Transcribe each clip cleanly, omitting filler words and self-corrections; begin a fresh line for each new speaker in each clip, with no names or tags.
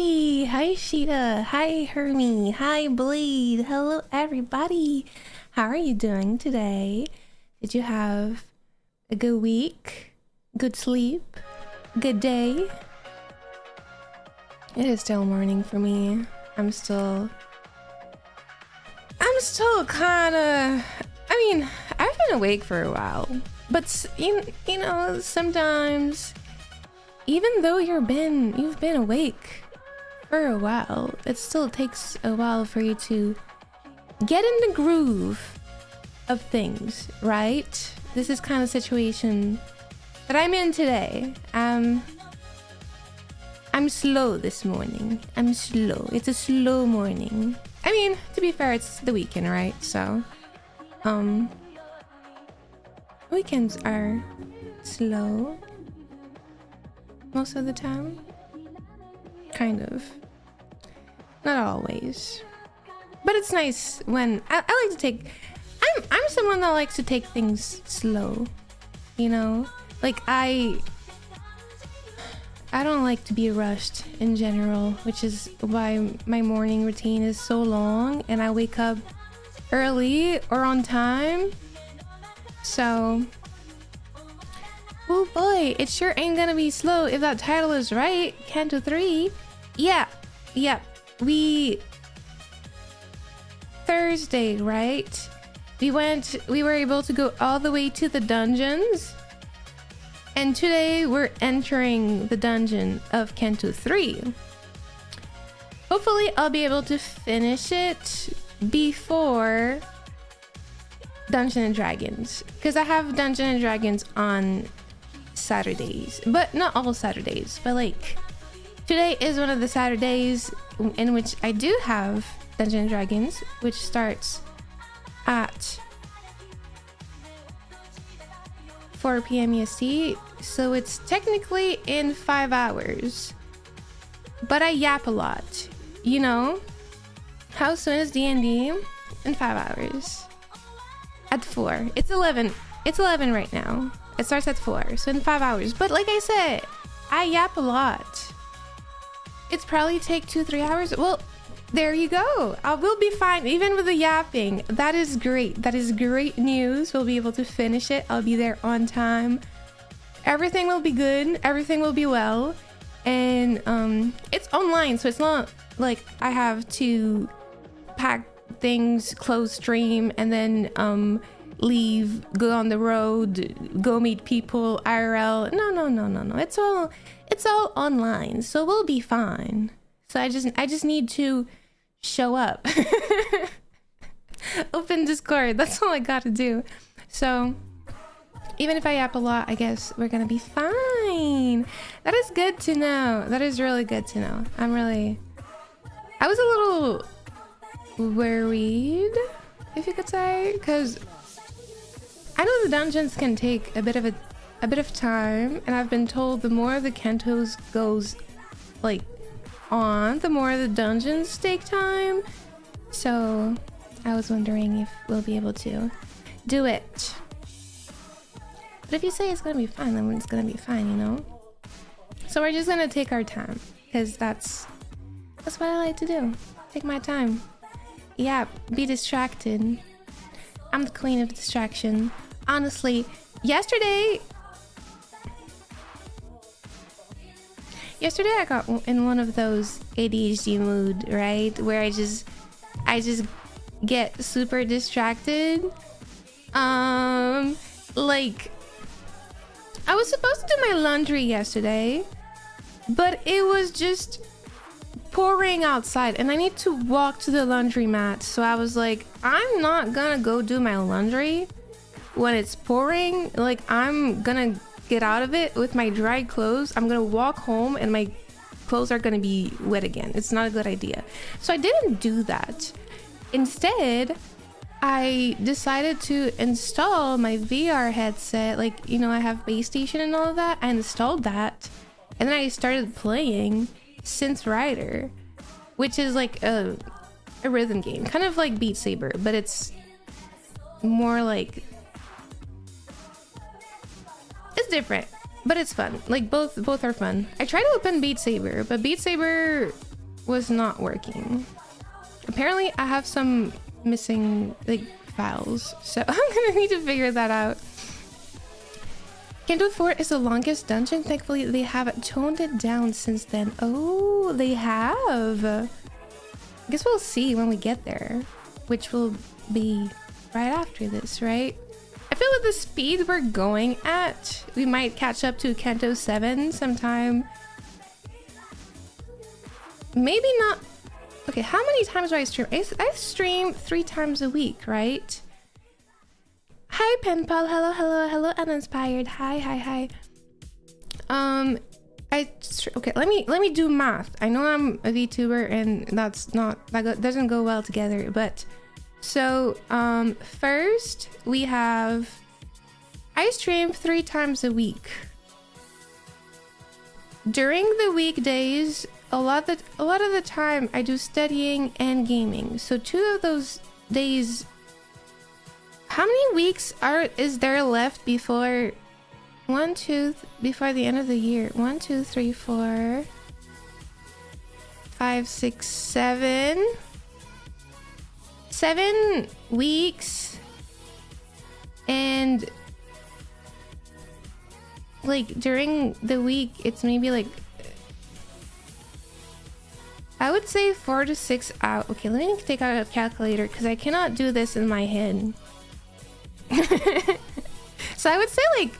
everybody! Hi Sheeta, hi Hermie, hi Blade, hello everybody! How are you doing today? Did you have a good week? Good sleep? Good day? It is still morning for me. I'm still kinda... I've been awake for a while. But, you know, sometimes... Even though you've been awake for a while, it still takes a while for you to get in the groove of things, right? This is kind of situation that I'm in today. I'm slow this morning. I'm slow. It's a slow morning. I mean, to be fair, it's the weekend, right? So, weekends are slow. Most of the time, kind of, not always, but it's nice when I like to take. I'm someone that likes to take things slow, you know. Like I don't like to be rushed in general, which is why my morning routine is so long, and I wake up early or on time. So. Oh boy, it sure ain't gonna be slow if that title is right. Canto III. Yeah. Thursday, right? We were able to go all the way to the dungeons. And today we're entering the dungeon of Canto III. Hopefully I'll be able to finish it before Dungeons and Dragons. Because I have Dungeons and Dragons on Saturdays, but not all Saturdays, but like today is one of the Saturdays in which I do have Dungeons and Dragons, which starts at 4 p.m. EST, so it's technically in 5 hours, but I yap a lot, you know. How soon is D&D? In 5 hours. At 4. It's 11 right now. It starts at 4, so in 5 hours. But like I said, I yap a lot. It's probably take 2-3 hours. Well, there you go. I will be fine, even with the yapping. That is great. That is great news. We'll be able to finish it. I'll be there on time. Everything will be good. Everything will be well. And it's online, so it's not like I have to pack things, close stream, and then leave, go on the road, go meet people IRL. No. It's all online, so we'll be fine. So I just need to show up. Open Discord, that's all I gotta do. So even if I yap a lot, I guess we're gonna be fine. That is good to know. That is really good to know. I was a little worried, if you could say, because I know the dungeons can take a bit of time, and I've been told the more the cantos goes like on, the more the dungeons take time. So I was wondering if we'll be able to do it. But if you say it's gonna be fine, then it's gonna be fine, you know. So we're just gonna take our time, because that's what I like to do. Take my time. Yeah, be distracted. I'm the queen of distraction. Honestly, yesterday I got in one of those ADHD mood, right? Where I just get super distracted. Like I was supposed to do my laundry yesterday, but it was just pouring outside and I need to walk to the laundromat. So I was like, I'm not gonna go do my laundry when it's pouring. Like, I'm gonna get out of it with my dry clothes. I'm gonna walk home and my clothes are gonna be wet again. It's not a good idea. So I didn't do that. Instead, I decided to install my VR headset. Like, you know, I have base station and all of that. I installed that and then I started playing Synth Rider, which is like a rhythm game, kind of like Beat Saber, but it's more like, it's different, but it's fun. Like both are fun. I tried to open Beat Saber, but Beat Saber was not working. Apparently I have some missing like files, so I'm gonna need to figure that out. Canto IV is the longest dungeon. Thankfully they have toned it down since then. Oh, they have. I guess we'll see when we get there, which will be right after this, right? I feel with the speed we're going at, we might catch up to Canto VII sometime. Maybe not. Okay, how many times do I stream? I stream 3 times a week, right? Hi, Penpal. Hello, hello, hello, uninspired. Hi, hi, hi. Okay, let me do math. I know I'm a VTuber and that doesn't go well together, but so first we have I stream 3 times a week. During the weekdays, a lot of the time I do studying and gaming. So 2 of those days. How many weeks is there left before before the end of the year? 1, 2, 3, 4, 5, 6, 7. 7 weeks. And like during the week, it's maybe like I would say 4 to 6 hours. Okay, let me take out a calculator because I cannot do this in my head. So I would say like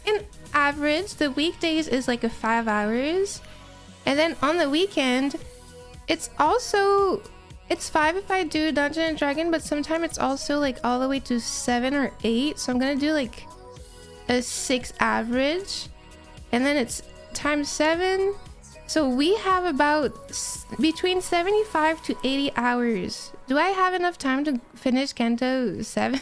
in average the weekdays is like a 5 hours, and then on the weekend it's 5 if I do Dungeon and Dragon, but sometimes it's also like all the way to 7 or 8, so I'm gonna do like a 6 average, and then it's times 7, so we have about between 75 to 80 hours. Do I have enough time to finish Canto 7?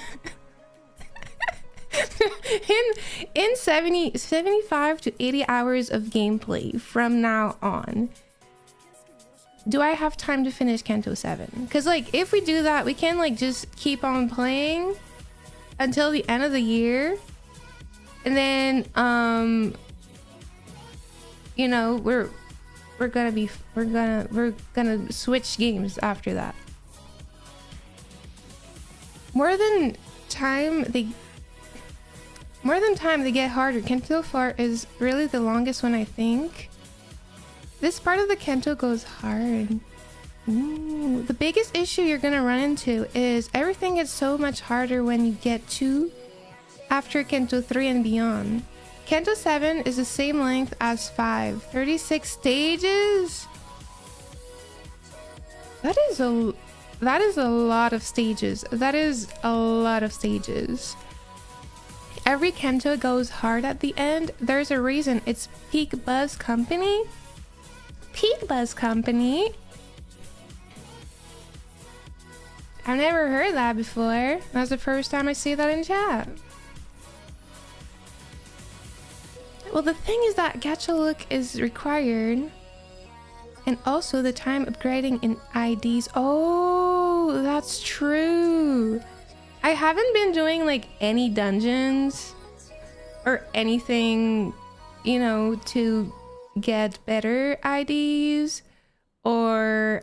in 75 to 80 hours of gameplay from now on. Do I have time to finish Canto 7? Because like if we do that, we can like just keep on playing until the end of the year, and then you know, we're gonna switch games after that. More than time they get harder. Canto IV is really the longest one, I think. This part of the Canto goes hard. Ooh, the biggest issue you're gonna run into is everything gets so much harder when you get to after Canto 3 and beyond. Canto 7 is the same length as 5. 36 stages? That is a lot of stages. That is a lot of stages. Every Canto goes hard at the end. There's a reason. It's Peak Buzz Company. Peak Buzz Company? I've never heard that before. That's the first time I see that in chat. Well, the thing is that gacha look is required, and also the time upgrading in IDs. Oh, that's true. I haven't been doing like any dungeons or anything, you know, to get better IDs or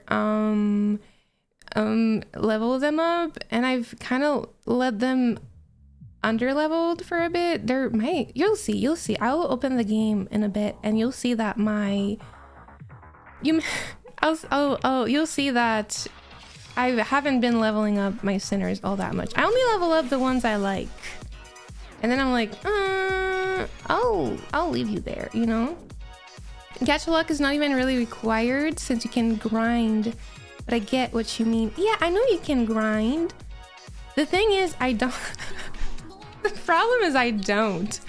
level them up, and I've kind of let them under-leveled for a bit. You'll see. I will open the game in a bit and you'll see that you'll see that I haven't been leveling up my sinners all that much. I only level up the ones I like, and then I'm like, I'll leave you there, you know. Gacha luck is not even really required since you can grind, but I get what you mean. Yeah, I know you can grind. The thing is, I don't. The problem is I don't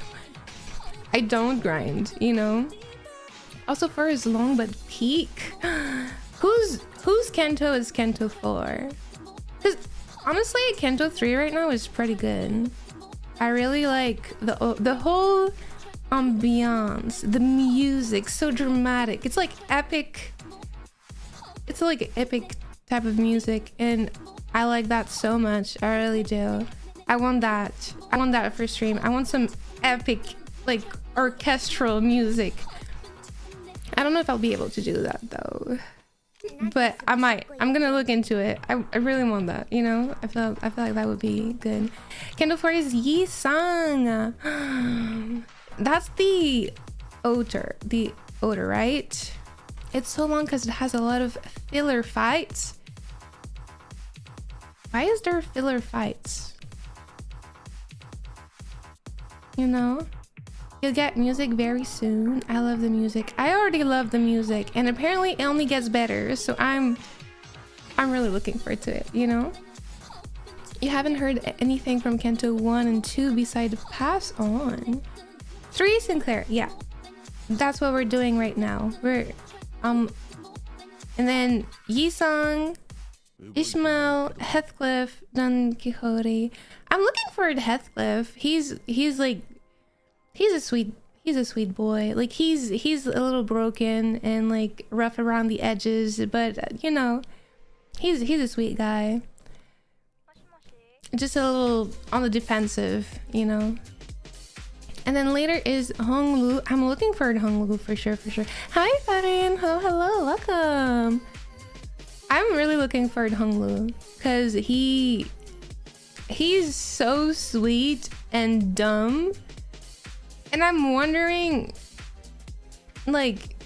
grind, you know. Also, for as long but peak. Whose Canto is Canto IV? Because honestly, Canto 3 right now is pretty good. I really like the whole ambiance, the music, so dramatic. It's like epic. It's like epic type of music, and I like that so much. I really do. I want that for stream. I want some epic, like, orchestral music. I don't know if I'll be able to do that though, but I might. I'm gonna look into it. I really want that, you know. I feel like that would be good. Canto IV is Yi-sang. That's the odor, right? It's so long because it has a lot of filler fights. Why is there filler fights? You know? You'll get music very soon. I love the music. I already love the music, and apparently it only gets better. So I'm really looking forward to it, you know? You haven't heard anything from Canto 1 and 2 besides Pass On. 3 Sinclair, yeah. That's what we're doing right now. We're and then Yi-sang, Ishmael, Heathcliff, Don Quixote. I'm looking forward to Heathcliff. He's a sweet boy. Like he's a little broken and like rough around the edges, but you know, he's a sweet guy. Just a little on the defensive, you know. And then later is Honglu. I'm looking forward to Honglu for sure. Hi Farin. Hello, welcome. I'm really looking forward to Honglu because he's so sweet and dumb. And I'm wondering like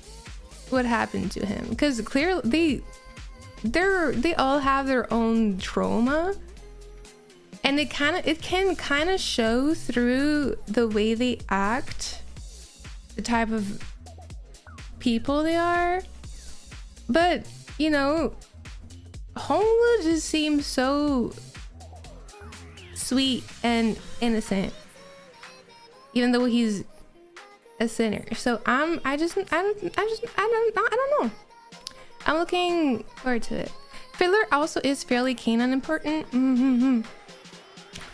what happened to him, because clearly they all have their own trauma, and it can kind of show through the way they act, the type of people they are. But you know, Honglu just seems so sweet and innocent, even though he's a sinner. So I don't know. I'm looking forward to it. Filler also is fairly canon important.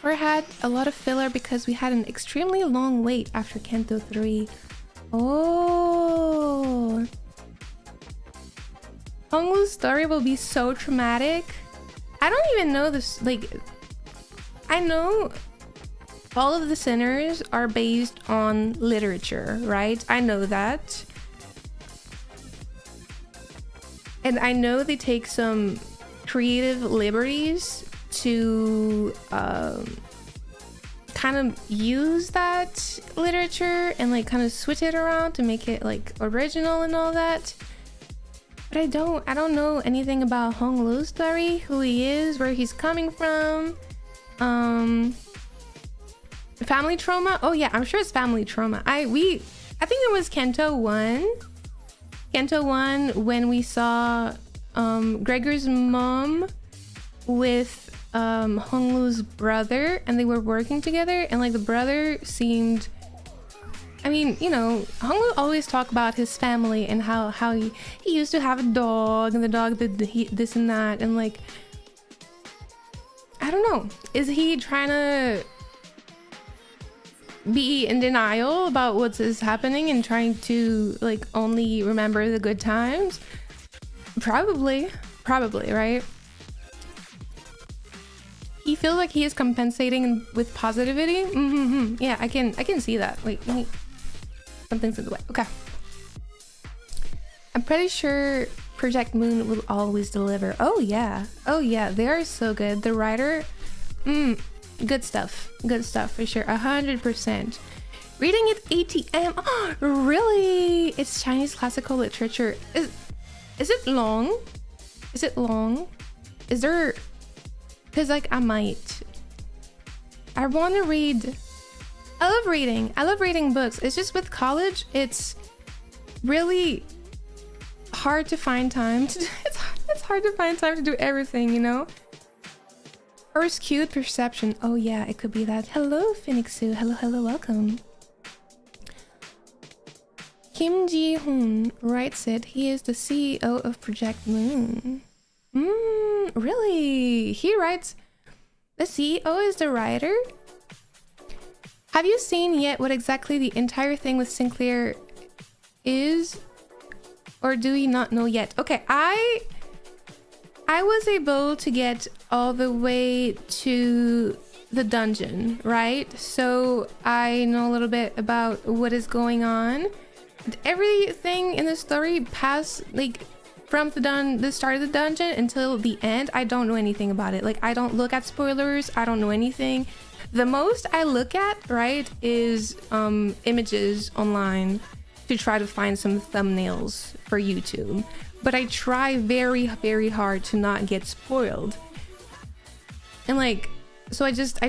We had a lot of filler because we had an extremely long wait after Canto III. Oh, Honglu's story will be so traumatic. I don't even know this. Like, I know all of the sinners are based on literature, right? I know that. And I know they take some creative liberties to kind of use that literature and like kind of switch it around to make it like original and all that. But I don't know anything about Honglu's story, who he is, where he's coming from. Family trauma? Oh yeah, I'm sure it's family trauma. I think it was Canto 1. Canto 1 when we saw Gregor's mom with Honglu's brother, and they were working together, and like the brother seemed, I mean, you know, Honglu always talk about his family and how he used to have a dog, and the dog did this and that, and like, I don't know, is he trying to be in denial about what's happening and trying to like only remember the good times? Probably, right? He feels like he is compensating with positivity. Yeah, I can see that. Wait, something's in the way. Okay, I'm pretty sure Project Moon will always deliver. Oh yeah, they are so good. The writer, good stuff for sure. 100%. Reading at ATM. Oh, really? It's Chinese classical literature. Is it long? Is there, because like I want to read. I love reading books. It's just with college, it's really hard to find time to it's hard to find time to do everything, you know. Or skewed perception. Oh yeah, it could be that. Hello Phoenixu. Hello, welcome. Kim Ji-hoon writes it. He is the CEO of Project Moon. Really? He writes? The CEO is the writer? Have you seen yet what exactly the entire thing with Sinclair is? Or do we not know yet? Okay, I was able to get all the way to the dungeon, right? So I know a little bit about what is going on. everything in the story past, like, from the start of the dungeon until the end, I don't know anything about it. Like, I don't look at spoilers. I don't know anything. The most I look at, right, is images online to try to find some thumbnails for YouTube. But I try very, very hard to not get spoiled. And like, so I just,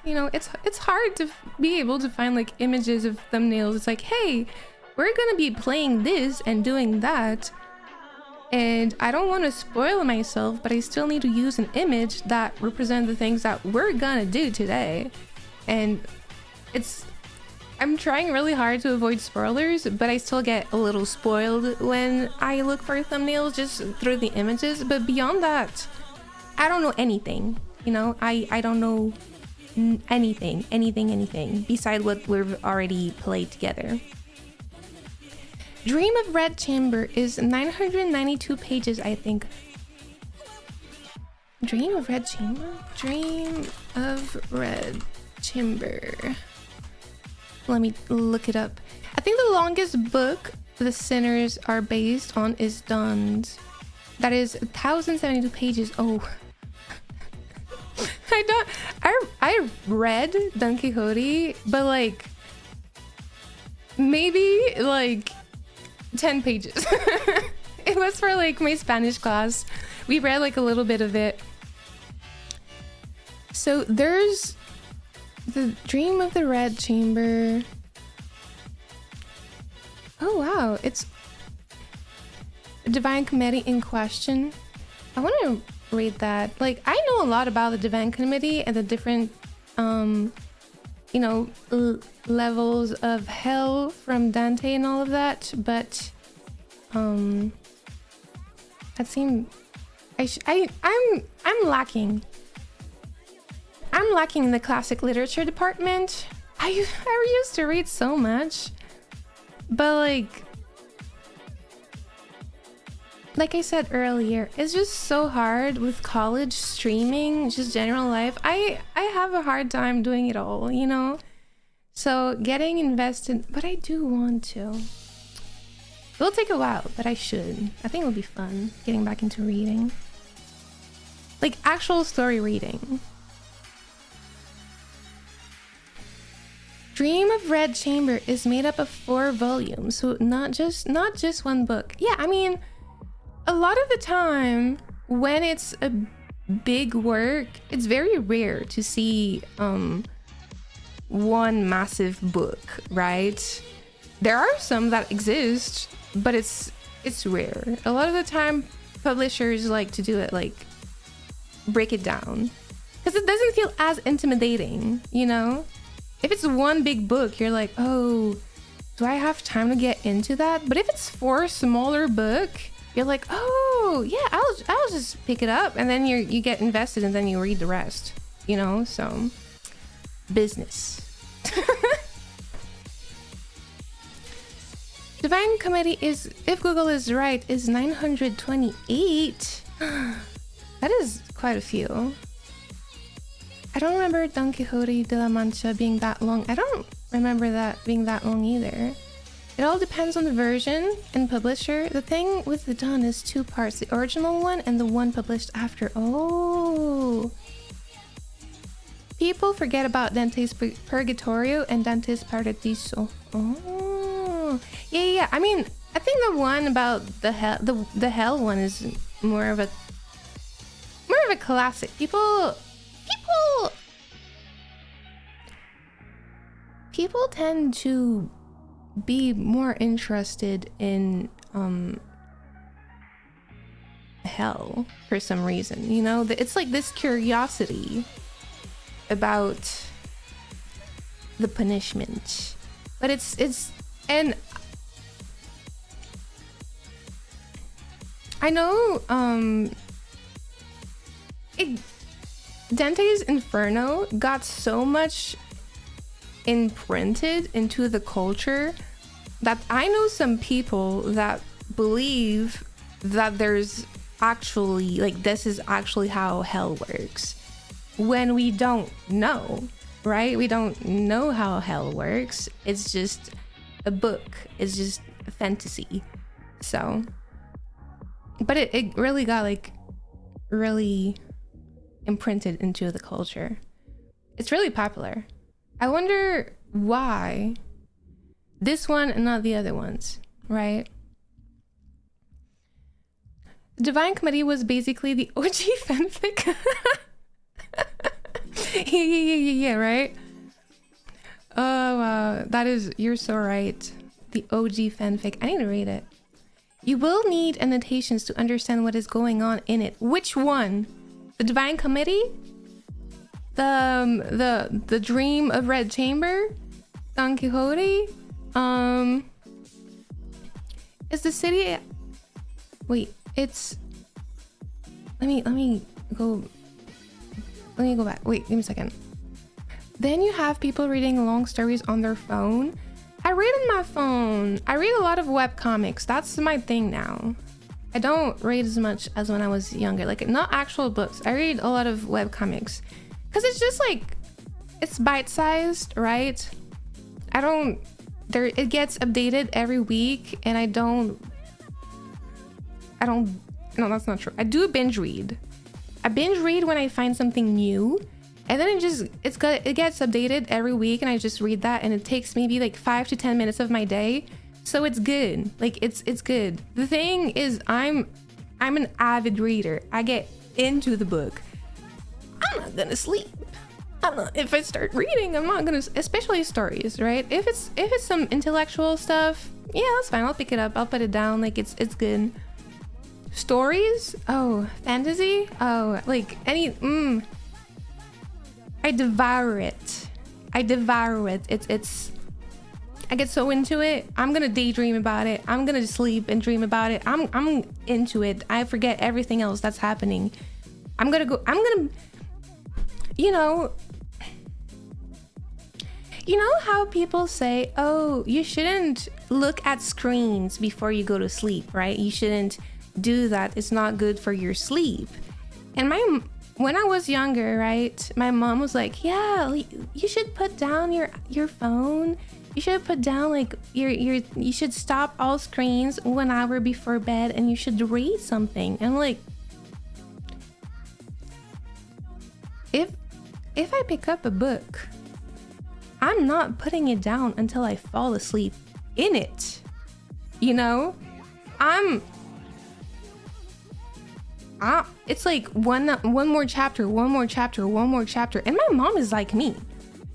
you know, it's hard to be able to find like images of thumbnails. It's like, hey, we're gonna be playing this and doing that, and I don't want to spoil myself, but I still need to use an image that represents the things that we're gonna do today. And I'm trying really hard to avoid spoilers, but I still get a little spoiled when I look for thumbnails just through the images. But beyond that, I don't know anything, you know. I don't know anything beside what we've already played together. Dream of Red Chamber is 992 pages, I think. Dream of Red Chamber? Dream of Red Chamber. Let me look it up. I think the longest book the sinners are based on is Don's. That is 1072 pages. Oh. I read Don Quixote, but like maybe like 10 pages. It was for like my Spanish class. We read like a little bit of it. So there's the Dream of the Red Chamber. Oh wow, it's a Divine Comedy in question. I want to read that. Like, I know a lot about the Divine Comedy and the different you know, levels of hell from Dante and all of that, but that seemed I'm lacking in the classic literature department. I used to read so much, but like I said earlier, it's just so hard with college, streaming, just general life. I have a hard time doing it all, you know? So getting invested, but I do want to. It'll take a while, but I should. I think it'll be fun getting back into reading. Like actual story reading. Dream of Red Chamber is made up of 4 volumes, so not just one book. Yeah, I mean, a lot of the time when it's a big work, it's very rare to see one massive book, right? There are some that exist, but it's rare. A lot of the time publishers like to do it, like break it down, because it doesn't feel as intimidating, you know? If it's one big book, you're like, oh, do I have time to get into that? But if it's 4 smaller book, you're like, oh yeah, I'll just pick it up, and then you get invested, and then you read the rest, you know? So business. Divine Comedy is, if Google is right, is 928. That is quite a few. I don't remember Don Quixote de la Mancha being that long. I don't remember that being that long either. It all depends on the version and publisher. The thing with the Don is 2 parts, the original one and the one published after. Oh. People forget about Dante's Purgatorio and Dante's Paradiso. Oh. Yeah. I mean, I think the one about the hell one is more of a classic. People tend to be more interested in hell for some reason, you know? It's like this curiosity about the punishment, but it's and I know Dante's Inferno got so much imprinted into the culture that I know some people that believe that there's actually, like, this is actually how hell works, when we don't know, right? We don't know how hell works. It's just a book is just a fantasy. So, but it really got like really imprinted into the culture. It's really popular. I wonder why this one and not the other ones, right? Divine Comedy was basically the OG fanfic. yeah, right? Oh, wow. That is, you're so right. The OG fanfic. I need to read it. You will need annotations to understand what is going on in it. Which one? The Divine Comedy? The Dream of Red Chamber? Don Quixote? Is the city... Wait, it's... Let me go back. Wait, give me a second. Then you have people reading long stories on their phone. I read on my phone. I read a lot of webcomics. That's my thing now. I don't read as much as when I was younger. Like, not actual books. I read a lot of webcomics. Because it's just like, it's bite-sized, right? It gets updated every week, and no, that's not true. I do binge read. I binge read when I find something new, and then it gets updated every week, and I just read that, and it takes maybe like 5 to 10 minutes of my day. So it's good. Like, it's good. The thing is, I'm an avid reader. I get into the book. I'm not gonna sleep. If I start reading, I'm not gonna, especially stories, right? If it's some intellectual stuff, yeah, that's fine. I'll pick it up. I'll put it down. Like, it's good. Stories? Oh, fantasy? Oh, like any, I devour it. It's, I get so into it. I'm gonna daydream about it. I'm gonna sleep and dream about it. I'm into it. I forget everything else that's happening. I'm gonna, you know how people say, oh, you shouldn't look at screens before you go to sleep, right? You shouldn't do that. It's not good for your sleep. And when I was younger, right, my mom was like, yeah, you should put down your phone. You should put down like you should stop all screens 1 hour before bed, and you should read something. And like, if I pick up a book, I'm not putting it down until I fall asleep in it. You know, it's like one more chapter, and my mom is like me.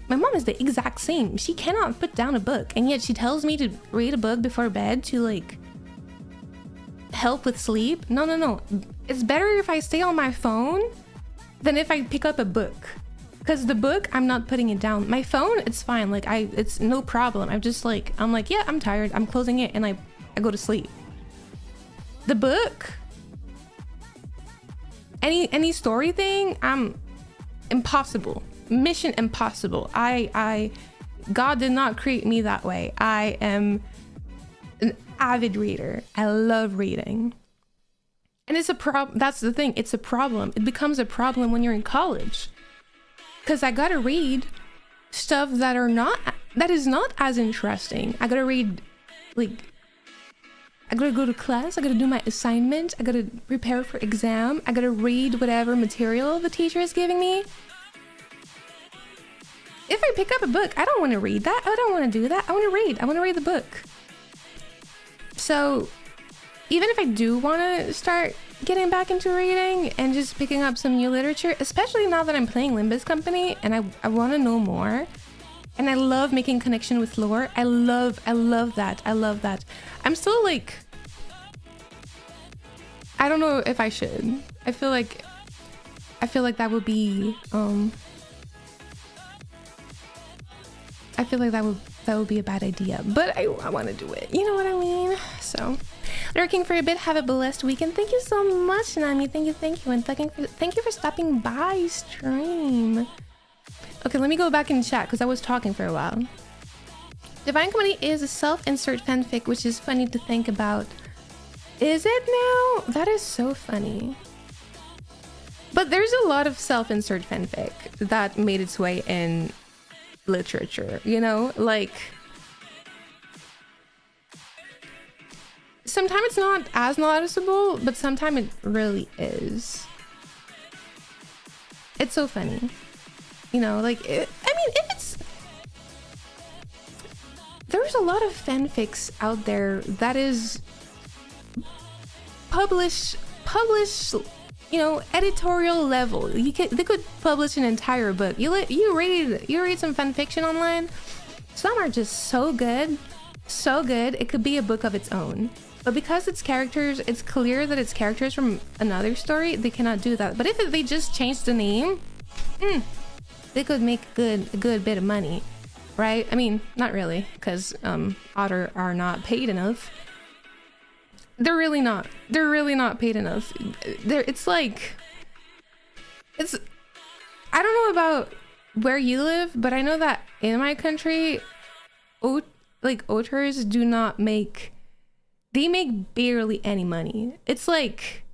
My mom is the exact same. She cannot put down a book, and yet she tells me to read a book before bed to like help with sleep. No. It's better if I stay on my phone than if I pick up a book. Because the book, I'm not putting it down. My phone, it's fine. Like, it's no problem. I'm like, yeah, I'm tired. I'm closing it, and I go to sleep. The book, any story thing, I'm impossible. Mission impossible. God did not create me that way. I am an avid reader. I love reading. And it's a problem. That's the thing. It's a problem. It becomes a problem when you're in college. Because I gotta read stuff that is not as interesting. I gotta read, like, I gotta go to class, I gotta do my assignment, I gotta prepare for exam, I gotta read whatever material the teacher is giving me. If I pick up a book, I don't want to read that. I don't want to do that. I want to read the book. So even if I do want to start getting back into reading and just picking up some new literature, especially now that I'm playing Limbus Company and I want to know more, and I love making connection with lore. I love that. I'm still like, I don't know if I should. I feel like that would be I feel like that would be a bad idea, but I want to do it. You know what I mean? So, lurking for a bit. Have a blessed weekend. Thank you so much, Nami. Thank you, and thank you for stopping by stream. Okay, let me go back in chat because I was talking for a while. Divine Comedy is a self-insert fanfic, which is funny to think about. Is it now? That is so funny. But there's a lot of self-insert fanfic that made its way in literature, you know, like sometimes it's not as noticeable, but sometimes it really is. It's so funny, you know, like I mean, if it's, there's a lot of fanfics out there that is publish, you know, editorial level. They could publish an entire book. You read some fan fiction online. Some are just so good, it could be a book of its own. But because it's characters, it's clear that it's characters from another story. They cannot do that. But if they just change the name, they could make a good bit of money, right? I mean, not really, because authors are not paid enough. They're really not paid enough. It's like, I don't know about where you live, but I know that in my country, authors do not make, they make barely any money. It's like,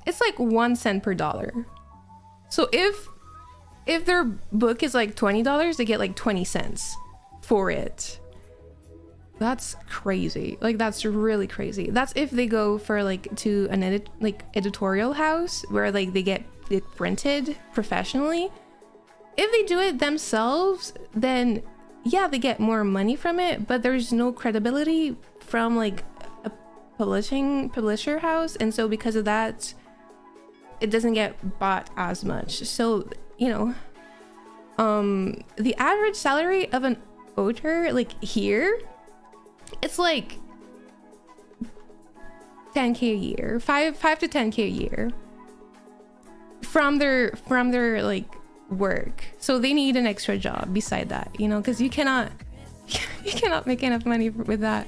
it's like 1 cent per dollar. So if their book is like $20, they get like 20 cents for it. That's crazy. Like, that's really crazy. That's if they go for like to an editorial house where like they get it printed professionally. If they do it themselves, then yeah, they get more money from it, but there's no credibility from like a publisher house, and so because of that, it doesn't get bought as much. So, you know, the average salary of an author, like here, it's like 10K a year, 5 to 10K a year from their like work. So they need an extra job beside that, you know, because you cannot make enough money with that.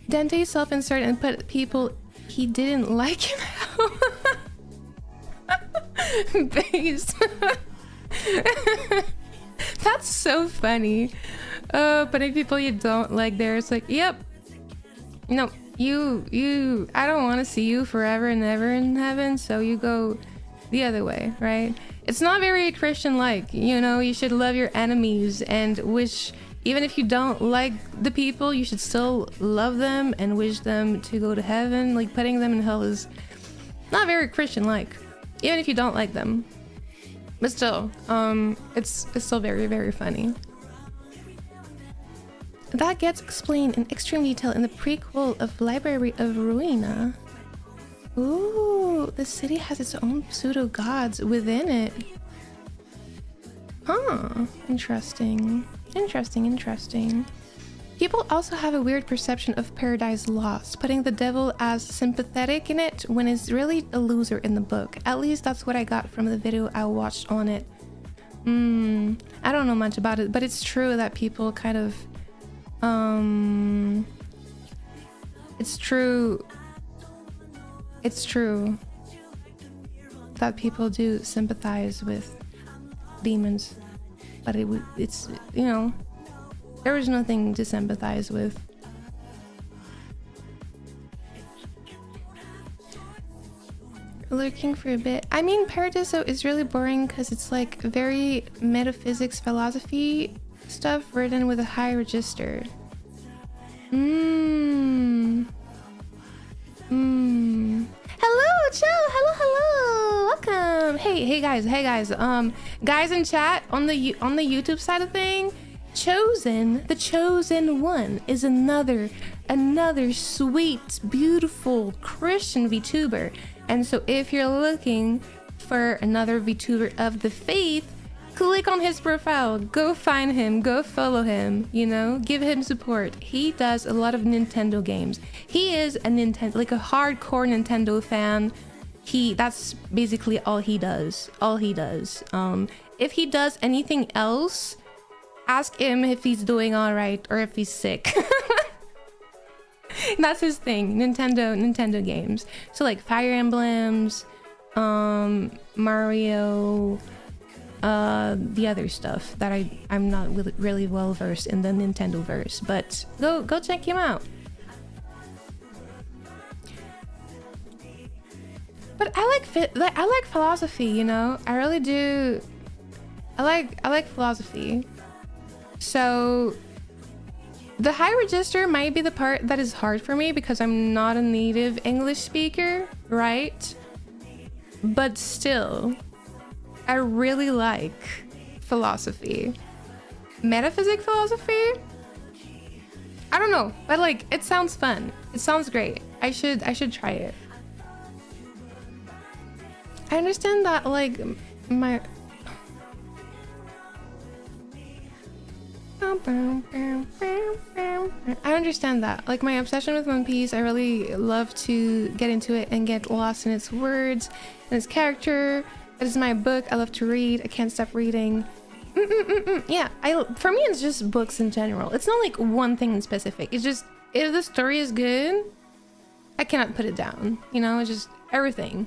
Dante self-insert and put people he didn't like him out. Base. That's so funny. Putting people you don't like there, it's like, yep, no, you I don't want to see you forever and ever in heaven, so you go the other way, right? It's not very Christian-like, you know. You should love your enemies and wish, even if you don't like the people, you should still love them and wish them to go to heaven. Like, putting them in hell is not very Christian-like, even if you don't like them. But still, it's still very, very funny. That gets explained in extreme detail in the prequel of Library of Ruina. Ooh, the city has its own pseudo-gods within it. Huh, interesting. Interesting. People also have a weird perception of Paradise Lost, putting the devil as sympathetic in it when it's really a loser in the book. At least that's what I got from the video I watched on it. I don't know much about it, but it's true that people kind of it's true that people do sympathize with demons, but it's, you know, there was nothing to sympathize with. Lurking for a bit. I mean, Paradiso is really boring because it's like very metaphysics, philosophy stuff written with a high register. Hello, chill. Hello. Welcome. Hey guys. Guys in chat on the YouTube side of thing. The Chosen One is another sweet, beautiful Christian VTuber. And so if you're looking for another VTuber of the faith, click on his profile, go find him, go follow him, you know, give him support. He does a lot of Nintendo games. He is a like a hardcore Nintendo fan. That's basically all he does. If he does anything else, ask him if he's doing all right or if he's sick. That's his thing. Nintendo games. So like Fire Emblems, Mario, the other stuff that I'm not really well versed in the Nintendo verse, but go check him out. But I like philosophy, you know. I really do. I like philosophy. So the high register might be the part that is hard for me because I'm not a native English speaker, right? But still, I really like philosophy. Metaphysic philosophy? I don't know, but like it sounds fun. It sounds great. I should try it. I understand that like my I understand that. Like my obsession with One Piece, I really love to get into it and get lost in its words and its character. It is my book. I love to read. I can't stop reading. Yeah, for me it's just books in general. It's not like one thing in specific. It's just if the story is good, I cannot put it down. You know, it's just everything.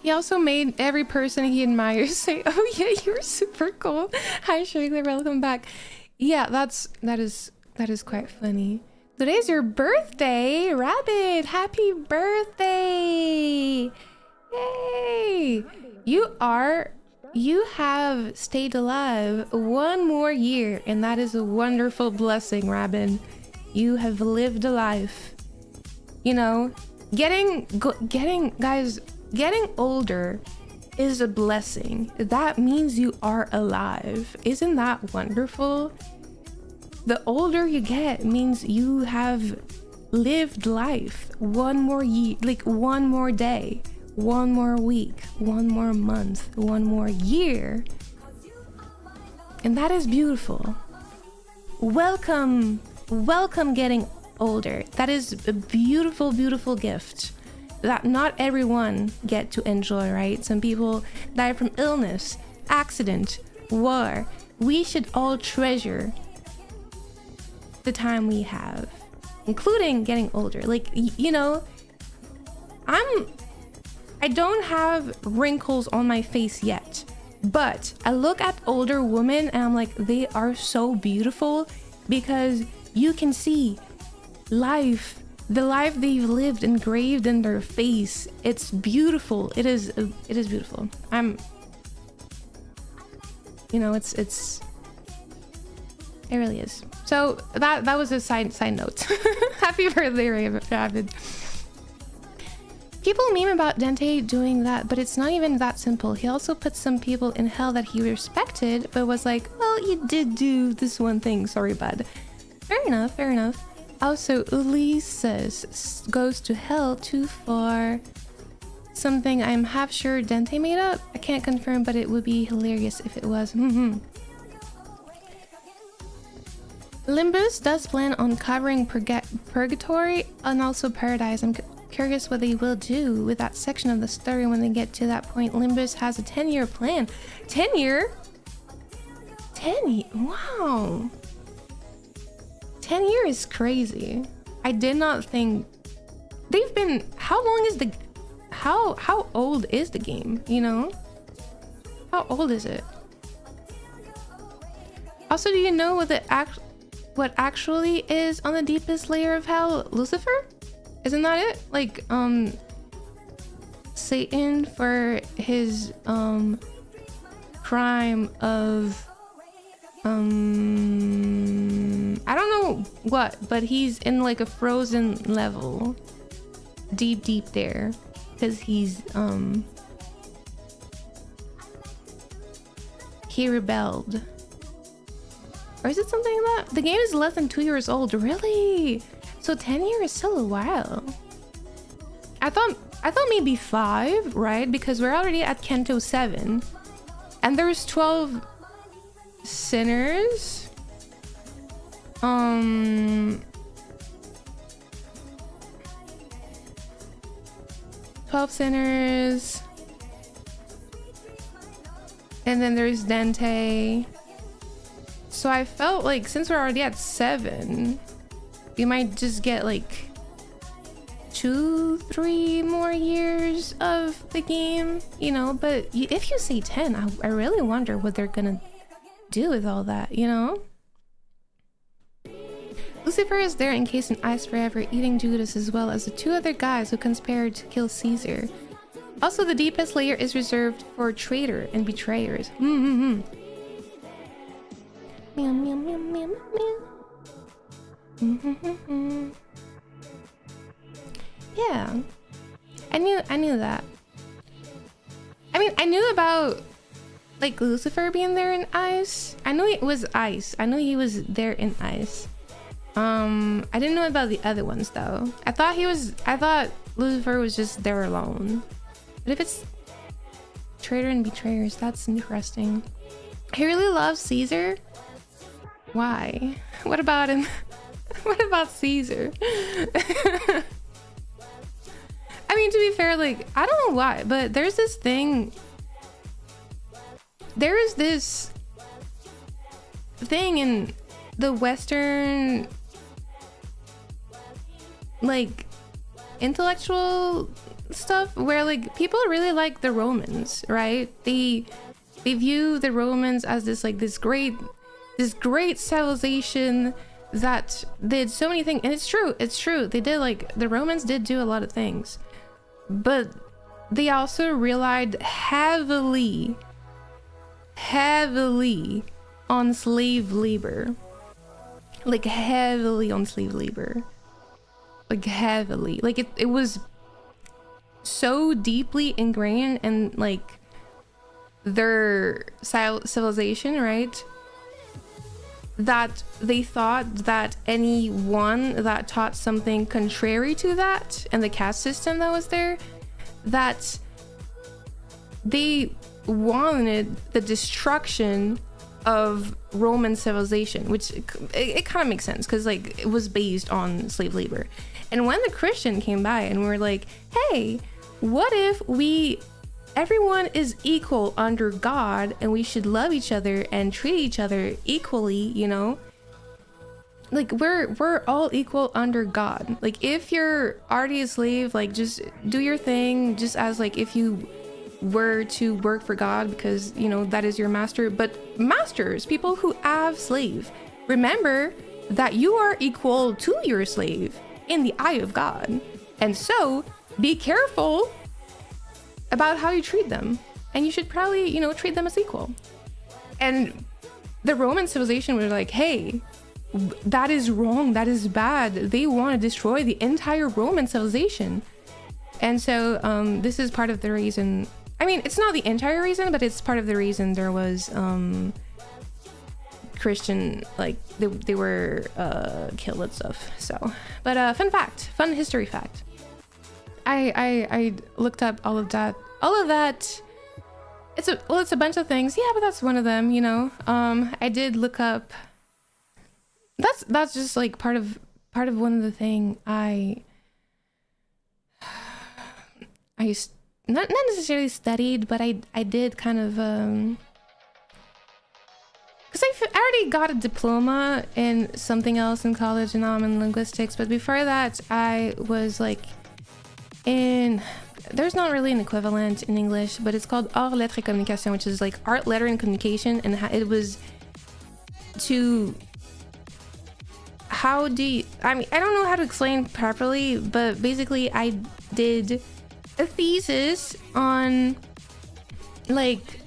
He also made every person he admires say, "Oh yeah, you're super cool." Hi Shigler, welcome back. Yeah, that is quite funny. Today's your birthday, Rabbit. Happy birthday! Yay! You have stayed alive one more year, and that is a wonderful blessing, Rabbit. You have lived a life. You know, getting older is a blessing. That means you are alive. Isn't that wonderful? The older you get means you have lived life. One more year, like one more day, one more week, one more month, one more year. And that is beautiful. Welcome getting older. That is a beautiful, beautiful gift that not everyone get to enjoy, right? Some people die from illness, accident, war. We should all treasure the time we have, including getting older. Like, you know, I don't have wrinkles on my face yet, but I look at older women and I'm like, they are so beautiful because you can see life, the life they've lived engraved in their face. It's beautiful. It is beautiful. You know, it really is. So that was a side note. Happy birthday, Rabbit. People meme about Dente doing that, but it's not even that simple. He also put some people in hell that he respected, but was like, well, you did do this one thing. Sorry, bud. Fair enough. Also, Ulysses goes to hell too far. Something I'm half sure Dente made up. I can't confirm, but it would be hilarious if it was. Limbus does plan on covering Purgatory and also Paradise. I'm curious what they will do with that section of the story when they get to that point. Limbus has a 10-year plan. 10-year? 10 years? Wow. 10 years is crazy. I did not think they've been. How long is the? How old is the game? You know, how old is it? Also, do you know what actually is on the deepest layer of hell? Lucifer? Isn't that it? Like Satan for his crime of I don't know what, but he's in like a frozen level deep there because he's he rebelled, or is it something like that? The game is less than 2 years old. Really? So 10 years is still a while. I thought maybe 5, right? Because we're already at Canto 7 and there's 12 sinners. 12 sinners, and then there's Dente. So I felt like since we're already at 7, we might just get like 2-3 more years of the game, you know. But if you say 10, I really wonder what they're gonna do with all that, you know. Lucifer is there encased in ice forever, eating Judas as well as the 2 other guys who conspired to kill Caesar. Also, the deepest layer is reserved for traitor and betrayers. Meow, meow, meow, meow, meow. Yeah, I knew that. I mean, I knew about like Lucifer being there in ice. I knew it was ice. I knew he was there in ice. I didn't know about the other ones though. I thought Lucifer was just there alone. But if it's traitor and betrayers, that's interesting. He really loves Caesar. Why? What about him? What about Caesar? I mean, to be fair, like, I don't know why, but there's this thing. There is this thing in the Western, like, intellectual stuff where, like, people really like the Romans, right? They view the Romans as this, like, this great civilization that did so many things. And it's true. They did, like, the Romans did do a lot of things. But they also relied heavily on slave labor. Like heavily on slave labor. Like heavily. Like it was so deeply ingrained in like their civilization, right? That they thought that anyone that taught something contrary to that and the caste system that was there, that they wanted the destruction of Roman civilization, which it kind of makes sense because like it was based on slave labor. And when the Christian came by and we were like, hey, what if everyone is equal under God and we should love each other and treat each other equally, you know? Like we're all equal under God. Like if you're already a slave, like just do your thing just as like if you were to work for God because, you know, that is your master. But masters, people who have slave, remember that you are equal to your slave in the eye of God. And so be careful about how you treat them, and you should probably, you know, treat them as equal. And the Roman civilization was like, hey, that is wrong, that is bad. They want to destroy the entire Roman civilization. And so this is part of the reason. I mean, it's not the entire reason, but it's part of the reason there was Christian, like they were killed and stuff. So, but fun history fact. I looked up all of that. It's a bunch of things. Yeah, but that's one of them, you know. I did look up. That's just like part of one of the thing I not necessarily studied, but I did kind of because I already got a diploma in something else in college, and now I'm in linguistics. But before that, I was like there's not really an equivalent in English, but it's called Arts, Lettres et Communication, which is like art, letter, and communication. And it was to I mean, I don't know how to explain properly, but basically I did a thesis on like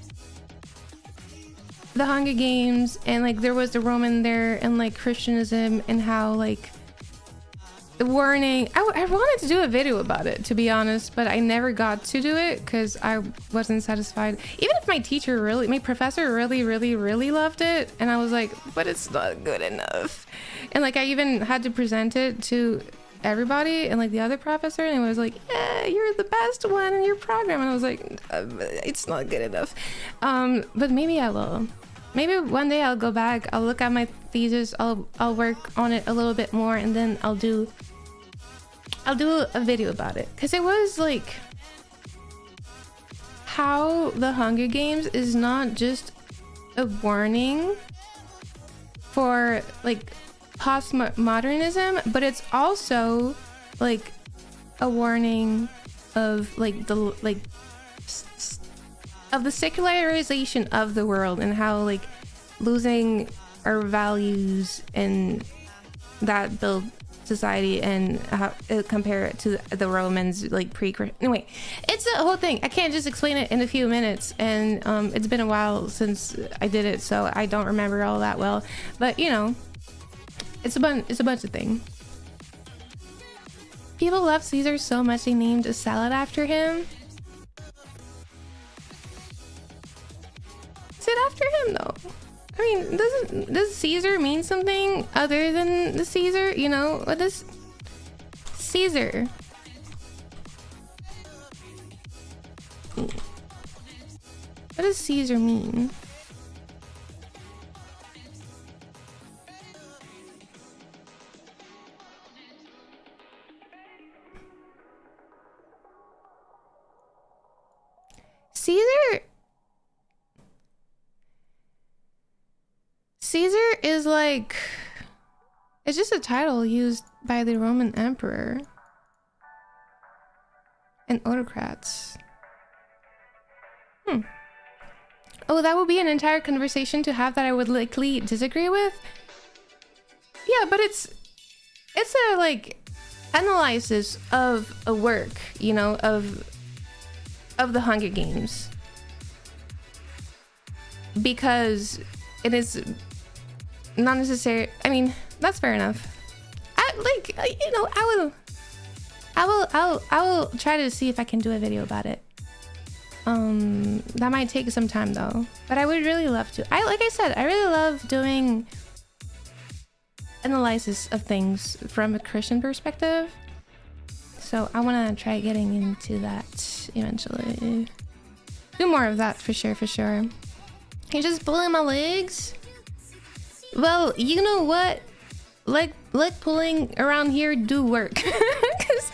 the Hunger Games, and like there was the Roman there, and like Christianism, and how like the warning. I wanted to do a video about it, to be honest, but I never got to do it because I wasn't satisfied. Even if my professor really loved it, and I was like, but it's not good enough. And like I even had to present it to everybody and like the other professor, and it was like, yeah, you're the best one in your program. And I was like, it's not good enough. But maybe I will. Maybe one day I'll go back, I'll look at my thesis, I'll work on it a little bit more, and then I'll do a video about it. Because it was like how the Hunger Games is not just a warning for like postmodernism, but it's also like a warning of like the of the secularization of the world, and how like losing our values and that build society and how compare it to the Romans, like anyway, it's a whole thing. I can't just explain it in a few minutes, and it's been a while since I did it, so I don't remember all that well, but you know, it's a bunch of things. People love Caesar so much they named a salad after him. Is it after him though? I mean, does Caesar mean something other than the Caesar? You know, what does Caesar? What does Caesar mean? Caesar is like, it's just a title used by the Roman emperor and autocrats. Oh, that would be an entire conversation to have that I would likely disagree with. Yeah, but it's a like analysis of a work, you know, of the Hunger Games, because it is not necessary. I mean, that's fair enough. I will try to see if I can do a video about it. That might take some time though, but I would really love to. Like I said, I really love doing analysis of things from a Christian perspective. So I want to try getting into that eventually. Do more of that for sure, for sure. You're just pulling my legs? Well, you know what? Leg pulling around here do work. Cause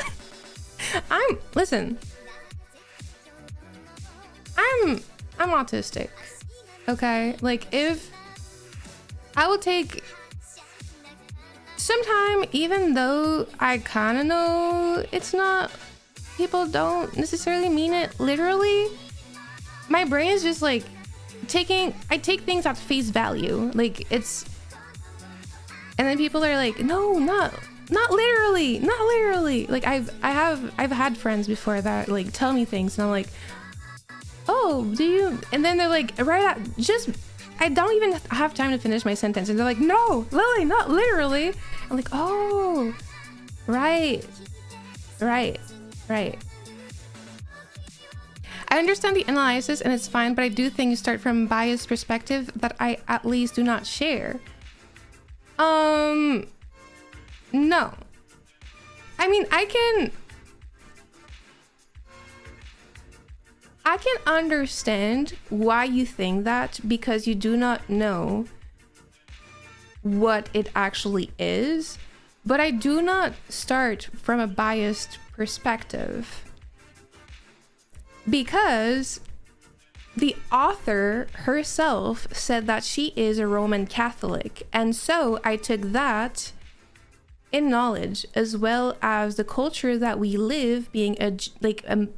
I'm autistic. Okay? Like, if I will take some time, even though I kind of know it's not, people don't necessarily mean it literally, my brain is just like I take things at face value. Like, it's, and then people are like, no, not literally. Like, I've had friends before that like tell me things and I'm like, oh, do you? And then they're like, I don't even have time to finish my sentence, and they're like, no, Lily, not literally. I'm like, oh, right. I understand the analysis and it's fine, but I do think you start from a biased perspective that I at least do not share. No. I mean, I can understand why you think that, because you do not know what it actually is, but I do not start from a biased perspective, because the author herself said that she is a Roman Catholic, and so I took that in knowledge, as well as the culture that we live, being a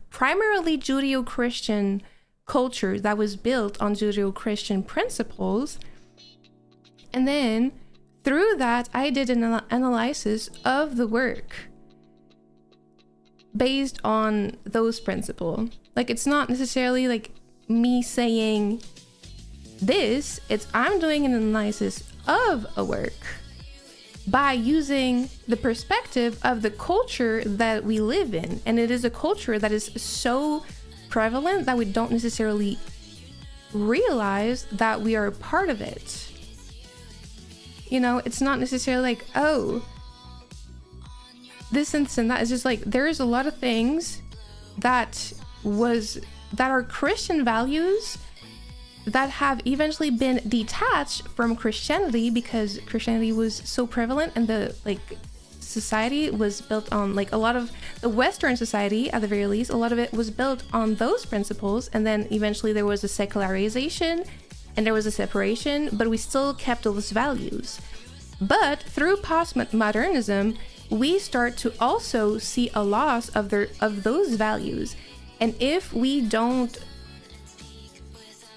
primarily Judeo-Christian culture that was built on Judeo-Christian principles. And then through that, I did an analysis of the work based on those principles. Like, it's not necessarily like me saying this, it's I'm doing an analysis of a work by using the perspective of the culture that we live in. And it is a culture that is so prevalent that we don't necessarily realize that we are a part of it. You know, it's not necessarily like, oh, this and that. It's just like, there's a lot of things that are Christian values that have eventually been detached from Christianity, because Christianity was so prevalent, and the society was built on, like, a lot of the Western society, at the very least, a lot of it was built on those principles. And then eventually there was a secularization and there was a separation, but we still kept those values. But through postmodernism, we start to also see a loss of those values. And if we don't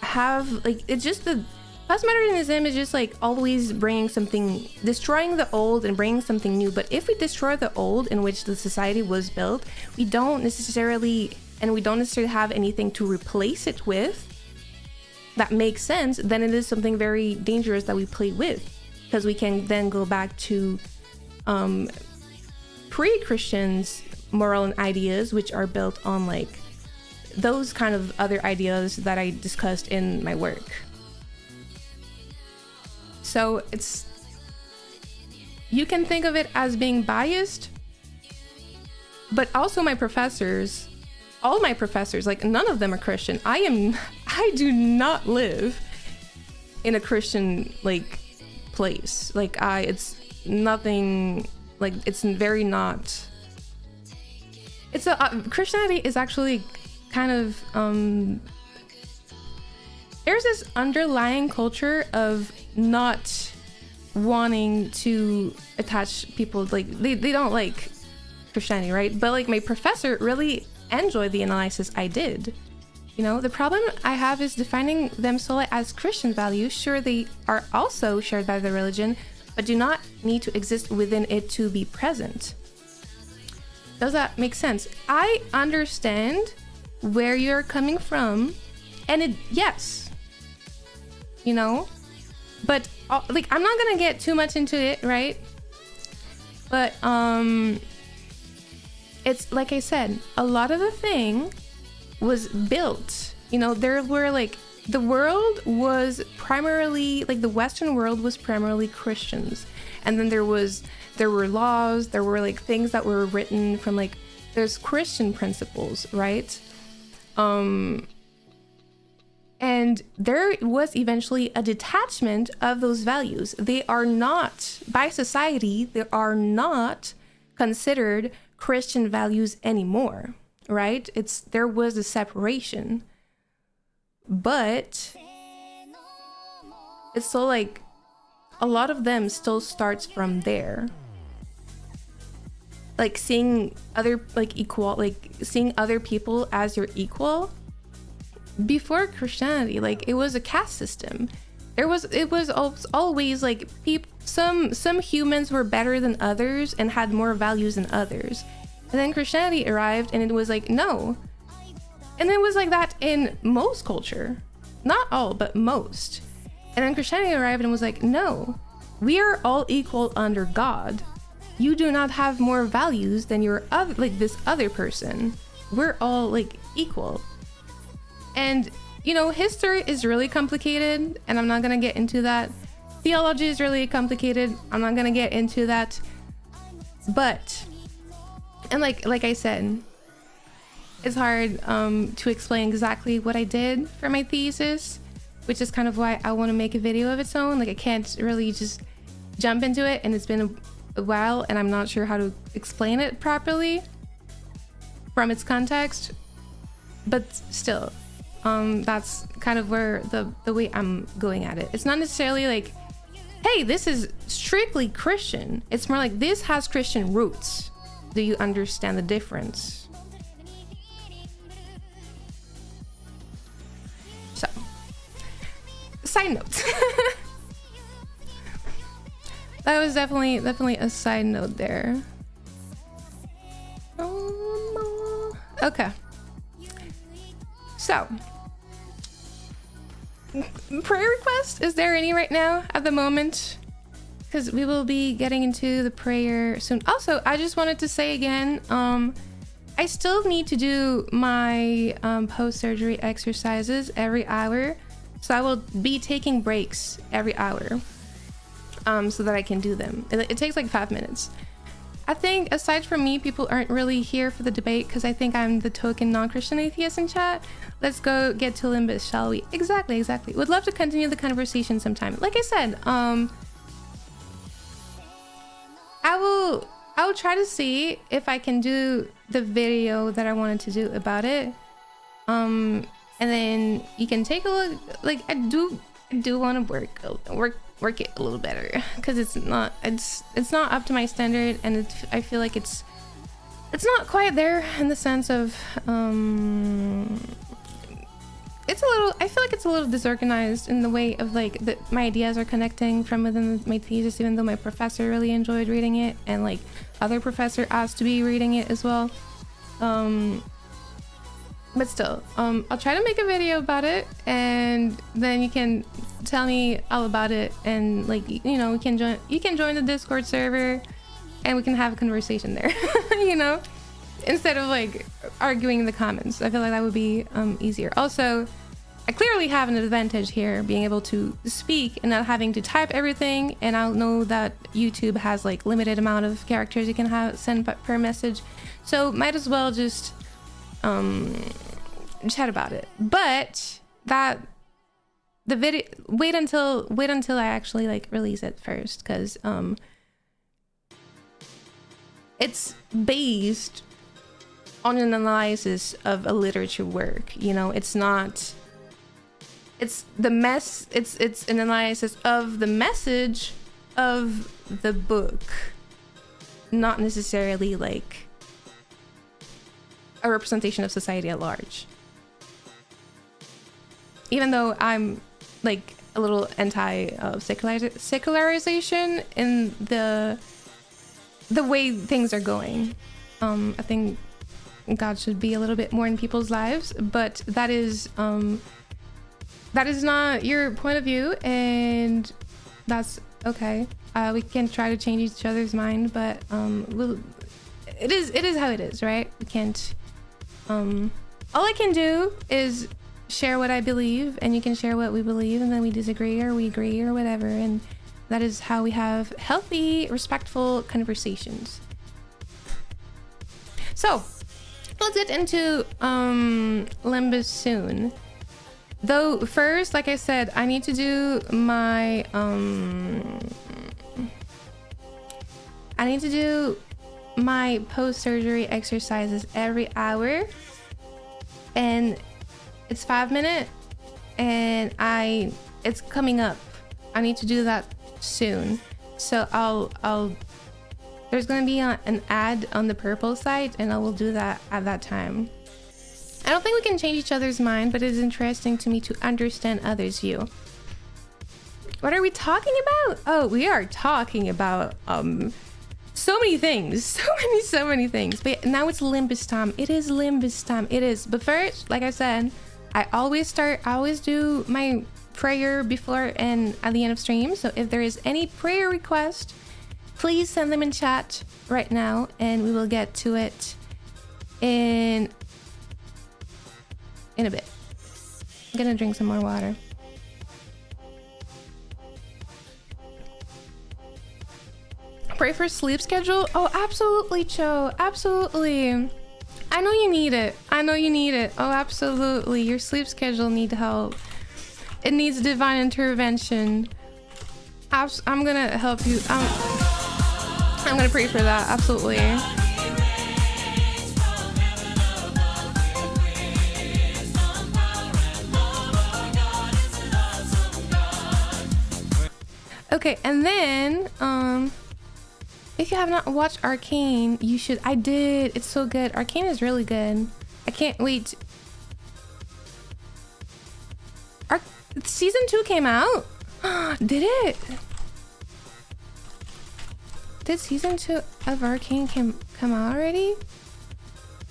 have, like, it's just the Postmodernism is just like always bringing something, destroying the old and bringing something new. But if we destroy the old in which the society was built, we don't necessarily have anything to replace it with that makes sense, then it is something very dangerous that we play with, because we can then go back to pre-Christians moral and ideas, which are built on like those kind of other ideas that I discussed in my work. So you can think of it as being biased, but also all my professors, like none of them are Christian. I do not live in a Christian like place. Like it's nothing, like it's very not, it's Christianity is actually kind of, there's this underlying culture of not wanting to attach people, like they don't like Christianity, right? But like my professor really enjoyed the analysis I did. You know, the problem I have is defining them solely as Christian values. Sure, they are also shared by the religion, but do not need to exist within it to be present. Does that make sense? I understand where you're coming from, and yes, you know, but like I'm not gonna get too much into it, right? But it's like I said, a lot of the thing was built, you know, there were like, the world was primarily, like the Western world was primarily Christians, and then there were laws, there were like things that were written from like, there's Christian principles, right? And there was eventually a detachment of those values. They are not, by society, they are not considered Christian values anymore, right? There was a separation, but it's still like a lot of them still starts from there, like seeing other seeing other people as your equal. Before Christianity, like it was a caste system. It was always like some humans were better than others and had more values than others. And then Christianity arrived and it was like, no. And it was like that in most culture. Not all, but most. And then Christianity arrived and was like, no, we are all equal under God. You do not have more values than your other, like this other person. We're all like equal. And you know, history is really complicated, and I'm not gonna get into that. Theology is really complicated. I'm not gonna get into that. But, and like I said, it's hard to explain exactly what I did for my thesis, which is kind of why I want to make a video of its own. Like I can't really just jump into it, and it's been a while, and I'm not sure how to explain it properly from its context. But still, that's kind of where the way I'm going at it. It's not necessarily like, hey, this is strictly Christian. It's more like, this has Christian roots. Do you understand the difference? So, side note. That was definitely a side note there. Okay. So, prayer request, is there any right now at the moment? Because we will be getting into the prayer soon. Also, I just wanted to say again, I still need to do my post-surgery exercises every hour. So I will be taking breaks every hour so that I can do them. It takes like 5 minutes. I think aside from me, people aren't really here for the debate because I think I'm the token non-Christian atheist in chat. Let's go get to Limbus, shall we? Exactly. Would love to continue the conversation sometime. Like I said, I will try to see if I can do the video that I wanted to do about it. And then you can take a look. Like I do want to work it a little better because it's not up to my standard, and I feel like it's not quite there in the sense of it's a little, I feel like it's a little disorganized in the way of like my ideas are connecting from within my thesis, even though my professor really enjoyed reading it and like other professor asked to be reading it as well. But still, I'll try to make a video about it, and then you can tell me all about it, and like, you know, you can join the Discord server and we can have a conversation there. You know, instead of like arguing in the comments. I feel like that would be easier. Also, I clearly have an advantage here, being able to speak and not having to type everything, and I'll know that YouTube has like limited amount of characters you can send per message, so might as well just chat about it. But that the video, wait until I actually like release it first, because it's based on an analysis of a literature work, you know. It's not, it's an analysis of the message of the book, not necessarily like a representation of society at large. Even though I'm like a little anti secularization in the way things are going. I think God should be a little bit more in people's lives, but that is not your point of view, and that's okay. We can try to change each other's mind, but it is how it is, right? We can't. All I can do is share what I believe, and you can share what we believe, and then we disagree or we agree or whatever, and that is how we have healthy, respectful conversations. So let's get into Limbus soon. Though first, like I said, I need to do my post-surgery exercises every hour, and it's 5 minutes, and it's coming up. I need to do that soon, so I'll there's gonna be an ad on the purple site, and I will do that at that time. I don't think we can change each other's mind, but it is interesting to me to understand others' view. What are we talking about? Oh, we are talking about so many things, so many things. But now it's Limbus time. It is Limbus time. It is. But first, like I said, I always do my prayer before and at the end of stream. So if there is any prayer request, please send them in chat right now, and we will get to it in a bit. I'm gonna drink some more water. Pray for sleep schedule? Oh, absolutely, Cho. Absolutely. I know you need it. Oh, absolutely. Your sleep schedule needs help. It needs divine intervention. I'm gonna help you. I'm gonna pray for that. Absolutely. Okay, and then if you have not watched Arcane, you should. I did. It's so good. Arcane is really good. I can't wait. Season 2 came out? Did it? Did season 2 of Arcane come out already?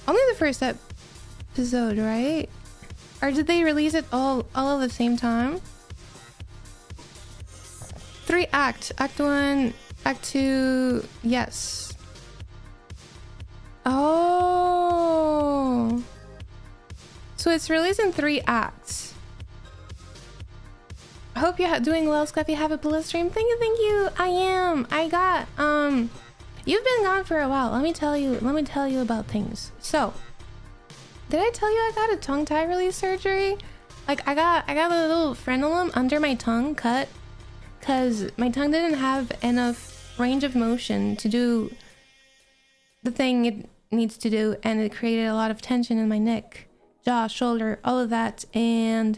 Only the first episode, right? Or did they release it all at the same time? 3 act 1, act 2, yes. Oh, so it's released in 3 acts. I hope you're doing well, Scuffy. Have a blessed stream. Thank you. I am. I got you've been gone for a while. Let me tell you about things. So did I tell you I got a tongue tie release surgery? Like I got a little frenulum under my tongue cut, because my tongue didn't have enough range of motion to do the thing it needs to do, and it created a lot of tension in my neck, jaw, shoulder, all of that. And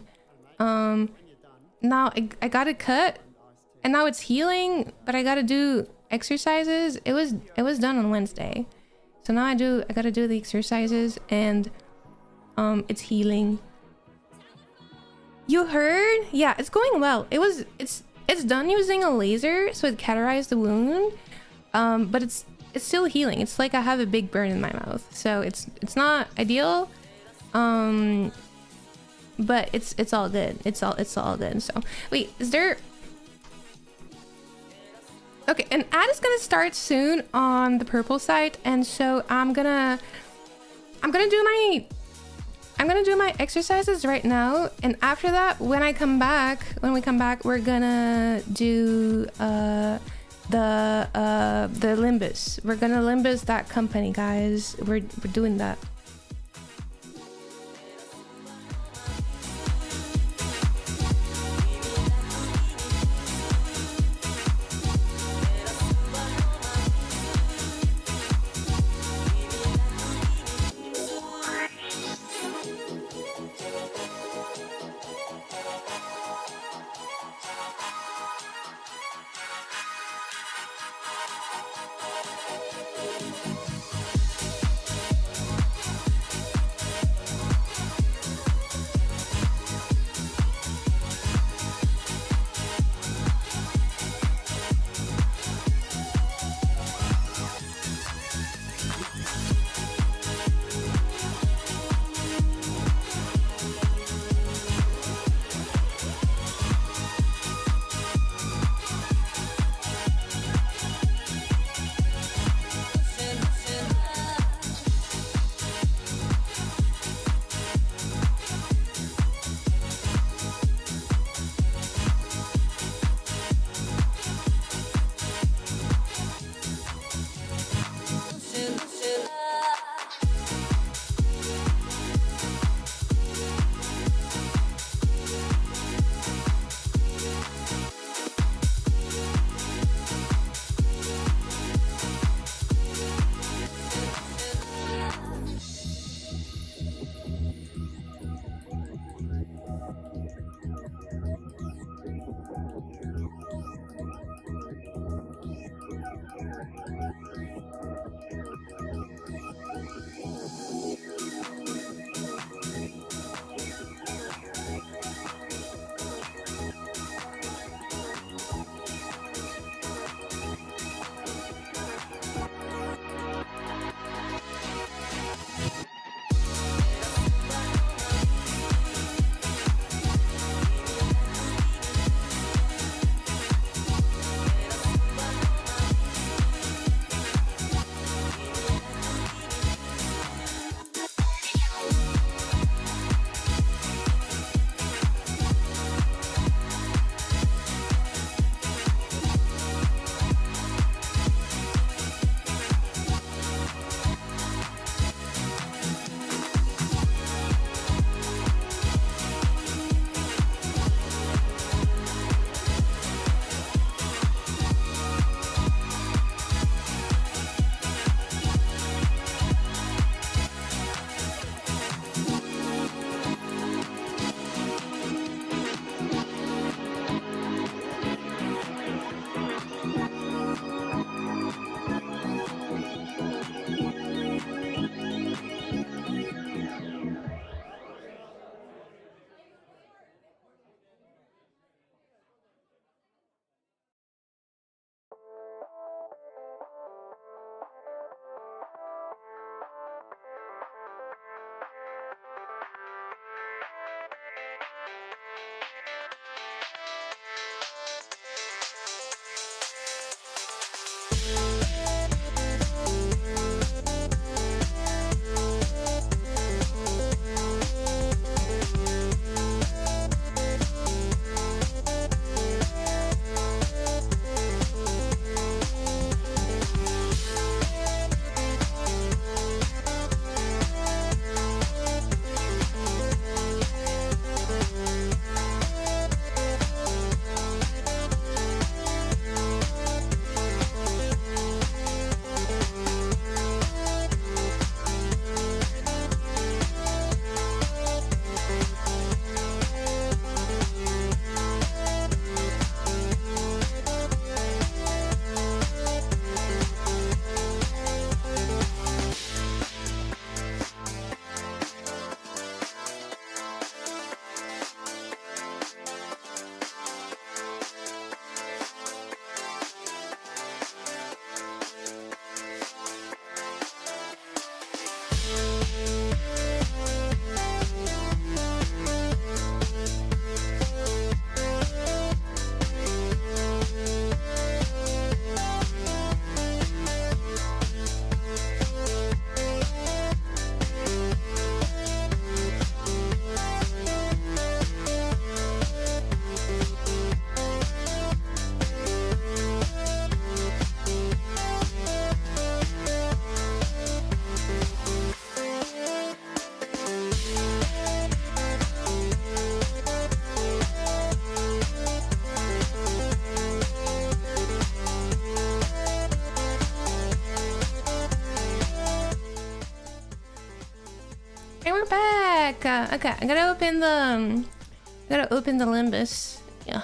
now I got it cut, and now it's healing, but I gotta do exercises. It was done on Wednesday, so now I gotta do the exercises, and it's healing. You heard? Yeah, it's going well. It's done using a laser, so it cauterized the wound. But it's still healing. It's like I have a big burn in my mouth, so it's not ideal. But it's all good. It's all good. So wait, is there? Okay, an ad is gonna start soon on the purple site, and so I'm gonna do my exercises right now, and after that, when we come back, we're gonna do the Limbus. We're gonna Limbus that company, guys. We're doing that. sec. Okay, I gotta open the Limbus. Yeah.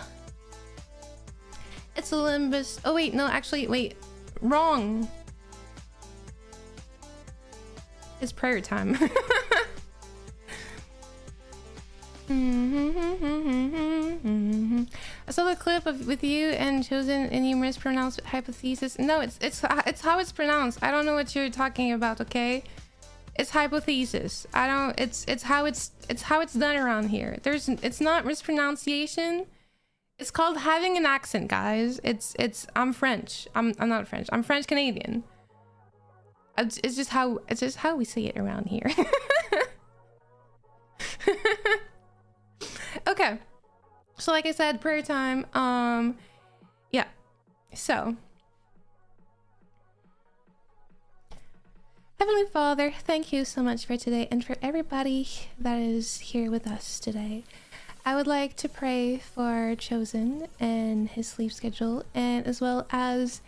It's a Limbus. Oh wait, no, actually, wait. Wrong. It's prayer time. I saw the clip with you and Chosen and you mispronounced hypothesis. No, it's how it's pronounced. I don't know what you're talking about, okay? It's hypothesis. I don't it's how it's done around here. It's not mispronunciation. It's called having an accent, guys. I'm French. I'm not French. I'm French Canadian. It's just how we say it around here. Okay. So like I said, prayer time. Yeah. So Heavenly Father, thank you so much for today and for everybody that is here with us today. I would like to pray for Chosen and his sleep schedule, and as well as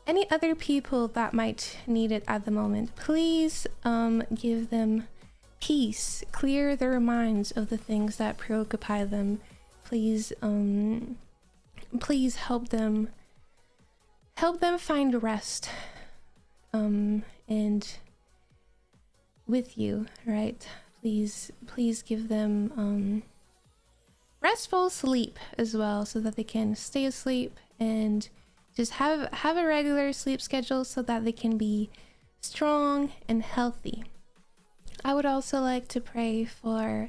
any other people that might need it at the moment. Please give them peace, clear their minds of the things that preoccupy them. Please please help them find rest and with you, right? Please give them restful sleep as well, so that they can stay asleep and just have a regular sleep schedule so that they can be strong and healthy. I would also like to pray for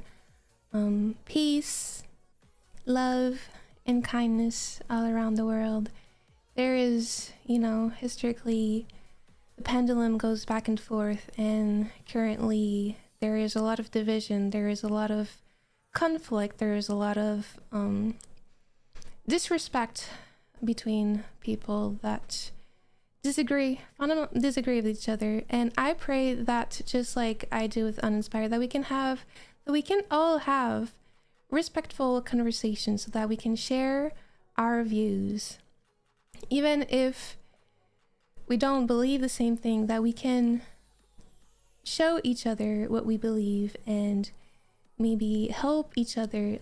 peace, love, and kindness all around the world. There is, historically, the pendulum goes back and forth, and currently there is a lot of division, there is a lot of conflict, there is a lot of disrespect between people that disagree with each other. And I pray that, just like I do with Uninspired, that we can all have respectful conversations so that we can share our views, even if we don't believe the same thing, that we can show each other what we believe and maybe help each other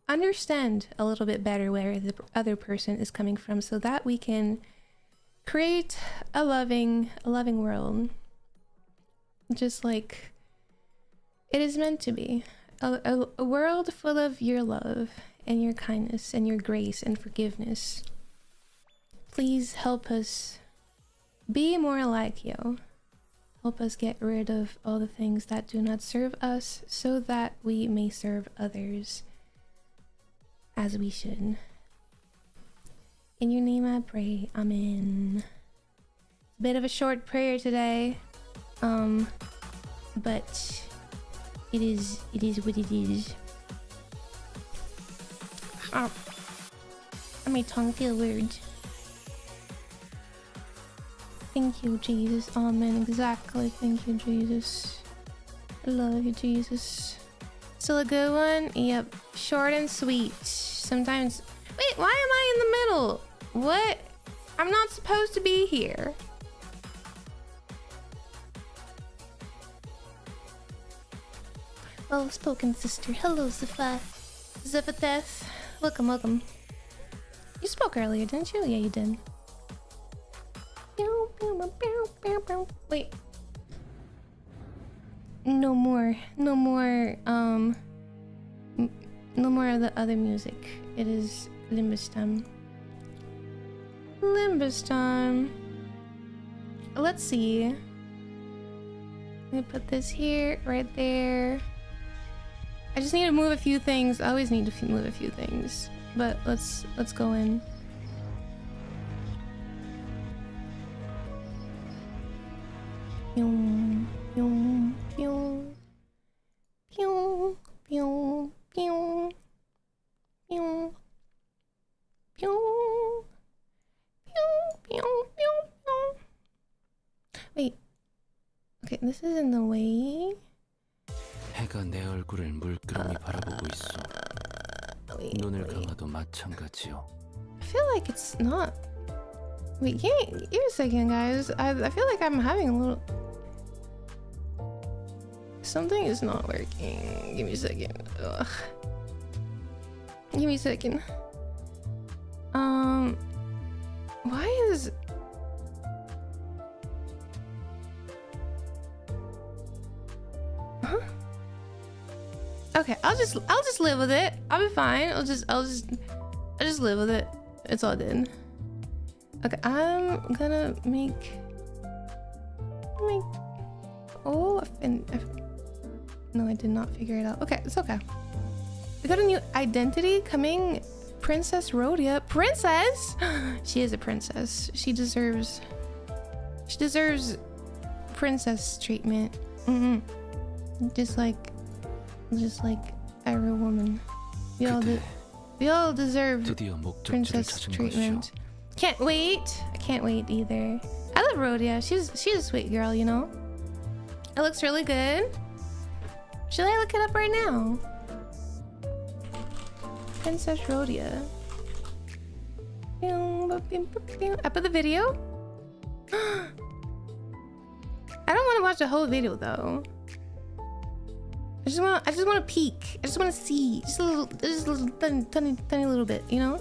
understand a little bit better where the other person is coming from, so that we can create a loving world, just like it is meant to be. A world full of your love and your kindness and your grace and forgiveness. Please help us be more like you. Help us get rid of all the things that do not serve us, so that we may serve others as we should. In your name I pray, amen. Bit of a short prayer today, but it is what it is. Oh, my tongue feel weird. Thank you, Jesus. Amen. Exactly. Thank you, Jesus. I love you, Jesus. Still a good one? Yep. Short and sweet. Sometimes... Wait, why am I in the middle? What? I'm not supposed to be here. Well spoken, sister. Hello, Zephateth. Welcome. You spoke earlier, didn't you? Yeah, you did. Wait. No more of the other music. It is Limbus time. Let's see. Let me put this here, right there. I just need to move a few things. I always need to move a few things. But let's go in. Pew, pew, pew. Pew, pew, pew. Pew. Pew. Pew, pew, pew. Wait. Okay, this is in the way.
해가 내 얼굴을 물끄러미 바라보고 있어. 눈을 감아도 마찬가지요.
I feel like it's not. Wait, give me a second, guys. I feel like I'm having a little. something is not working. Give me a second. Ugh. Give me a second. Why is... Huh? Okay, I'll just live with it. I'll be fine. I'll just live with it. It's all good. Okay, I'm gonna make oh, no, I did not figure it out. Okay, it's okay. We got a new identity coming. Princess Rhodia. Princess? She is a princess. She deserves princess treatment. Just like every woman. We all deserve princess treatment. Can't wait. I can't wait either. I love Rhodia. She's a sweet girl, you know. It looks really good. Should I look it up right now? Princess Rhodia. I put the video. I don't want to watch the whole video though. I just want to peek. I just want to see just a little tiny little bit, you know.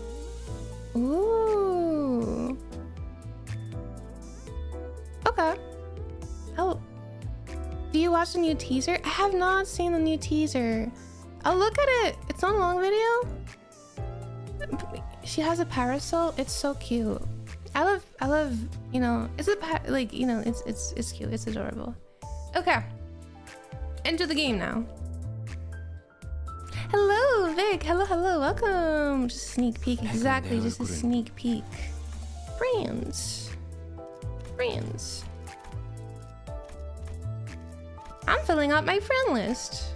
Ooh. Okay. Oh. Do you watch the new teaser? I have not seen the new teaser. I'll look at it. It's on long video. She has a parasol. It's so cute. I love, you know, it's like, you know, it's cute. It's adorable. Okay. Into the game now. Hello, Vic. Hello. Welcome. Just a sneak peek. Exactly. Just a sneak peek. Friends. I'm filling out my friend list.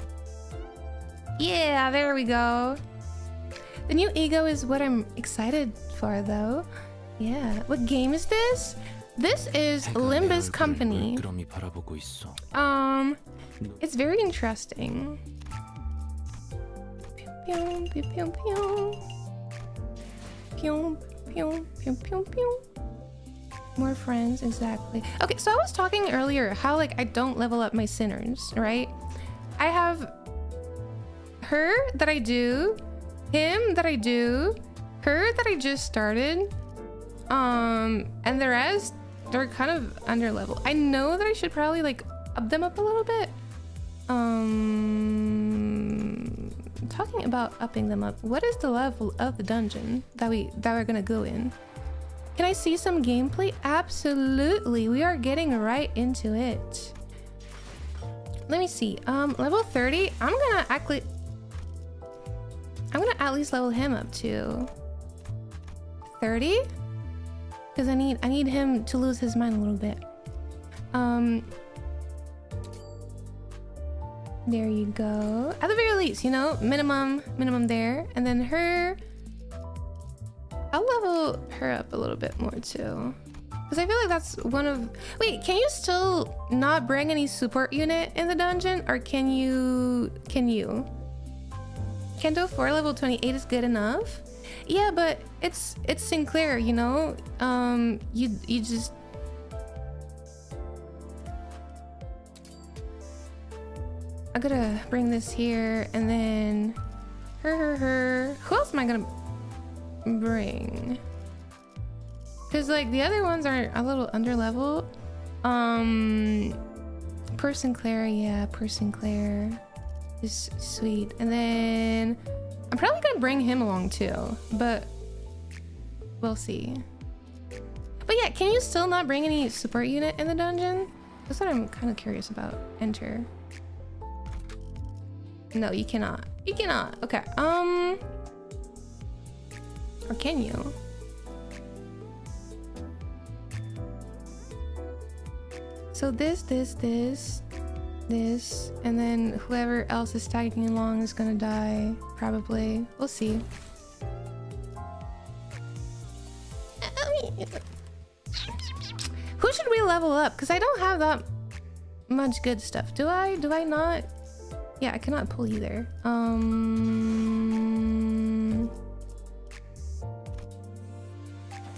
Yeah, there we go. The new ego is what I'm excited for, though. Yeah. What game is this? This is Limbus Company. It's very interesting. More friends, exactly. Okay, so I was talking earlier how like I don't level up my sinners, right? I have her that I do, him that I do, her that I just started, and the rest, they're kind of under level. I know that I should probably like up them up a little bit. Talking about upping them up, what is the level of the dungeon that we're gonna go in? Can I see some gameplay? Absolutely, we are getting right into it. Let me see. Level 30. I'm gonna at least level him up to 30, because I need him to lose his mind a little bit. There you go. At the very least, you know, minimum there, and then her. I'll level her up a little bit more too, because I feel like that's one of. Wait, can you still not bring any support unit in the dungeon, or can you? Canto 4 level 28 is good enough. Yeah, but it's Sinclair, you know. You just. I gotta bring this here, and then her. Who else am I gonna bring? Because like the other ones are a little under level. Per Sinclair, yeah, Per Sinclair is sweet. And then I'm probably gonna bring him along too, but we'll see. But yeah, can you still not bring any support unit in the dungeon? That's what I'm kind of curious about. Enter. No, you cannot. You cannot. Okay. Or can you? So this, and then whoever else is tagging along is gonna die, probably. We'll see. Who should we level up? Because I don't have that much good stuff. Do I? Do I not? Yeah, I cannot pull either.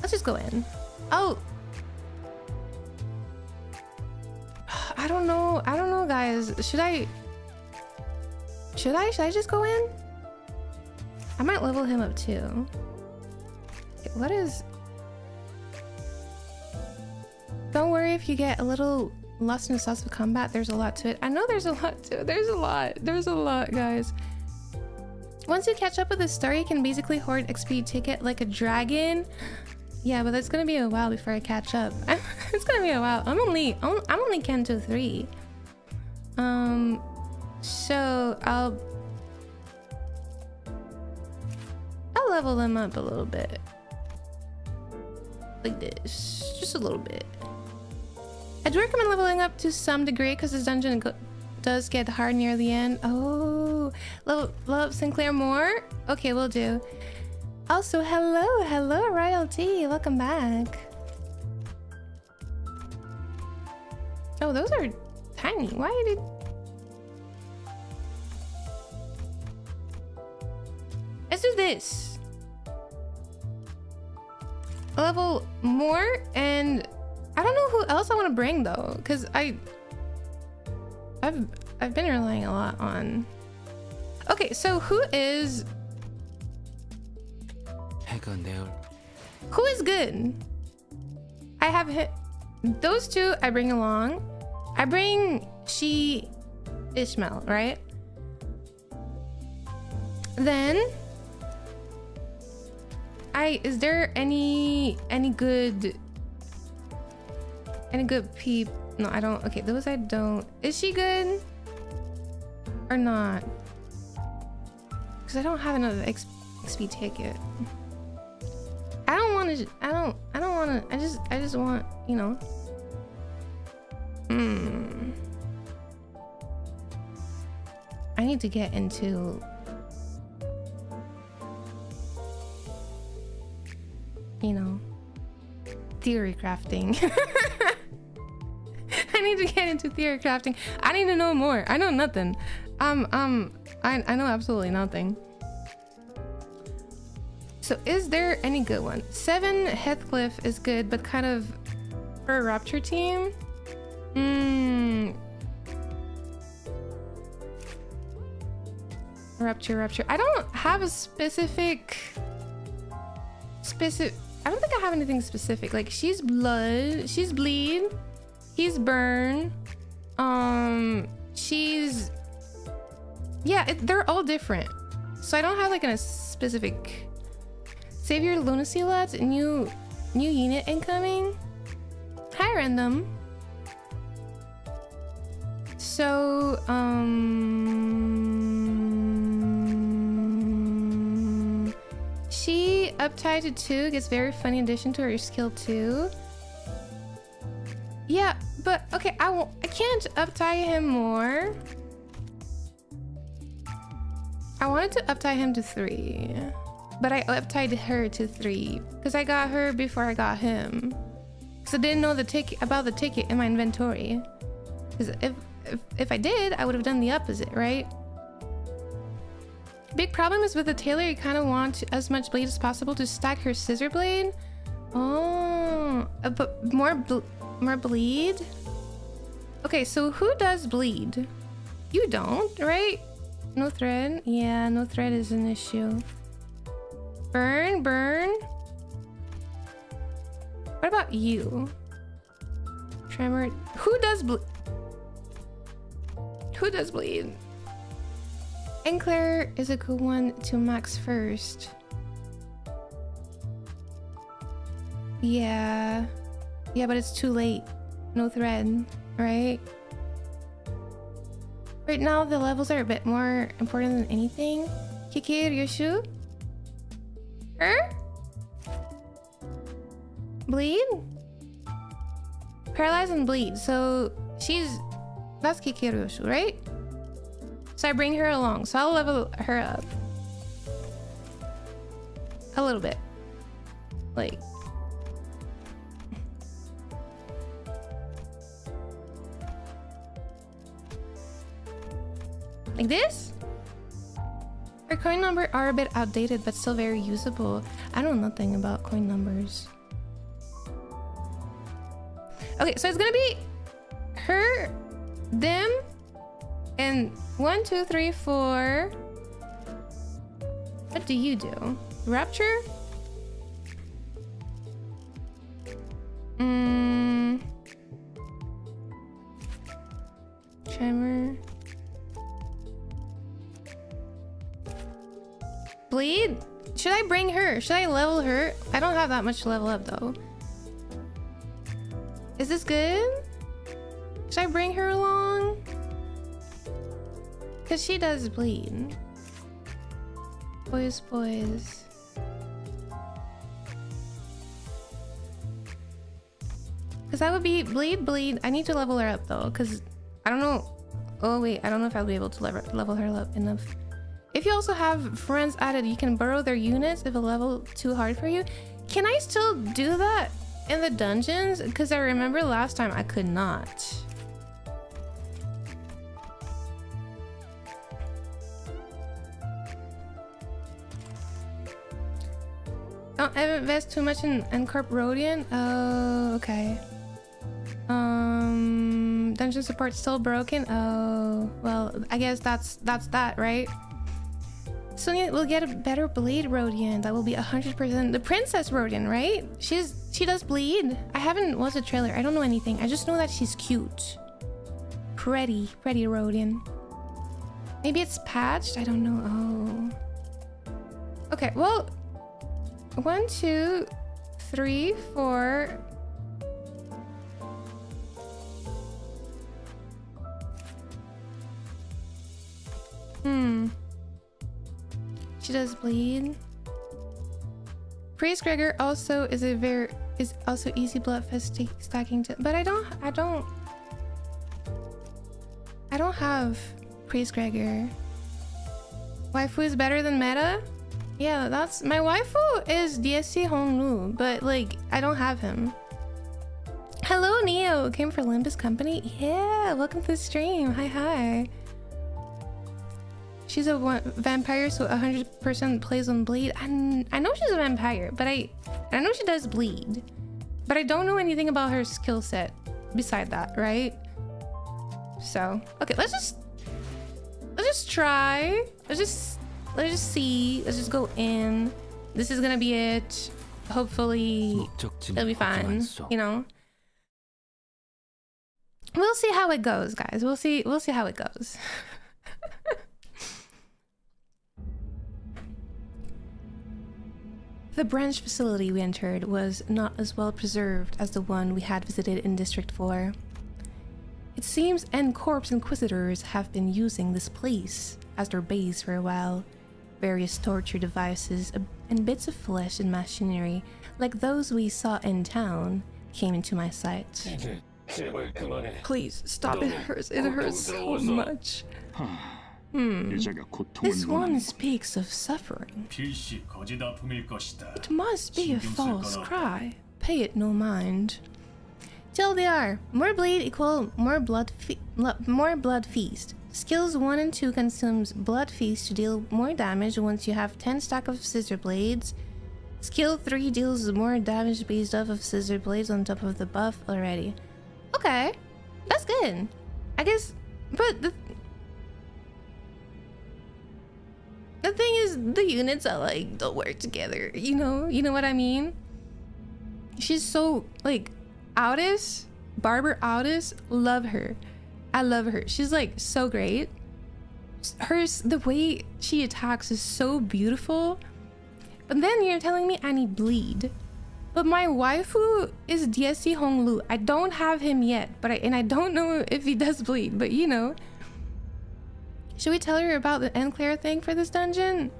Let's just go in. Oh. I don't know, guys. Should I Should I just go in? I might level him up too. Okay, what is... Don't worry if you get a little lost in the sauce of combat. There's a lot to it. I know there's a lot to it. There's a lot, guys. Once you catch up with the story, you can basically hoard XP ticket like a dragon. Yeah, but that's gonna be a while before I catch up. It's gonna be a while. I'm only Canto III. So I'll level them up a little bit. Like this. Just a little bit. I'd recommend leveling up to some degree because this dungeon does get hard near the end. Oh, level up Sinclair more? Okay, we'll do. Also, hello, Royalty. Welcome back. Oh, those are tiny. Why did... Let's do this. Level more, and I don't know who else I want to bring though, because I've been relying a lot on... Okay, so who is good? I have hit those two. I bring along. I bring Ishmael, right? Then is there any good peep? No, I don't. Okay, those I don't. Is she good or not? Because I don't have another XP ticket. I don't want to. I don't want to. I just want, you know. I need to get into, you know, theory crafting. I need to get into theory crafting. I need to know more. I know nothing. I know absolutely nothing. So is there any good one? 7 Heathcliff is good, but kind of for a Rapture team. Rapture. I don't have a specific. I don't think I have anything specific. Like she's blood, she's bleed, he's burn. She's, yeah. They're all different. So I don't have like a specific. Save your lunacy lads. New unit incoming. Hi random. So she uptied to 2 gets very funny addition to her skill 2. Yeah, but okay, I can't uptie him more. I wanted to uptie him to 3. But I uptied her to 3 because I got her before I got him. Because I didn't know about the ticket in my inventory. Because if I did, I would have done the opposite, right? Big problem is with the tailor, you kind of want as much bleed as possible to stack her scissor blade. Oh, but more bleed? Okay, so who does bleed? You don't, right? No thread? Yeah, no thread is an issue. Burn. What about you? Tremor. Who does bleed? And Claire is a good one to max first. Yeah, but it's too late. No thread, right? Right now the levels are a bit more important than anything. Kiki Ryushu? Her? Bleed? Paralyze and bleed. So that's Kikiroshu, right? So I bring her along. So I'll level her up a little bit. Like this? Her coin numbers are a bit outdated, but still very usable. I know nothing about coin numbers. Okay, so it's gonna be her, them, And 1, 2, 3, 4. What do you do? Rapture? Tremor. Bleed? Should I bring her? Should I level her? I don't have that much to level up though. Is this good? Should I bring her along? Cause she does bleed. Boys. Cause that would be bleed. I need to level her up though, cause I don't know. Oh wait, I don't know if I'll be able to level her up enough. If you also have friends added, you can borrow their units if a level too hard for you. Can I still do that in the dungeons? Because I remember last time I could not. Don't invest too much in Corp Rodian. Oh, okay. Dungeon support still broken. Oh, well, I guess that's that, right? Sᴜᴘᴘ will get a better bleed Rodian. That will be 100% the princess Rodian, right? She does bleed. I haven't watched the trailer. I don't know anything. I just know that she's cute. Pretty Rodian. Maybe it's patched. I don't know. Oh. Okay. Well, 1, 2, 3, 4. She does bleed. Priest Gregor also is also easy bloodfest stacking to, but I don't have Priest Gregor. Waifu is better than meta? Yeah, that's my waifu is DSC Honglu, but like I don't have him. Hello Neo, came for Limbus Company. Yeah, welcome to the stream. Hi. She's a vampire, so 100% plays on bleed. I know she's a vampire, but I know she does bleed, but I don't know anything about her skill set beside that, right? So okay, let's just try. Let's just see. Let's just go in. This is gonna be it. Hopefully it'll be fine. You know. We'll see how it goes, guys. We'll see how it goes. The branch facility we entered was not as well preserved as the one we had visited in District 4. It seems N-Corp's Inquisitors have been using this place as their base for a while. Various torture devices and bits of flesh and machinery, like those we saw in town, came into my sight. Please, stop, it hurts so much. This one speaks of suffering. It must be a false cry. Pay it no mind. TLDR, more bleed equal more blood feast. Skills 1 and 2 consumes blood feast to deal more damage once you have 10 stack of scissor blades. Skill 3 deals more damage based off of scissor blades on top of the buff already. Okay, that's good. I guess, but the thing is, the units are like don't work together. You know what I mean? She's so like Aldis, Barber Aldis, love her. I love her. She's like so great. The way she attacks is so beautiful. But then you're telling me I need bleed. But my waifu is DSC Honglu. I don't have him yet, but I don't know if he does bleed, but you know. Should we tell her about the Enclair thing for this dungeon?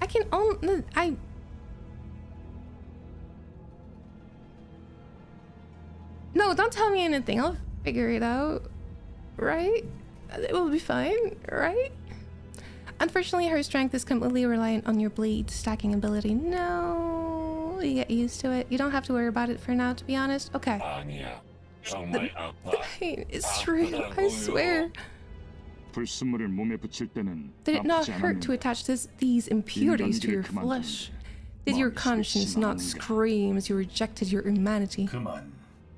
I can only... No, don't tell me anything. I'll figure it out. Right? It will be fine, right? Unfortunately, her strength is completely reliant on your bleed stacking ability. No, you get used to it. You don't have to worry about it for now, to be honest. Okay. The pain is real, I swear. Did it not hurt to attach these impurities to your flesh? Did your conscience not scream as you rejected your humanity?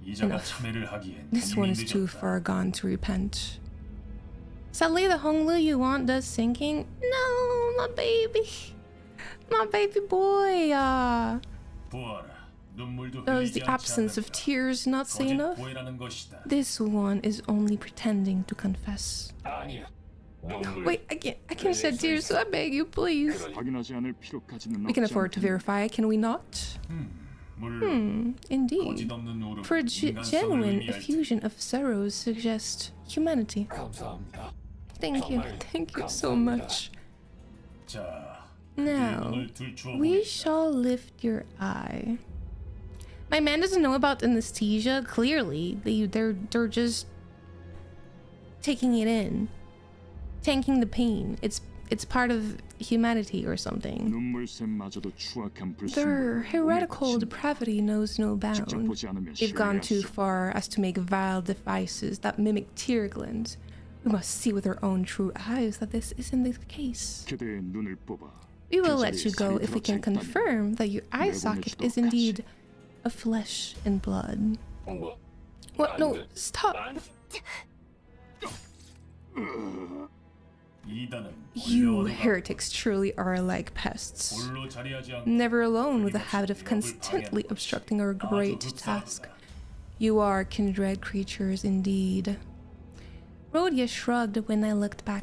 Enough. This one is too far gone to repent. Sadly, the Honglu you want does sinking. No, my baby. My baby boy. Is the absence of tears not say enough? This one is only pretending to confess. Wait, I can't shed tears, so I beg you, please. We can afford to verify, can we not? Indeed. For a genuine effusion of sorrows suggests humanity. Thank you so much. Now, we shall lift your eye. My man doesn't know about anesthesia. Clearly, they're just taking it in, tanking the pain. It's part of humanity or something. Their heretical depravity knows no bound. They've gone too far as to make vile devices that mimic tear glands. We must see with our own true eyes that this isn't the case. We will let you go if we can confirm that your eye socket is indeed of flesh and blood. What? No, stop! You heretics truly are like pests, never alone with the habit of constantly obstructing our great task. You are kindred creatures indeed. Rhodia shrugged when I looked back.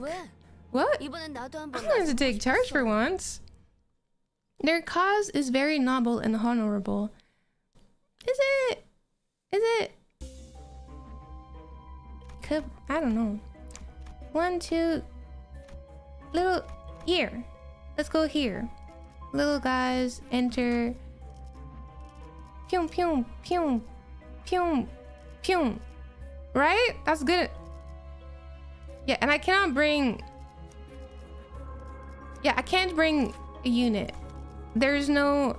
What? I'm going to take charge for once. Their cause is very noble and honorable. Is it? Is it? I don't know. 1, 2. Little here. Let's go here. Little guys enter. Pyum pyum pyum pyum pyum. Right? That's good. Yeah, and I cannot bring. Yeah, I can't bring a unit. There's no.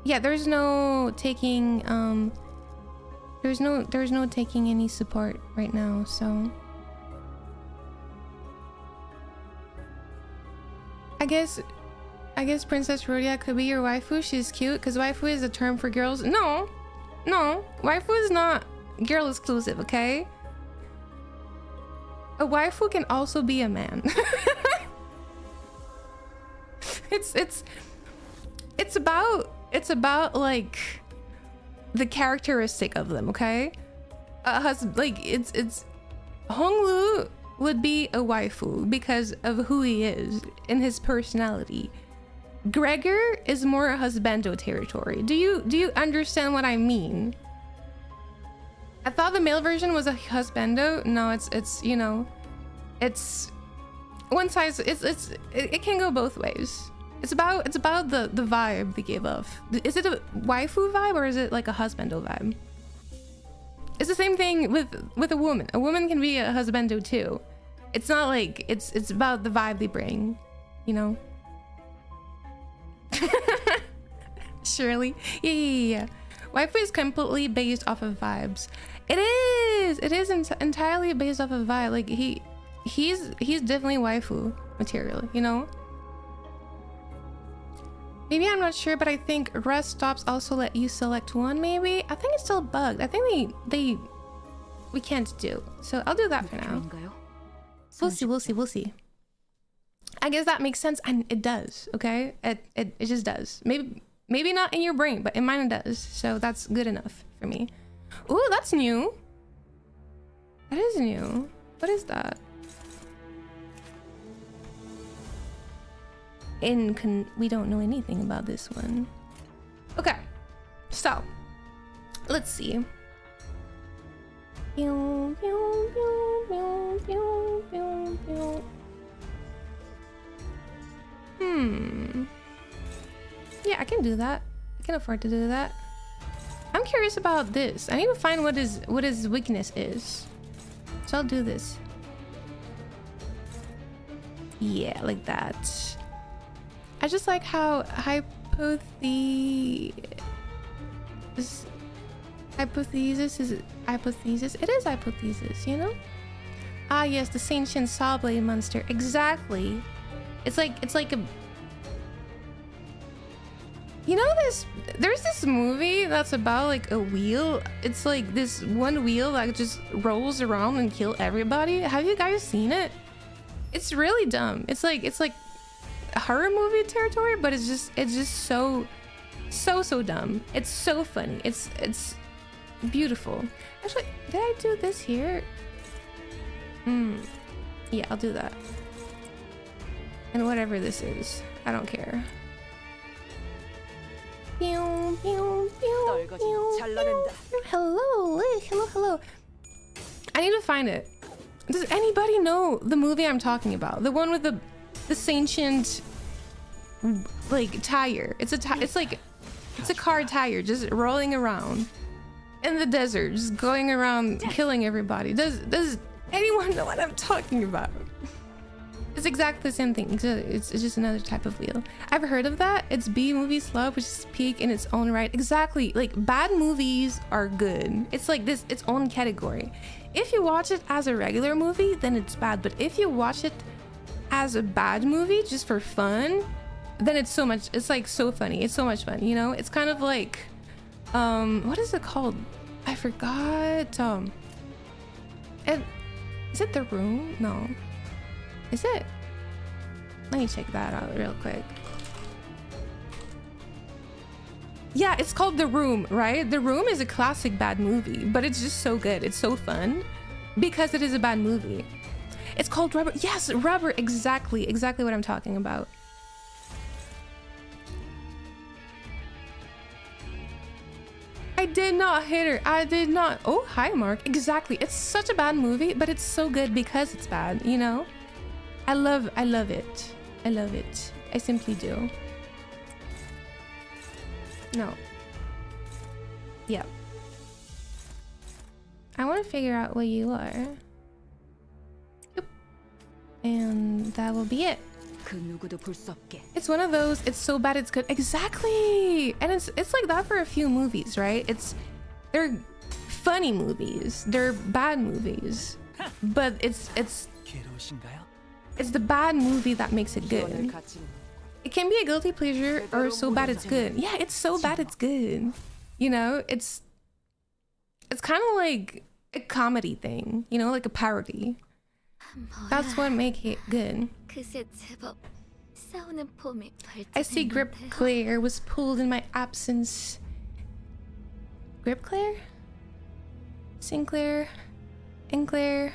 Yeah, there's no taking. There's no taking any support right now. So. I guess Princess Rhodia could be your waifu. She's cute, because waifu is a term for girls. No, waifu is not girl exclusive, okay? A waifu can also be a man. it's about like the characteristic of them, okay? It's Honglu would be a waifu because of who he is and his personality. Gregor is more a husbando territory. Do you understand what I mean? I thought the male version was a husbando. No, it's you know, it's one size. It can go both ways. It's about the vibe they give off. Is it a waifu vibe or is it like a husbando vibe? It's the same thing with a woman. A woman can be a husbando too. It's not like it's about the vibe they bring, you know. Surely, yeah. Waifu is completely based off of vibes. It is entirely based off of vibe. Like he's definitely waifu material, you know. Maybe I'm not sure, but I think rest stops also let you select one. Maybe I think it's still bugged. I think we can't do. So I'll do that for now. We'll see. I guess that makes sense, and it does. Okay, it just does. Maybe not in your brain, but in mine it does. So that's good enough for me. Ooh, that's new. That is new. What is that? We don't know anything about this one. Okay, so let's see. Yeah, I can do that. I can afford to do that. I'm curious about this. I need to find what his weakness is. So I'll do this. Yeah, like that. I just like how hypothesis is hypothesis. It is hypothesis, you know? Ah, yes, the sentient saw blade monster. Exactly. It's like a. You know there's this movie that's about like a wheel. It's like this one wheel that just rolls around and kill everybody. Have you guys seen it? It's really dumb. It's like a horror movie territory, but it's just so dumb. It's so funny. It's beautiful. Actually, did I do this here? Yeah, I'll do that. And whatever this is, I don't care. Hello, hello. I need to find it. Does anybody know the movie I'm talking about? The one with the sentient like tire. It's a car tire just rolling around in the desert, just going around killing everybody. Does anyone know what I'm talking about? It's exactly the same thing. It's just another type of wheel. I've heard of that. It's B movie slub, which is peak in its own right. Exactly. Like bad movies are good. It's like this its own category. If you watch it as a regular movie, then it's bad. But if you watch it as a bad movie just for fun, then it's like so funny. It's so much fun, you know? It's kind of like what is it called? I forgot. Is it The Room? No. Is it? Let me check that out real quick. Yeah, it's called The Room, right? The Room is a classic bad movie, but it's just so good. It's so fun because it is a bad movie. It's called Rubber. Yes, Rubber. Exactly what I'm talking about. I did not hit her. I did not. Oh, hi, Mark. Exactly. It's such a bad movie, but it's so good because it's bad, you know? I love it. I love it. I simply do. No. Yeah. I want to figure out what you are. Yep. And that will be it. It's one of those, it's so bad it's good. Exactly. And it's like that for a few movies, right? They're funny movies. They're bad movies. But it's the bad movie that makes it good. It can be a guilty pleasure or so bad it's good. Yeah, it's so bad it's good. You know, it's kind of like a comedy thing, you know, like a parody. That's what makes it good. I see Grip Claire was pulled in my absence. Grip Claire? Sinclair? Enclair?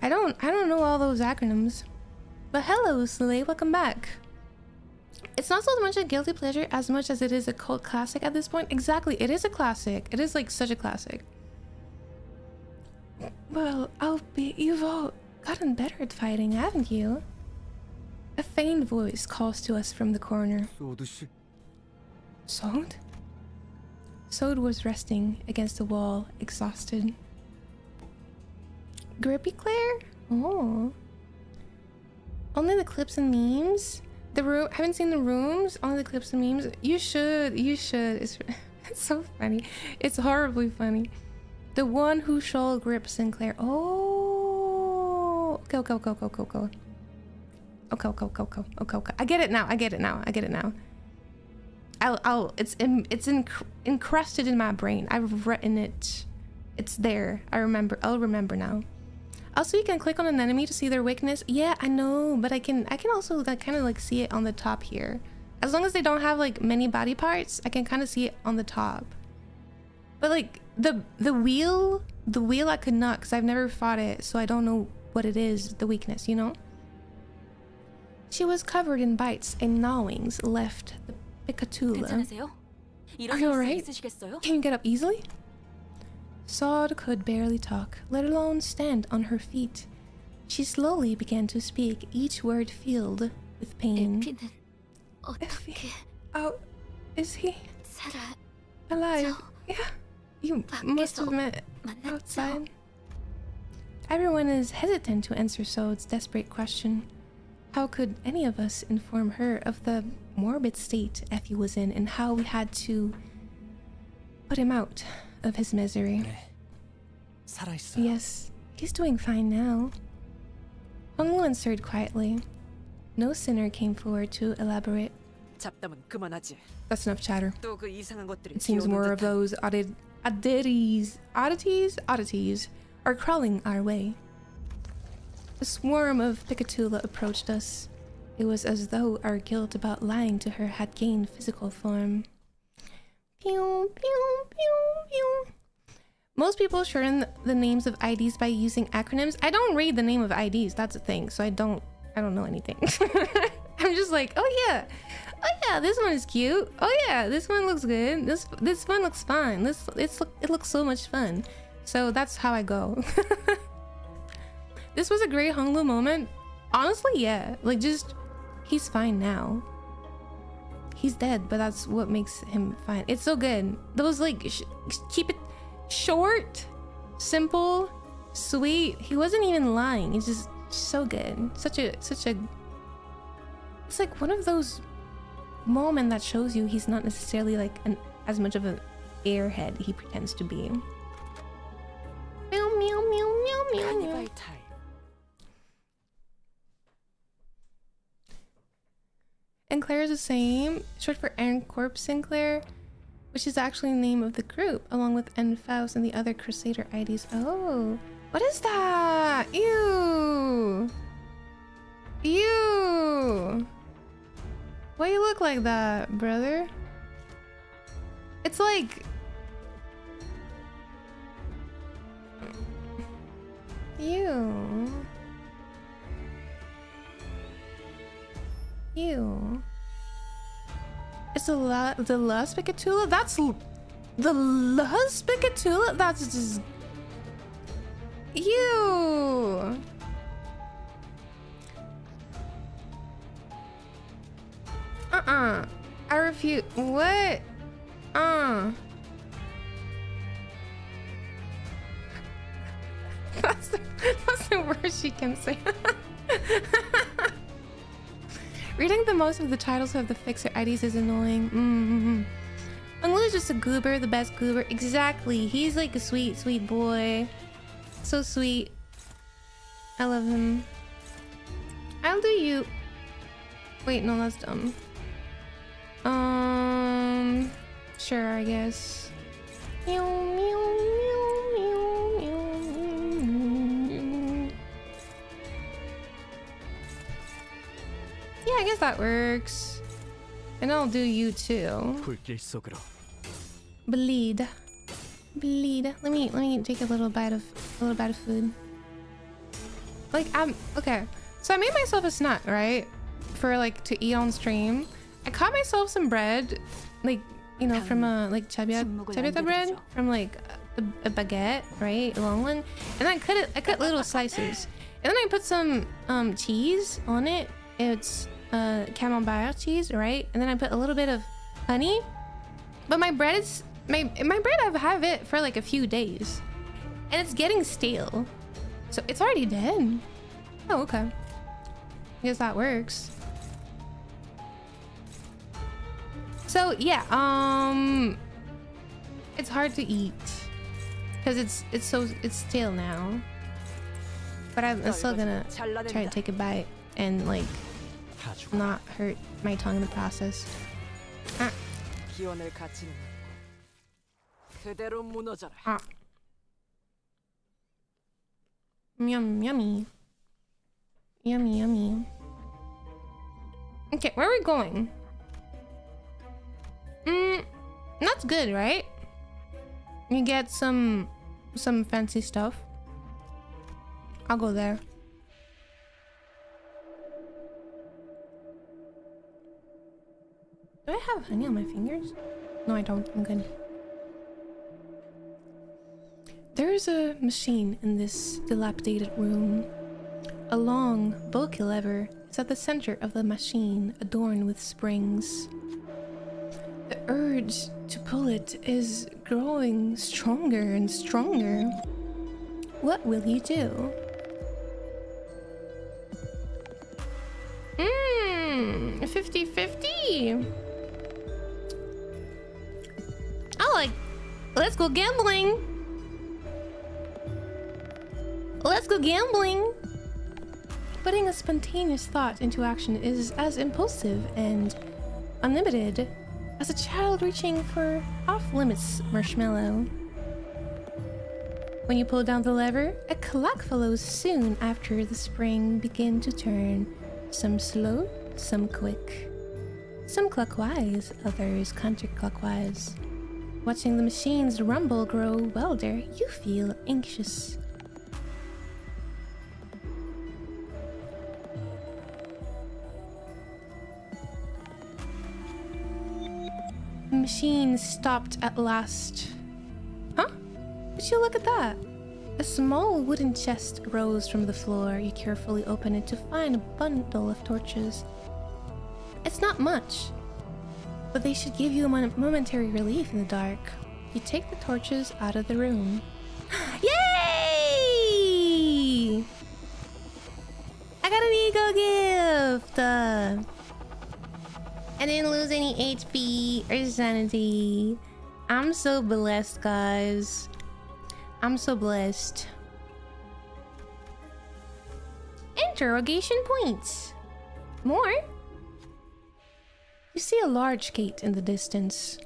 I don't know all those acronyms. But hello, sᴏᴘ, welcome back. It's not so much a guilty pleasure as much as it is a cult classic at this point. Exactly, it is a classic. It is like such a classic. Well, albeit you've all gotten better at fighting, haven't you? A faint voice calls to us from the corner. Sᴏᴘ? Sᴏᴘ was resting against the wall, exhausted. Grippy Claire? Oh. Only the clips and memes? The room? Haven't seen the rooms? Only the clips and memes? You should. It's so funny. It's horribly funny. The one who shall grip Sinclair. Oh. Okay. I get it now. It's encrusted in my brain. I've written it. It's there. I'll remember now. Also, you can click on an enemy to see their weakness. Yeah, I know, but I can also like kind of like see it on the top here. As long as they don't have like many body parts, I can kind of see it on the top. But like the wheel I could not, because I've never fought it, so I don't know what it is, the weakness, you know? She was covered in bites and gnawings left the picatula. Are you alright? Can you get up easily? Sod could barely talk, let alone stand on her feet. She slowly began to speak, each word filled with pain. Effie. Oh, is he alive? Yeah, you must have met outside. Everyone is hesitant to answer sᴏᴘ's desperate question. How could any of us inform her of the morbid state Effie was in and how we had to put him out of his misery? Yes, he's doing fine now. Honglu answered quietly. No sinner came forward to elaborate.
잡담은 그만하지.
That's enough chatter.
또 그 이상한 것들이
It seems more of those oddities are crawling our way. A swarm of Picatula approached us. It was as though our guilt about lying to her had gained physical form. Pew, pew, pew, pew. Most people shorten the names of IDs by using acronyms. I don't read the name of IDs, that's a thing, so I don't know anything. I'm just like, oh yeah, this one is cute. Oh yeah, this one looks good. This one looks fun. It looks so much fun. So that's how I go. This was a great Honglu moment. Honestly, yeah. Like, just, he's fine now. He's dead, but that's what makes him fine. It's so good. Those, like, keep it short, simple, sweet. He wasn't even lying. It's just so good. Such a... It's like one of those moments that shows you he's not necessarily like as much of an airhead he pretends to be. Meow, meow, meow, meow, meow, meow. And Claire is the same, short for Ancorp Sinclair, which is actually the name of the group, along with Faust and the other Crusader IDs. Oh, what is that? Ew. Ew. Why you look like that, brother? It's like... Ew. Ew. It's the Lus Picatula? That's the Lus Picatula? That's just... Ew. I refuse. What? That's the worst she can say. Reading the most of the titles of the fixer IDs is annoying. Honglu is just a goober, the best goober. Exactly. He's like a sweet, sweet boy. So sweet. I love him. I'll do you. Wait, no, that's dumb. Sure, I guess. Meow, meow, meow, meow, meow. Yeah, I guess that works. And I'll do you too. Bleed. Bleed. Let me take a little bite of food. Like, okay. So I made myself a snack, right? For like to eat on stream. I caught myself some bread, like, you know, from a like chabiata bread, from like a baguette, right, a long one, and I cut little slices, and then I put some cheese on it. It's camembert cheese, right, and then I put a little bit of honey. But my bread is my bread. I've had it for like a few days, and it's getting stale, so it's already dead. Oh, okay. I guess that works. So yeah, it's hard to eat because it's stale now. But I'm still gonna try to take a bite and like not hurt my tongue in the process. Yum, yummy. Yummy, yummy. Okay, where are we going? That's good, right? You get some fancy stuff. I'll go there. Do I have honey on my fingers? No, I don't. I'm good. There is a machine in this dilapidated room. A long, bulky lever is at the center of the machine, adorned with springs. The urge to pull it is growing stronger and stronger. What will you do? 50-50. Let's go gambling. Let's go gambling. Putting a spontaneous thought into action is as impulsive and unlimited, as a child reaching for off-limits marshmallow. When you pull down the lever, a clock follows soon after the spring begin to turn, some slow, some quick. Some clockwise, others counterclockwise. Watching the machine's rumble grow wilder, you feel anxious. The machine stopped at last. Huh? Would you look at that? A small wooden chest rose from the floor. You carefully open it to find a bundle of torches. It's not much, but they should give you a momentary relief in the dark. You take the torches out of the room. Yay! I got an eagle gift! I didn't lose any HP or sanity. I'm so blessed, guys. I'm so blessed. Interrogation points. More? You see a large gate in the distance.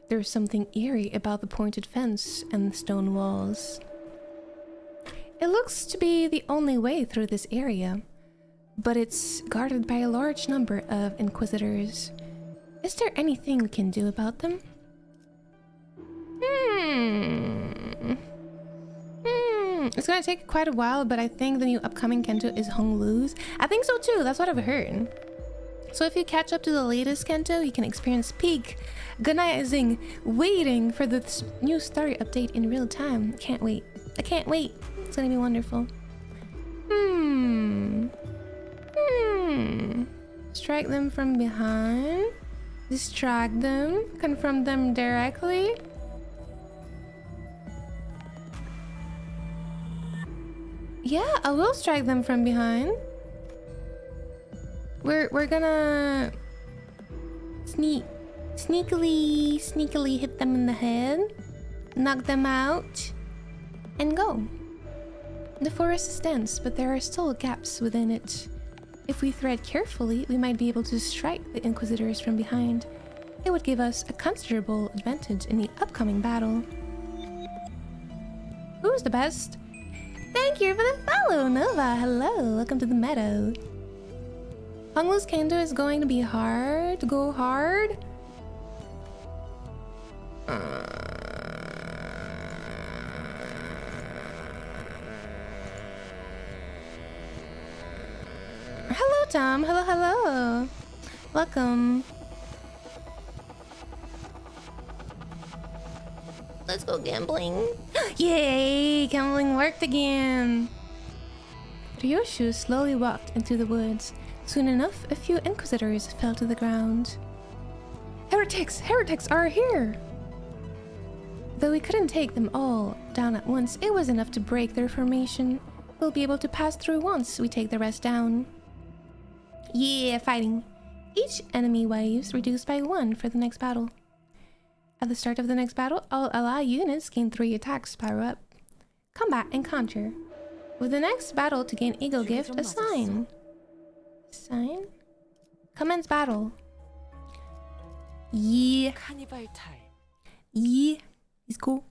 There's something eerie about the pointed fence and the stone walls. It looks to be the only way through this area, but it's guarded by a large number of inquisitors. Is there anything we can do about them? It's gonna take quite a while, but I think the new upcoming Canto is Honglu's. I think so too, that's what I've heard. So if you catch up to the latest Canto, you can experience peak, agonizing, waiting for the new story update in real time. Can't wait. I can't wait. It's gonna be wonderful. Strike them from behind. Distract them. Confront them directly. Yeah, I will strike them from behind. We're gonna sneakily hit them in the head, knock them out, and go. The forest is dense, but there are still gaps within it. If we thread carefully, we might be able to strike the Inquisitors from behind. It would give us a considerable advantage in the upcoming battle. Who's the best? Thank you for the follow, Nova. Hello, welcome to the meadow. Honglu's Canto is going to be hard. To go hard. Hello, Tom. Hello. Welcome. Let's go gambling. Yay! Gambling worked again. Ryoshu slowly walked into the woods. Soon enough, a few Inquisitors fell to the ground. Heretics! Heretics are here! Though we couldn't take them all down at once, it was enough to break their formation. We'll be able to pass through once we take the rest down. Yeah, fighting. Each enemy wave's reduced by 1 for the next battle. At the start of the next battle, all ally units gain 3 attacks power up. Combat and counter. With the next battle to gain Eagle Gift, assign. Sign? Commence battle. Yeah. Yeah. It's cool.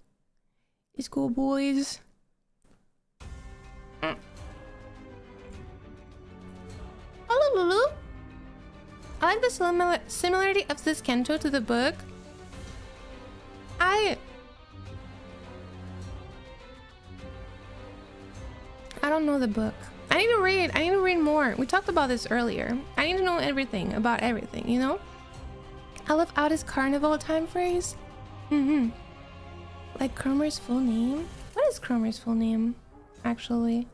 It's cool, boys. Hello, Lulu. I like the similarity of this Canto to the book. I don't know the book. I need to read more. We talked about this earlier. I need to know everything about everything, you know? I love out his carnival time phrase. Like Cromer's full name? What is Cromer's full name, actually?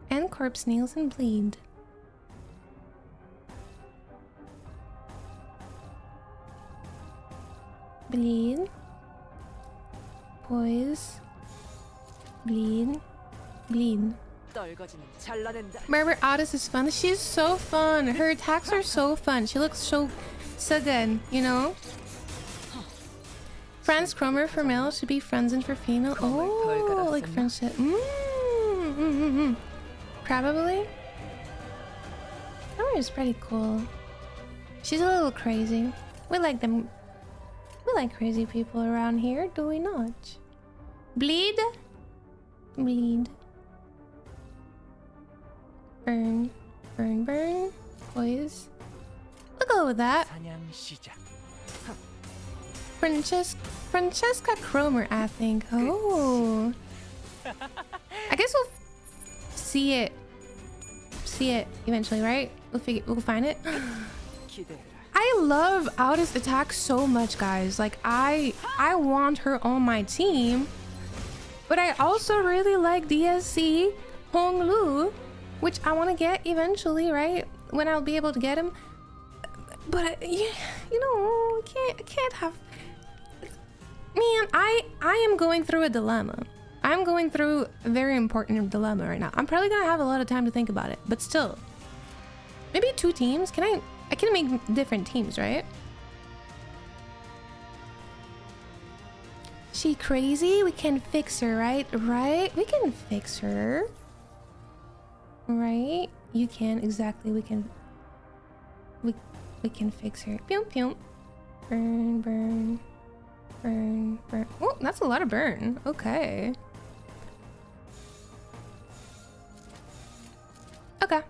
And corpse nails and bleed. Bleed. Poise. Bleed. Bleed. Remember, Otis is fun. She's so fun. Her attacks are so fun. She looks so good, you know? Franz Cromer for male should be Franzen for female. Oh, like friendship. Probably. Cromer is pretty cool. She's a little crazy. We like them. We like crazy people around here, do we not? Bleed. Bleed. Burn. Burn, burn. Poise. We'll go with that. Francesca Cromer, I think. Oh. I guess we'll see it eventually, right? We'll find it. I love Audis attack so much, guys. Like I want her on my team, but I also really like DSC Honglu, which I want to get eventually, right? When I'll be able to get him. But you know, I can't have. Man, I am going through a dilemma. I'm going through a very important dilemma right now. I'm probably gonna have a lot of time to think about it, but still, maybe 2 teams. I can make different teams, right? She crazy? We can fix her, right? Right? We can fix her. Right? You can, exactly. We can fix her. Pew pew. Burn, burn. Burn, burn. Oh, that's a lot of burn. Okay. Okay.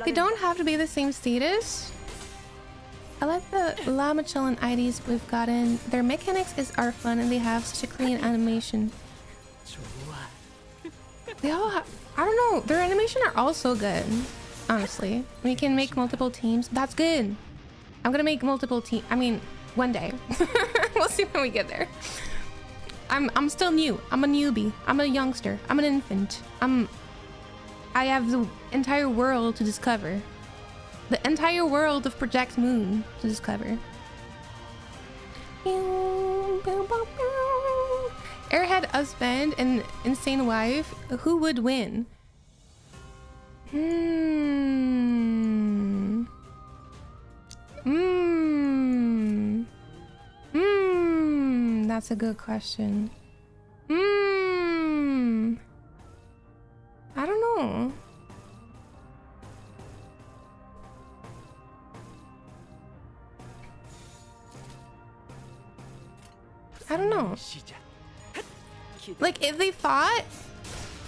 They don't have to be the same status. I like the Lamachellan IDs we've gotten. Their mechanics are fun and they have such a clean animation. They all have, I don't know, their animation are all so good. Honestly, we can make multiple teams. That's good. I'm gonna make multiple teams. I mean, one day. We'll see when we get there. I'm still new. I'm a newbie. I'm a youngster. I'm an infant. I have the entire world to discover. The entire world of Project Moon to discover. Airhead husband and insane wife. Who would win? That's a good question. I don't know. I don't know. Like if they fought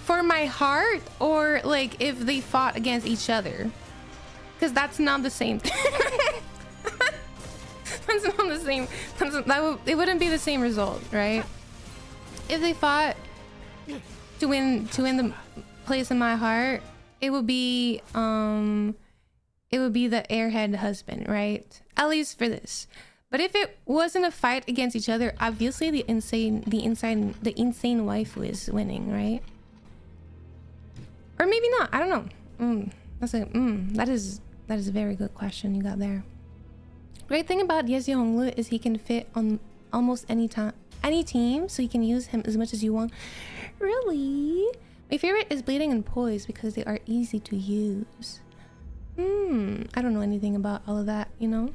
for my heart, or like if they fought against each other, because that's not the same thing. That's not the same. It wouldn't be the same result, right? If they fought to win the place in my heart, it would be the airhead husband, right? At least for this. But if it wasn't a fight against each other, obviously the insane wife was winning, right? Or maybe not. I don't know. That is a very good question you got there. Great thing about Yezi Honglu is he can fit on almost any team, so you can use him as much as you want. Really? My favorite is Bleeding and Poise because they are easy to use. I don't know anything about all of that, you know?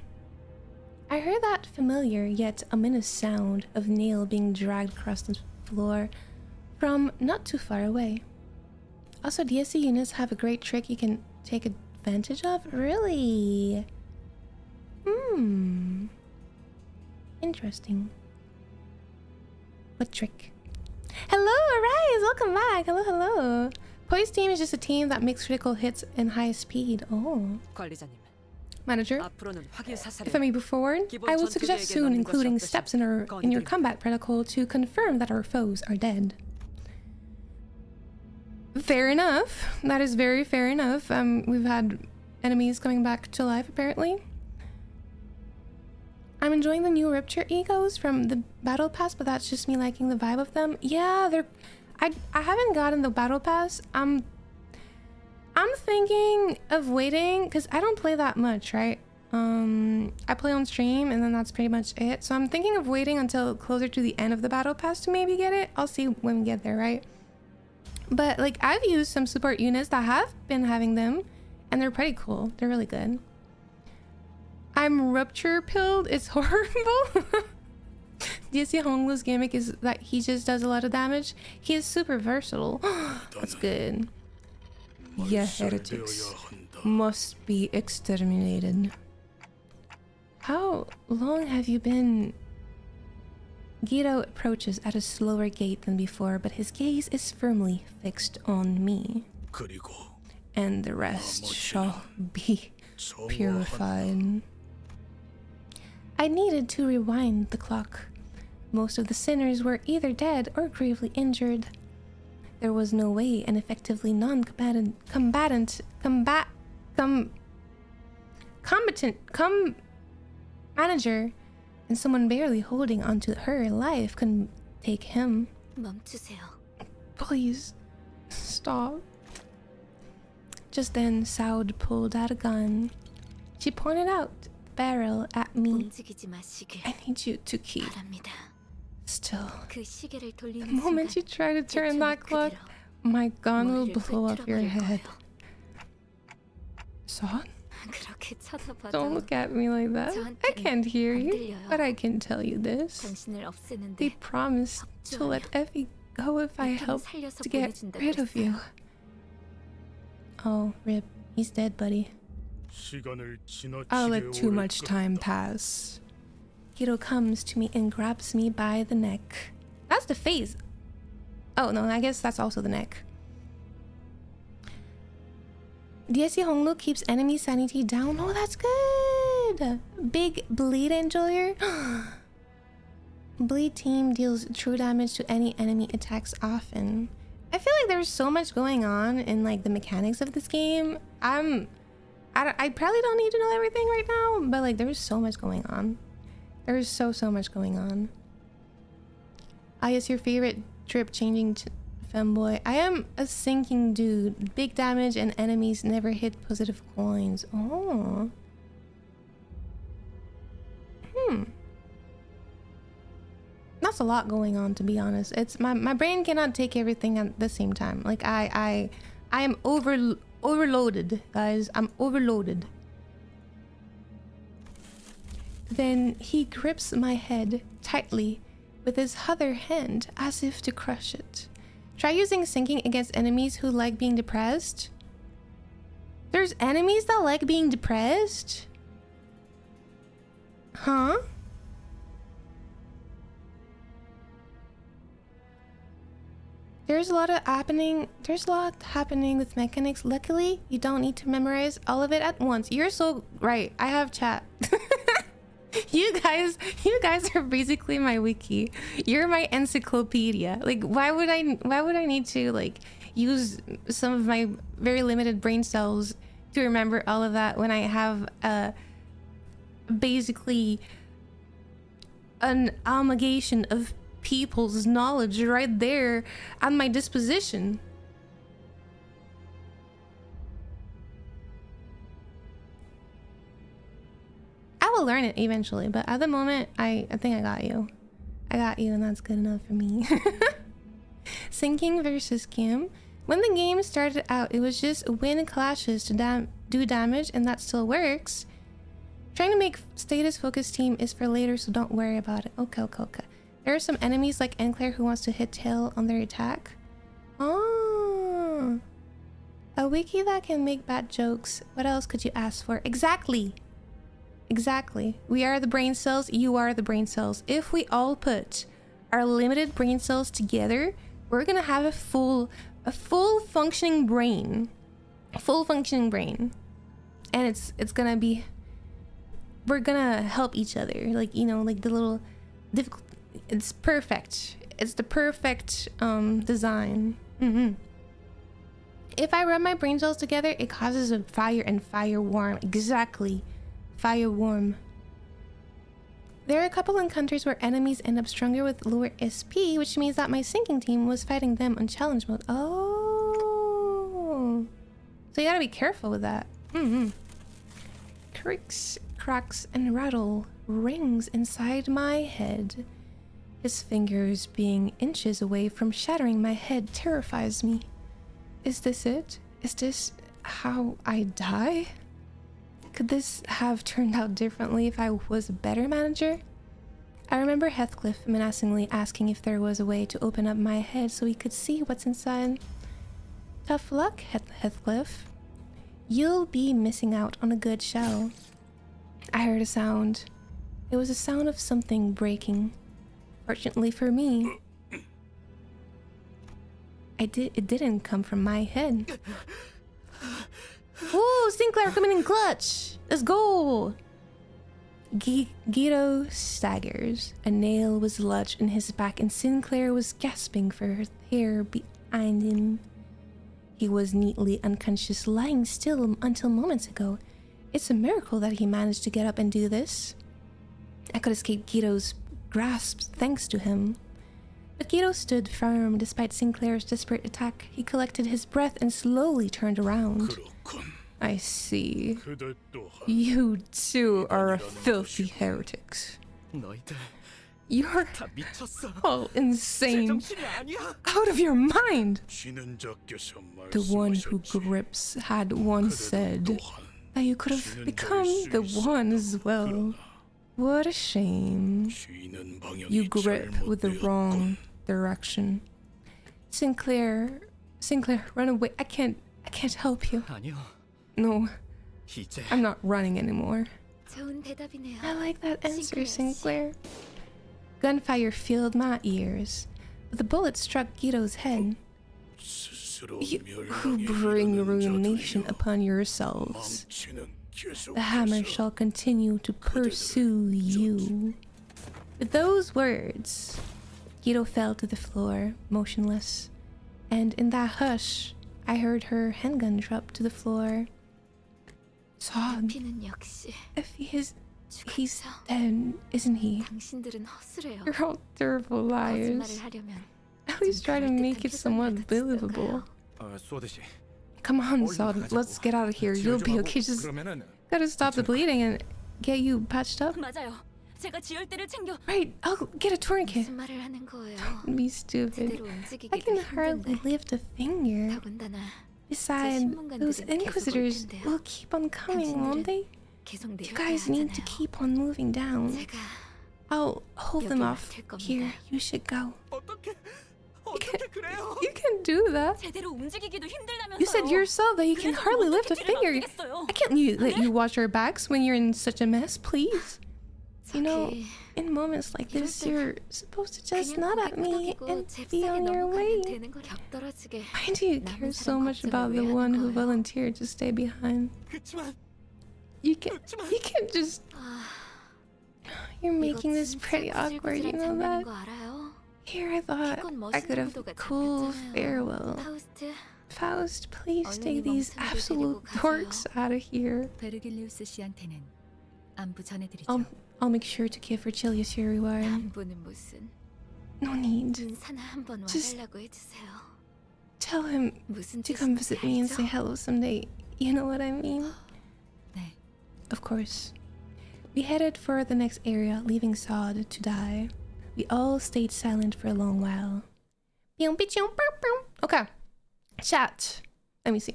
I heard that familiar yet ominous sound of nail being dragged across the floor from not too far away. Also, DSC units have a great trick you can take advantage of? Really? Interesting. What trick? Hello, Arise! Welcome back! Hello, hello! Poise team is just a team that makes critical hits in high speed. Oh. Manager, if I may be forward, I will suggest soon including steps in your combat protocol to confirm that our foes are dead. Fair enough. That is very fair enough. We've had enemies coming back to life, apparently. I'm enjoying the new Rupture egos from the Battle Pass, but that's just me liking the vibe of them. Yeah, I haven't gotten the Battle Pass. I'm thinking of waiting because I don't play that much, right? I play on stream and then that's pretty much it. So I'm thinking of waiting until closer to the end of the Battle Pass to maybe get it. I'll see when we get there, right? But like I've used some support units that have been having them and they're pretty cool. They're really good. I'm rupture pilled. It's horrible. DSC Honglu's gimmick is that he just does a lot of damage. He is super versatile. That's good. Yeah, heretics must be exterminated. How long have you been? Gito approaches at a slower gait than before, but his gaze is firmly fixed on me.
그리고
And the rest shall be purified. I needed to rewind the clock. Most of the sinners were either dead or gravely injured. There was no way an effectively non-combatant manager and someone barely holding onto her life could take him.
멈추세요.
Please stop. Just then, Saud pulled out a gun. She pointed out the barrel at me.
움직이지 마시길
I need you to keep
바랍니다.
still.
그 시계를
The
돌리는
moment
순간
you try to turn that clock,
그대로
my gun will
머리를
blow off your
꿰뚫어버릴
head.
거예요.
Saud?
그렇게 쳐다봐도
Don't look at me like that. I can't hear you, but I can tell you this.
당신을
They
없애는데
promised to let Effie go if I help
살려서
to get
보내준다고
rid of you.
했어요.
Oh, rip. He's dead, buddy.
시간을 지나치게
I'll let too
오래
much time
끌었다.
pass. Gito comes to me and grabs me by the neck. That's the face. Oh, no, I guess that's also the neck. DSC Honglu keeps enemy sanity down. Oh, that's good. Big bleed enjoyer. Bleed team deals true damage to any enemy attacks often. I feel like there's so much going on in like the mechanics of this game. I probably don't need to know everything right now, but like there's so much going on. There's so much going on. Ah, yes, your favorite drip changing femboy. I am a sinking dude. Big damage and enemies never hit positive coins. Oh. That's a lot going on, to be honest. It's my brain cannot take everything at the same time. Like I am overloaded, guys. I'm overloaded. Then he grips my head tightly with his other hand as if to crush it. Try using sinking against enemies who like being depressed. There's enemies that like being depressed? Huh? There's a lot happening with mechanics. Luckily, you don't need to memorize all of it at once. You're so right. I have chat. You guys are basically my wiki. You're my encyclopedia. Like why would I need to like use some of my very limited brain cells to remember all of that when I have basically an amalgamation of people's knowledge right there at my disposition. I will learn it eventually, but at the moment, I think I got you. I got you, and that's good enough for me. Sinking versus Kim. When the game started out, it was just win clashes to do damage, and that still works. Trying to make status focused team is for later, so don't worry about it. Okay. There are some enemies like Enclair who wants to hit tail on their attack. Oh, a wiki that can make bad jokes. What else could you ask for? Exactly. We are the brain cells. You are the brain cells. If we all put our limited brain cells together, we're gonna have a full functioning brain. And it's gonna be. We're gonna help each other. Like, you know, like the little difficult. It's perfect. It's the perfect design. If I rub my brain cells together, it causes a fire and fire warm. Exactly. Fire warm. There are a couple encounters where enemies end up stronger with lower SP, which means that my sinking team was fighting them on challenge mode. Oh. So you gotta be careful with that. Creaks, cracks, and rattle rings inside my head. His fingers being inches away from shattering my head terrifies me. Is this it? Is this how I die? Could this have turned out differently if I was a better manager? I remember Heathcliff menacingly asking if there was a way to open up my head so he could see what's inside. Tough luck, Heathcliff. You'll be missing out on a good show. I heard a sound. It was the sound of something breaking. Fortunately for me, it didn't come from my head. Ooh, Sinclair coming in clutch. Let's go. Guido staggers. A nail was lodged in his back and Sinclair was gasping for her hair behind him. He was neatly unconscious, lying still until moments ago. It's a miracle that he managed to get up and do this. I could escape Guido's grasp thanks to him. But Guido stood firm despite Sinclair's desperate attack. He collected his breath and slowly turned around. I see. You too are a filthy heretics. You're all insane. Out of your mind. The one who grips had once said that you could have become the one as well. What a shame. You grip with the wrong direction. Sinclair, run away. I can't help you. No, I'm not running anymore. I like that answer, Sinclair. Gunfire filled my ears, but the bullet struck Guido's head. You who bring ruination upon yourselves, the hammer shall continue to pursue you. With those words, Guido fell to the floor, motionless, and in that hush, I heard her handgun drop to the floor. Sod, if he's dead, isn't he? You're all terrible liars. At least try to make it somewhat believable. Come on, Sod, let's get out of here. You'll be okay. Just gotta stop the bleeding and get you patched up. Right, I'll get a tourniquet. Don't be stupid. I can hardly lift a finger. Besides, those inquisitors will keep on coming, won't they? You guys need to keep on moving down. I'll hold them off here. You should go. You can do that. You said yourself that you can hardly lift a finger. I can't let you watch our backs when you're in such a mess, please. You know, in moments like this, you're supposed to just nod at me and be on your way. Why do you care so much about the one who volunteered to stay behind? You can't just... You're making this pretty awkward, you know that? Here I thought I could have a cool farewell. Faust, please take these absolute dorks out of here. I'll make sure to give Virgilius your reward. No need. Just tell him to come visit me and say hello someday. You know what I mean? Of course. We headed for the next area, leaving Sod to die. We all stayed silent for a long while. Okay. Chat. Let me see.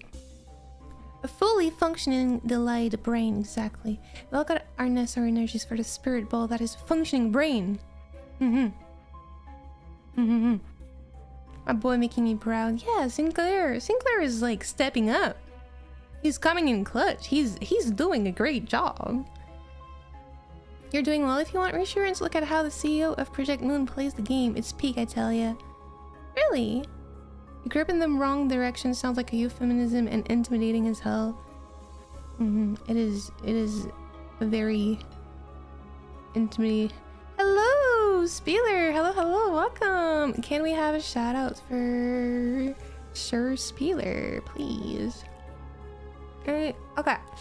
A fully functioning delayed brain, exactly. We all got our necessary energies for the spirit ball that is a functioning brain. My boy making me proud. Yeah, Sinclair. Sinclair is like stepping up. He's coming in clutch. He's doing a great job. You're doing well. If you want reassurance, look at how the CEO of Project Moon plays the game. It's peak, I tell ya. Really? You grip in the wrong direction sounds like a euphemism and intimidating as hell. It is a very intimidating. Hello, Spieler. Hello, welcome. Can we have a shout out for Sir Spieler, please? Okay,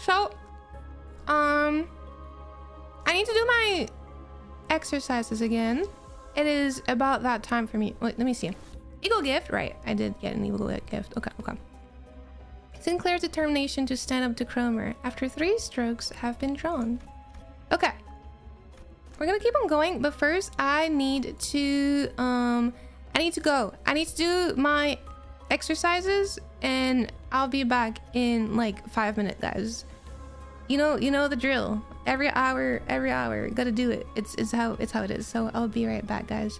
so I need to do my exercises again. It is about that time for me. Wait, let me see. Eagle gift, right? I did get an eagle gift. Okay. Sinclair's determination to stand up to Cromer after 3 strokes have been drawn. Okay, we're gonna keep on going, but first I need to go. I need to do my exercises, and I'll be back in like 5 minutes, guys. You know the drill. Every hour, gotta do it. It's how it is. So I'll be right back, guys.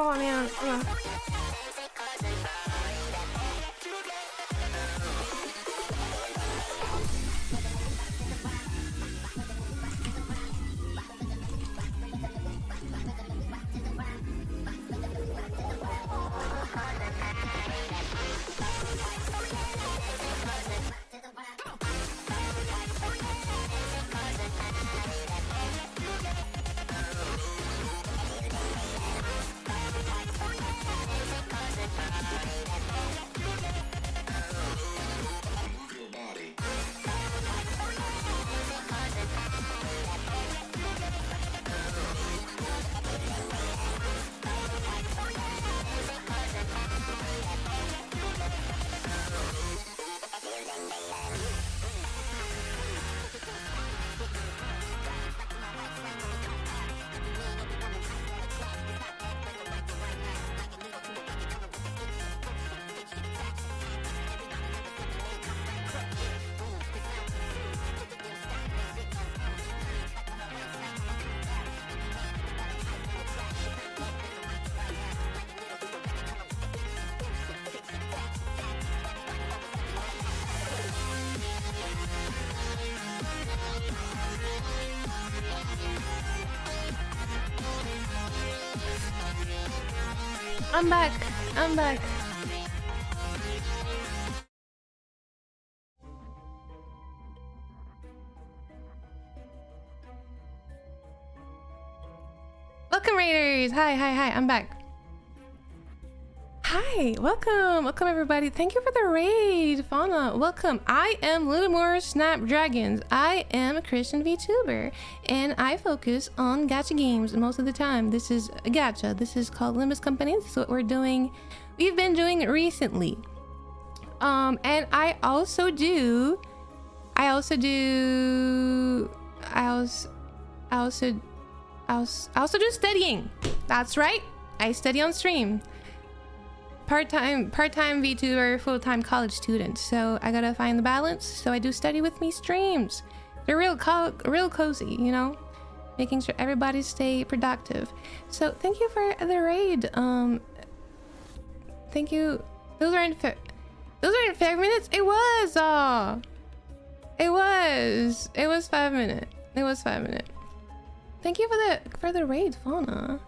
Oh man. I'm back. I'm back. Welcome, Raiders. Hi, hi, hi. I'm back. Hi, welcome. Welcome, everybody. Thank you for the raid, Fauna. Welcome. I am Little Snapdragons. I am a Christian VTuber, and I focus on gacha games most of the time. This is a gacha. This is called Limbus Company. This is what we've been doing recently. And I also do studying. That's right. I study on stream. Part-time VTuber, full-time college student. So I gotta find the balance. So I do study with me streams. They're real cozy, you know, making sure everybody stay productive. So thank you for the raid. Thank you. Those are in 5 minutes. It was 5 minutes. It was 5 minutes. Thank you for the raid, Fauna.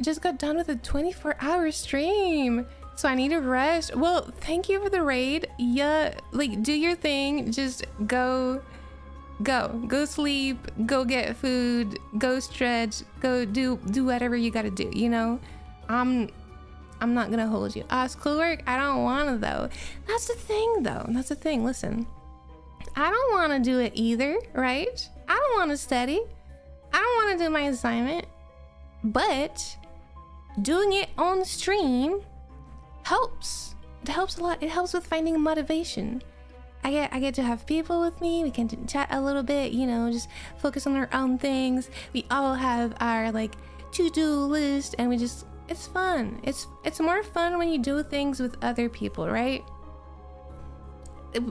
Just got done with a 24-hour stream, so I need to rest. Well, thank you for the raid. Yeah, like, do your thing. Just go sleep, go get food, go stretch, go do whatever you gotta do, you know. I'm not gonna hold you. Schoolwork, I don't wanna though. That's the thing though. That's the thing. Listen, I don't wanna do it either, right? I don't wanna study. I don't wanna do my assignment. But doing it on stream helps. It helps a lot. It helps with finding motivation. I get to have people with me. We can chat a little bit, you know, just focus on our own things. We all have our like to-do list, and it's fun. It's more fun when you do things with other people, right?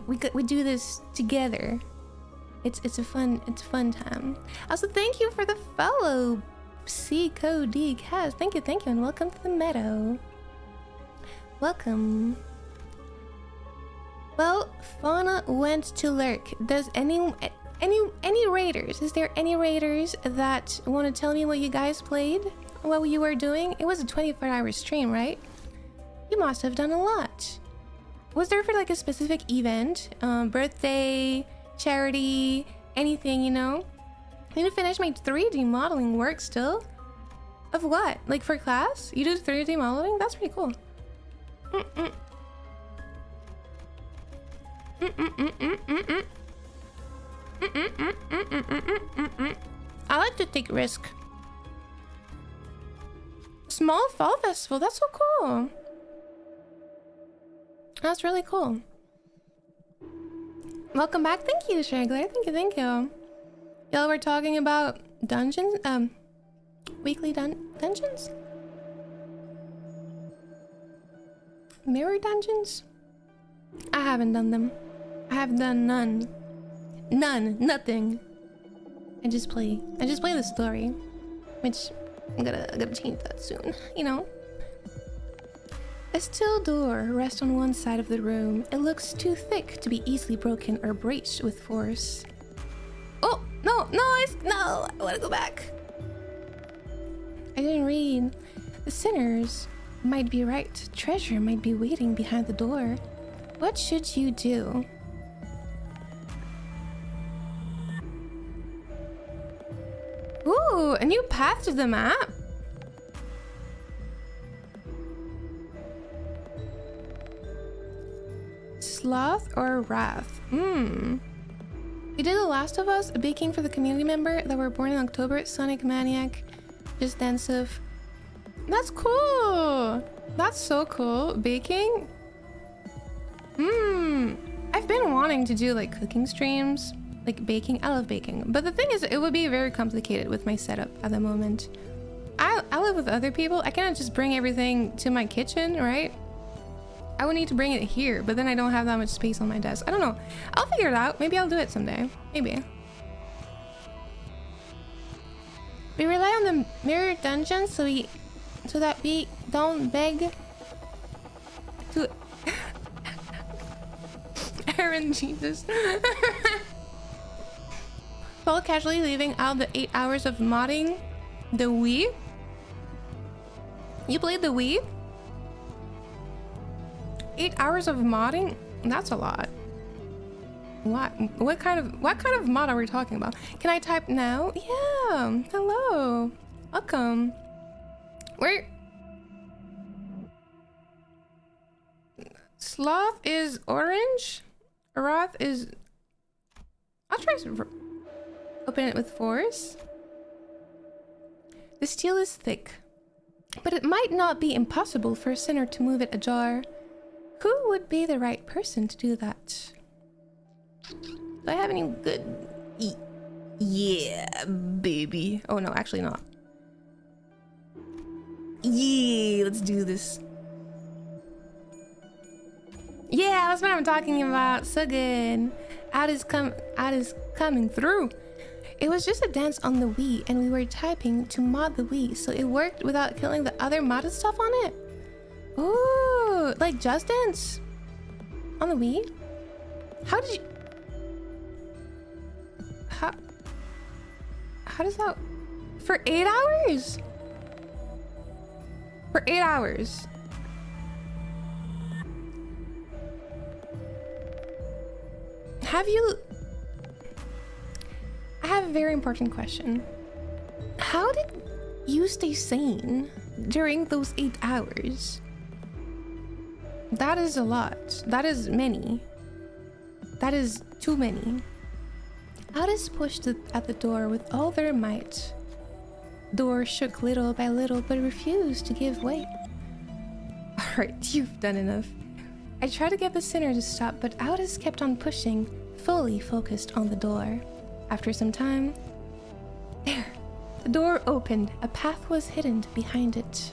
We do this together. It's a fun time. Also, thank you for the follow. C-Code Cast. Thank you, and welcome to the meadow. Welcome. Well, Fauna went to lurk. Does any raiders? Is there any raiders that want to tell me what you guys played? What you were doing? It was a 24-hour stream, right? You must have done a lot. Was there for like a specific event, birthday, charity, anything, you know? I need to finish my 3D modeling work still. Of what? Like for class? You do 3D modeling? That's pretty cool. I like to take risk. Small fall festival. That's so cool. That's really cool. Welcome back. Thank you, Straggler. Thank you. Y'all were talking about dungeons, weekly dungeons? Mirror dungeons? I haven't done them. I have done none. Nothing. I just play the story, which I'm gonna change that soon, you know. A steel door rests on one side of the room. It looks too thick to be easily broken or breached with force. Oh, no, I wanna go back. I didn't read. The sinners might be right. Treasure might be waiting behind the door. What should you do? Ooh, a new path to the map. Sloth or wrath? We did The Last of Us, baking for the community member that were born in October. Sonic Maniac, just Densive. That's cool. That's so cool. Baking? I've been wanting to do like cooking streams, like baking. I love baking, but the thing is, it would be very complicated with my setup at the moment. I live with other people. I cannot just bring everything to my kitchen, right? I would need to bring it here, but then I don't have that much space on my desk. I don't know. I'll figure it out. Maybe I'll do it someday. Maybe. We rely on the mirror dungeon so that we don't beg to Aaron Jesus. While casually leaving out the 8 hours of modding the Wii. You played the Wii? 8 hours of modding? That's a lot. What kind of mod are we talking about? Can I type now? Yeah. Hello. Welcome. Where? Sloth is orange. Wrath is... I'll try to open it with force. The steel is thick, but it might not be impossible for a sinner to move it ajar. Who would be the right person to do that? Do I have any good... Yeah, baby. Oh no, actually not. Yeah, let's do this. Yeah, that's what I'm talking about. So good. Out is coming through. It was just a dance on the Wii, and we were typing to mod the Wii, so it worked without killing the other modded stuff on it. Ooh, like Just Dance on the Wii. How did you? How does that? For 8 hours? For 8 hours. Have you... I have a very important question. How did you stay sane during those 8 hours? That is a lot. That is many. That is too many. Alice pushed at the door with all their might. Door shook little by little, but refused to give way. Alright, you've done enough. I tried to get the sinner to stop, but Alice kept on pushing, fully focused on the door. After some time, there, the door opened. A path was hidden behind it.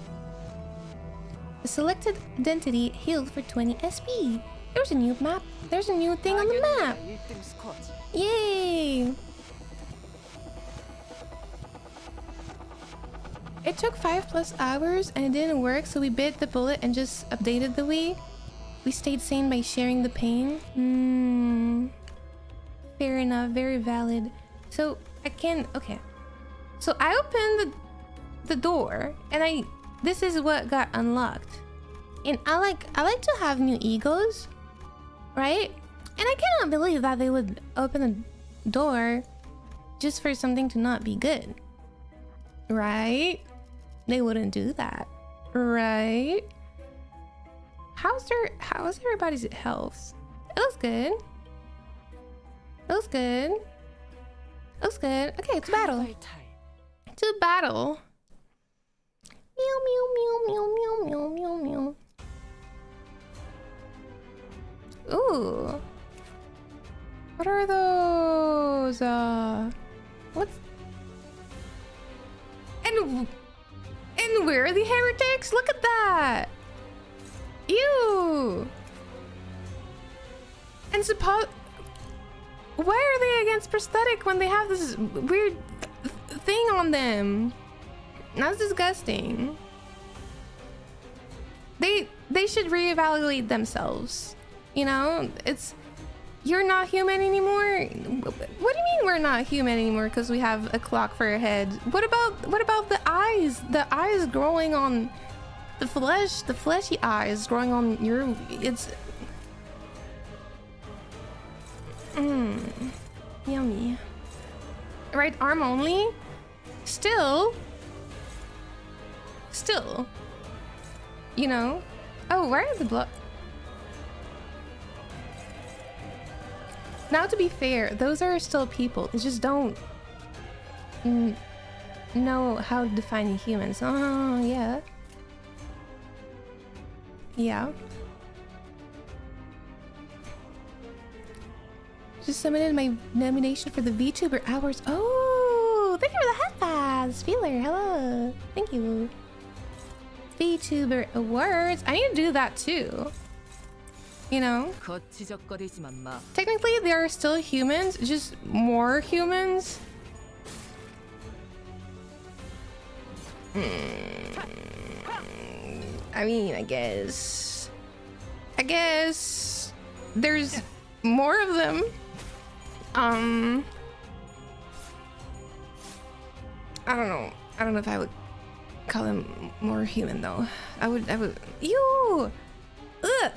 The selected identity healed for 20 SP. There's a new map. There's a new thing on the map. Yay! It took 5+ hours and it didn't work, so we bit the bullet and just updated the Wii. We stayed sane by sharing the pain. Fair enough, very valid. So I can, okay. So I opened the door and this is what got unlocked. And I like to have new egos, right? And I cannot believe that they would open the door just for something to not be good, right? They wouldn't do that, right? How's everybody's health? It looks good. It looks good. It looks good. Okay, to battle. To battle. Meow meow meow meow meow meow meow. Ooh. What are those? What's... And where are the heretics? Look at that! Ew! And why are they against prosthetic when they have this weird thing on them? That's disgusting. They should reevaluate themselves. You know, you're not human anymore. What do you mean we're not human anymore because we have a clock for a head? What about the eyes? The eyes growing on the flesh, the fleshy eyes growing on your yummy. Right arm only? Still, you know. Oh, where are the blood? Now, to be fair, those are still people. They just don't know how to define humans. Oh, yeah. Yeah. Just submitted my nomination for the VTuber Awards. Oh, thank you for the headpass. Feeler, hello. Thank you. VTuber Awards. I need to do that too. You know? Technically, they are still humans, just more humans. I mean, I guess there's more of them. I don't know if I would call them more human though. I would you ugh,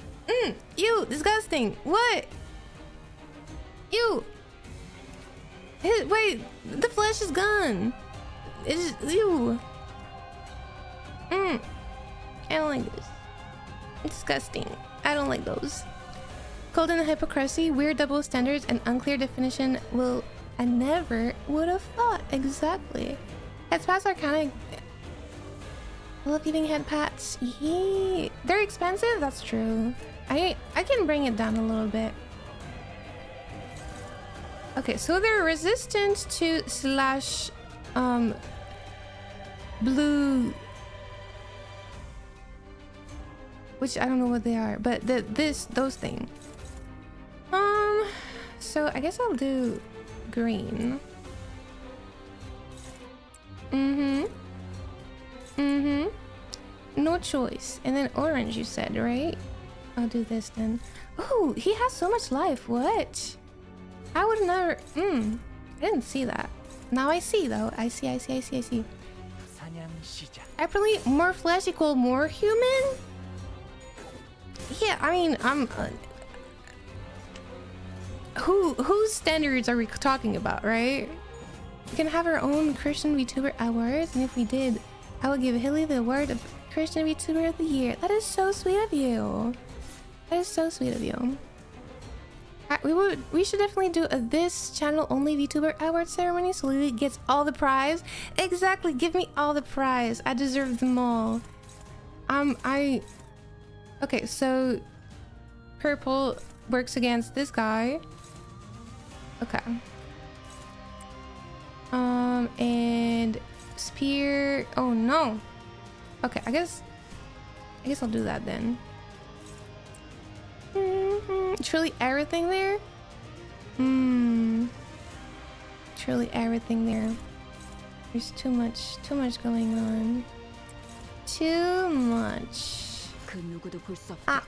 you disgusting. What? You wait, the flesh is gone. It's you. I don't like this. It's disgusting. I don't like those. Cold and hypocrisy, weird double standards, and unclear definition. Well, I never would have thought. Exactly. Head pats are kind of. I love giving head pats. Yeah, they're expensive. That's true. I can bring it down a little bit. Okay, so they're resistant to blue, which I don't know what they are, but those things. So I guess I'll do green. No choice. And then orange, you said, right? I'll do this then. Oh, he has so much life. What? I would never. I didn't see that. Now I see though. I see. Apparently, more flesh equal more human. Yeah, I mean, whose standards are we talking about, right? We can have our own Christian VTuber Awards, and if we did, I would give Hilly the award of Christian VTuber of the Year. That is so sweet of you. That is so sweet of you. We should definitely do a this channel only VTuber Award ceremony so Lily gets all the prize. Exactly, give me all the prize. I deserve them all. Okay, so purple works against this guy. Okay. And spear. Oh no. Okay, I guess I'll do that then. Truly everything there. Truly everything there. There's too much going on. Too much. Ah.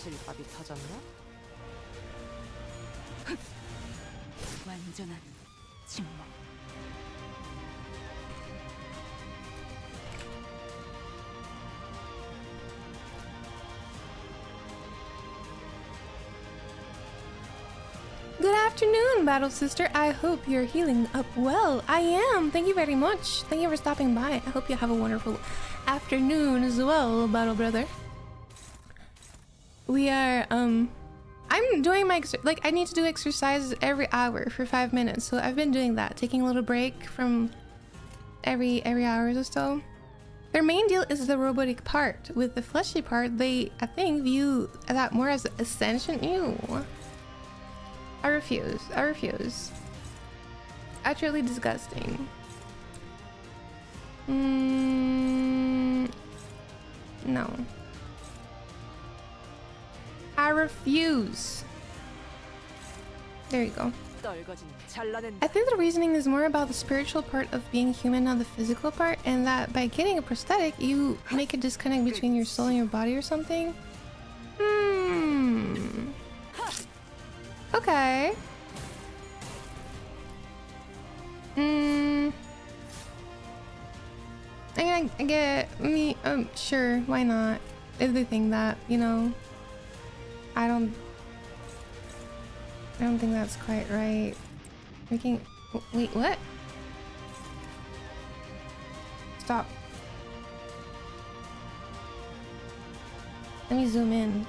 실밥이 터졌나? 완전한 침묵.
Good afternoon, Battle Sister. I hope you're healing up well. I am. Thank you very much. Thank you for stopping by. I hope you have a wonderful afternoon as well, Battle Brother. We are, I'm doing my, I need to do exercise every hour for 5 minutes. So I've been doing that, taking a little break from every hour or so. Their main deal is the robotic part. With the fleshy part, they, I think, view that more as ascension. Ew. I refuse. utterly disgusting. No. I refuse. There you go. I think the reasoning is more about the spiritual part of being human, not the physical part, and that by getting a prosthetic, you make a disconnect between your soul and your body or something. Okay. I get me. Sure, why not? If they think that, you know, I don't think that's quite right. Wait, what? Stop. Let me zoom in.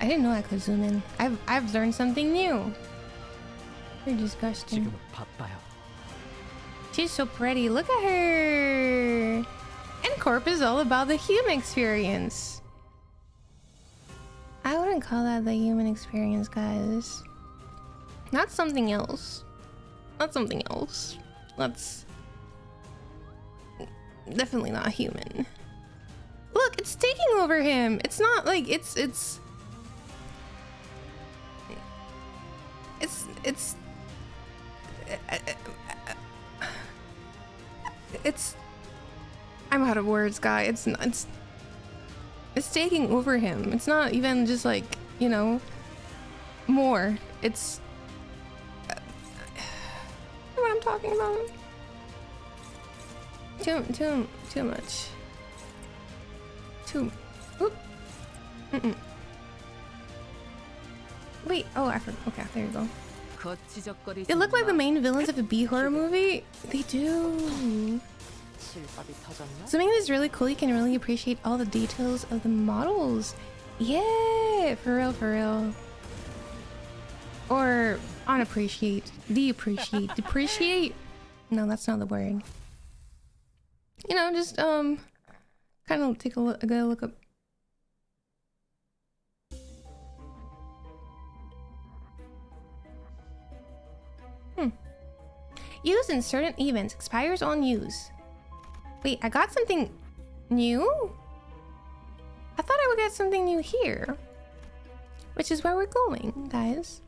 I didn't know I could zoom in. I've learned something new. You're disgusting.
지금은 바빠요.
She's so pretty. Look at her. And Corp is all about the human experience. I wouldn't call that the human experience, guys. Not something else. Not something else. That's definitely not human. Look, it's taking over him. It's not like it's I'm out of words, guy. It's taking over him. It's not even just like, you know, more. It's what I'm talking about. Too much. Oop. Wait, oh, I forgot. Okay, there you go. They look like the main villains of a B-horror movie. They do. Zooming is really cool. You can really appreciate all the details of the models. Yeah, for real. Or unappreciate, depreciate. No, that's not the word. You know, just kind of take a look up. Use in certain events, expires on use. Wait, I got something new? I thought I would get something new here. Which is where we're going, guys.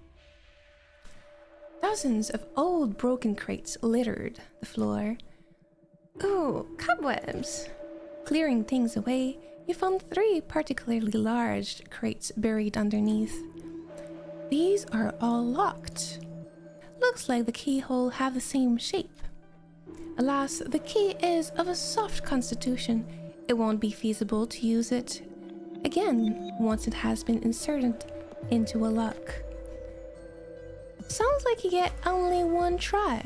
Dozens of old broken crates littered the floor. Ooh, cobwebs. Clearing things away, you found 3 particularly large crates buried underneath. These are all locked. Looks like the keyhole have the same shape. Alas, the key is of a soft constitution. It won't be feasible to use it again once it has been inserted into a lock. Sounds like you get only one try.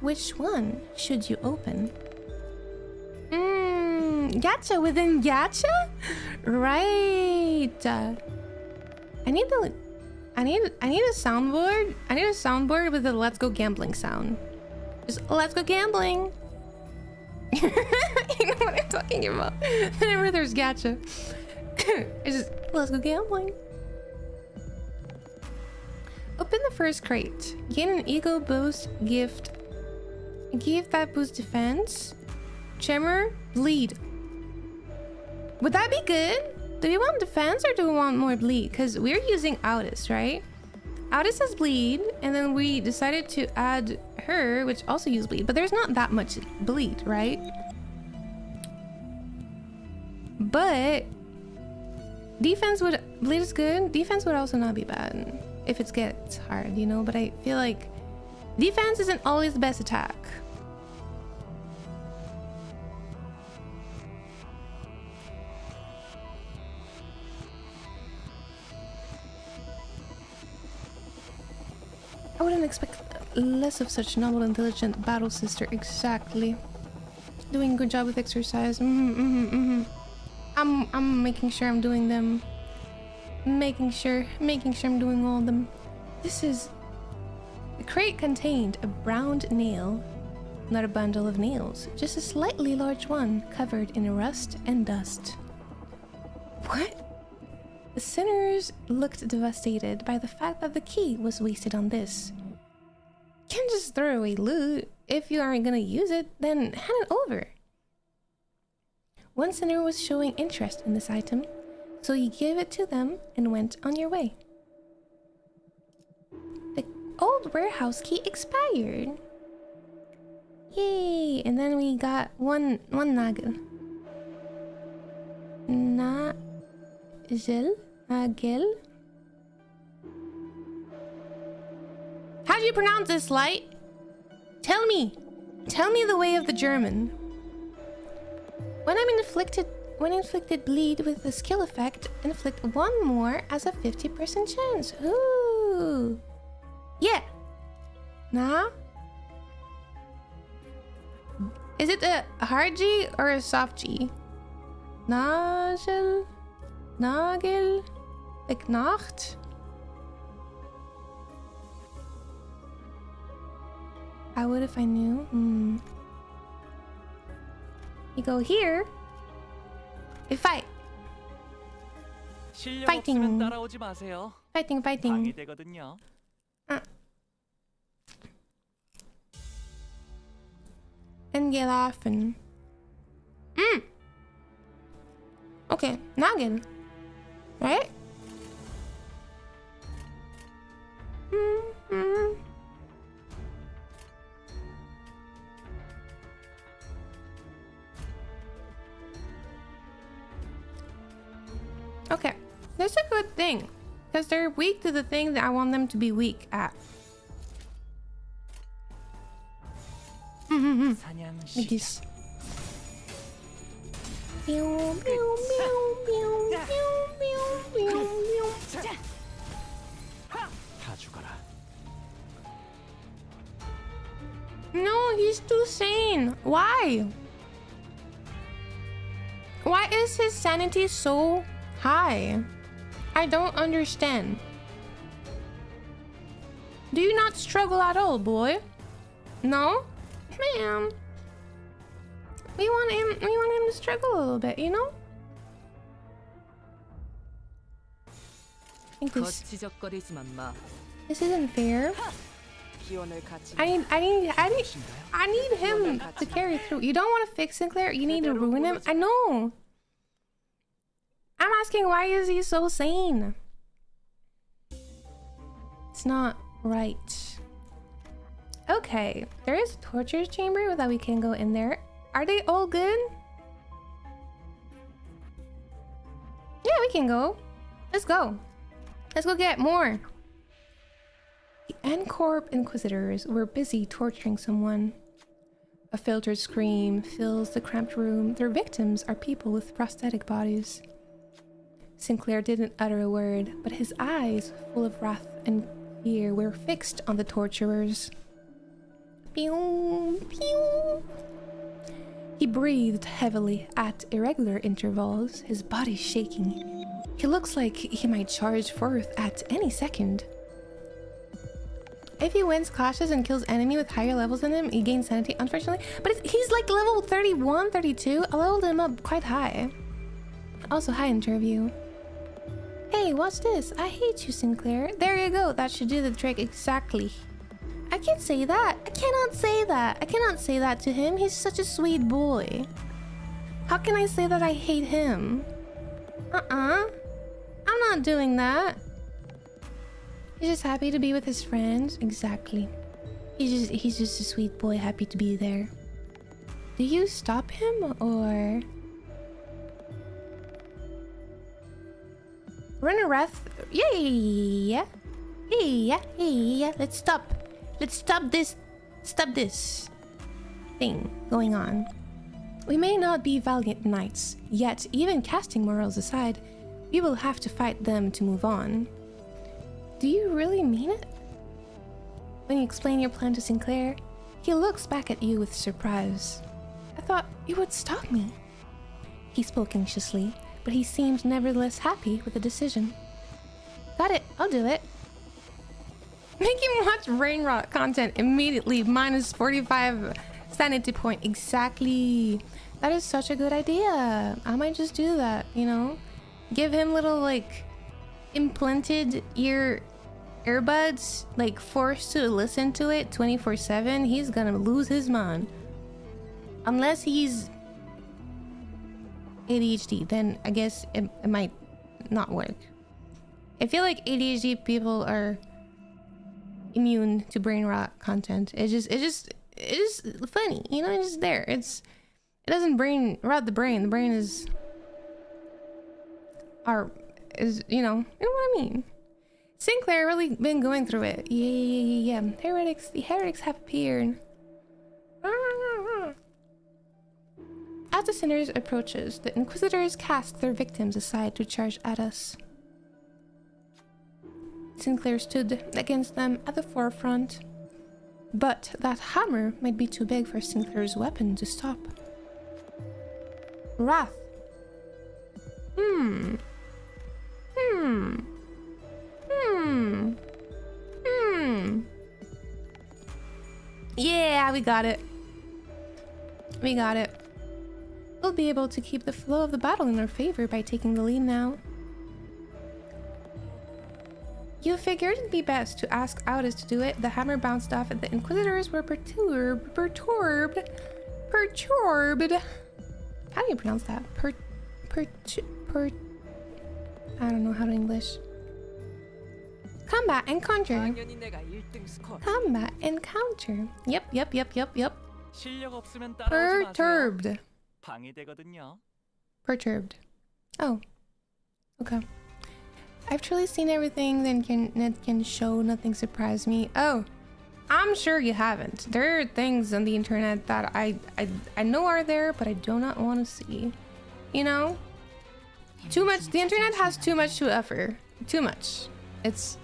Which one should you open? Gacha within gacha? Right. I need a soundboard. I need a soundboard with a let's go gambling sound. Just let's go gambling. You know what I'm talking about. Whenever there's gacha. It's just let's go gambling. Open the first crate. Gain an ego boost gift. Give that boost defense. Tremor, bleed. Would that be good? Do we want defense or do we want more bleed? Because we're using Audis, right? Audis has bleed, and then we decided to add her, which also uses bleed, but there's not that much bleed, right? But defense would... Bleed is good. Defense would also not be bad if it gets hard, you know? But I feel like defense isn't always the best attack. I wouldn't expect less of such noble, intelligent battle sister. Exactly. Doing a good job with exercise. I'm making sure I'm doing them. Making sure I'm doing all of them. This is... The crate contained a browned nail. Not a bundle of nails, just a slightly large one covered in rust and dust. What? The sinners looked devastated by the fact that the key was wasted on this. can't just throw away loot. If you aren't gonna use it, then hand it over. One sender was showing interest in this item, so you gave it to them and went on your way. The old warehouse key expired. Yay! And then we got one nagel. Nagel. How do you pronounce this, Light? Tell me the way of the German. When inflicted bleed with the skill effect, inflict one more as a 50% chance. Ooh. Yeah. Nah. Is it a hard G or a soft G? Nagel? Nagel? Like Nacht? I would if I knew. You go here. We fight. Fighting. Fighting.
방해되거든요.
Engelhafen. Okay, Nagel. Right? Okay, that's a good thing, because they're weak to the thing that I want them to be weak at. Like this. No, he's too sane. Why? Why is his sanity so high? I don't understand. Do you not struggle at all, boy? No? Man. We want him to struggle a little bit, you know? I think this isn't fair. I need him to carry through. You don't want to fix Sinclair, you need to ruin him. I know. I'm asking, why is he so sane? It's not right. Okay, there is a torture chamber that we can go in there. Are they all good? Yeah, we can go. Let's go. Let's go get more. The N-Corp Inquisitors were busy torturing someone. A filtered scream fills the cramped room. Their victims are people with prosthetic bodies. Sinclair didn't utter a word, but his eyes, full of wrath and fear, were fixed on the torturers. Pew, pew. He breathed heavily at irregular intervals, his body shaking. He looks like he might charge forth at any second. If he wins clashes and kills enemy with higher levels than him, he gains sanity, unfortunately. But he's like level 31, 32. I leveled him up quite high. Also, hi, interview. Hey, watch this. I hate you, Sinclair. There you go. That should do the trick exactly. I can't say that. I cannot say that. I cannot say that to him. He's such a sweet boy. How can I say that I hate him? I'm not doing that. He's just happy to be with his friends. Exactly. He's just a sweet boy, happy to be there. Do you stop him or... Run a wrath. Yeah. Let's stop this thing going on. We may not be valiant knights, yet even casting morals aside, we will have to fight them to move on. Do you really mean it? When you explain your plan to Sinclair, he looks back at you with surprise. I thought you would stop me. He spoke anxiously, but he seemed nevertheless happy with the decision. Got it, I'll do it. Make him watch brain rot content immediately, minus 45 sanity point. Exactly. That is such a good idea. I might just do that, you know? Give him little, like, implanted ear earbuds, like forced to listen to it 24/7, he's gonna lose his mind. Unless he's ADHD, then I guess it might not work. I feel like ADHD people are immune to brain rot content. It's just funny, you know. It's just there. It doesn't brain rot the brain. The brain is you know what I mean. Sinclair really been going through it. Yeah. The heretics have appeared. As the sinners approaches, the inquisitors cast their victims aside to charge at us. Sinclair stood against them at the forefront, but that hammer might be too big for Sinclair's weapon to stop. Wrath. Yeah, we got it. We'll be able to keep the flow of the battle in our favor by taking the lead now. You figured it'd be best to ask Audis to do it. The hammer bounced off and the Inquisitors were perturbed. How do you pronounce that? I don't know how to English. Combat encounter. Combat encounter. Yep. Perturbed. Perturbed. Oh. Okay. I've truly seen everything that can show. Nothing surprised me. Oh. I'm sure you haven't. There are things on the internet that I know are there, but I do not want to see. You know? Too much. The internet has too much to offer. Too much. It's...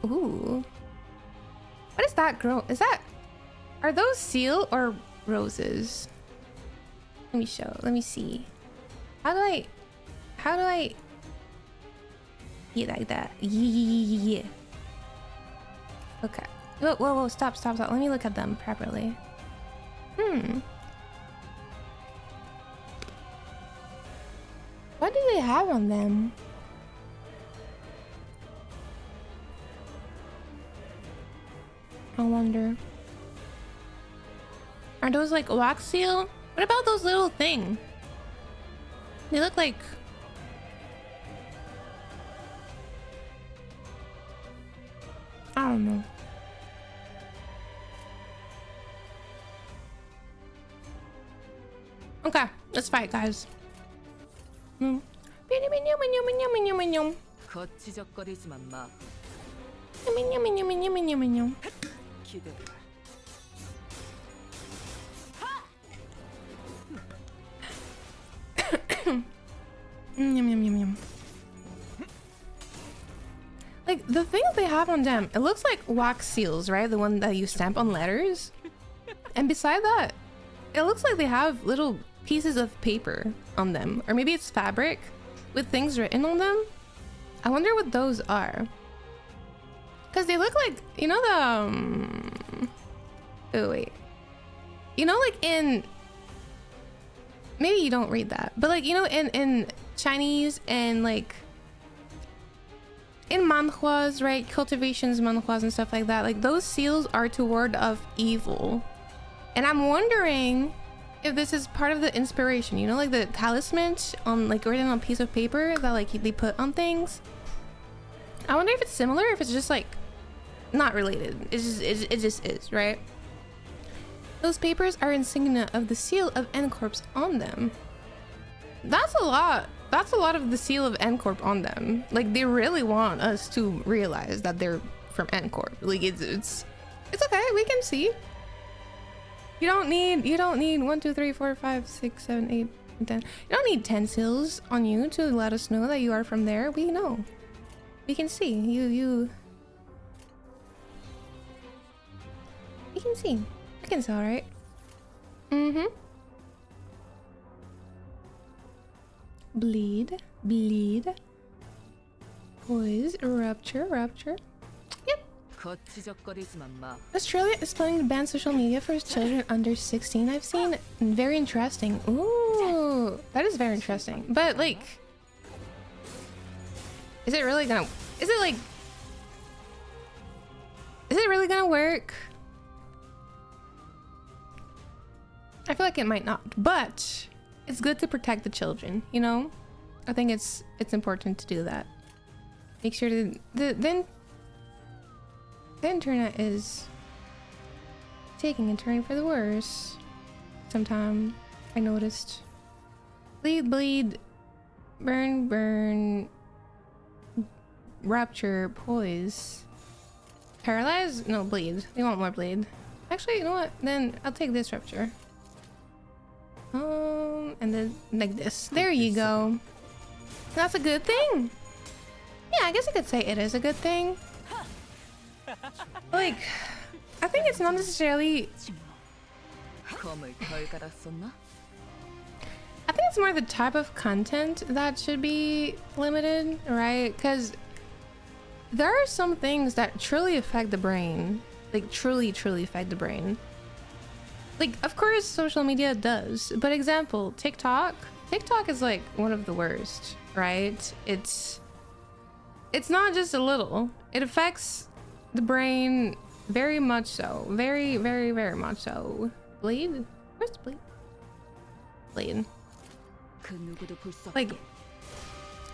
Ooh. What is that girl? Is that... Are those seal or roses? Let me show. Let me see. How do I... Yeah, like that. Yeah. Okay. Whoa. Stop. Let me look at them properly. What do they have on them? I wonder. Are those like wax seal? What about those little thing? They look like... I don't know. Okay, let's fight, guys.
거치적거리지만 마. 기대해라.
Like the things they have on them, it looks like wax seals, right? The one that you stamp on letters. And beside that, it looks like they have little pieces of paper on them, or maybe it's fabric with things written on them. I wonder what those are, because they look like, you know, the oh wait, you know, like in, maybe you don't read that, but like, you know, in Chinese and like in manhwas, right, cultivations, manhwas and stuff like that, like those seals are to ward off evil. And I'm wondering if this is part of the inspiration, you know, like the talisman on like written on a piece of paper that like they put on things. I wonder if it's similar, if it's just like not related. It just is, right? Those papers are insignia of the seal of N-Corp on them. That's a lot. That's a lot of the seal of N-Corp on them. Like they really want us to realize that they're from N-Corp. Like it's okay. We can see. You don't need 1, 2, 3, 4, 5, 6, 7, 8, 10. You don't need 10 seals on you to let us know that you are from there. We know. We can see. You we can see. We can see, alright. Bleed. Poise. Rupture. Yep. Australia is planning to ban social media for children under 16. I've seen. Very interesting. Ooh, that is very interesting. But like, Is it really gonna... Is it like... Is it really gonna work? I feel like it might not, but it's good to protect the children, you know? I think it's important to do that. Make sure to... The internet is taking a turn for the worse. Sometime I noticed. Bleed, bleed, burn, burn, rapture, poise, paralyze? No, bleed. We want more bleed. Actually, you know what? Then I'll take this rupture. And then like this. There you go. That's a good thing. Yeah, I guess I could say it is a good thing. Like, I think it's not necessarily...
검을 덜 갈았었나?
I think it's more the type of content that should be limited, right? Because there are some things that truly affect the brain. Like, truly affect the brain. Like, of course, social media does. But example, TikTok. TikTok is like one of the worst, right? It's not just a little. It affects the brain very much so. Very, very, very much so. Bleed? Where's bleed? Bleed. Like,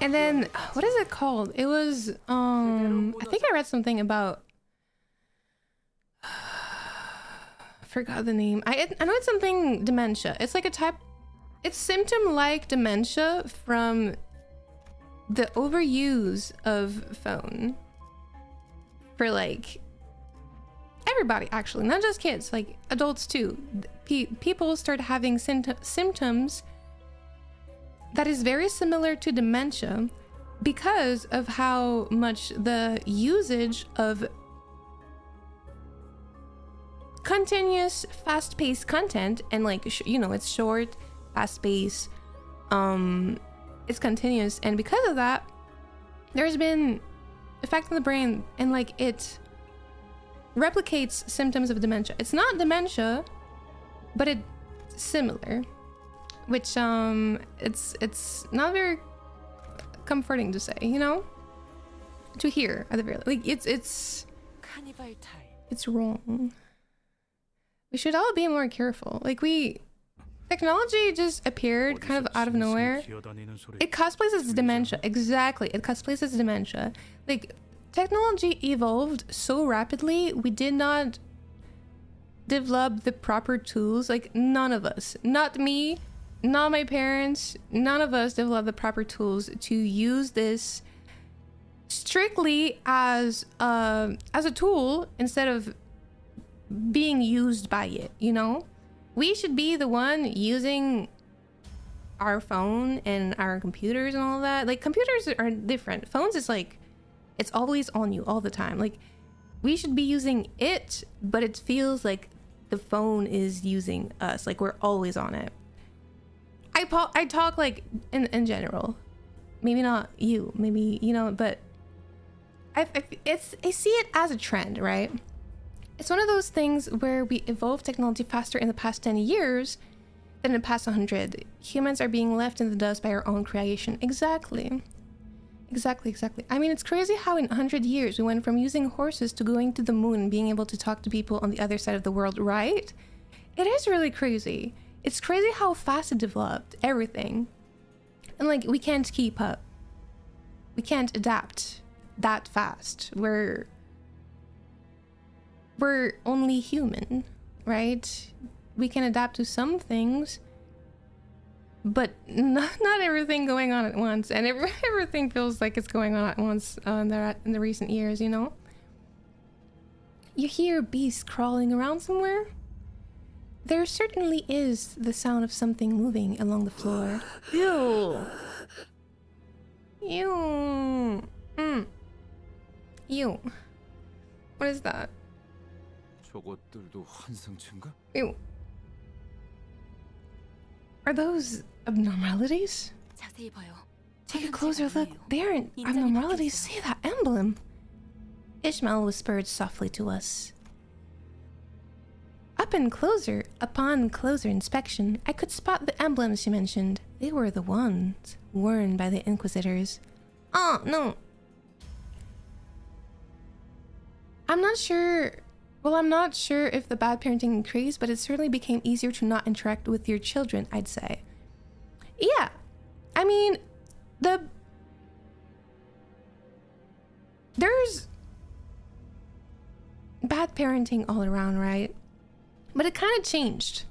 and then what is it called? It was I think I read something about I forgot the name. I know it's something dementia. It's like a type, it's symptom like dementia from the overuse of phone for like everybody, actually, not just kids, like adults too. People start having symptoms that is very similar to dementia because of how much the usage of continuous fast-paced content and like you know, it's short, fast-paced, it's continuous, and because of that there's been effect on the brain, and like it replicates symptoms of dementia. It's not dementia, but it's similar, which it's not very comforting to say, you know, to hear at the very like it's wrong. We should all be more careful. Like, technology just appeared kind of out of nowhere. It cosplays as dementia. Exactly, it cosplays as dementia. Like, technology evolved so rapidly, we did not develop the proper tools. Like, none of us, not me, not my parents, none of us developed the proper tools to use this strictly as a tool instead of being used by it, you know? We should be the one using our phone and our computers and all that. Like, computers are different. Phones is like, it's always on you all the time. Like, we should be using it, but it feels like the phone is using us. Like, we're always on it. I talk like in general. Maybe not you, maybe, you know, but I see it as a trend, right? It's one of those things where we evolve technology faster in the past 10 years than in the past 100. Humans are being left in the dust by our own creation. Exactly. I mean, it's crazy how in 100 years we went from using horses to going to the moon and being able to talk to people on the other side of the world, right? It is really crazy. It's crazy how fast it developed, everything. And like, we can't keep up. We can't adapt that fast. We're only human, right? We can adapt to some things, but not everything going on at once, and everything feels like it's going on at once in the recent years, you know? You hear beasts crawling around somewhere? There certainly is the sound of something moving along the floor. Ew. Ew. What is that?
저것들도 환상체인가?
Ew. Are those abnormalities?
자세히 봐요.
Take a closer look. They aren't abnormalities. See that emblem? Ishmael whispered softly to us. Upon closer inspection, I could spot the emblems she mentioned. They were the ones worn by the Inquisitors. Oh, no. I'm not sure. Well, I'm not sure if the bad parenting increased, but it certainly became easier to not interact with your children, I'd say. Yeah. I mean, there's bad parenting all around, right? But it kind of changed.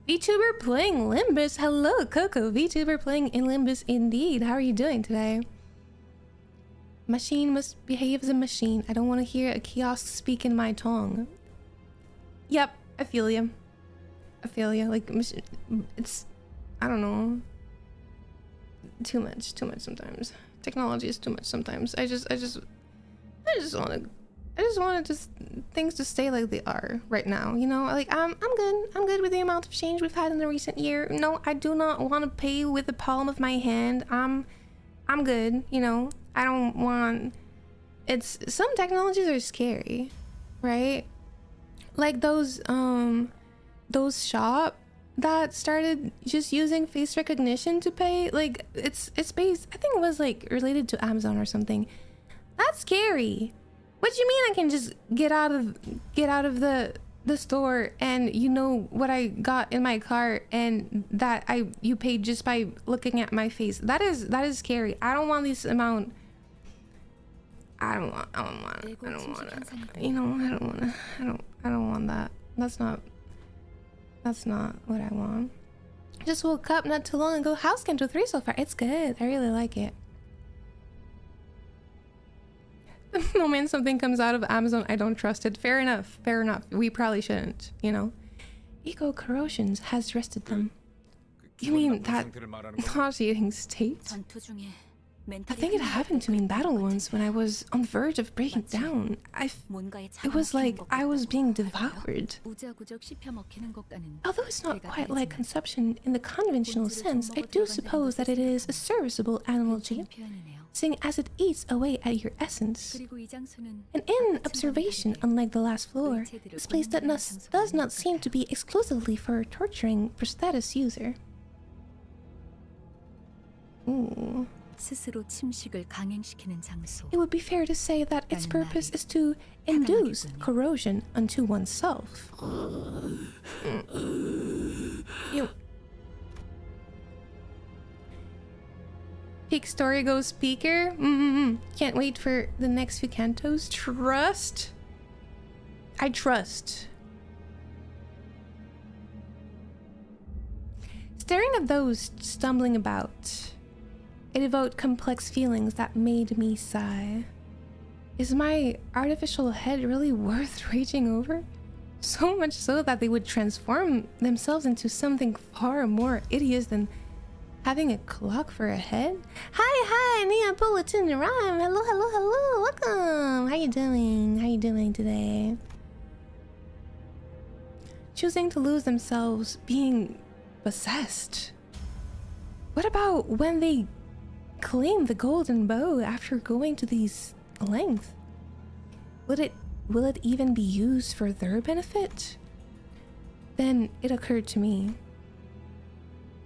VTuber playing Limbus. Hello, Coco. VTuber playing in Limbus indeed. How are you doing today? Machine must behave as a machine. I don't want to hear a kiosk speak in my tongue. Yep, I feel you. I feel you. Like, it's, I don't know. Too much sometimes. Technology is too much sometimes. I just want just things to stay like they are right now, you know? Like, I'm good with the amount of change we've had in the recent year. No, I do not want to pay with the palm of my hand. I'm good, you know? I don't want... Some technologies are scary, right? Like those shop that started just using face recognition to pay. Like, it's based... I think it was, like, related to Amazon or something. That's scary. What do you mean I can just get out of the store and you know what I got in my cart and that you paid just by looking at my face? That is scary. I don't want this amount. I don't want it. You know, I don't want that. That's not what I want. Just woke up not too long ago. How's Canto III so far? It's good. I really like it. The moment something comes out of Amazon, I don't trust it. Fair enough. We probably shouldn't, you know. Eco corrosions has rested them. You mean that nauseating state? I think it happened to me in battle once when I was on the verge of breaking down. It was like I was being devoured. Although it's not quite like consumption in the conventional sense, I do suppose that it is a serviceable analogy, seeing as it eats away at your essence. And in observation, unlike the last floor, this place does not seem to be exclusively for torturing prosthetis user. Ooh. It would be fair to say that its purpose is to induce corrosion unto oneself. Peak story goes speaker. Can't wait for the next few cantos. Trust. I trust. Staring at those stumbling about, it evoked complex feelings that made me sigh. Is my artificial head really worth raging over? So much so that they would transform themselves into something far more hideous than having a clock for a head? Hi, Neapolitan Rhyme. Hello, welcome. How you doing today? Choosing to lose themselves, being possessed. What about when they claim the golden bow after going to these lengths? Will it even be used for their benefit? Then it occurred to me,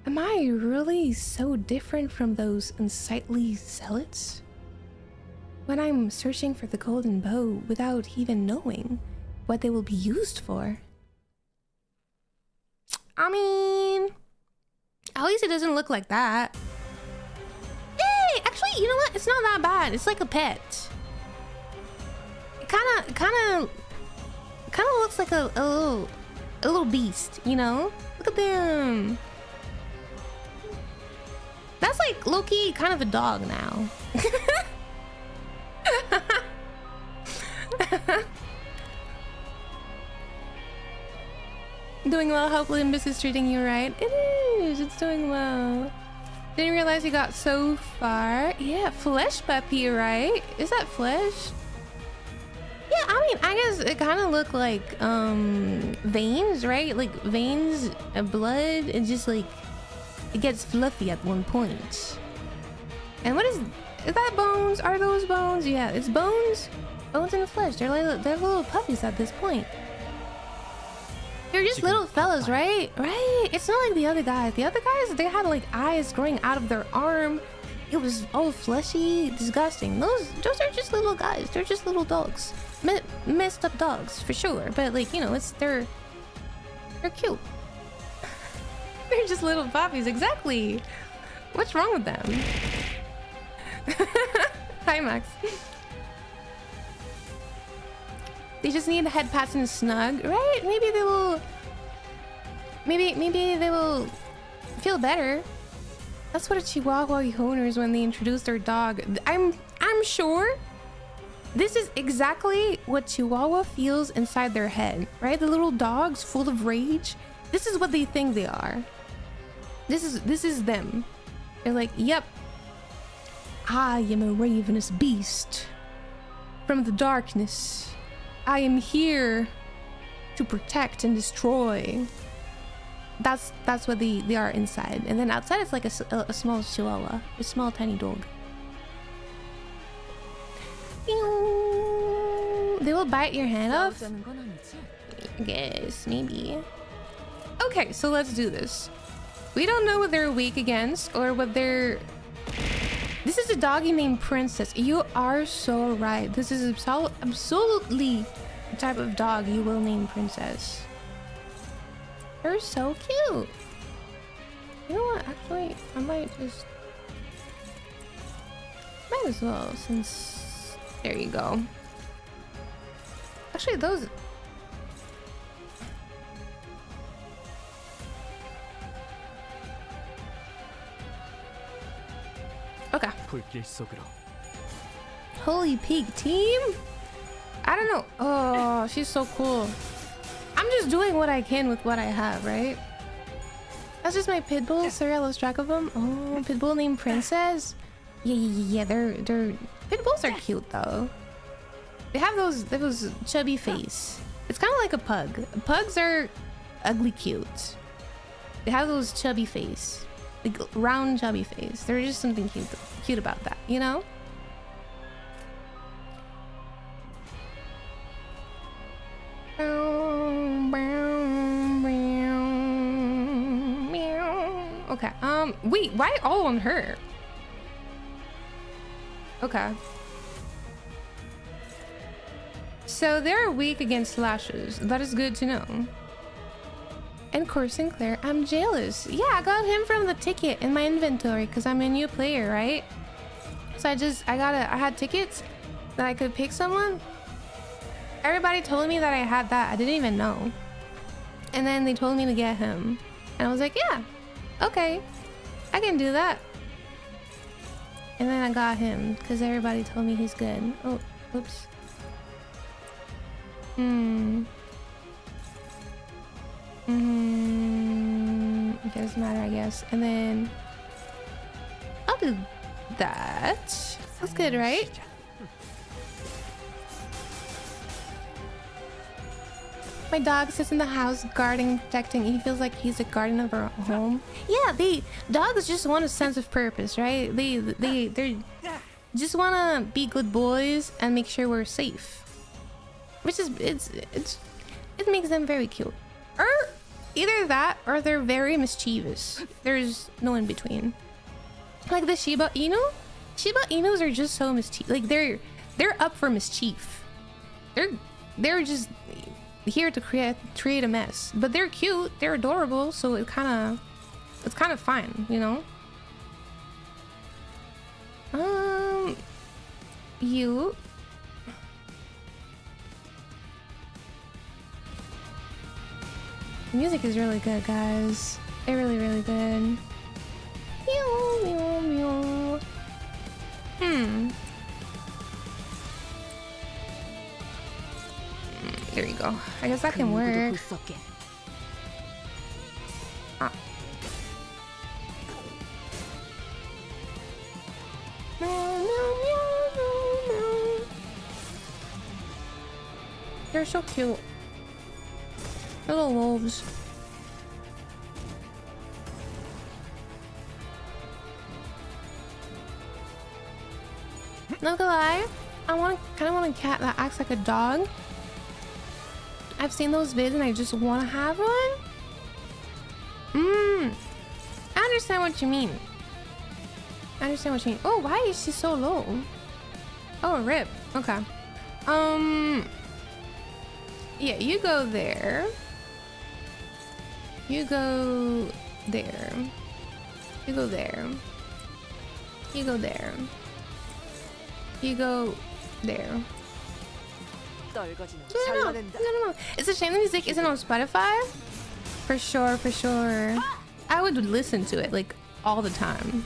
am I really so different from those unsightly zealots? When I'm searching for the golden bow without even knowing what they will be used for. I mean, at least it doesn't look like that. Hey, actually, you know what? It's not that bad. It's like a pet. It kind of looks like a little beast, you know? Look at them. That's like low-key kind of a dog now. Doing well. Hopefully Limbus is treating you right. It is. It's doing well. Didn't realize you got so far. Yeah, flesh puppy, right? Is that flesh? Yeah, I mean, I guess it kind of looked like veins, right? Like veins of blood. And just like it gets fluffy at one point. And what is that? Bones? Are those bones? Yeah, it's bones. Bones in the flesh. They're little puppies at this point. They're just little fellas, right? Right. It's not like the other guys. The other guys, they had like eyes growing out of their arm, It was all fleshy, disgusting. Those are just little guys. They're just little dogs. Messed up dogs for sure. But like, you know, they're cute. They're just little puppies, exactly. What's wrong with them? Hi, Max. They just need a head pats and a snug, right? Maybe they will. Maybe they will feel better. That's what a Chihuahua owners when they introduce their dog. I'm sure this is exactly what Chihuahua feels inside their head, right? The little dogs full of rage. This is what they think they are. This is them. They're like, yep, I am a ravenous beast from the darkness. I am here to protect and destroy. That's what they are inside. And then outside it's like a small chihuahua, a small tiny dog. They will bite your hand off? I guess, maybe. Okay, so let's do this. We don't know what they're weak against or what they're... This is a doggy named Princess. You are so right. This is absolutely the type of dog you will name Princess. They're so cute. You know what? Actually, I might just... Might as well, since... There you go. Actually, those... Okay. Holy pig team? I don't know. Oh, she's so cool. I'm just doing what I can with what I have, right? That's just my pitbull. Sorry, I lost track of them. Oh, pitbull named Princess. Yeah. They're pitbulls are cute though. They have those chubby face. It's kind of like a pug. Pugs are ugly cute. They have those chubby face, like round chubby face. There's just something cute about that, you know? Okay, wait, why all on her? Okay. So they're weak against slashes. That is good to know. And Core Sinclair, I'm jealous. Yeah, I got him from the ticket in my inventory because I'm a new player, right? So I had tickets that I could pick someone. Everybody told me that I had that. I didn't even know. And then they told me to get him. And I was like, yeah, okay, I can do that. And then I got him because everybody told me he's good. Oh, oops. It doesn't matter, I guess. And then I'll do that. That's good, right? My dog sits in the house guarding, protecting. He feels like he's a guardian of our home. Yeah, dogs just want a sense of purpose, right? They just want to be good boys and make sure we're safe. Which is it makes them very cute. Or either that or they're very mischievous. There's no in between. Like the Shiba Inu. Shiba Inus are just so mischievous. Like they're up for mischief. They're just here to create a mess. But they're cute, they're adorable, so it's kind of fine, you know? You the music is really good, guys. They're really, really good. There you go. I guess that can work. Ah. They're so cute. Little wolves. Not gonna lie, I kind of want a cat that acts like a dog. I've seen those vids and I just want to have one. I understand what you mean. I understand what you mean. Oh, why is she so low? Oh, rip. Okay. Yeah, you go there. You go there. You go there. You go there. You go there. No. It's a shame the music isn't on Spotify. For sure, for sure. I would listen to it like all the time,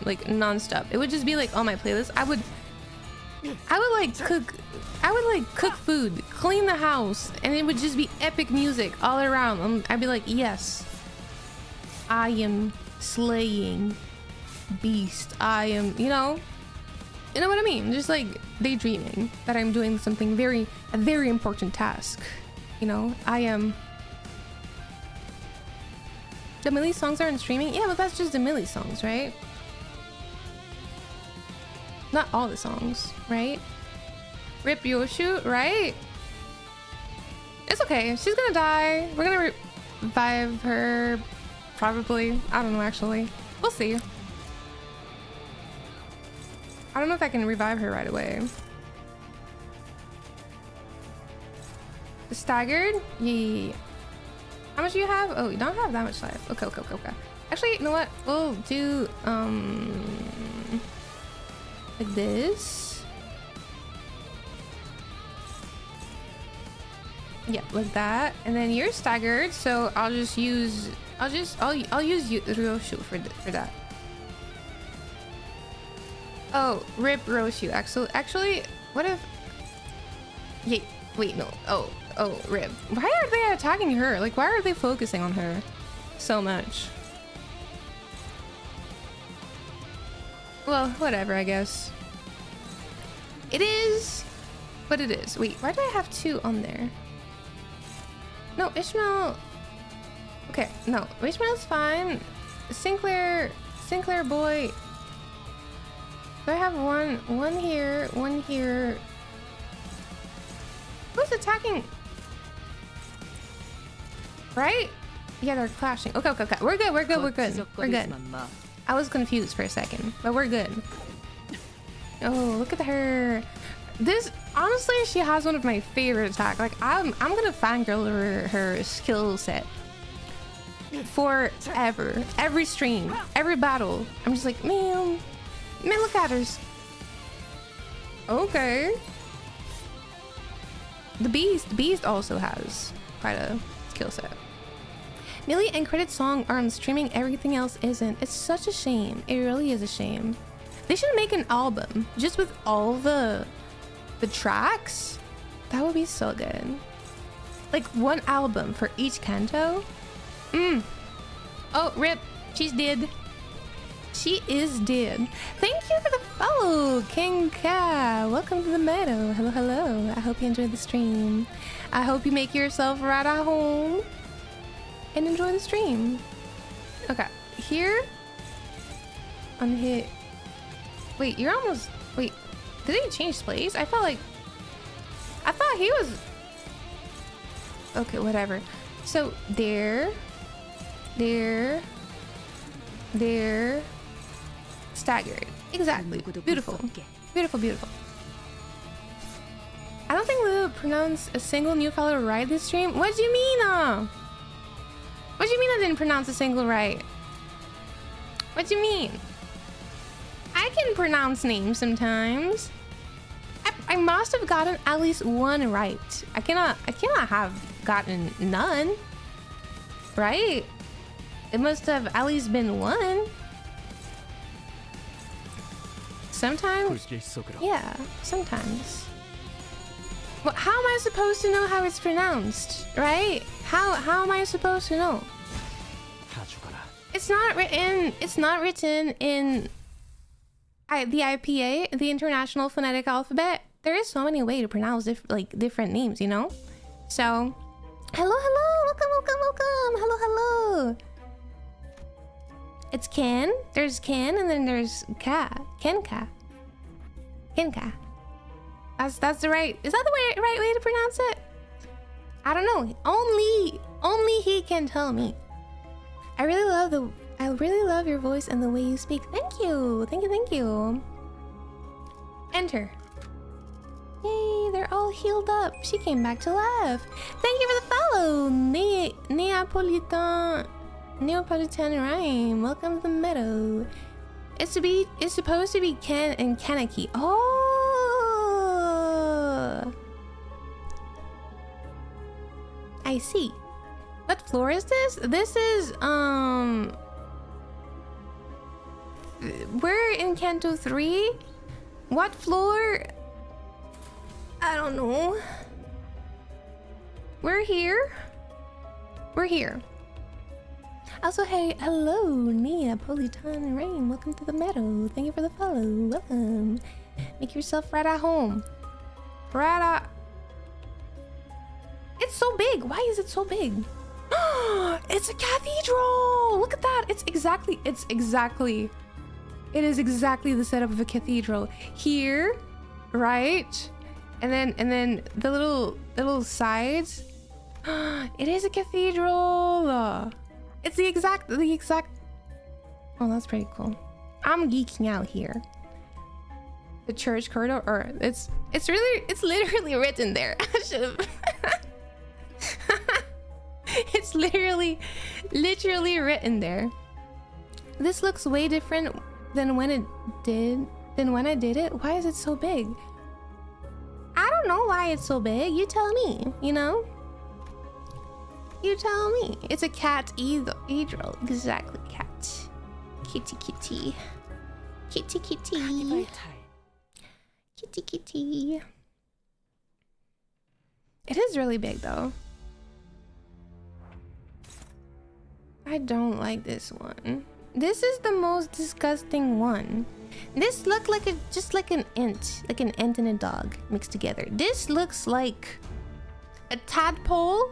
like non-stop. It would just be like on my playlist. I would like cook food, clean the house, and it would just be epic music all around. I'd be like, yes, I am slaying beast. I am, you know what I mean? Just like daydreaming that I'm doing something a very important task. You know, I am. The Millie songs are in streaming? Yeah, but that's just the Millie songs, right? Not all the songs, right? Rip Yoshu, right? It's okay. She's gonna die. We're gonna revive her. Probably. I don't know, actually. We'll see. I don't know if I can revive her right away. Staggered? Yeah. How much do you have? Oh, you don't have that much life. Okay. Actually, you know what? We'll do like this. Yeah, like that. And then you're staggered, so I'll use Ryoshu for that. Oh, rip Roshu. Actually, what if? Yeah. Wait, no. Oh, rip. Why are they attacking her? Like, why are they focusing on her so much? Well, whatever, I guess. It is what it is. Wait, why do I have 2 on there? No, Ishmael. Okay, no, Ishmael's fine. Sinclair boy. Do I have one here, one here? Who's attacking? Right? Yeah, they're clashing. Okay. We're good. I was confused for a second, but we're good. Oh, look at her. This, honestly, she has one of my favorite attacks. Like, I'm gonna fangirl her skill set forever. Every stream, every battle. I'm just like, man, look at her. Okay. The Beast also has quite a skill set. Millie and Credit Song are on streaming, everything else isn't. It's such a shame. It really is a shame. They should make an album just with all the tracks. That would be so good. Like one album for each canto. Oh, rip. She's dead. She is dead. Thank you for the follow, King Ka. Welcome to the meadow. Hello. I hope you enjoyed the stream. I hope you make yourself right at home and enjoy the stream. Okay, here. Unhit. Wait, you're almost. Wait, did he change place? I thought he was. Okay, whatever. So there. Staggered. Exactly. Beautiful. I don't think Lulu pronounced a single new follower right this stream. What do you mean? What do you mean I didn't pronounce a single right? What do you mean? I can pronounce names sometimes. I must have gotten at least one right. I cannot have gotten none. Right? It must have at least been one. Sometimes. Yeah, sometimes. Well, how am I supposed to know how it's pronounced, right? How am I supposed to know? It's not written in the IPA, the International Phonetic Alphabet. There is so many ways to pronounce different names, you know? So, hello, welcome. Hello. It's Ken. There's Ken, and then there's Ka. Kenka. That's the right. Is that the right way to pronounce it? I don't know. Only he can tell me. I really love I really love your voice and the way you speak. Thank you. Thank you. Thank you. Enter. Yay, they're all healed up. She came back to life. Thank you for the follow. Neapolitan Rhyme. Welcome to the meadow. It's supposed to be Ken and Kaneki. Oh, I see. What floor is this? This is we're in Canto 3. What floor? I don't know. We're here. We're here. Also, hey, hello, Neapolitan Rain. Welcome to the meadow. Thank you for the follow. Welcome. Make yourself right at home. Right at. It's so big. Why is it so big? It's a cathedral. Look at that. It is exactly the setup of a cathedral. Here, right? And then the little sides. It is a cathedral. It's the exact. Oh, that's pretty cool. I'm geeking out here. The church corridor, or it's literally written there. I should have. It's literally written there. This looks way different than when I did it. Why is it so big? I don't know why it's so big. You tell me, you know? You tell me. It's a cathedral. Exactly, cat. Kitty. Kitty. It is really big though. I don't like this one. This is the most disgusting one. This looked like just like an ant and a dog mixed together. This looks like a tadpole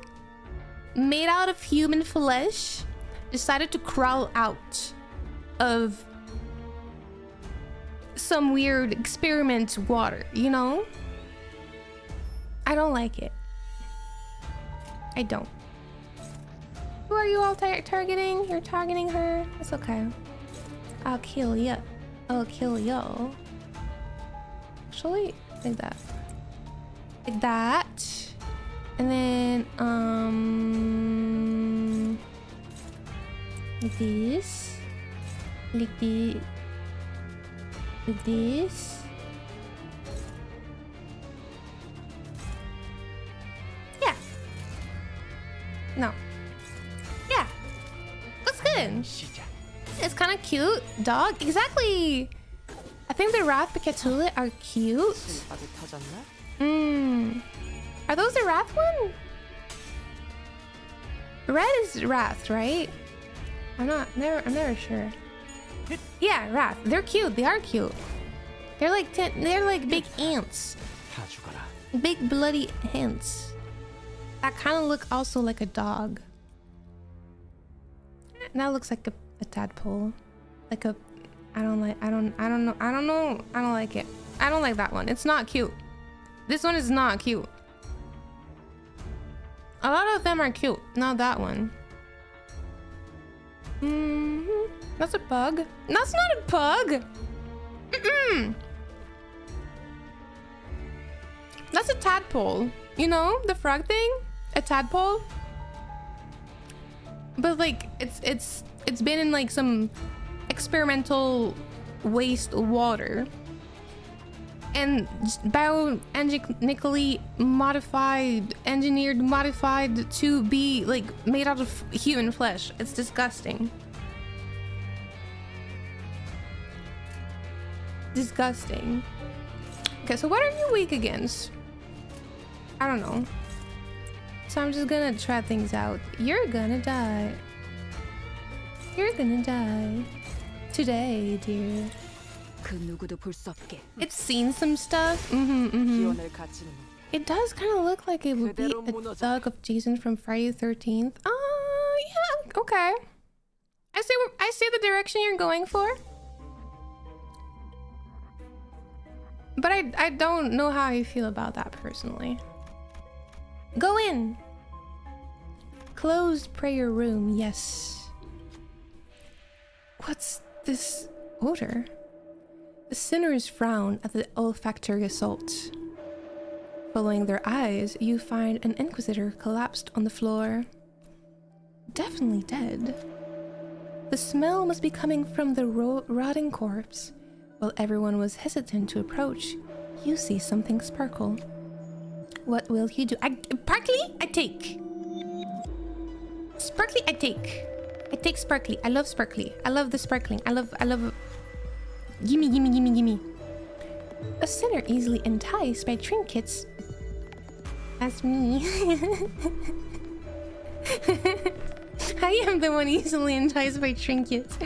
made out of human flesh decided to crawl out of some weird experiment water, you know? I don't like it. I don't. Who are you all targeting? You're targeting her? It's okay. I'll kill you. I'll kill y'all. Actually, like that. Like that. And then, like this. Like this. Like this. Yeah. No. Yeah. Looks good. It's kind of cute. Dog. Exactly. I think the Wrath Pikachu are cute. Are those the Wrath one? Red is Wrath, right? I'm never sure. Yeah, Wrath. They're cute. They are cute. They're like big ants. Big bloody ants. That kind of look also like a dog. That looks like a tadpole. Like a I don't know. I don't like it. I don't like that one. It's not cute. This one is not cute. A lot of them are cute. Not that one. That's a pug. That's not a pug. That's a tadpole. You know, the frog thing? A tadpole. But like it's been in like some experimental waste water and bioengineerically modified to be like made out of human flesh. It's disgusting. Disgusting. Okay, so what are you weak against? I don't know. So I'm just gonna try things out. You're gonna die. You're gonna die. Today, dear. It's seen some stuff. It does kind of look like it would be a thug of Jason from Friday the 13th. Yeah, okay. I see the direction you're going for. But I don't know how I feel about that personally. Go in. Closed prayer room, yes. What's this odor? The sinners frown at the olfactory assault. Following their eyes, you find an inquisitor collapsed on the floor. Definitely dead. The smell must be coming from the rotting corpse. While everyone was hesitant to approach, you see something sparkle. What will you do? Sparkly? I take. Sparkly, I take. I take sparkly. I love sparkly. I love the sparkling. I love... Gimme, gimme, gimme, gimme. A sinner easily enticed by trinkets. That's me. I am the one easily enticed by trinkets.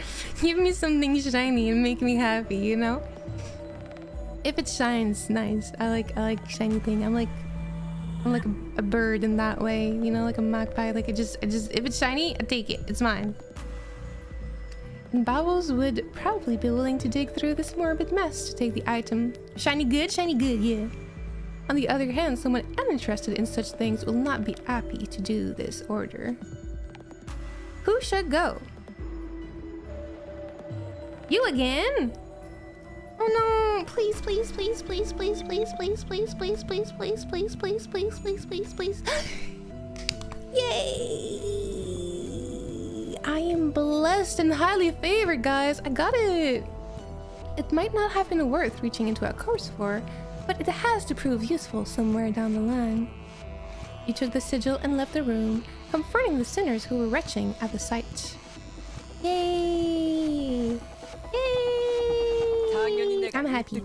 Give me something shiny and make me happy, you know? If it shines, nice. I like shiny thing. I'm like a bird in that way, you know, like a magpie. Like it just if it's shiny, I take it. It's mine. And Bowels would probably be willing to dig through this morbid mess to take the item. Shiny good, yeah. On the other hand, someone uninterested in such things will not be happy to do this order. Who should go? You again? Oh no, please, please, please, please, please, please, please, please, please, please, please, please, please, please, please, please, please. Yay! I am blessed and highly favored, guys. I got it. It might not have been worth reaching into a course for, but it has to prove useful somewhere down the line. You took the sigil and left the room, comforting the sinners who were retching at the sight. Yay! Yay! I'm happy.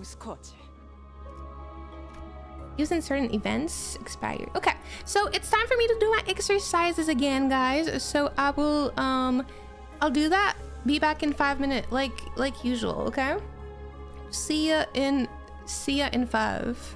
Used in certain events expired. Okay, so it's time for me to do my exercises again, guys. So I will I'll do that. Be back in 5 minutes, like usual. Okay. See ya in 5.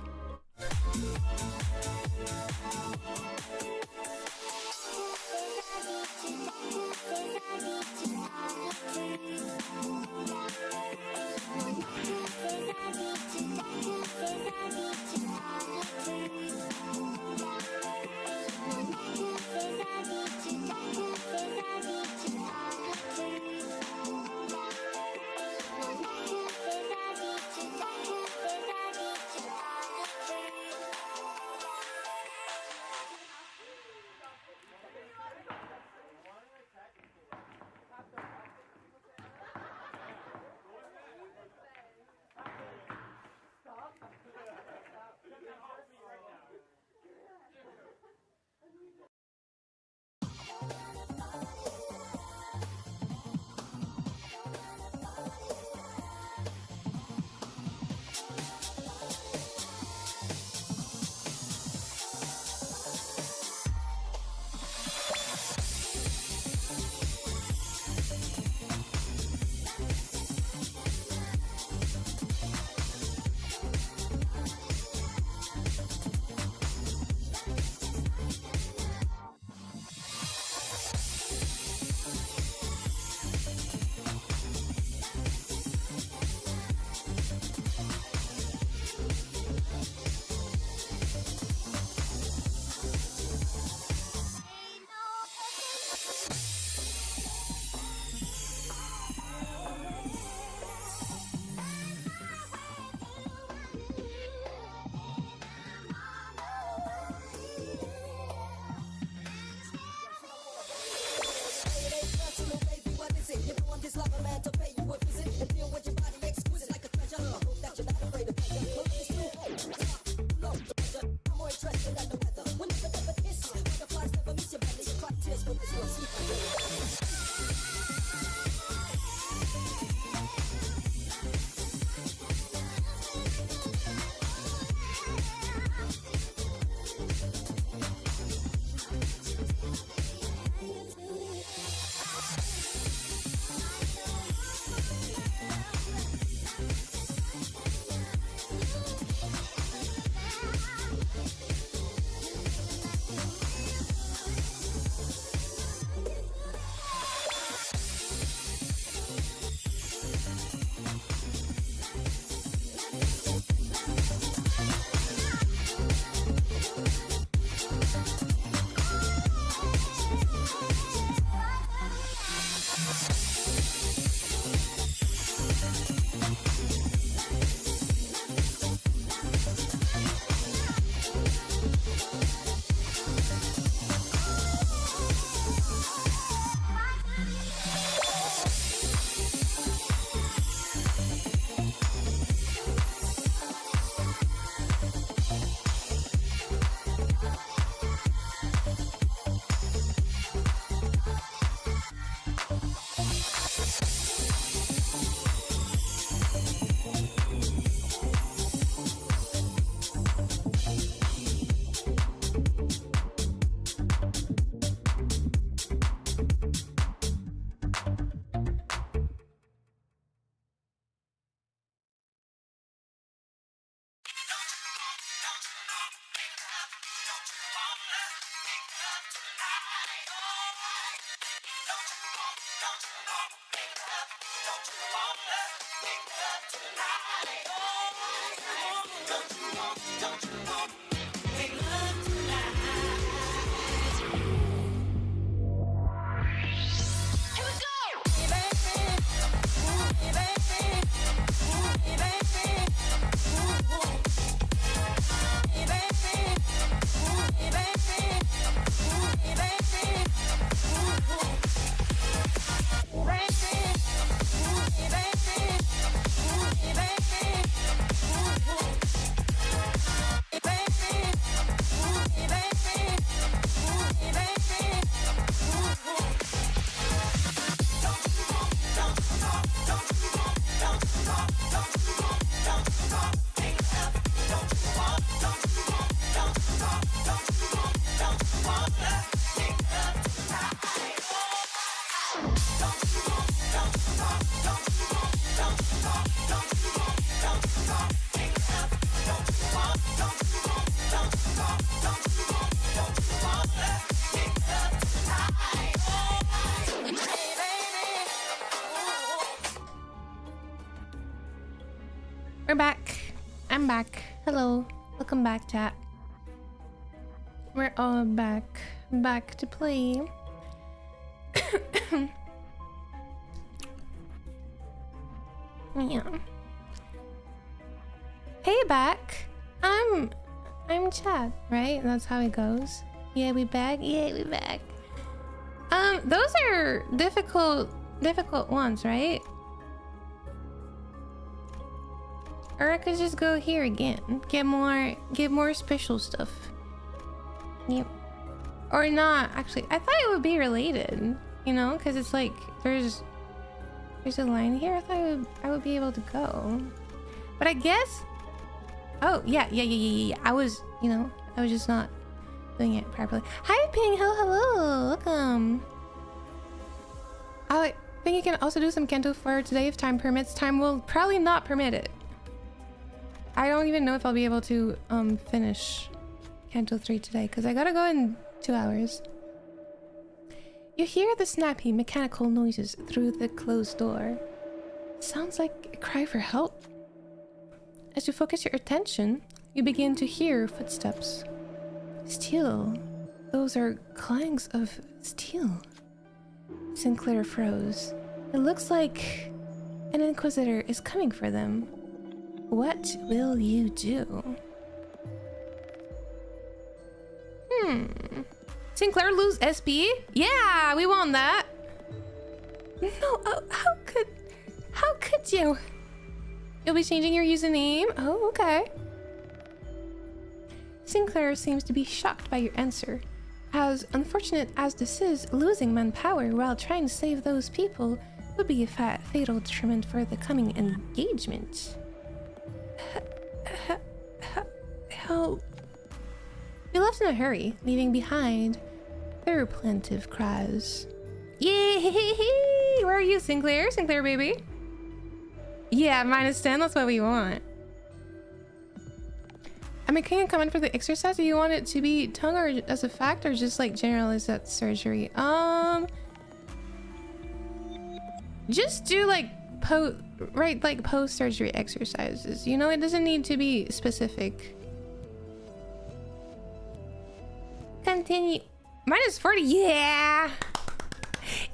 We're back. I'm back. Hello. Welcome back, chat. We're all back. Back to play. Yeah. Hey, back. I'm Chad, right? That's how it goes. Yeah, we back. Yeah, we back. Those are difficult ones, right? Or I could just go here again. Get more special stuff. Yep. Or not. Actually, I thought it would be related, you know, because it's like there's a line here. I thought I would be able to go. But I guess. Oh, yeah. I was just not doing it properly. Hi, Ping. Hello. Welcome. I think you can also do some Canto IV today if time permits. Time will probably not permit it. I don't even know if I'll be able to finish Canto III today because I gotta go in 2 hours. You hear the snappy mechanical noises through the closed door. Sounds like a cry for help. As you focus your attention, you begin to hear footsteps. Steel. Those are clangs of steel. Sinclair froze. It looks like an Inquisitor is coming for them. What will you do? Sinclair lose SP? Yeah, we want that. No, how could you? You'll be changing your username? Oh, okay. Sinclair seems to be shocked by your answer. As unfortunate as this is, losing manpower while trying to save those people would be a fatal detriment for the coming engagement. Help. We left in a hurry, leaving behind their plaintive cries. Yay! Where are you, Sinclair? Sinclair, baby? Yeah, -10, that's what we want. I'm making a comment for the exercise. Do you want it to be tongue or as a fact or just like generalized at surgery? Just do like post-surgery exercises. You know, it doesn't need to be specific. Continue. -40. Yeah.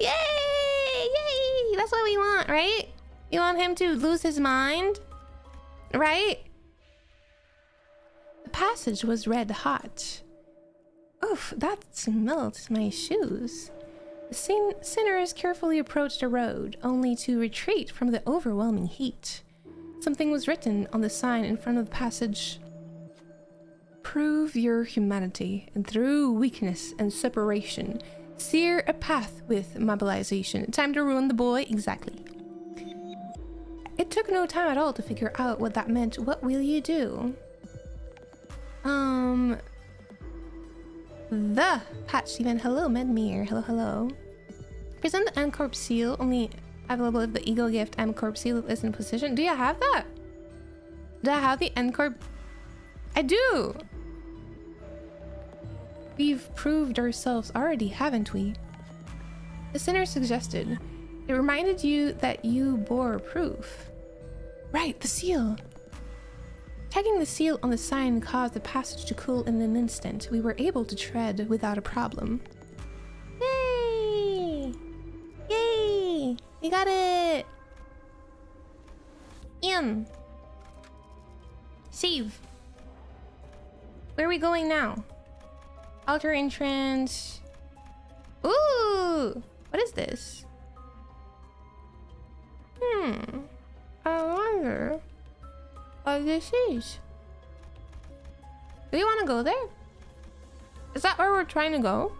Yay! That's what we want, right? You want him to lose his mind, right? The passage was red hot. Oof, that smelt my shoes. The sinners carefully approached the road, only to retreat from the overwhelming heat. Something was written on the sign in front of the passage. Prove your humanity, and through weakness and separation, sear a path with mobilization. Time to ruin the boy? Exactly. It took no time at all to figure out what that meant. What will you do? The patch event. Hello, Medmir. Hello. Present the M-Corp seal. Only available if the Eagle Gift M-Corp seal is in position. Do you have that? Do I have the M-Corp? I do. We've proved ourselves already, haven't we? The sinner suggested. It reminded you that you bore proof. Right, the seal. Tagging the seal on the sign caused the passage to cool in an instant. We were able to tread without a problem. Yay! Yay! We got it! In. Save. Where are we going now? Altar entrance. Ooh! What is this? I wonder what this is. Do you want to go there? Is that where we're trying to go?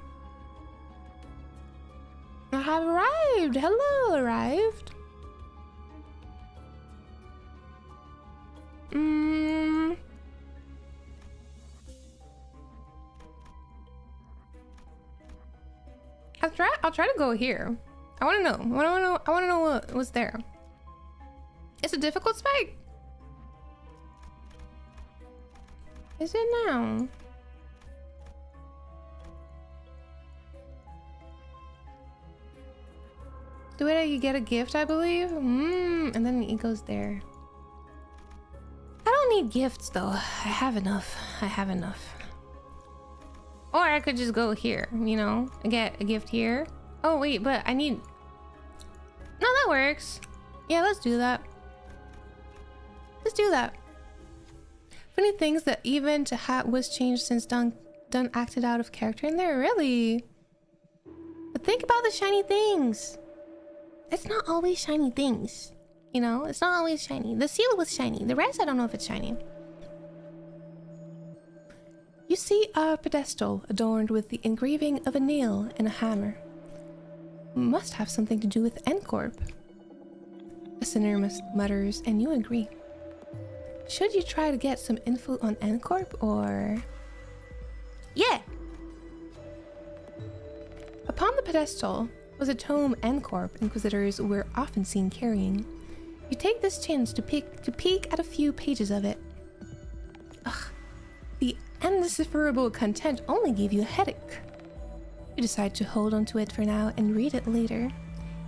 I have arrived. Hello, arrived. I'll try to go here. I want to know. I want to know what was there. It's a difficult spike. Is it now? Do it, you get a gift, I believe. And then it goes there. I don't need gifts though. I have enough. I have enough. Or I could just go here, you know, and get a gift here. Oh wait, but I need... No, that works. Yeah, let's do that. Let's do that. Funny things that even to hat was changed since Dun acted out of character in there, really. But think about the shiny things. It's not always shiny things. You know, it's not always shiny. The seal was shiny. The rest, I don't know if it's shiny. You see a pedestal adorned with the engraving of a nail and a hammer. Must have something to do with N-Corp. sᴜᴘᴘᴏ mutters, and you agree. Should you try to get some info on N-Corp or... Yeah! Upon the pedestal was a tome N-Corp Inquisitors were often seen carrying. You take this chance to peek at a few pages of it. Ugh. The undecipherable content only gave you a headache. You decide to hold on to it for now and read it later.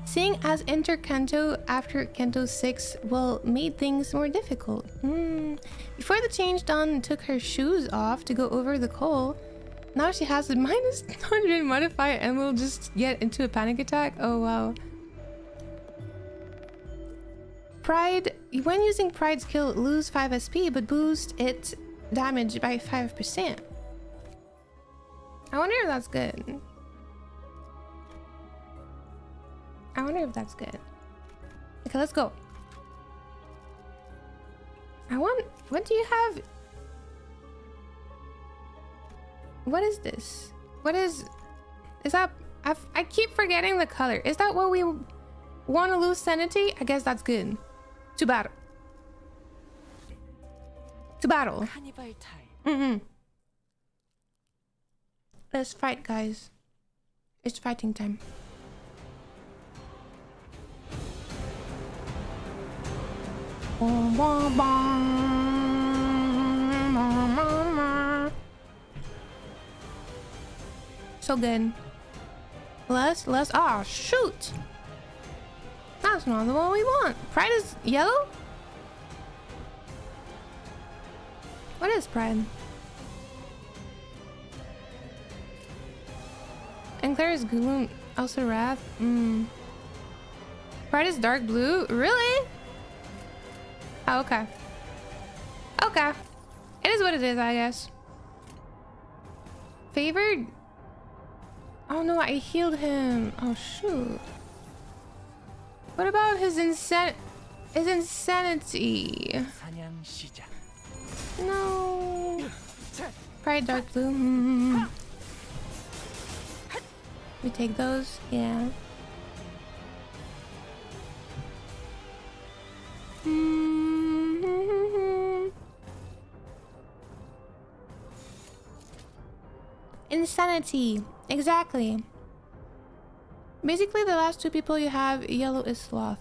Seeing as Enter Canto after Canto 6, well, made things more difficult. Before the change, Dawn took her shoes off to go over the coal. Now she has a minus 100 modifier and will just get into a panic attack. Oh wow. Pride, when using Pride skill, lose 5 SP but boost its damage by 5%. I wonder if that's good. I wonder if that's good. Okay, let's go. What do you have? What is this? What is that? I keep forgetting the color. Is that what we want to lose sanity? I guess that's good. To battle. To battle. Let's fight, guys. It's fighting time. So good. Let's oh shoot. That's not the one we want. Pride is yellow? What is Pride? And Claire is gloom, also wrath. Pride is dark blue? Really? Oh, okay. Okay. It is what it is, I guess. Favored? Oh no, I healed him. Oh shoot. What about his insanity? No. Pride dark blue. We take those, yeah. Insanity, exactly. Basically, the last two people you have, yellow is sloth.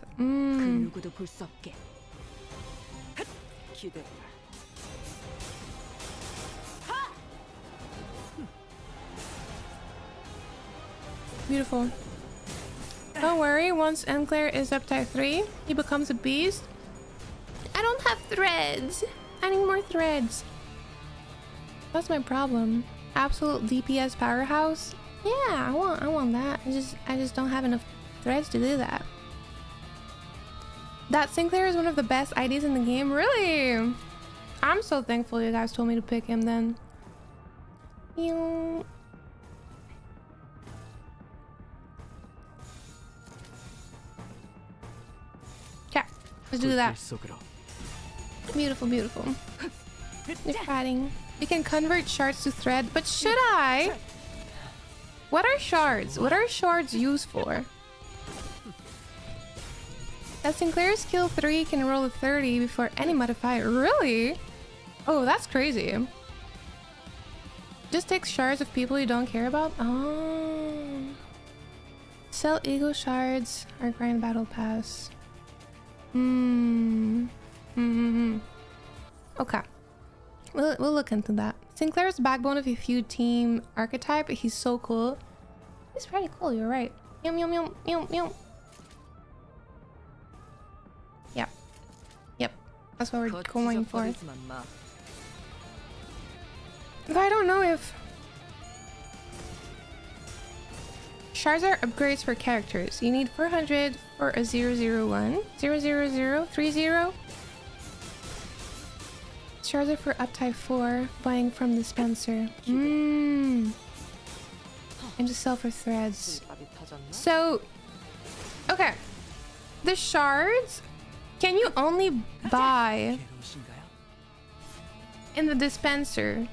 Beautiful. Don't worry, once Enclair is up type 3, he becomes a beast. I don't have threads. I need more threads. That's my problem. Absolute DPS powerhouse. Yeah, I want that. I just don't have enough threads to do that. That Sinclair is one of the best IDs in the game. Really? I'm so thankful you guys told me to pick him then. Okay, let's do that. Beautiful, beautiful. You're fighting. You can convert shards to thread, but should I? What are shards? What are shards used for? That Sinclair's skill 3 can roll a 30 before any modifier. Really? Oh, that's crazy. Just takes shards of people you don't care about? Oh. Sell ego shards or grind battle pass. Okay. We'll look into that. Sinclair's backbone of a feud team archetype. He's so cool. He's pretty cool, you're right. Yum yum yum yum yum. Yep. Yep. That's what we're going for. But I don't know if shards are upgrades for characters. You need 400 for a 001. 00030. Shards are for up type 4, buying from dispenser. And just sell for threads. So, okay. The shards, can you only buy in the dispenser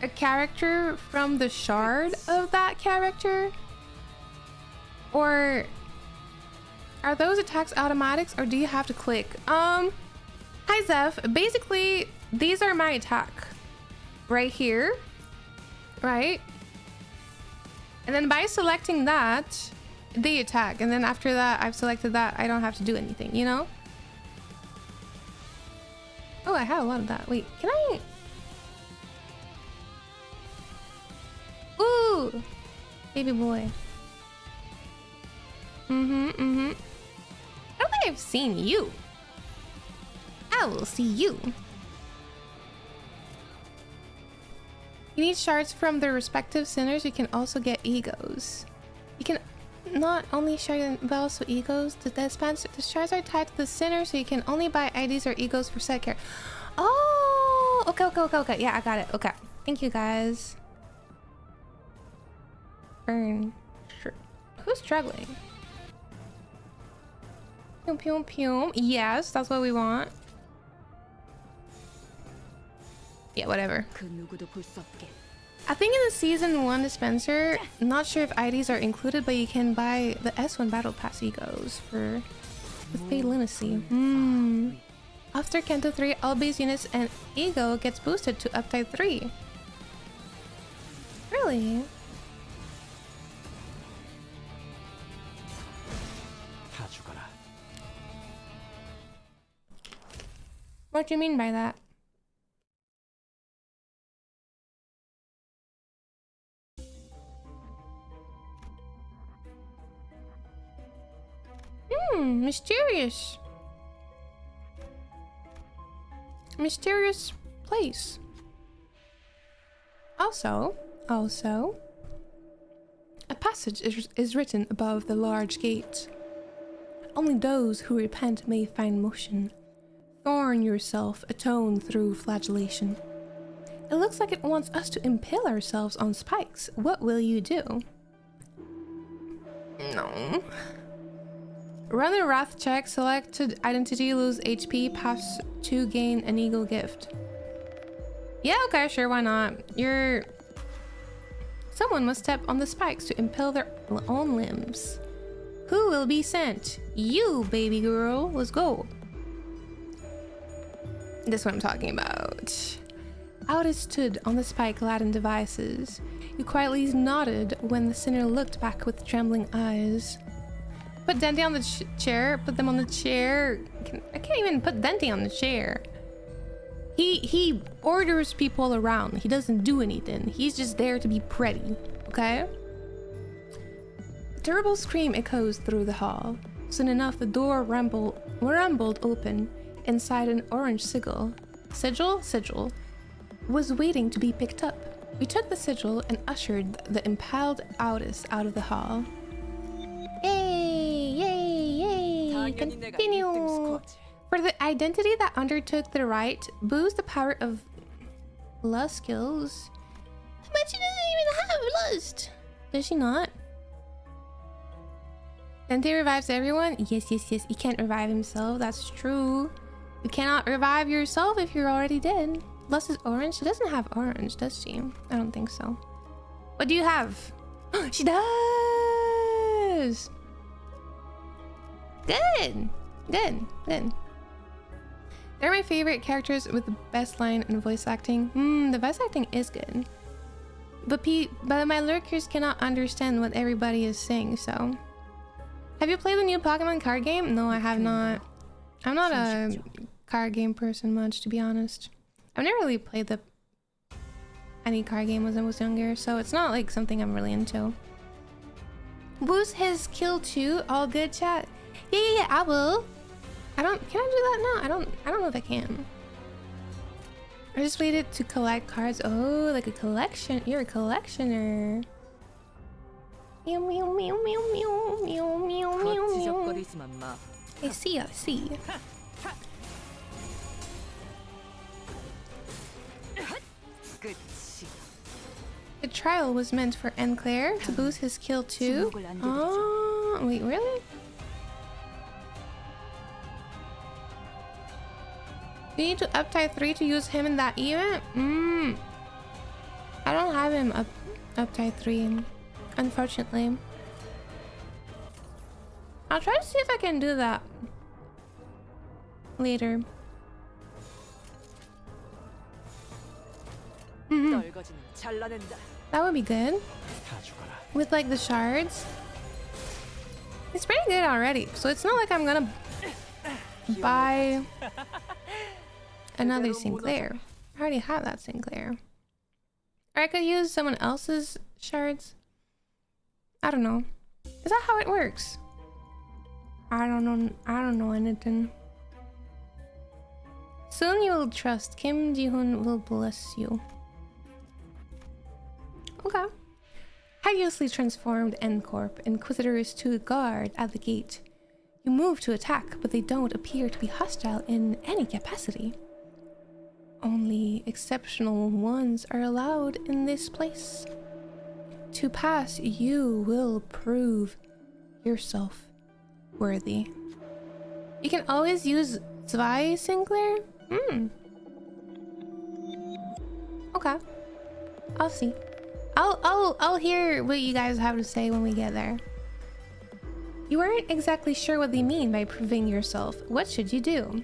a character from the shard of that character? Or are those attacks automatics, or do you have to click? Hi Zeph, basically these are my attack right here, right? And then by selecting that, they attack, and then after that I've selected that, I don't have to do anything, you know? Oh, I have a lot of that. Wait, can I? Ooh, baby boy. I don't think I've seen you. I will see you. You need shards from the respective centers. You can also get egos. You can not only shard but also egos. The shards are tied to the center, so you can only buy IDs or egos for set care. Oh, okay. Yeah, I got it. Okay, thank you guys. Burn. Sure. Who's struggling? Pew pew pew. Yes, that's what we want. Yeah, whatever. I think in the season 1 dispenser, not sure if IDs are included, but you can buy the S1 battle pass egos for the Fate Lunacy. After Canto 3, all base units and ego gets boosted to up type 3. Really? What do you mean by that? Mysterious. Mysterious place. Also, a passage is written above the large gate. Only those who repent may find motion. Thorn yourself, atone through flagellation. It looks like it wants us to impale ourselves on spikes. What will you do? No. Run a wrath check, selected identity, lose HP, pass to gain an eagle gift. Yeah, okay, sure, why not? Someone must step on the spikes to impale their own limbs. Who will be sent? You, baby girl. Let's go. This is what I'm talking about. Out it stood on the spike-laden devices. You quietly nodded when the sinner looked back with trembling eyes. Put Dente on the chair. Put them on the chair. I can't even put Dente on the chair. He orders people around. He doesn't do anything. He's just there to be pretty. Okay? terrible scream echoes through the hall. Soon enough, the door rumbled open. Inside, an orange sigil was waiting to be picked up. We took the sigil and ushered the impaled Audis out of the hall. Yay! Yay! Yay! Continue! For the identity that undertook the right, boost the power of lust skills. But she doesn't even have lust! Does she not? Dante revives everyone? Yes, yes, yes. He can't revive himself. That's true. You cannot revive yourself if you're already dead. Lust is orange? She doesn't have orange, does she? I don't think so. What do you have? She does! Good! Good, good. They're my favorite characters with the best line and voice acting. The voice acting is good. But my lurkers cannot understand what everybody is saying, so... Have you played the new Pokemon card game? No, I have not. I'm not a card game person much, to be honest. I've never really played any card game when I was younger, so it's not like something I'm really into. Boost his kill too. All good, chat. Yeah, I will. Can I do that now? I don't know if I can. I just waited to collect cards. Oh, like a collection. You're a collectioner. Meow meow meow meow meow meow meow meow meow. I see, I see. The trial was meant for Enclair to boost his skill too. Oh, wait, really? You need to up type 3 to use him in that event? I don't have him up type 3, unfortunately. I'll try to see if I can do that later. That would be good. With like the shards. It's pretty good already, so it's not like I'm gonna buy another Sᴏᴘᴏ. I already have that Sᴏᴘᴏ. Or I could use someone else's shards. I don't know. Is that how it works? I don't know anything. Soon you will trust. Kim Ji-hoon will bless you. Okay. Hideously transformed N-Corp. Inquisitor is to guard at the gate. You move to attack, but they don't appear to be hostile in any capacity. Only exceptional ones are allowed in this place. To pass, you will prove yourself worthy. You can always use sᴏᴘᴏ? Okay. I'll see. I'll hear what you guys have to say when we get there. You aren't exactly sure what they mean by proving yourself. What should you do?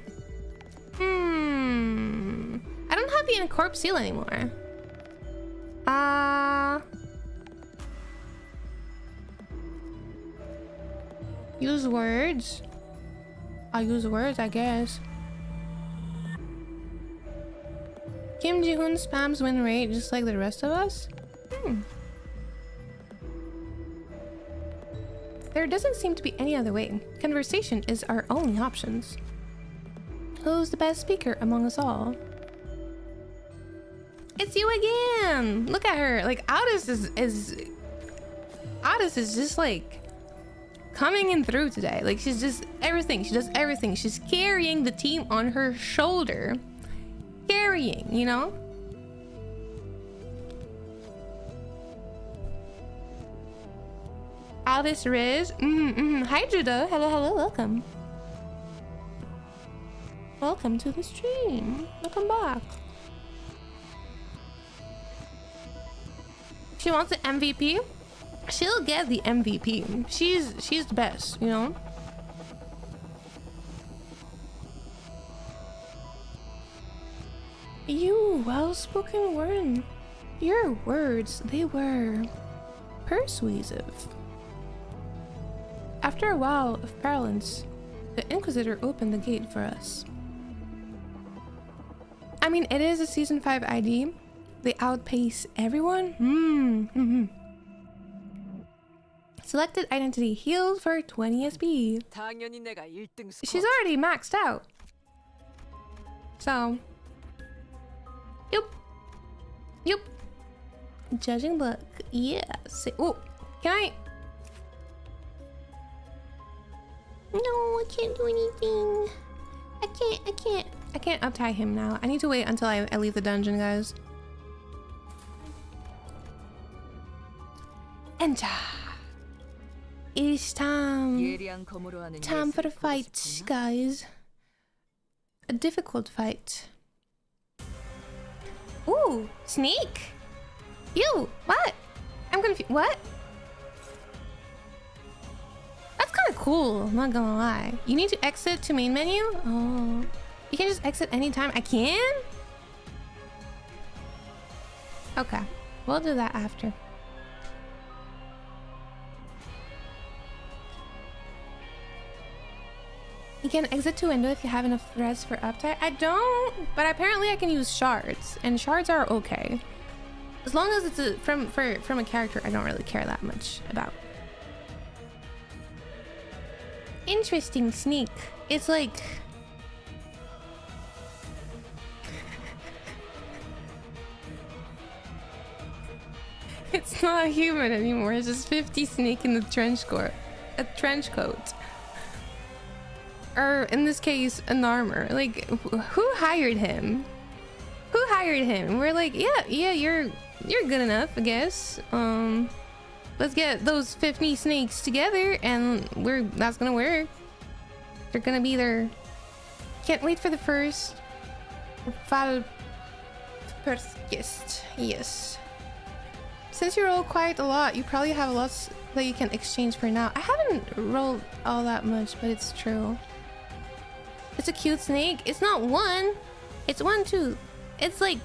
I don't have the N-Corp seal anymore. Use words. I'll use words, I guess. Kim Ji-hoon spams win rate just like the rest of us? There doesn't seem to be any other way. Conversation is our only options. Who's the best speaker among us all? It's you again! Look at her. Like, Audis is just like coming in through today. Like, she's just everything. She does everything. She's carrying the team on her shoulder. Carrying, you know? Audis Riz. Hi, Judo. Hello, welcome. Welcome to the stream. Welcome back. She wants the MVP. She'll get the MVP. She's the best, you know? You well-spoken one. Your words, they were persuasive. After a while of parlance, the Inquisitor opened the gate for us. I mean, it is a Season 5 ID. They outpace everyone? Selected identity healed for 20 SP.
당연히 내가 1등 스코어.
She's already maxed out. So, Yup. Judging book. Yes. Oh, can I? No, I can't do anything. I can't uptie him now. I need to wait until I leave the dungeon, guys. Enter. It is time.
예리한 검으로 하는
Time for the
예술을 보고
fight,
싶었나?
guys. A difficult fight. Ooh, sneak. Ew, what? I'm confused. What? That's kind of cool, I'm not gonna lie. You need to exit to main menu? Oh. You can just exit anytime. I can? Okay, we'll do that after. You can exit to window if you have enough threads for uptime. I don't, but apparently I can use shards, and shards are okay. As long as it's from a character I don't really care that much about. Interesting sneak. It's like it's not a human anymore. It's just 50 sneak in the trench coat. A trench coat. Or in this case, an armor. Like, who hired him? Who hired him? We're like, yeah, you're good enough, I guess. Let's get those 50 snakes together, and that's gonna work. They're gonna be there. Can't wait for the first yes. Since you roll quite a lot, you probably have lots that you can exchange for now. I haven't rolled all that much, but it's true. It's a cute snake. It's not one. It's 1, 2. It's like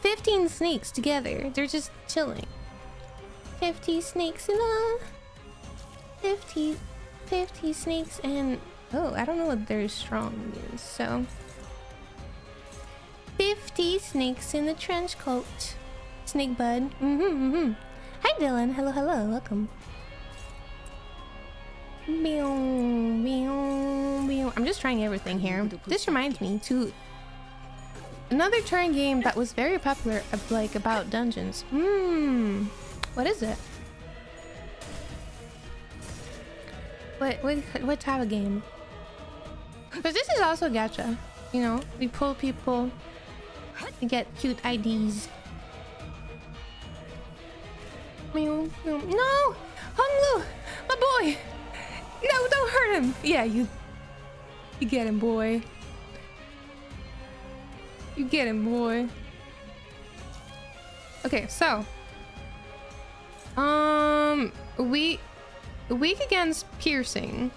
15 snakes together. They're just chilling. 50 snakes in a 50 snakes and oh, I don't know what their strong is. So 50 snakes in the trench coat. Snake bud. Hi Dylan. Hello, welcome. I'm just trying everything here. This reminds me to another turn game that was very popular, like about dungeons. What is it? What type of game? But this is also gacha. You know, we pull people to get cute IDs. No, Honglu, my boy. No, don't hurt him. Yeah, you get him, boy. You get him, boy. Okay, so weak against piercing.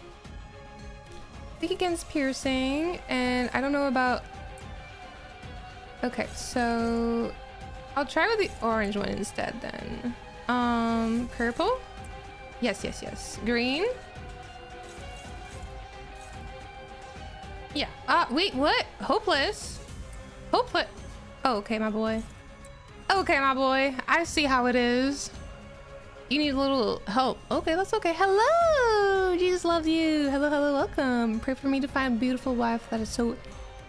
Weak against piercing, and I don't know about. Okay, so I'll try with the orange one instead then. Purple? Yes. Green? Yeah. Wait, what? Hopeless? Oh, okay, my boy. I see how it is. You need a little help. Okay, that's okay. Hello! Jesus loves you. Hello, welcome. Pray for me to find a beautiful wife that is so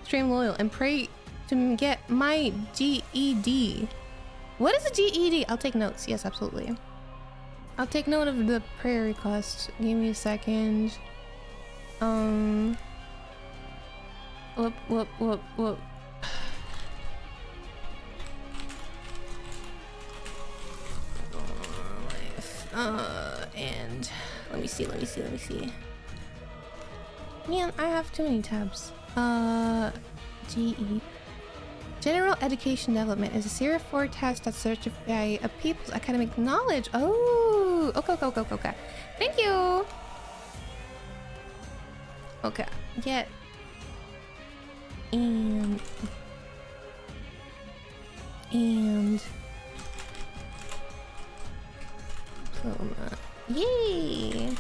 extreme loyal, and pray to get my GED. What is a GED? I'll take notes. Yes, absolutely. I'll take note of the prayer request. Give me a second. Whoop. And let me see. Man, I have too many tabs. GE. General Education Development is a Series 4 test that certifies a people's academic knowledge. Oh, okay. Thank you. Okay, get and diploma. Yay!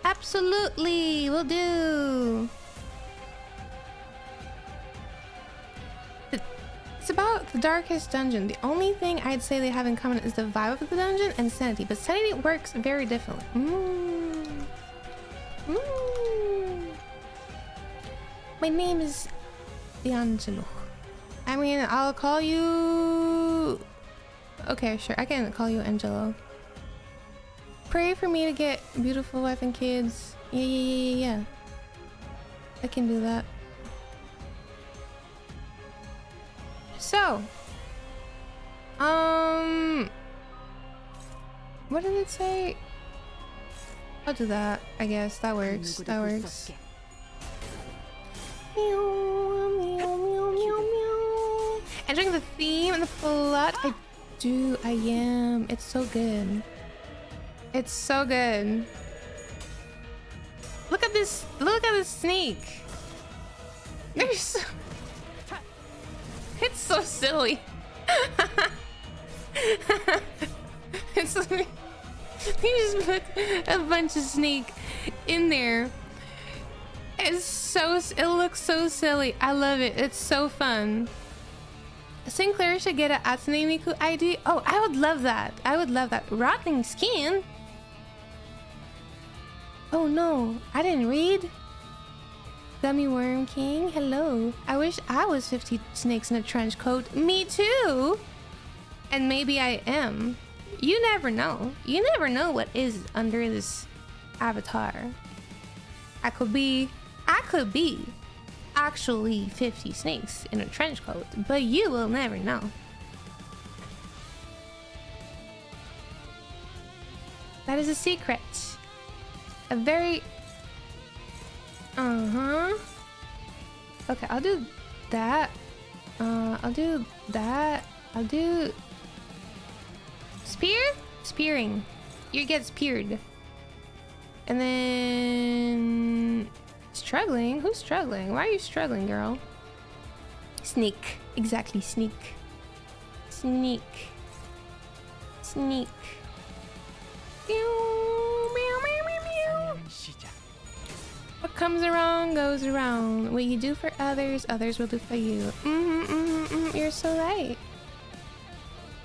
Absolutely, will do. It's about the darkest dungeon. The only thing I'd say they have in common is the vibe of the dungeon and sanity, but sanity works very differently. My name is D'Angelo. I mean, I'll call you... Okay, sure, I can call you Angelo. Pray for me to get beautiful wife and kids. Yeah. I can do that. So, what did it say? I'll do that, I guess. That works. That works. Entering the theme and the plot. I do. I am. It's so good. It's so good. Look at this. Look at this snake. There's. It's so silly. It's like you just put a bunch of snake in there. It's so. It looks so silly. I love it. It's so fun. Sinclair should get an Atsune Miku ID. Oh, I would love that. I would love that. Rotting skin. Oh no, I didn't read. Gummy Worm King, hello. I wish I was 50 snakes in a trench coat. Me too. And maybe I am. You never know. You never know what is under this avatar. I could be actually 50 snakes in a trench coat, but you will never know. That is a secret. A very... Okay, I'll do that. I'll do that. I'll do... Spear? Spearing. You get speared. And then... Struggling? Who's struggling? Why are you struggling, girl? Sneak. Exactly, sneak. Sneak. Sneak. What comes around goes around. What you do for others, others will do for you. You're so right.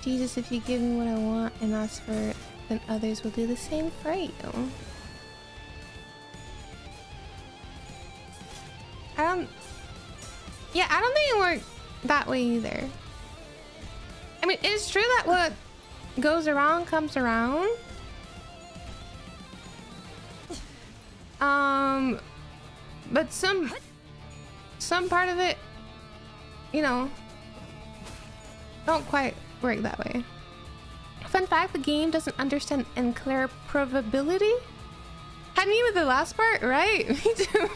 Jesus, if you give me what I want and ask for it, then others will do the same for you. I don't think it worked that way either. I mean, it's true that what goes around comes around. But some part of it, you know, don't quite work that way. Fun fact, the game doesn't understand enclair probability. Had me with the last part, right? Me too.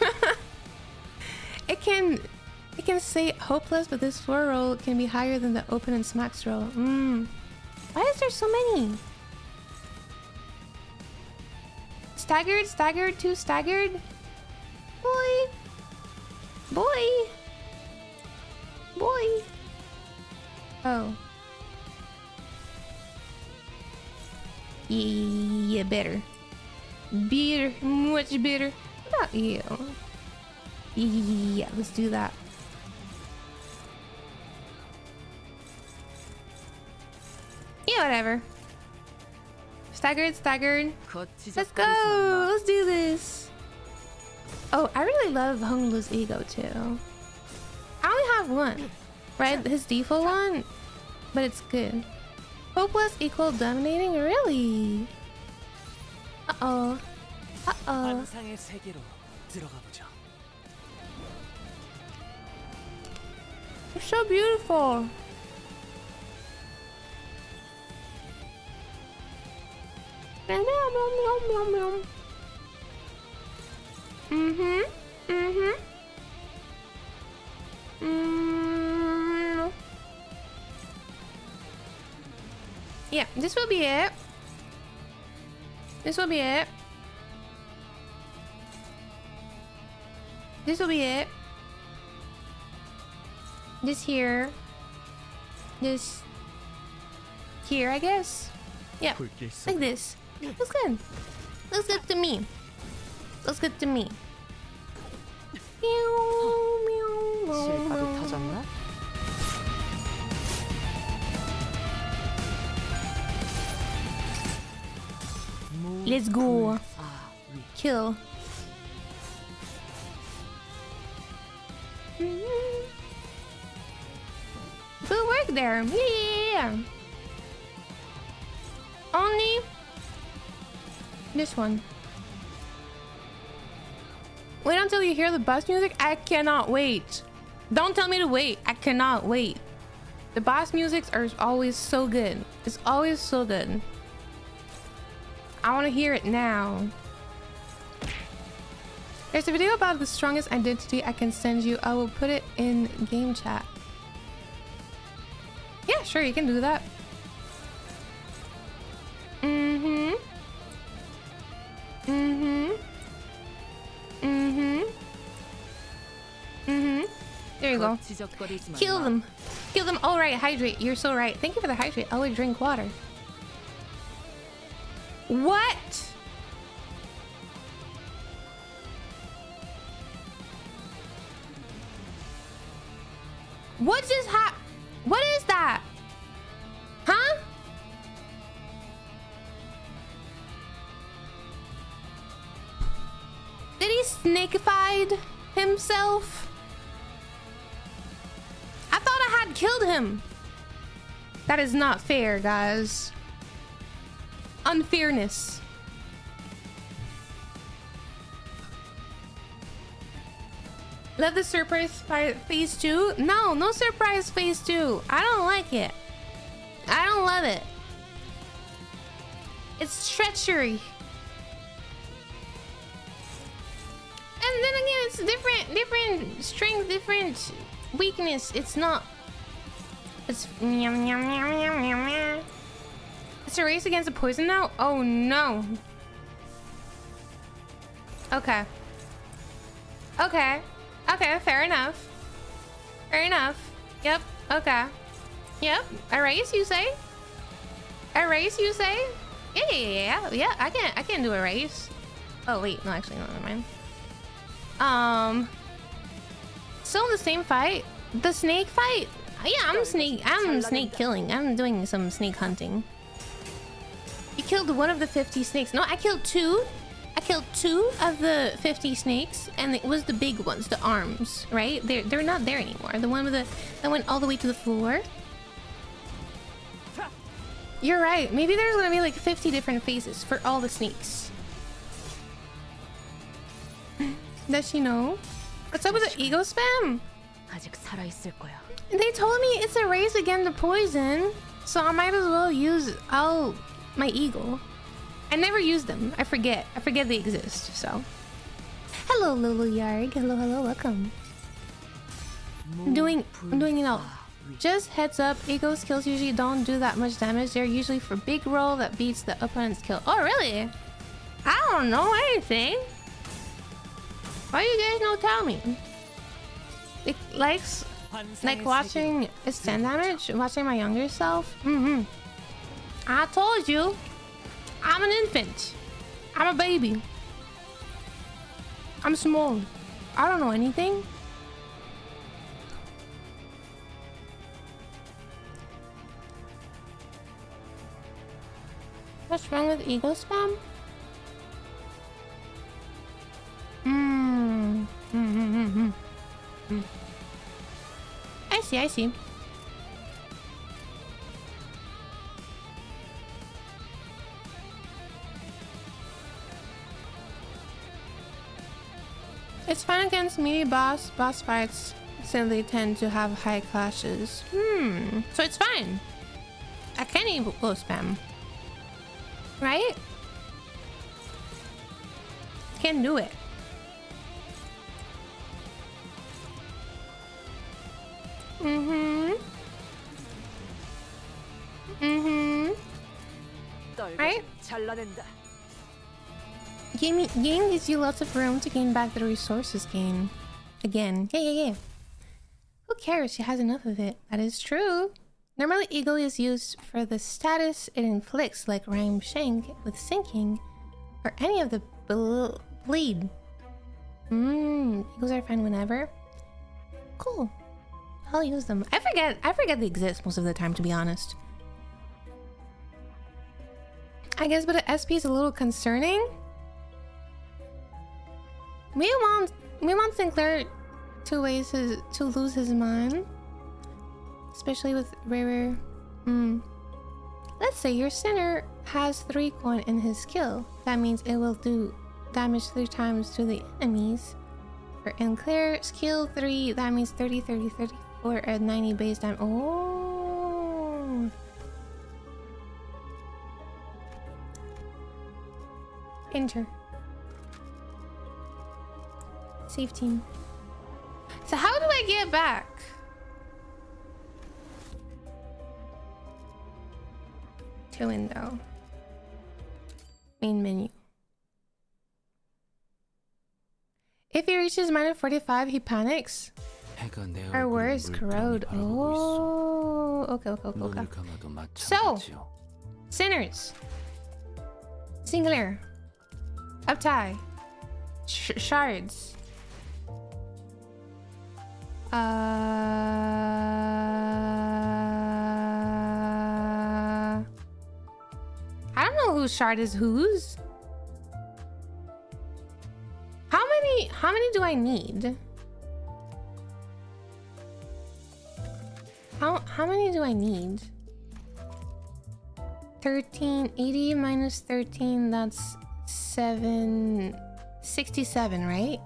It can say hopeless, but this floor roll can be higher than the open and smacks roll. Why is there so many? Staggered, staggered, too staggered. Boy. Oh. Yeah, better. Better, much better. What about you? Yeah, let's do that. Yeah, whatever. Staggered. Let's go. Let's do this. Oh, I really love Honglu's ego too. I only have one, right? His default one, but it's good. Hopeless equal dominating? Really? Uh-oh.
환상의 세계로 들어가 보죠.
You're so beautiful. Yeah, this will be it. This will be it. This will be it. This here. This here, I guess. Yeah, like this. Looks good. Looks good to me. Looks good to me.
실밥이 터졌나?
Let's go. Kill. Good work there. Yeah. Only this one. Wait until you hear the boss music. I cannot wait. Don't tell me to wait. I cannot wait. The boss musics are always so good. It's always so good. I want to hear it now. There's a video about the strongest identity I can send you. I will put it in game chat. Yeah, sure, you can do that. Mm-hmm. Mm-hmm. Mm-hmm. Mm-hmm. There you go. Kill them. Kill them. All right, hydrate. You're so right. Thank you for the hydrate. I would drink water. What? What just happened? What is that? Huh? Did he snakified himself? I thought I had killed him. That is not fair, guys. Unfairness. Love the surprise phase 2? No, no surprise phase 2. I don't like it. I don't love it. It's treachery. And then again, it's different strength, different weakness. It's not. It's it's a race against a poison now? Oh no. Okay. Okay. Okay, fair enough. Fair enough. Yep, okay. Yep, a race, you say? A race, you say? Yeah, I can do a race. Oh wait, no, actually, no, never mind. Still in the same fight? The snake fight? Yeah, I'm snake killing. I'm doing some snake hunting. You killed one of the 50 snakes. No, I killed 2. I killed 2 of the 50 snakes, and it was the big ones, the arms, right? They're not there anymore. The one with the that went all the way to the floor. You're right. Maybe there's gonna be like 50 different faces for all the snakes. Does she know? What's up with the ego spam? They told me it's a race against the poison, so I might as well use my eagle. I never use them. I forget they exist, so. Hello, Lulu Yarg. Hello, welcome. I'm doing it all. Just heads up, ego skills usually don't do that much damage. They're usually for big roll that beats the opponent's kill. Oh, really? I don't know anything. Why you guys don't tell me? It likes like watching stand damage, watching my younger self. I told you. I'm an infant. I'm a baby. I'm small. I don't know anything. What's wrong with ego spam? I see. It's fun against melee boss fights, since they tend to have high clashes. So it's fine. I can ego spam. Right? Can do it. Right? Game gives you lots of room to gain back the resources gained. Again. Yeah. Who cares? She has enough of it. That is true. Normally, ego is used for the status it inflicts, like Rhyme Shank with sinking, or any of the bleed. Egos are fine whenever. Cool. I'll use them. I forget they exist most of the time, to be honest. I guess, but the SP is a little concerning. We want Sinclair to lose his mind, especially with rare. Let's say your center has 3 coin in his skill. That means it will do damage 3 times to the enemies. For Sinclair skill 3, that means 30, 30, 34 at 90 base damage. Oh. Enter. Save team. So how do I get back? To window. Main menu. If he reaches minus 45, he panics. Our words corrode. Oh, okay. So, sinners. Singular. Uptie. Shards. I don't know whose shard is whose. How many do I need? How many do I need? 13, 80 minus 13, that's 67, right?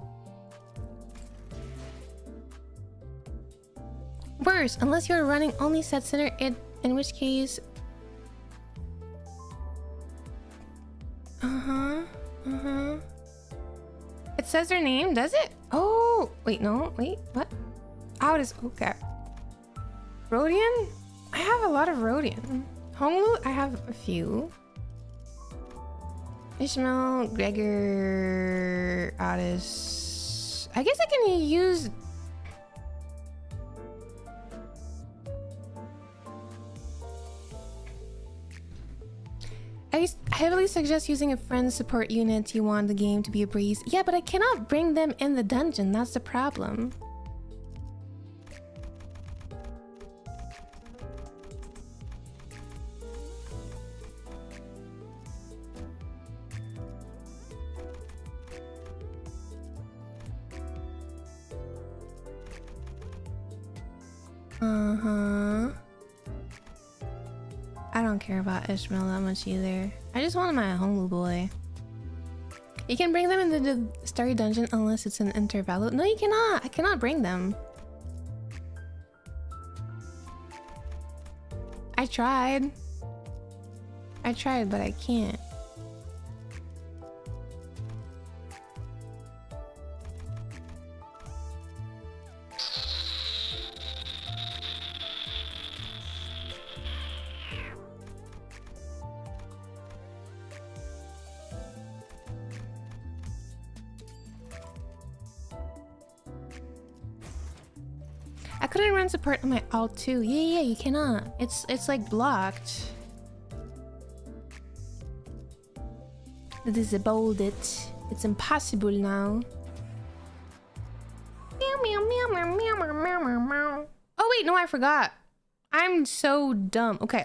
Worse, unless you're running only set center, in which case... It says their name, does it? Oh, wait, no, wait, what? Oh, it is, okay. Rodian? I have a lot of Rodian. Honglu, I have a few. Ishmael, Gregor, Otis. I guess I can use... I heavily suggest using a friend support unit you want the game to be a breeze. Yeah, but I cannot bring them in the dungeon. That's the problem. I don't care about Ishmael that much either. I just wanted my Honglu boy. You can bring them into the Starry Dungeon unless it's an intervallo. No, you cannot. I cannot bring them. I tried, but I can't. I couldn't run support on my alt 2. Yeah, you cannot. It's like blocked. Disabled it. It's impossible now. Oh wait, no, I forgot. I'm so dumb. Okay,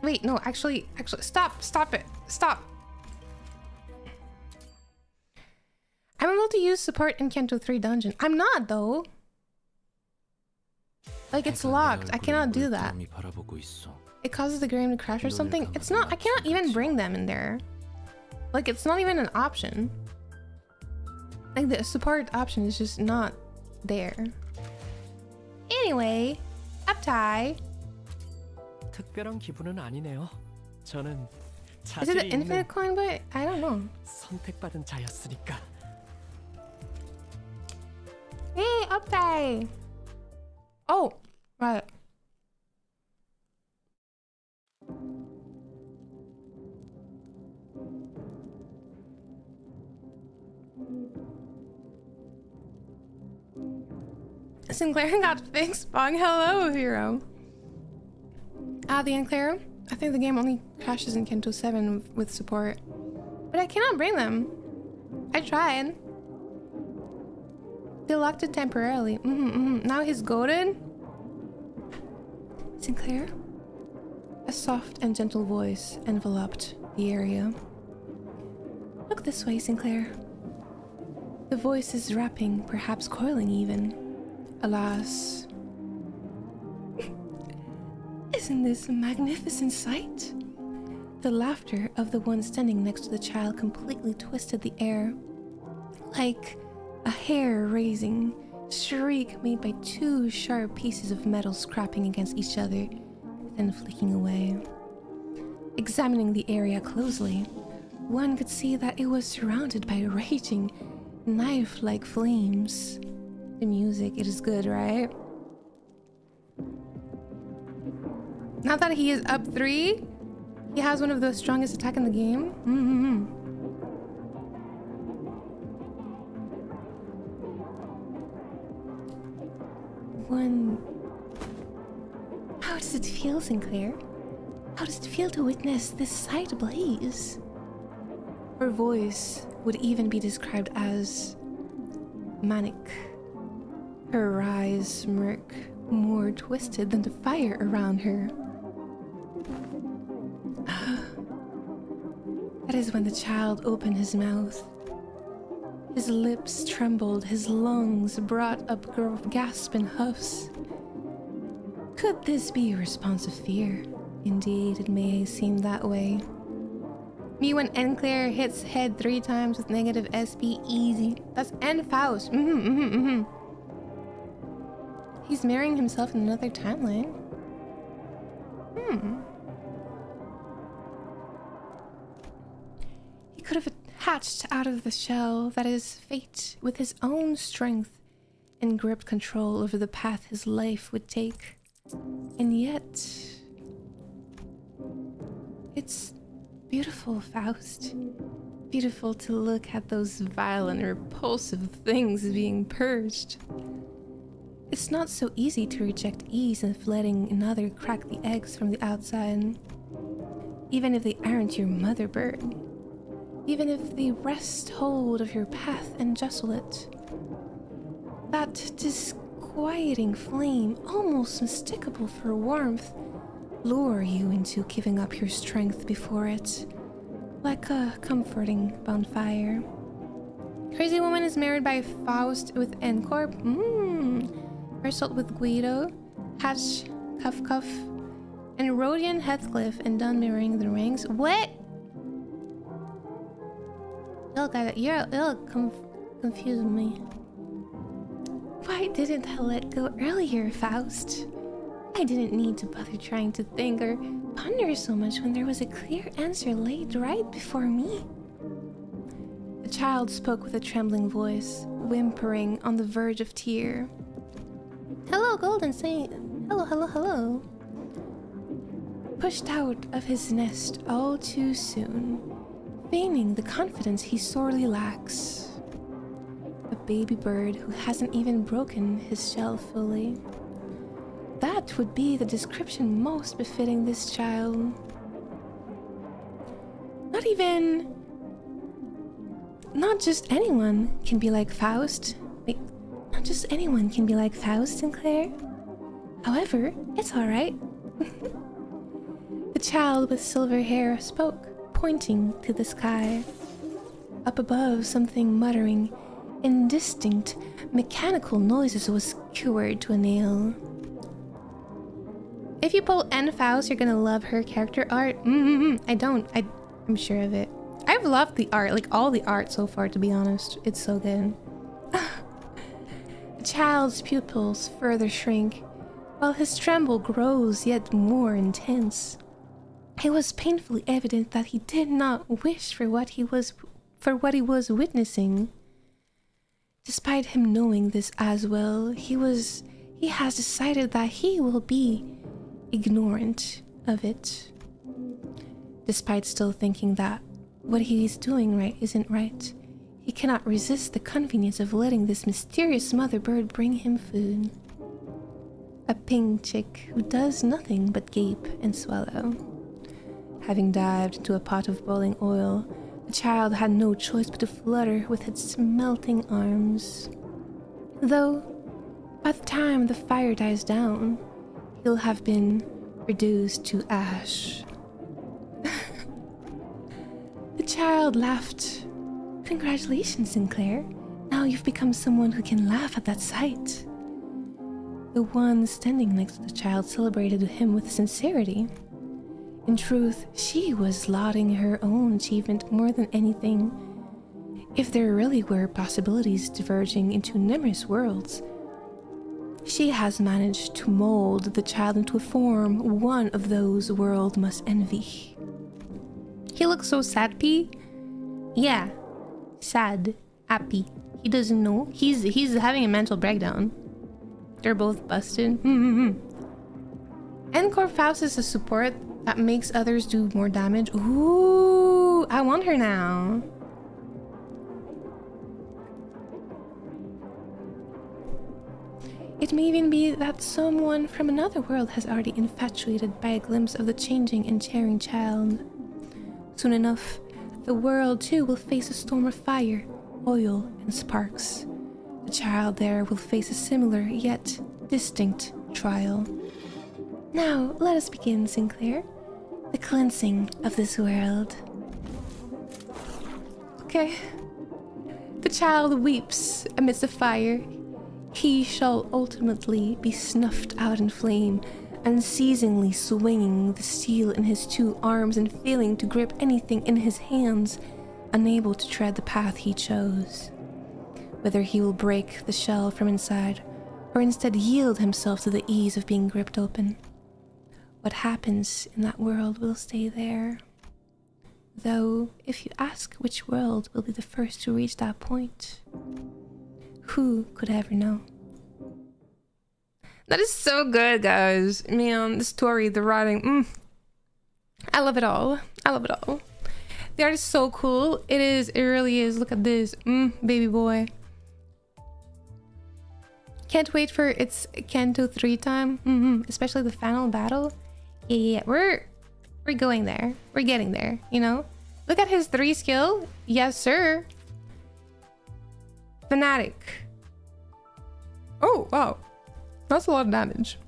wait, no, actually, stop it. Stop. I'm able to use support in Canto III dungeon. I'm not, though. Like, it's locked. I cannot do that. It causes the game to crash or something. It's not. I cannot even bring them in there. Like, it's not even an option. Like, the support option is just not there. Anyway, uptie.
특별한 기분은 아니네요. 저는
Is it an infinite coin? But I don't know.
선택받은 자였으니까.
Hey, uptie. Oh, right. Sinclair got fixed. Bong, hello, hero. The Enclair. I think the game only crashes in Canto 7 with support. But I cannot bring them. I tried. They locked it temporarily. Now he's golden? Sinclair? A soft and gentle voice enveloped the area. Look this way, Sinclair. The voice is rapping, perhaps coiling even. Alas. Isn't this a magnificent sight? The laughter of the one standing next to the child completely twisted the air, like a hair-raising shriek made by two sharp pieces of metal scrapping against each other, then flicking away. Examining the area closely, one could see that it was surrounded by raging, knife-like flames. The music, it is good, right? Now that he is up 3, he has one of the strongest attack in the game. How does it feel, Sinclair? How does it feel to witness this sight ablaze? Her voice would even be described as manic. Her wry smirk more twisted than the fire around her. That is when the child opened his mouth. His lips trembled, his lungs brought up gasps and huffs. Could this be a response of fear? Indeed, it may seem that way. Me when Enclair hits head 3 times with negative SP, easy. That's N Faust. He's marrying himself in another timeline. He could have hatched out of the shell that is fate with his own strength and gripped control over the path his life would take. And yet, it's beautiful, Faust. Beautiful to look at those vile and repulsive things being purged. It's not so easy to reject ease of letting another crack the eggs from the outside, even if they aren't your mother bird. Even if they wrest hold of your path and jostle it. That disquieting flame, almost mistakable for warmth, lure you into giving up your strength before it, like a comforting bonfire. Crazy Woman is married by Faust with N-Corp. Result with Guido, Hatch, Cuff, and Rodion Heathcliff, and done mirroring the rings. What? You'll confuse me. Why didn't I let go earlier, Faust? I didn't need to bother trying to think or ponder so much when there was a clear answer laid right before me. The child spoke with a trembling voice, whimpering on the verge of tear. Hello, Golden Saint. Hello. Pushed out of his nest all too soon, feigning the confidence he sorely lacks. A baby bird who hasn't even broken his shell fully. That would be the description most befitting this child. Not just anyone can be like Faust. Wait, not just anyone can be like Faust, Sinclair. However, it's alright. The child with silver hair spoke, pointing to the sky. Up above, something muttering indistinct, mechanical noises was skewered to a nail. If you pull N Faust, you're gonna love her character art. I'm sure of it. I've loved the art, like all the art so far, to be honest. It's so good. The child's pupils further shrink, while his tremble grows yet more intense. It was painfully evident that he did not wish for what he was witnessing. Despite him knowing this as well, he has decided that he will be ignorant of it. Despite still thinking that what he is doing right isn't right, he cannot resist the convenience of letting this mysterious mother bird bring him food. A pink chick who does nothing but gape and swallow. Having dived into a pot of boiling oil, the child had no choice but to flutter with its melting arms. Though, by the time the fire dies down, he'll have been reduced to ash. The child laughed. Congratulations, Sinclair. Now you've become someone who can laugh at that sight. The one standing next to the child celebrated him with sincerity. In truth, she was lauding her own achievement more than anything. If there really were possibilities diverging into numerous worlds, she has managed to mold the child into a form one of those world must envy. He looks so sad, P. Yeah, sad, happy. He doesn't know. He's having a mental breakdown. They're both busted. Encore Faust is a support that makes others do more damage. Ooh, I want her now. It may even be that someone from another world has already infatuated by a glimpse of the changing and cheering child. Soon enough, the world too will face a storm of fire, oil, and sparks. The child there will face a similar yet distinct trial. Now, let us begin, Sinclair. The cleansing of this world. Okay. The child weeps amidst the fire. He shall ultimately be snuffed out in flame, unceasingly swinging the steel in his two arms and failing to grip anything in his hands, unable to tread the path he chose. Whether he will break the shell from inside, or instead yield himself to the ease of being gripped open. What happens in that world will stay there. Though, if you ask which world will be the first to reach that point, who could ever know? That is so good, guys. Man, the story, the writing, I love it all. I love it all. The art is so cool. It is, it really is. Look at this. Baby boy. Can't wait for its Canto III time. Especially the final battle. Yeah, we're going there. We're getting there, you know? Look at his 3 skill. Yes, sir. Fanatic. Oh, wow. That's a lot of damage.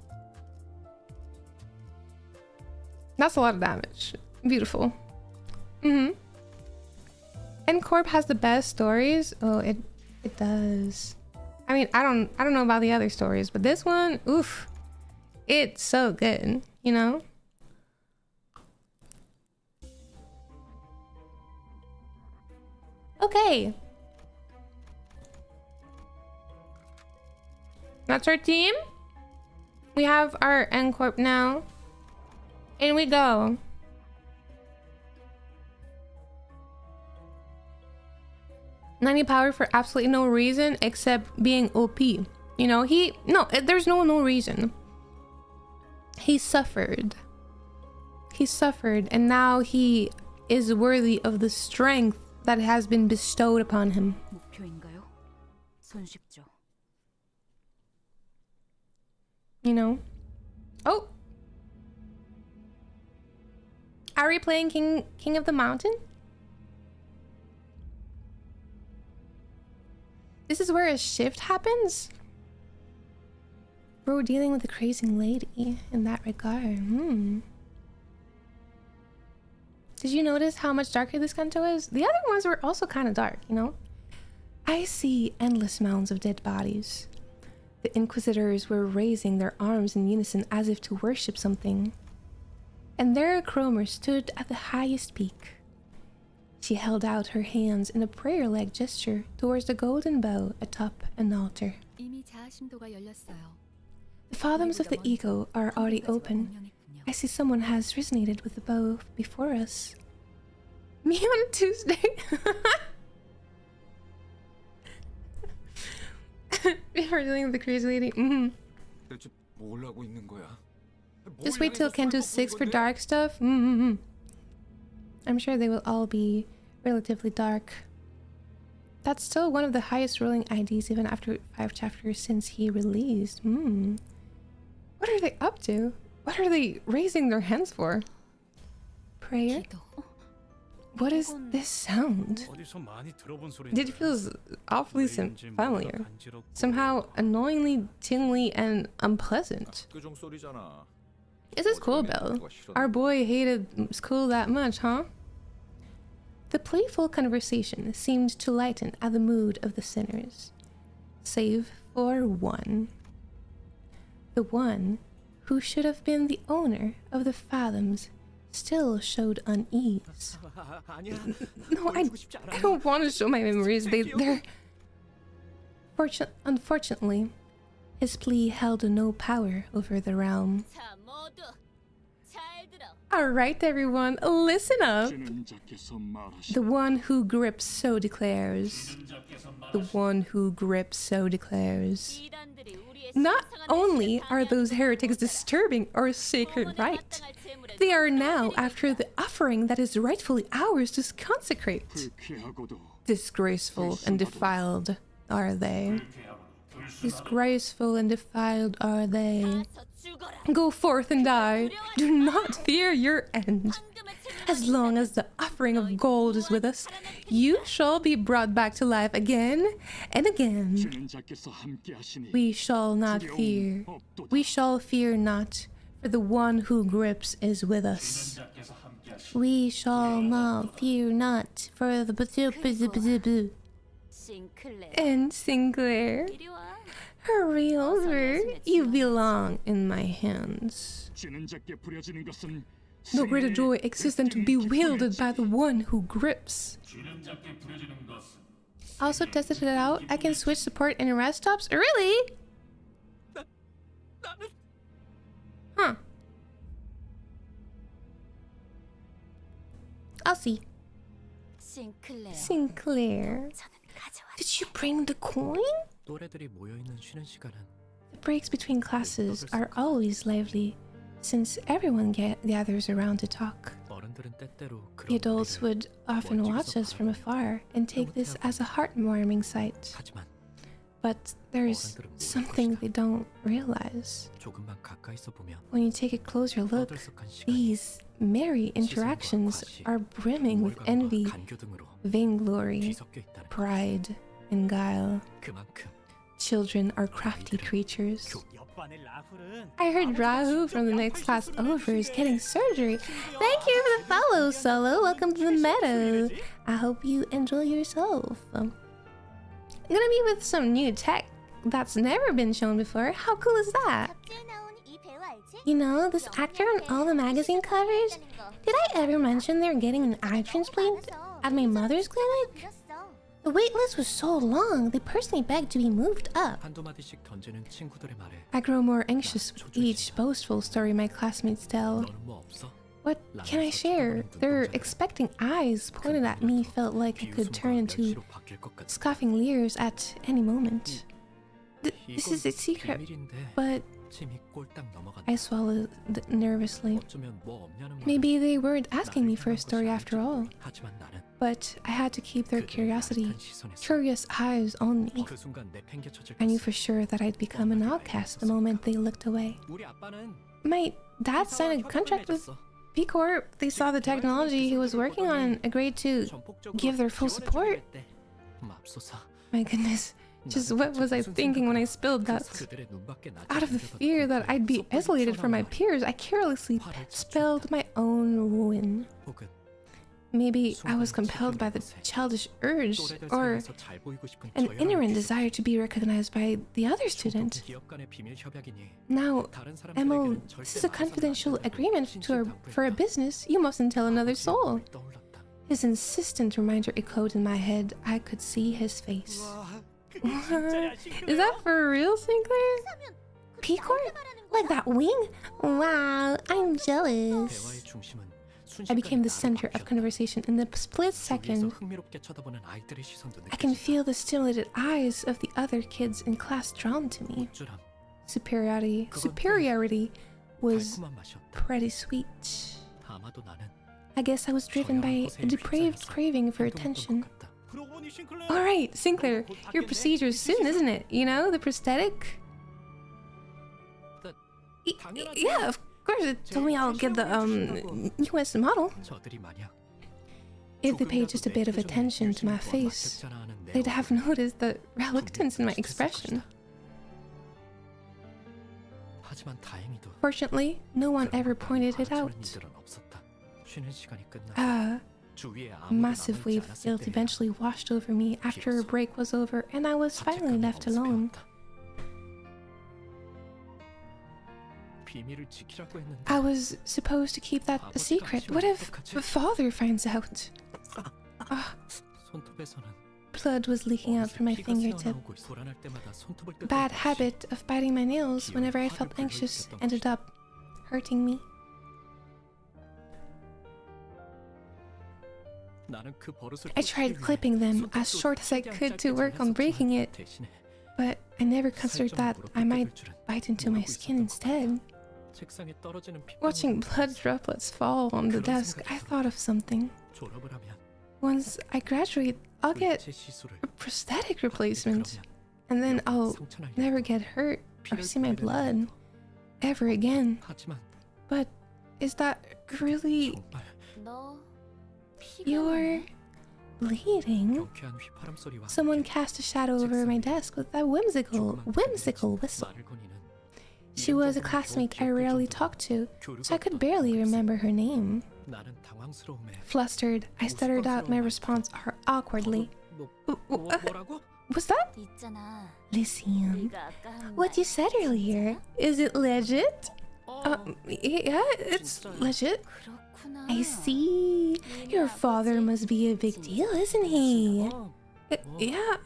That's a lot of damage. Beautiful. Ncorp has the best stories. Oh, it does. I mean, I don't know about the other stories, but this one, oof. It's so good, you know? Okay. That's our team. We have our Ncorp now. In we go. $90 power for absolutely no reason except being OP. You know, there's no reason. He suffered. He suffered, and now he is worthy of the strength that has been bestowed upon him.
목표인가요? 손쉽죠.
You know? Oh! Are we playing King of the Mountain? This is where a shift happens? We're dealing with a crazy lady in that regard. Did you notice how much darker this canto is? The other ones were also kind of dark, you know? I see endless mounds of dead bodies. The Inquisitors were raising their arms in unison as if to worship something. And there Cromer stood at the highest peak. She held out her hands in a prayer-like gesture towards the golden bow atop an altar.
이미 자아심도가 열렸어요.
The fathoms of the ego are already open. I see someone has resonated with the bow before us. Me on a Tuesday? Before dealing with the crazy lady.
대체 뭘 하고 있는 거야?
Just wait till Canto 6 for dark stuff. I'm sure they will all be relatively dark. That's still one of the highest rolling IDs even after 5 chapters since he released. What are they up to? What are they raising their hands for? Prayer? What is this sound?
어디서 많이 들어본
It feels awfully familiar. Somehow annoyingly tingly and unpleasant.
학교종 소리잖아.
Is this school bell? Our boy hated school that much, huh? The playful conversation seemed to lighten at the mood of the sinners, save for one. The one who should have been the owner of the fathoms still showed unease. No, I don't want to show my memories. They're... Unfortunately, his plea held no power over the realm. Alright everyone, listen up. The one who grips so declares. The one who grips so declares. Not only are those heretics disturbing our sacred rite, they are now after the offering that is rightfully ours to consecrate. Disgraceful and defiled are they. Disgraceful and defiled are they. Go forth and die. Do not fear your end. As long as the offering of gold is with us, you shall be brought back to life again and again. We shall not fear. We shall fear not, for the one who grips is with us. We shall not fear not, for the and Sinclair. Hurry over. You belong in my hands. No greater joy exists than to be wielded by the one who grips. Also tested it out. I can switch support in rest stops. Really? Huh. I'll see. Sinclair. Did you bring the coin?
또래들이 모여 있는 쉬는 시간은
The breaks between classes are always lively, since everyone gathers around to talk.
어른들은 때때로
The adults would often watch us from afar and take this as a heartwarming sight.
하지만
But there's something they don't realize.
조금만 가까이서 보면
When you take a closer look,
떠들썩한 시간이
these merry interactions are brimming with envy,
간교 등으로
vainglory,
뒤섞여 있다는
pride, and guile.
그만큼
Children are crafty creatures.
옆반의 라훌은
I heard Rahu from the next class over is getting surgery. Thank you for the follow, Solo. Welcome to the meadow. I hope you enjoy yourself. I'm gonna be with some new tech that's never been shown before. How cool is that? You know, this actor on all the magazine covers? Did I ever mention they're getting an eye transplant at my mother's clinic? The wait list was so long, they personally begged to be moved up.
한두 마디씩 던지는 친구들의 말에
I grow more anxious with each boastful story my classmates tell.
너는 뭐 없어?
What can I share? Their expecting eyes pointed at me felt like I could turn into
열시로 바뀔 것 같아.
scoffing leers at any moment. This is a secret,
비밀인데
but
침이 꼴딱 넘어간다.
I swallowed nervously.
어쩌면 뭐 없냐는 말은
Maybe they weren't asking me for a story after all,
하지만 나는
but I had to keep their curiosity,
그들의 시선에서
curious eyes on me.
그 순간 내팽개쳐질
I knew
것을.
for sure that I'd become an outcast the moment they looked away.
우리 아빠는
My dad signed a contract with B Corp. They saw the technology he was working on and agreed to give their full support.
맙소사.
My goodness, just what was I thinking when I spilled that?
그들의 눈밖에 나지
Out of the
않는
fear that I'd be isolated from my peers, I carelessly spelled my own ruin.
혹은
Maybe I was compelled by the childish urge
또래들
or
사이에서 잘 보이고 싶은
an
저열한
inherent
기준.
desire to be recognized by the other student.
기업 간의 비밀 협약이니
Now,
다른
Emo,
사람들에게는
this
절대
is a
말하지
confidential
않는
agreement for a business. You mustn't tell another soul.
떠올랐다.
His insistent reminder echoed in my head. I could see his face. Is that for real, Sinclair? P-Corp? Like that wing? Wow, I'm jealous.
대화의 중심은
I became the
순식간에
center
나로
of conversation in the split
바뀌었다.
second.
주위에서 흥미롭게 쳐다보는 아이들의 시선도
I can
느껴진다.
feel the stimulated eyes of the other kids in class drawn to me.
우쭐함,
Superiority was
달콤한 맛이었다.
pretty sweet.
아마도 나는
I guess I was driven by a depraved craving for attention.
것 같다.
Alright, Sinclair, your procedure's soon, isn't it? You know, the prosthetic? Yeah, of course, it told me I'll get the, US model.
저들이 만약
if they paid just a bit of attention to my face, they'd have noticed the reluctance in my expression.
하지만 다행히도
Fortunately, no one ever pointed it out.
일들은 없었다. 쉬는 시간이 끝나고
A
주위에 아무도
massive
남아있지
wave of
않았을
guilt
때야.
eventually washed over me after her break was over and I was finally
자책감이
left alone.
엄습해왔다. 비밀을 지키라고 했는데
I was supposed to keep that a secret. What if father finds out?
손톱에서는
Blood was leaking out from my
피가
fingertip.
새어나오고 있어. 불안할 때마다 손톱을 뜯을
Bad
때
habit of biting my nails whenever I felt anxious ended up hurting me.
나는 그 버릇을
I tried clipping them as short as I could to work on breaking it,
대신에
but I never considered that
살점으로
I might
뜯을 줄은
bite into my skin instead.
책상에 떨어지는
Watching blood droplets fall on the desk, I thought of something.
졸업을 하면
Once I graduate, I'll get
의체 시술을
a prosthetic replacement,
그러면
and then I'll
상처날
never get hurt or
피를
see my
뿌리는
blood
일도.
ever again.
하지만
But is that really
정말
너 피가
you're bleeding?
경쾌한 휘파람 소리와
Someone cast a shadow over my desk with a whimsical whistle.
말을 거니는
She was a classmate I rarely talked to, so I could barely remember her name.
나는 당황스러움에
Flustered, I stuttered out my response awkwardly.
뭐라고?
Was that?
있잖아.
Listen,
네가 아까 한
what
말.
you said earlier, is it legit?
어,
Yeah, it's legit.
그렇구나.
I see. Your father must be a big deal, isn't he? Yeah,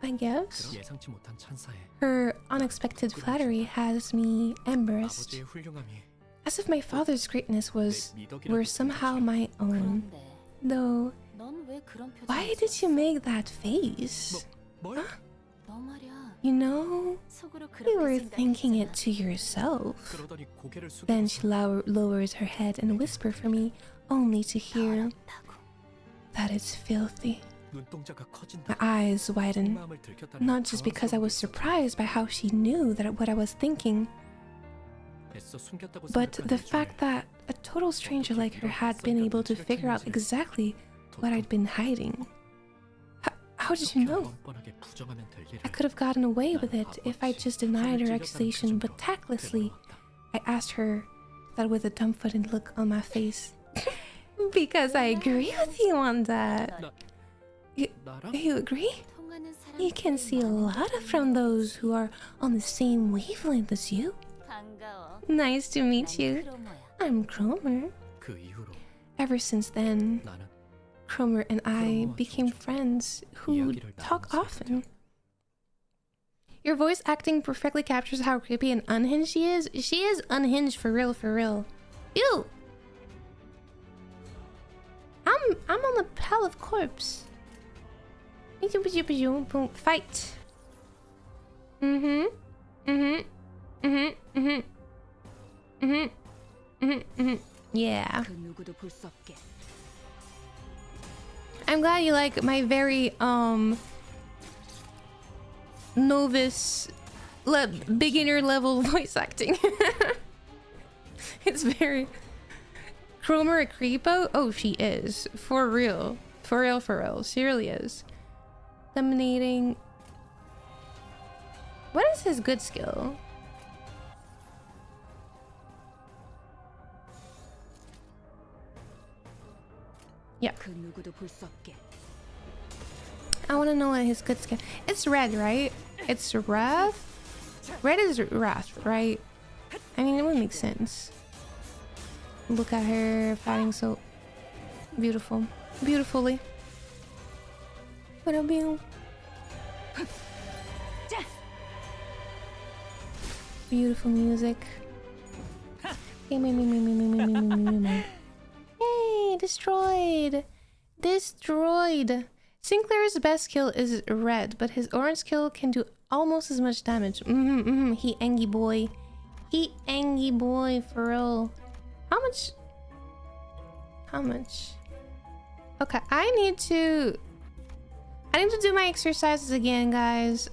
I guess.
예상치 못한 찬사에
Her unexpected flattery has me embarrassed,
아버지의 훌륭함이
as if my father's greatness was were somehow my own.
그런데
Though,
넌 왜 그런 표정을
why did you
지었어?
make that face?
뭘?
너 말이야.
You know,
속으로
you were
그렇게
thinking it
생각했잖아.
to yourself.
그러더니 고개를 숙이고
Then she lowers her head and whispers for me, only to hear
더럽다고.
that it's filthy.
눈동자가 커진다.
My eyes widen,
속마음을 들켰다는
not just because I was surprised by how she knew that what I was thinking,
애써 숨겼다고
but
생각한
the
일 중에
fact that a total stranger like her had been able to figure out exactly what I'd been hiding. How did you know?
뻔뻔하게 부정하면 될 일을
I could have gotten away with it if I just denied her accusation, but tactlessly, I asked her that with a dumbfounded look on my face. Because I agree with you on that.
나랑
You agree?
통하는 사람
You can see a lot from those who are on the same wavelength as you.
반가워.
Nice to meet
난
you.
크로모야.
I'm Cromer.
그 이후로
Ever since then,
나는
Cromer and I became friends who talk often. Your voice acting perfectly captures how creepy and unhinged she is. She is unhinged for real, for real. Ew! I'm on a pile of corpse. Fight. Yeah.
그 누구도 볼 수 없게.
I'm glad you like my very novice beginner level voice acting. It's very Cromer a creepo? Oh, she is. For real. For real, for real. She really is. Dominating. What is his good skill?
그 누구도 볼 수 없게.
I want to know what his good skill. It's red, right? It's wrath. Red is wrath, right? I mean, it would make sense. Look at her fighting so beautifully. What a beautiful. Beautiful music. Hey, destroyed. Sinclair's best skill is red, but his orange skill can do almost as much damage. He angy boy. He angy boy for real. How much? Okay, I need to do my exercises again, guys.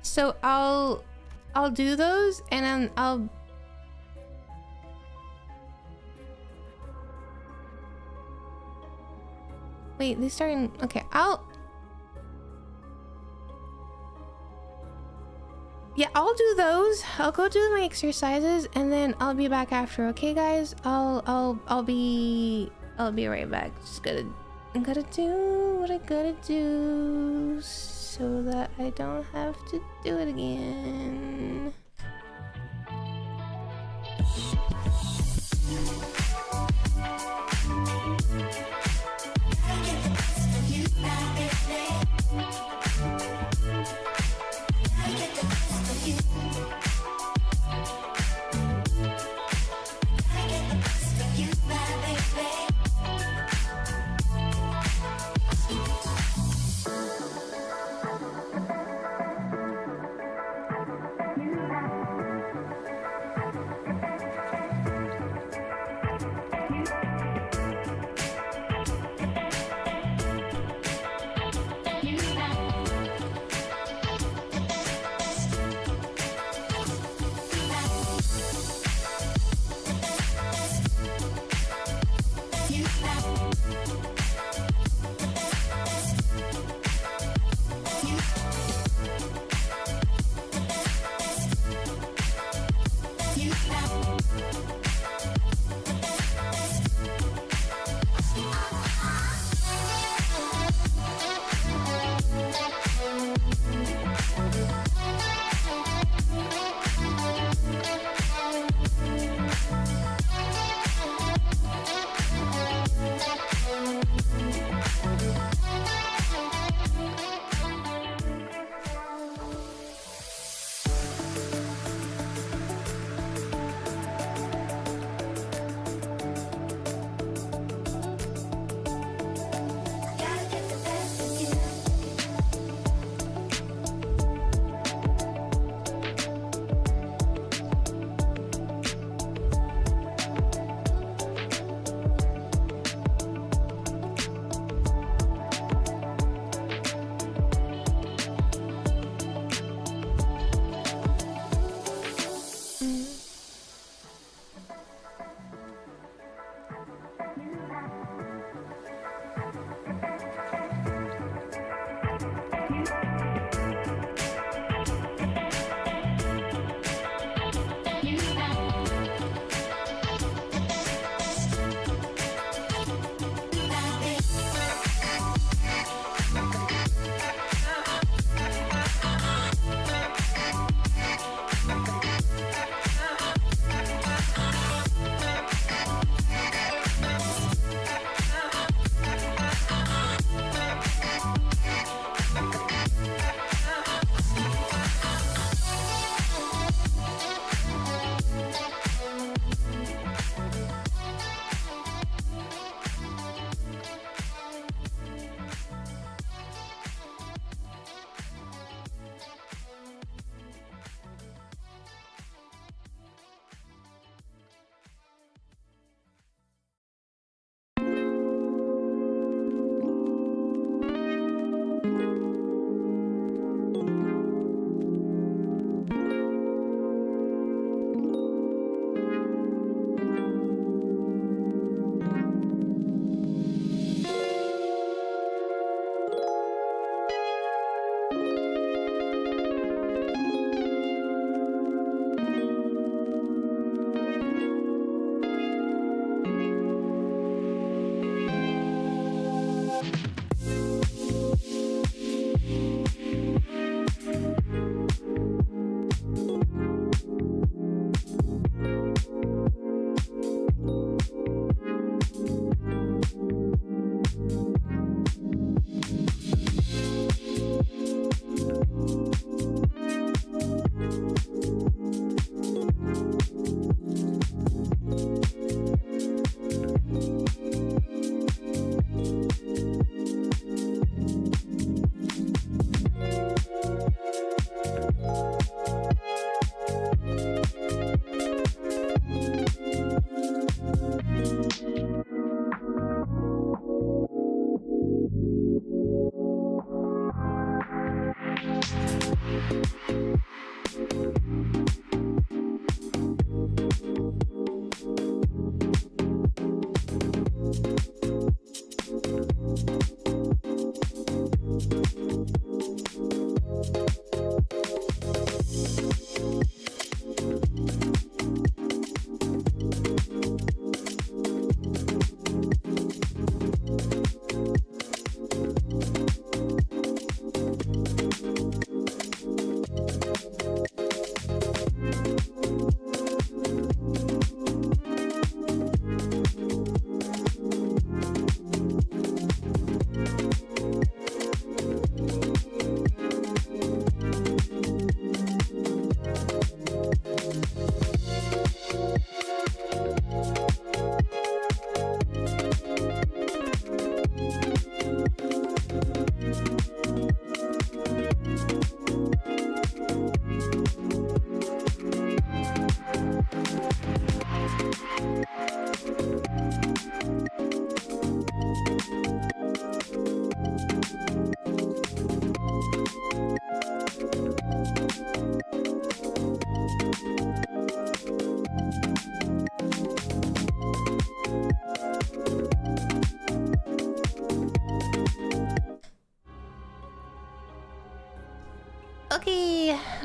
So I'll do those and then I'll Wait, they starting. Okay, yeah, I'll do those. I'll go do my exercises and then I'll be back after. Okay, guys. I'll be right back. I gotta do what I gotta do so that I don't have to do it again.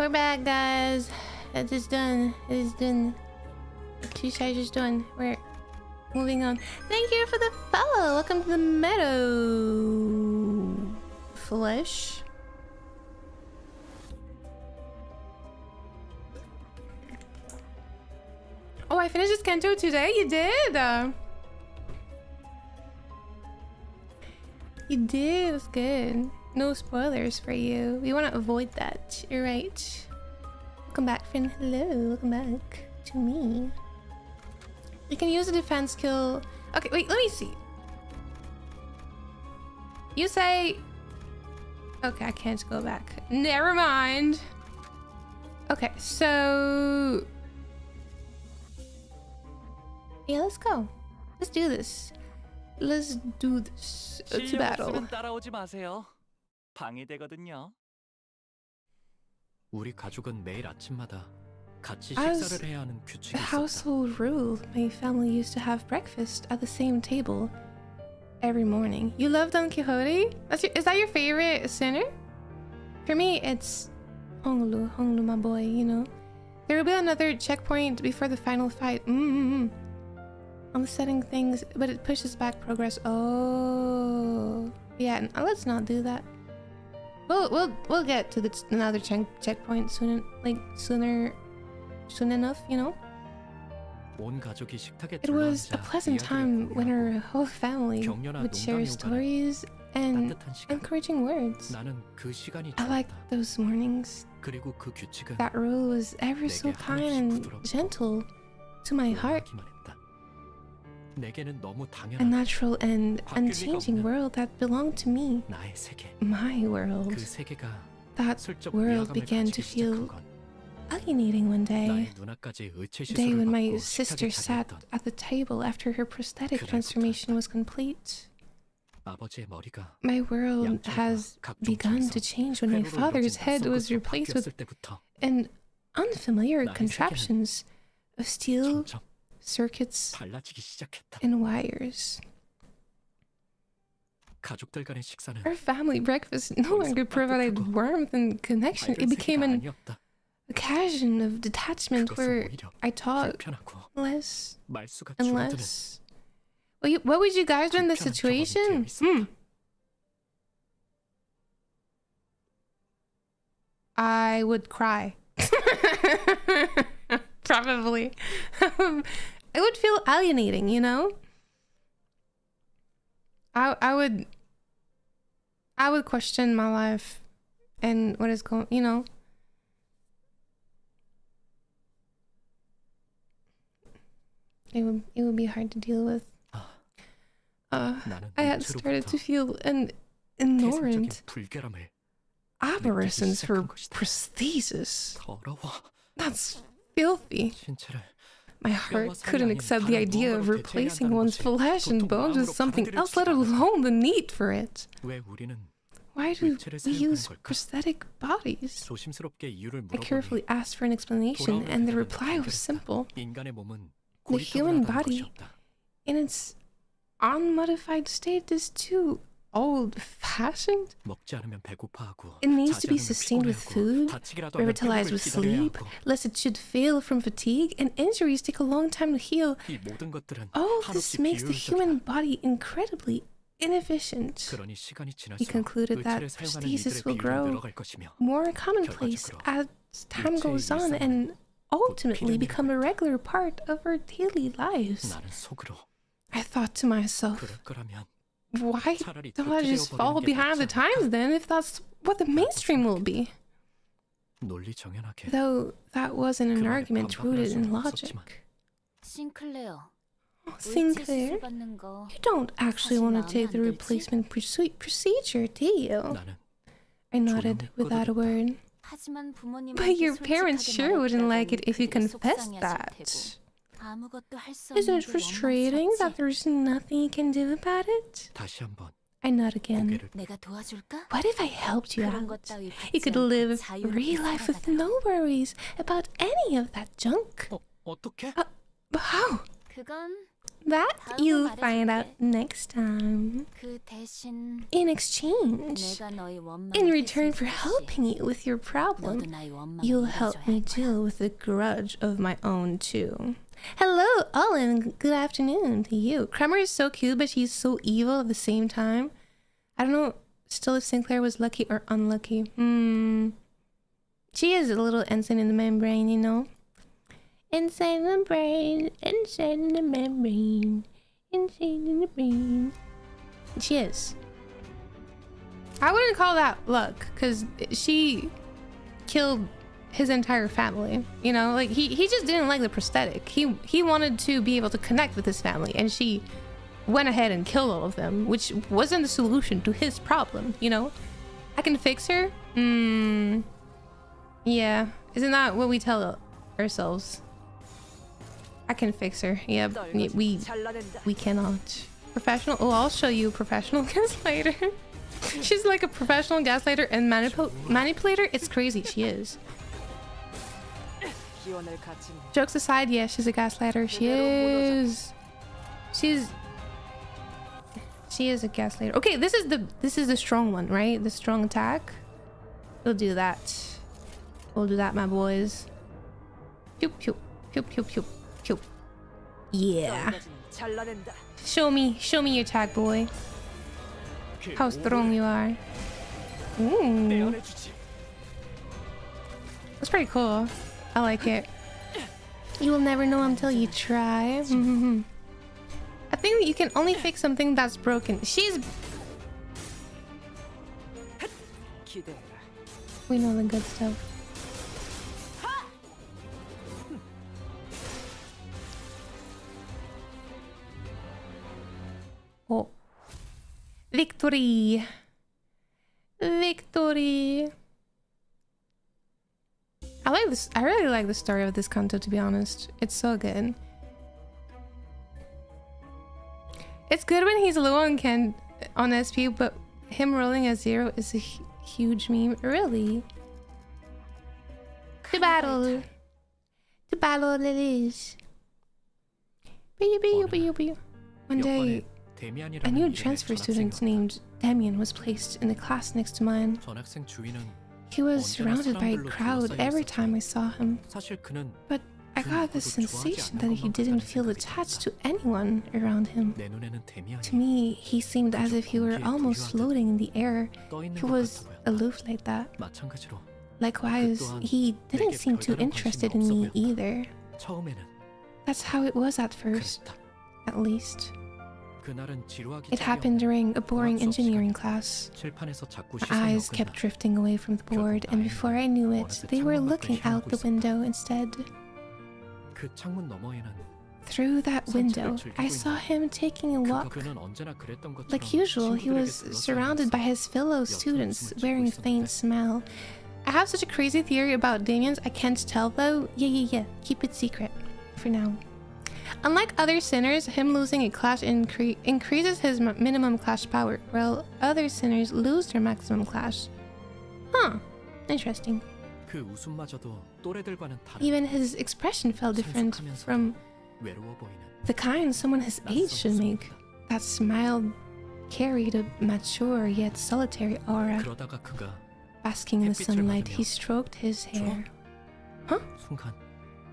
We're back, guys. It is done. It is done. Exercise is done. We're moving on. Thank you for the follow. Welcome to the meadow. Flesh. Oh, I finished this Canto today? You did? You did. That's good. No spoilers for you. We want to avoid that. You're right. Welcome back, friend. Hello. Welcome back to me. You can use a defense skill. Okay, wait. Let me see. You say... Okay, I can't go back. Never mind. Okay, so... Yeah, let's go. Let's do this. Let's do this. It's a battle.
따라오지 마세요. 방해되거든요.
우리 가족은 매일 아침마다 같이
As
식사를 해야 하는 규칙이
a
있었다.
household rule, my family used to have breakfast at the same table every morning. You love Don Quixote? Is that your favorite sinner? For me, it's Honglu, my boy, you know. There will be another checkpoint before the final fight. On the setting things, but it pushes back progress. Oh, yeah. Let's not do that. We'll get to another checkpoint soon, soon enough, you know.
온 가족이 식탁에
It was a
둘러앉아
pleasant
이야기를
time when
공유하고
our whole family
격려나
would share
농담이 오가는
stories and
따뜻한 시간.
encouraging words.
나는 그 시간이
I liked
좋았다.
those mornings.
그리고 그 규칙은
That rule was ever so
내게
kind
한없이
and
부드럽고
gentle to my heart.
원하기만 했다. 내게는 너무
A
당연한
natural and
바뀔 리가
unchanging
없는
world that belonged to me.
나의 세계.
My world.
그 세계가
That
슬쩍
world
위화감을
began to
가지기
feel
시작한 건
alienating one day.
나의 누나까지 의체
The day
시술을
when my
받고
sister
식탁에
sat
자리했던
at the table after her prosthetic
그날부터
transformation was complete.
아버지의 머리가
My world
양쪽과
has
각종
begun to
장소,
change when my
회로로
father's
이루어진
head was
낯선
replaced
것으로
with
바뀌었을 때부터
an unfamiliar
나의
contraptions of steel
점점
circuits
달라지기 시작했다.
and wires.
가족들 간의 식사는
Our family breakfast no longer provided warmth and connection. It
밝은
became
세계가
an
아니었다.
occasion of detachment
그것은
where
오히려
I taught
불편하고
less
말수가
and
줄어드는
less. What would you guys do in this
불편한
situation?
경험이 되어 있었다.
I would cry. Probably. It would feel alienating, you know? I would question my life and what is going, you know? It would be hard to deal with.
나는
I had started to
눈치로부터
feel an inordinate
태생적인 불결함을
aberrations for
시작한 것이다.
prosthesis.
더러워.
That's filthy.
신체를
My heart couldn't accept the idea of replacing one's flesh and bones with something else, let alone the need for it.
왜 우리는
Why do
위체를
we
사용하는
use
걸까?
prosthetic bodies?
조심스럽게 이유를
I carefully
물어보니
asked for an explanation, and the reply was simple.
인간의 몸은
The human
고리타분하다는
body,
것이 없다.
in its unmodified state, is too old-fashioned.
먹지 않으면 배고파하고
It needs to be
자지 않으면
sustained with
피곤해하고
food,
다치기라도 하면
revitalized
회복을
with
기다려야
sleep,
하고
lest it should fail from fatigue, and injuries take a long time to heal.
이 모든 것들은
All
한없이
this makes the human
비효율적이다.
body incredibly inefficient.
그러니 시간이
He
지날수록
concluded that
의체를 사용하는
prosthesis
이들의
will
비율은
grow
늘어갈 것이며
more commonplace as time goes on and ultimately become a regular part of our daily lives.
나는 속으로
I thought to myself,
그럴 거라면
why
차라리
don't I just
도태되어
fall
버리는 게
behind the
낫지
times
않을까?
then if that's what the mainstream will be?
논리 정연하게
Though that wasn't an
그 말에
argument
반박을 할
rooted in
수는
logic.
없었지만
싱클레어.
Sinclair,
받는 거
you don't actually
사실
want to
마음에
take the
안 들지?
replacement procedure, do you?
나는
I nodded without a word.
하지만 부모님한테
But your parents
솔직하게
sure wouldn't like
말했다더니
it if you
그들이
confessed
속상해하실
that.
테고. 아무것도 할 수
Isn't
없는
it
게
frustrating
원망스럽지?
that there's nothing you can do about it?
다시 한번
I nod again.
고개를
내가 도와줄까?
What if I helped you
그런
out?
것 따위
You
받지
could
않고
live
자유롭게
real life with
살아가다.
no worries about any of that junk.
어떻게?
But how?
그건
That you'll find out next time.
그 대신
In exchange,
내가 너희 원망을
in return for
해줄
helping you with your
너도
problem,
나의 원망을
you'll help me
이겨줘야 할 거야.
deal with the grudge of my own too. Hello, Olin. Good afternoon to you. Kremer is so cute, but she's so evil at the same time. I don't know still if Sinclair was lucky or unlucky. She is a little insane in the membrane, you know? Insane in the brain, insane in the membrane, insane in the brain. She is. I wouldn't call that luck, because she killed his entire family, you know? Like, he just didn't like the prosthetic. He wanted to be able to connect with his family, and she went ahead and killed all of them, which wasn't the solution to his problem, you know? I can fix her? Yeah. Isn't that what we tell ourselves? I can fix her. Yeah, we cannot. Professional? Oh, I'll show you professional gaslighter. She's like a professional gaslighter and manipulator. It's crazy. She is. Jokes aside, yeah, she's a gaslighter. She is. She is a gaslighter. Okay, this is the strong one, right? The strong attack. We'll do that. We'll do that, my boys. Pew pew pew pew pew pew. Yeah. Show me your attack, boy. How strong you are. Ooh. That's pretty cool. I like it. You will never know until you try. I think you can only fix something that's broken. We know the good stuff. Oh. Victory! Victory! I like this. I really like the story of this Canto, to be honest. It's so good. It's good when he's low on SP, but him rolling at 0 is a huge meme. Really? To battle. To battle it is. One day, a new transfer student named Damien was placed in the class next to mine. He was surrounded by a crowd every time I saw him, but I got the sensation that he didn't feel attached to anyone around him. To me, he seemed as if he were almost floating in the air. He was aloof like that. Likewise, he didn't seem too interested in me either. That's how it was at first, at least. It happened during a boring engineering class. My eyes kept drifting away from the board, and before I knew it, they were looking out the window instead. Through that window, I saw him taking a walk. Like usual, he was surrounded by his fellow students, wearing a faint smile. I have such a crazy theory about Damien's. I can't tell though. Yeah. Keep it secret for now. Unlike other sinners, him losing a clash increases his minimum clash power, while other sinners lose their maximum clash. Huh. Interesting. Even his expression felt different from the kind someone his age should make. That smile carried a mature yet solitary aura. Basking in the sunlight, he stroked his hair. Huh?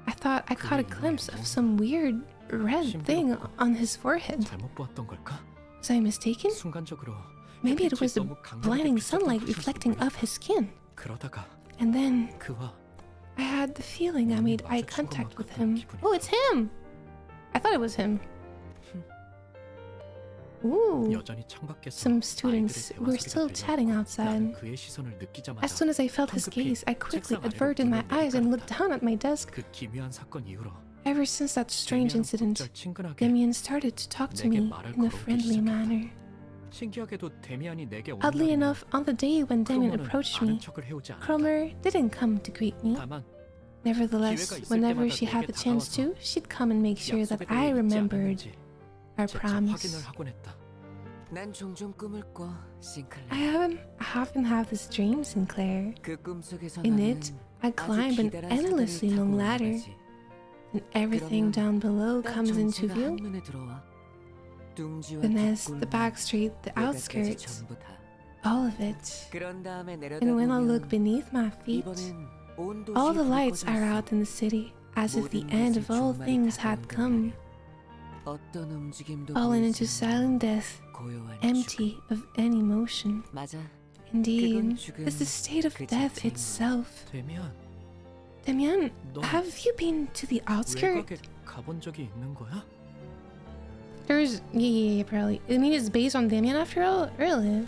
I thought I caught a glimpse of some weird red thing on his forehead. Was I mistaken? Maybe it was the blinding sunlight reflecting off his skin. And then I had the feeling I made eye contact with him. Oh, it's him! I thought it was him. Ooh. Some students were still chatting outside. As soon as I felt his gaze, I quickly averted my eyes and looked down at my desk. Ever since that strange incident, Damien started to talk to me in a friendly manner. Oddly enough, on the day when Damien approached me, Cromer didn't come to greet me. Nevertheless, whenever she had the chance to, she'd come and make sure that I remembered our promise. I often have this dream, Sinclair. In it, I climb an endlessly long ladder. and everything down below comes into view. The nest, the back street, the outskirts, all of it. And when I look beneath my feet, all the lights are out in the city, as if the end of all things had come. Fallen into silent death, empty of any motion. Indeed, it's the state of death itself.
데미안,
Damian,
너
have you been to the outskirts?
외곽에 가본 적이 있는 거야?
Yeah, probably. I mean, it's based on Damian after all? Really?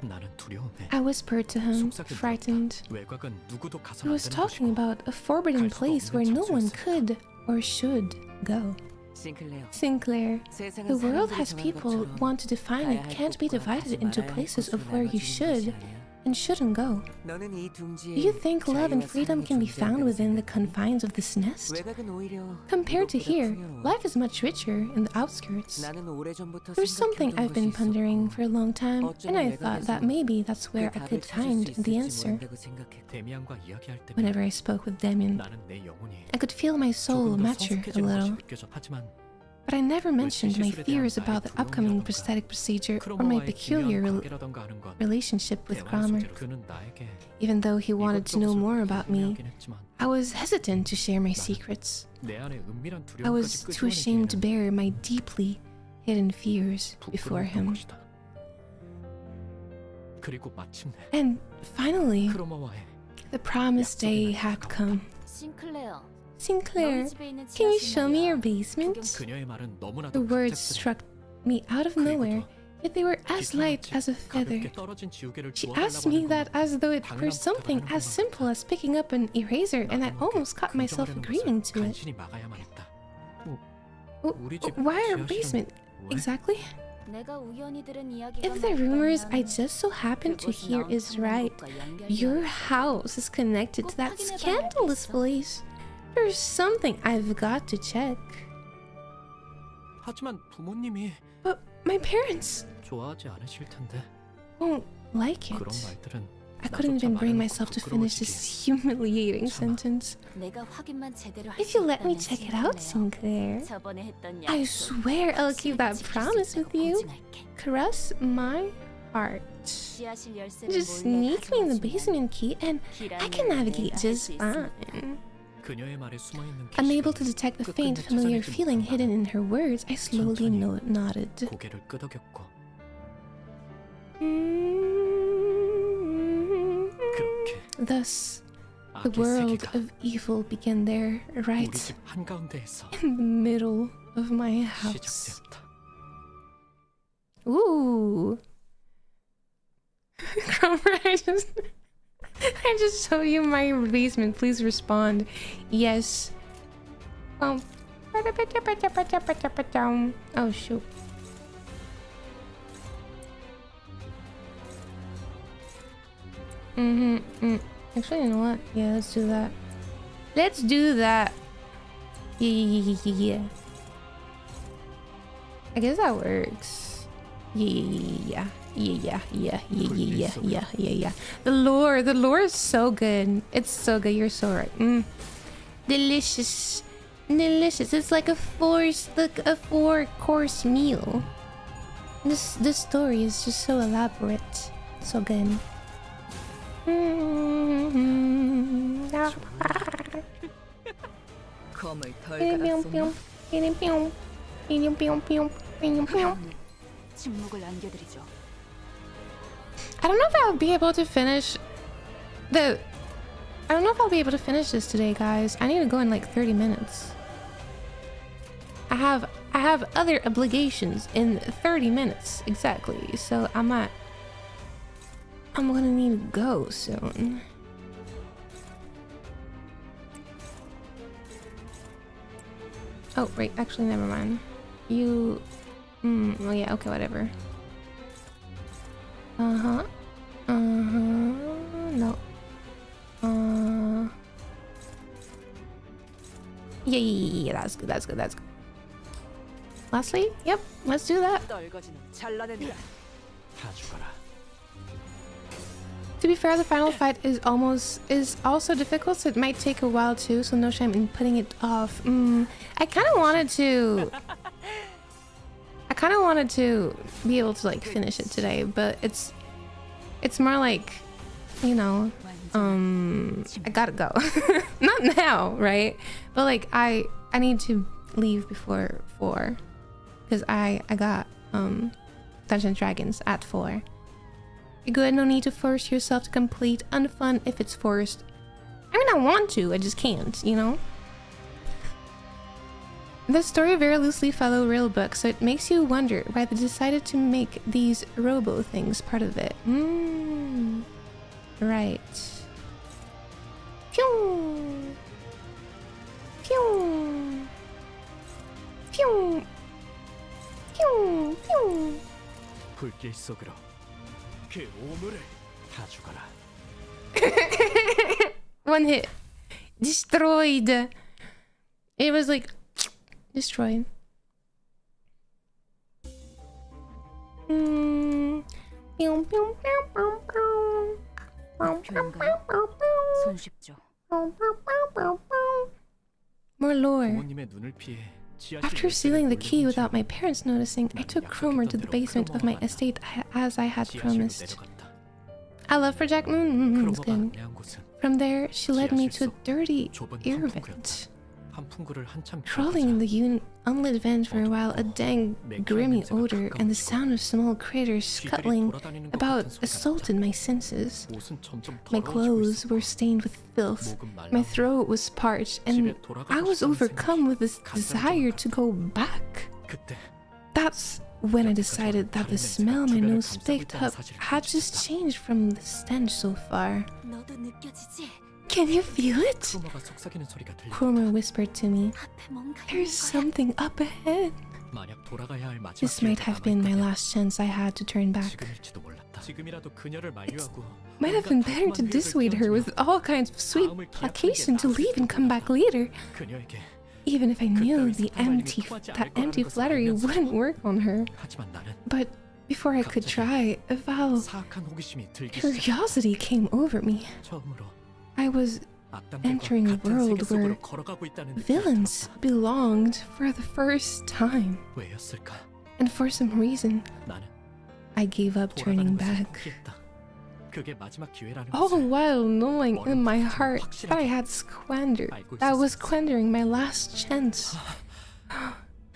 나는 두려움해.
I whispered to him, frightened.
외곽은 누구도 가서
He
안
was
되는
talking
곳이고.
about a forbidden place where no one could or should go. Sinclair, the world has people who want to define it can't be divided into places of where you should and shouldn't go. Do you think love and freedom can be found within the confines of this nest? Compared to here, life is much richer in the outskirts. There's something I've been pondering for a long time, and I thought that maybe that's where I could find the answer.
데미안과 이야기할 때면
Whenever I spoke with Damien,
나는 내 영혼이
I could feel my soul
조금 더
mature a
성숙해지는 것이
little.
느껴져. 하지만
But I never mentioned my
시술에 대한
fears
나의
about the upcoming
두려움이라던가
prosthetic procedure or my
크로모와의
peculiar
기묘한 관계라던가 하는 건
relationship with
대화
Kramer.
소재로 그는 나에게
Even though he wanted to know more about me,
이야기는 했지만
I was hesitant to share my secrets.
내 안에 은밀한
I was
두려움까지
too ashamed to
끄집어내기에는
bear my deeply hidden fears before
부끄러웠던
him.
것이다. 그리고 마침내
And finally,
크로모와의
the promised day had come.
싱클레어,
Sinclair,
너희 집에 있는
can you
지하실
show me your
말이야.
basement?
그녀의 말은 너무나도
The words
갑작스레
struck me out of nowhere, yet they were as light as a feather.
가볍게 떨어진 지우개를
She
주워달라고
asked me
하는
that
건
as though it were
당연한
something
부탁을
as
하는
simple as picking up an eraser, and I almost caught myself
긍정하려는
agreeing
것을
to it.
간신히 막아야만 했다. 우리 집
Why our
지하실은
basement?
왜?
Exactly?
내가 우연히 들은 이야기가
If the rumors I
맞다면
just so happen to
그것은
hear is
엄청난
right,
것과 연결되어
your
있어.
house is connected to that scandalous place. There's something I've got to check.
하지만 부모님이
But my parents
좋아하지 않으실 텐데
won't like
그런
it.
말들은
I couldn't even bring myself to finish this humiliating
참아.
sentence.
내가 확인만 제대로 할
If
수
you let me
있다면
check it out,
싱클레어.
Sinclair,
저번에 했던
I
약속
swear I'll keep that
지킬 수
promise
있다고
with you.
보증할게.
Caress my heart.
지하실 열쇠를
Just
몰래
sneak me in the
가져와주면
basement key and I can navigate just fine.
그녀의 말에 숨어있는
Unable to detect the faint, familiar feeling hidden in her words, I slowly nodded.
고개를 끄덕였고 그렇게
Thus, the
악의
world
세계가
of evil began there,
우리
right
집 한가운데에서
in the middle of my house.
시작되었다.
Ooh. Cromer, I just show you my basement. Please respond. Yes. Oh shoot. Actually, you know what? Yeah, let's do that. Let's do that. Yeah. I guess that works. Yeah. The lore is so good. It's so good. You're so right. Delicious. It's like a four-course meal. This story is just so elaborate. So good.
침묵을 안겨드리죠.
I don't know if I'll be able to finish I don't know if I'll be able to finish this today, guys. I need to go in like 30 minutes. I have other obligations in 30 minutes exactly, so I'm gonna need to go soon. Oh, right, actually, never mind. Oh yeah, okay, whatever. No. Yeah, that's good. Lastly, yep, let's do that.
다 죽어라.
To be fair, the final fight is also difficult, so it might take a while too, so no shame in putting it off. I kind of wanted to be able to like finish it today, but it's more like, you know, I gotta go. Not now, right? But like I need to leave before 4 because I got Dungeons and Dragons at 4. You're good, no need to force yourself to complete. Unfun if it's forced. I mean, I want to, I just can't, you know? The story very loosely follows real books, so it makes you wonder why they decided to make these robo things part of it. Right. Pew! Pew! Pew! Pew! Pew!
불길 속으로 그 오물을 다 죽어라.
One hit. Destroyed. It was like destroyed.
손쉽죠.
More lore.
부모님의 눈을 피해 지하실
After
열쇠를
stealing the key
몰래
without my
훔친
parents noticing, I took Cromer to the basement of my estate as I had
지하실로
promised.
내려갔다.
I love for Jack Moon. It's
크로머가
good.
안내한 곳은
From there, she led me to a dirty
좁은
ear
한
vent.
한 풍구를 한참
Crawling in the unlit vent for a while, a dang, grimy odor and the sound of small critters scuttling about assaulted my senses.
옷은 점점
My
더러워지고
clothes
있었고
were stained with filth.
목은 말라
My throat was parched, and I was overcome with this desire to go back.
그때
That's when I decided that the smell my nose picked up had just changed from the stench so far.
너도 느껴지지?
Can you feel it?
크로머가 속삭이는 소리가 들렸다.
Cromer whispered to me.
앞에 뭔가
There's
있는 거야.
something up ahead.
만약 돌아가야 할 마지막
This might have been my last chance I had to turn back.
지금일지도 몰랐다. 지금이라도 그녀를 만류하고
Might have been better to dissuade her with all kinds of sweet placation to leave and come back later.
그녀에게
Even if I knew that empty flattery wouldn't work on her.
하지만 나는
But before I could try, a foul
사악한 호기심이 들기
curiosity came over me.
처음으로
I was
악당들과
entering a
같은
world
세계
where
속으로 걸어가고 있다는 느낌이
villains
들었다.
belonged for the first time.
왜였을까?
And for some reason,
나는
I gave up turning
돌아가는 것을
back.
포기했다. 그게 마지막 기회라는
All
것을
while knowing in my heart that I had squandering my last chance.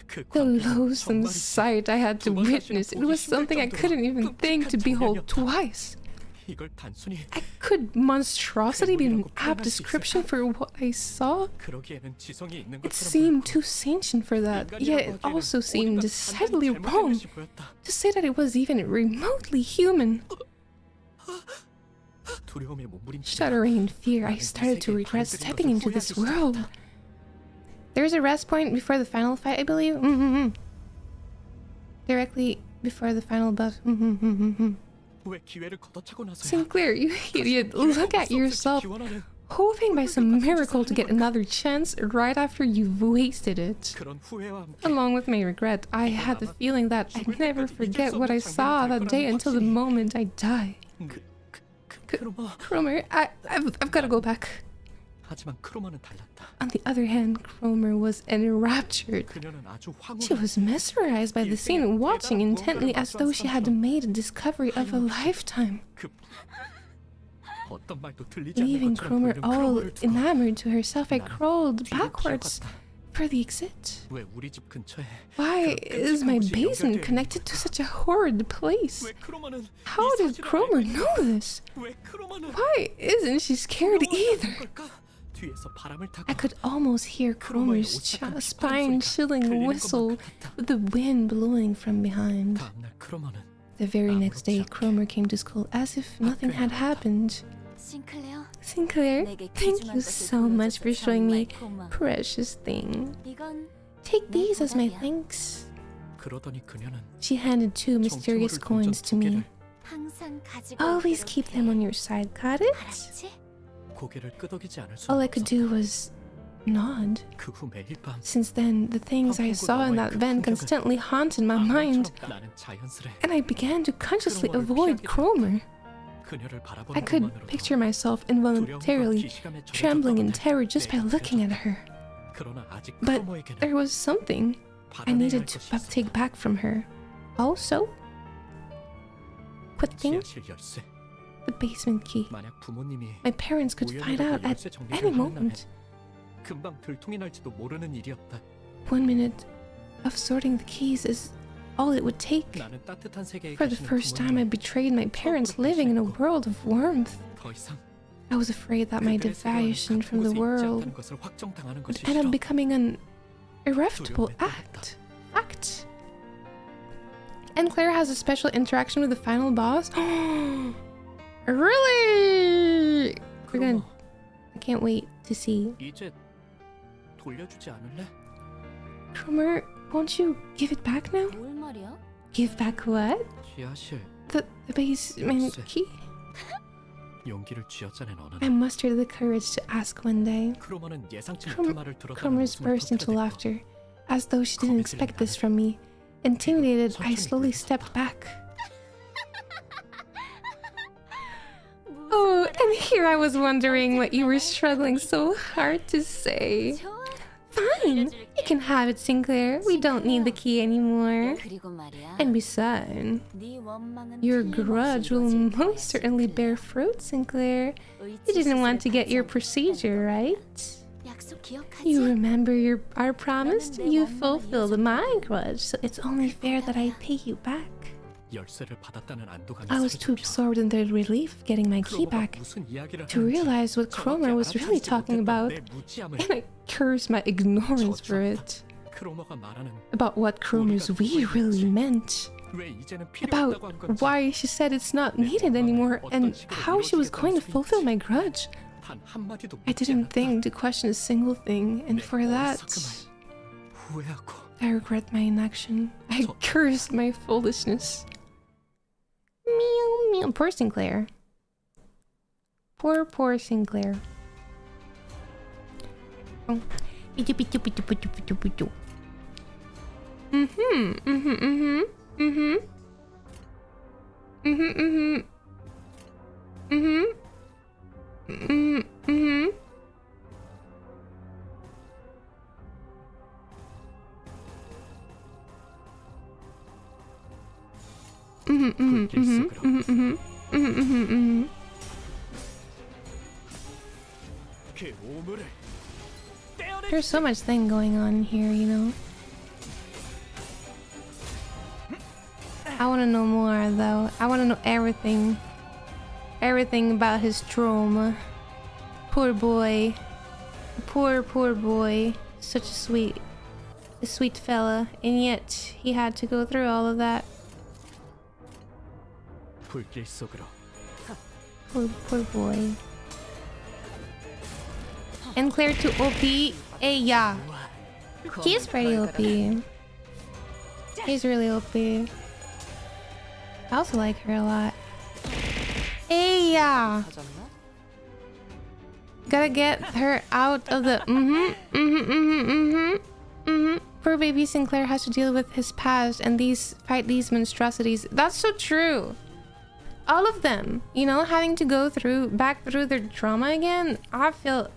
그
The
광경은
loathsome
정말이지.
sight I had to witness, it was something I couldn't even think to behold twice.
이걸 단순히
Could monstrosity be an apt description for what I saw?
그러기에는 지성이 있는
It
것처럼
seemed
보였고
too sentient for that, yet it also seemed decidedly wrong to say that it was even remotely human.
두려움에 몸부림치다가
Shuddering in fear, I started to regret stepping into this world. There's a rest point before the final fight, I believe. Directly before the final buff.
왜 기회를 걷어차고 나서야
Sinclair, you idiot. Look at yourself, hoping by some miracle to get another chance right after you've wasted it.
그런 후회와 함께
Along with my regret, I had the feeling that I'd never forget what I saw that day until the moment I die.
크로머
Cromer, I've got to go back.
하지만 크로머는 달랐다.
On the other hand, Cromer was enraptured.
그녀는 아주
She
황홀한
was mesmerized by the scene, watching intently as though she had made a discovery of a lifetime.
그 어떤 말도 들리지 않는
Leaving
것처럼
Cromer
보이는
all
크로머를 두고
enamored to herself, I crawled
뒤로
backwards
기어갔다.
for the exit.
왜 우리 집 근처에
Why is my basement connected to such a horrid place?
왜 크로머는
How
이
did
사실을
Cromer
알고 있는
know this?
왜 크로머는
Why isn't she scared either?
걸까? 뒤에서 바람을 타고
I could almost hear Cromer's spine-chilling whistle with the wind blowing from behind.
다음날 크로머는
The very next day, Cromer came to school as if nothing had happened.
싱클레어,
Sinclair,
내게
thank
귀중한
you
것을
so much for
보여줘서
showing me
정말 고마워.
precious thing.
이건
Take these as my thanks.
그러더니 그녀는
She handed 2 mysterious coins to me.
항상 가지고
Always
있도록
keep
해.
them on your side, got it?
알았지?
고개를 끄덕이지 않을 수
All I could do was nod.
그후 매일 밤
Since then, the things I saw in that vent constantly haunted my mind,
나는 자연스레
and I began to consciously avoid Cromer.
그녀를
I
바라보는
could
것만으로도
picture myself
두려움과
involuntarily
기시감에 젖어졌던
trembling in
것
terror just by
내가
looking at
느껴졌다.
her.
그러나 아직
But
크로모에게는
there was something I
받아내야
needed
할
to
것이 있었다.
take back from her. Also, quitting
지하실 열쇠.
the basement key.
만약 부모님이
My parents could find
우연이라도
out at
열쇠 정리를
any
하는 날엔
moment.
금방 들통이 날지도 모르는 일이었다.
1 minute of sorting the keys is all it would take.
나는 따뜻한 세계에
For the
계시는
first time, I
부모님을
betrayed my parents living in a world of warmth.
더 이상
I was afraid that my
그들의 세계와는
deviation
같은
from the
곳에 있지
world
않다는 것을 확정당하는
would
것이
end up
싫어.
becoming an irrefutable
두려움에 떨었다.
act. And Claire has a special interaction with the final boss. Really? We're gonna.
크로모,
I can't wait to see.
이제 돌려주지 않을래?
Cromer, won't you give it back now?
뭘 말이야?
Give back what?
지하실
The basement
Yes.
key?
용기를 쥐어짜낸 어느
I
날
mustered the courage to ask one day.
크로모는 예상치
Crom-
못한 말을 들었다는
Cromers
웃음을
burst into
터뜨려댔고
laughter, as though she didn't expect this from me. Intimidated, I slowly stepped back. Oh, and here I was wondering what you were struggling so hard to say.
좋아.
Fine, you can have it, Sinclair. We don't need the key anymore.
그리고 말이야.
And besides,
네 원망은
your
틀림없이
grudge will
이루어질 거야,
most certainly
시크릿.
bear fruit, Sinclair. You
의치
didn't want to
수술을
get your
받지
procedure,
않겠다는
right?
거야. 약속 기억하지?
You remember our promise?
나는 내
You
원망을
fulfilled
이어서
my grudge, so it's only fair that I pay you back.
열쇠를 받았다는 안도감이
I was too
사라졌죠.
absorbed in the relief of getting my key
크로모가
back
무슨 이야기를
to
하는지
realize what
정확히
Cromer was really
알아듣지
talking
못했던
about,
내 무지함을
and I cursed my ignorance for it.
크로모가 말하는
About what Cromer's we really meant.
왜 이제는 필요
About
없다고 한 건지
why she said it's not needed anymore, and how she was going to fulfill my grudge.
단 한마디도
I
묻지
didn't
않았다.
think to question a single thing, and
내
for that,
어리석음을 후회하고
I regret my inaction. I cursed my foolishness. Meow, meow. Poor Sinclair. Poor Sinclair. Oh.
불길 속으로 그 오물을
There's so much thing going on here, you know. I want to know more, though. I want to know everything. Everything about his trauma. Poor boy. Poor boy. Such a sweet fella. And yet, he had to go through all of that.
불길 속으로
Poor boy. And Claire to OP. Hey, yeah. He's pretty OP. He's really OP. I also like her a lot. Hey, yeah. Gotta get her out of the Poor baby Sinclair has to deal with his past and fight these monstrosities. That's so true. All of them, you know, having to go back through their trauma again. I feel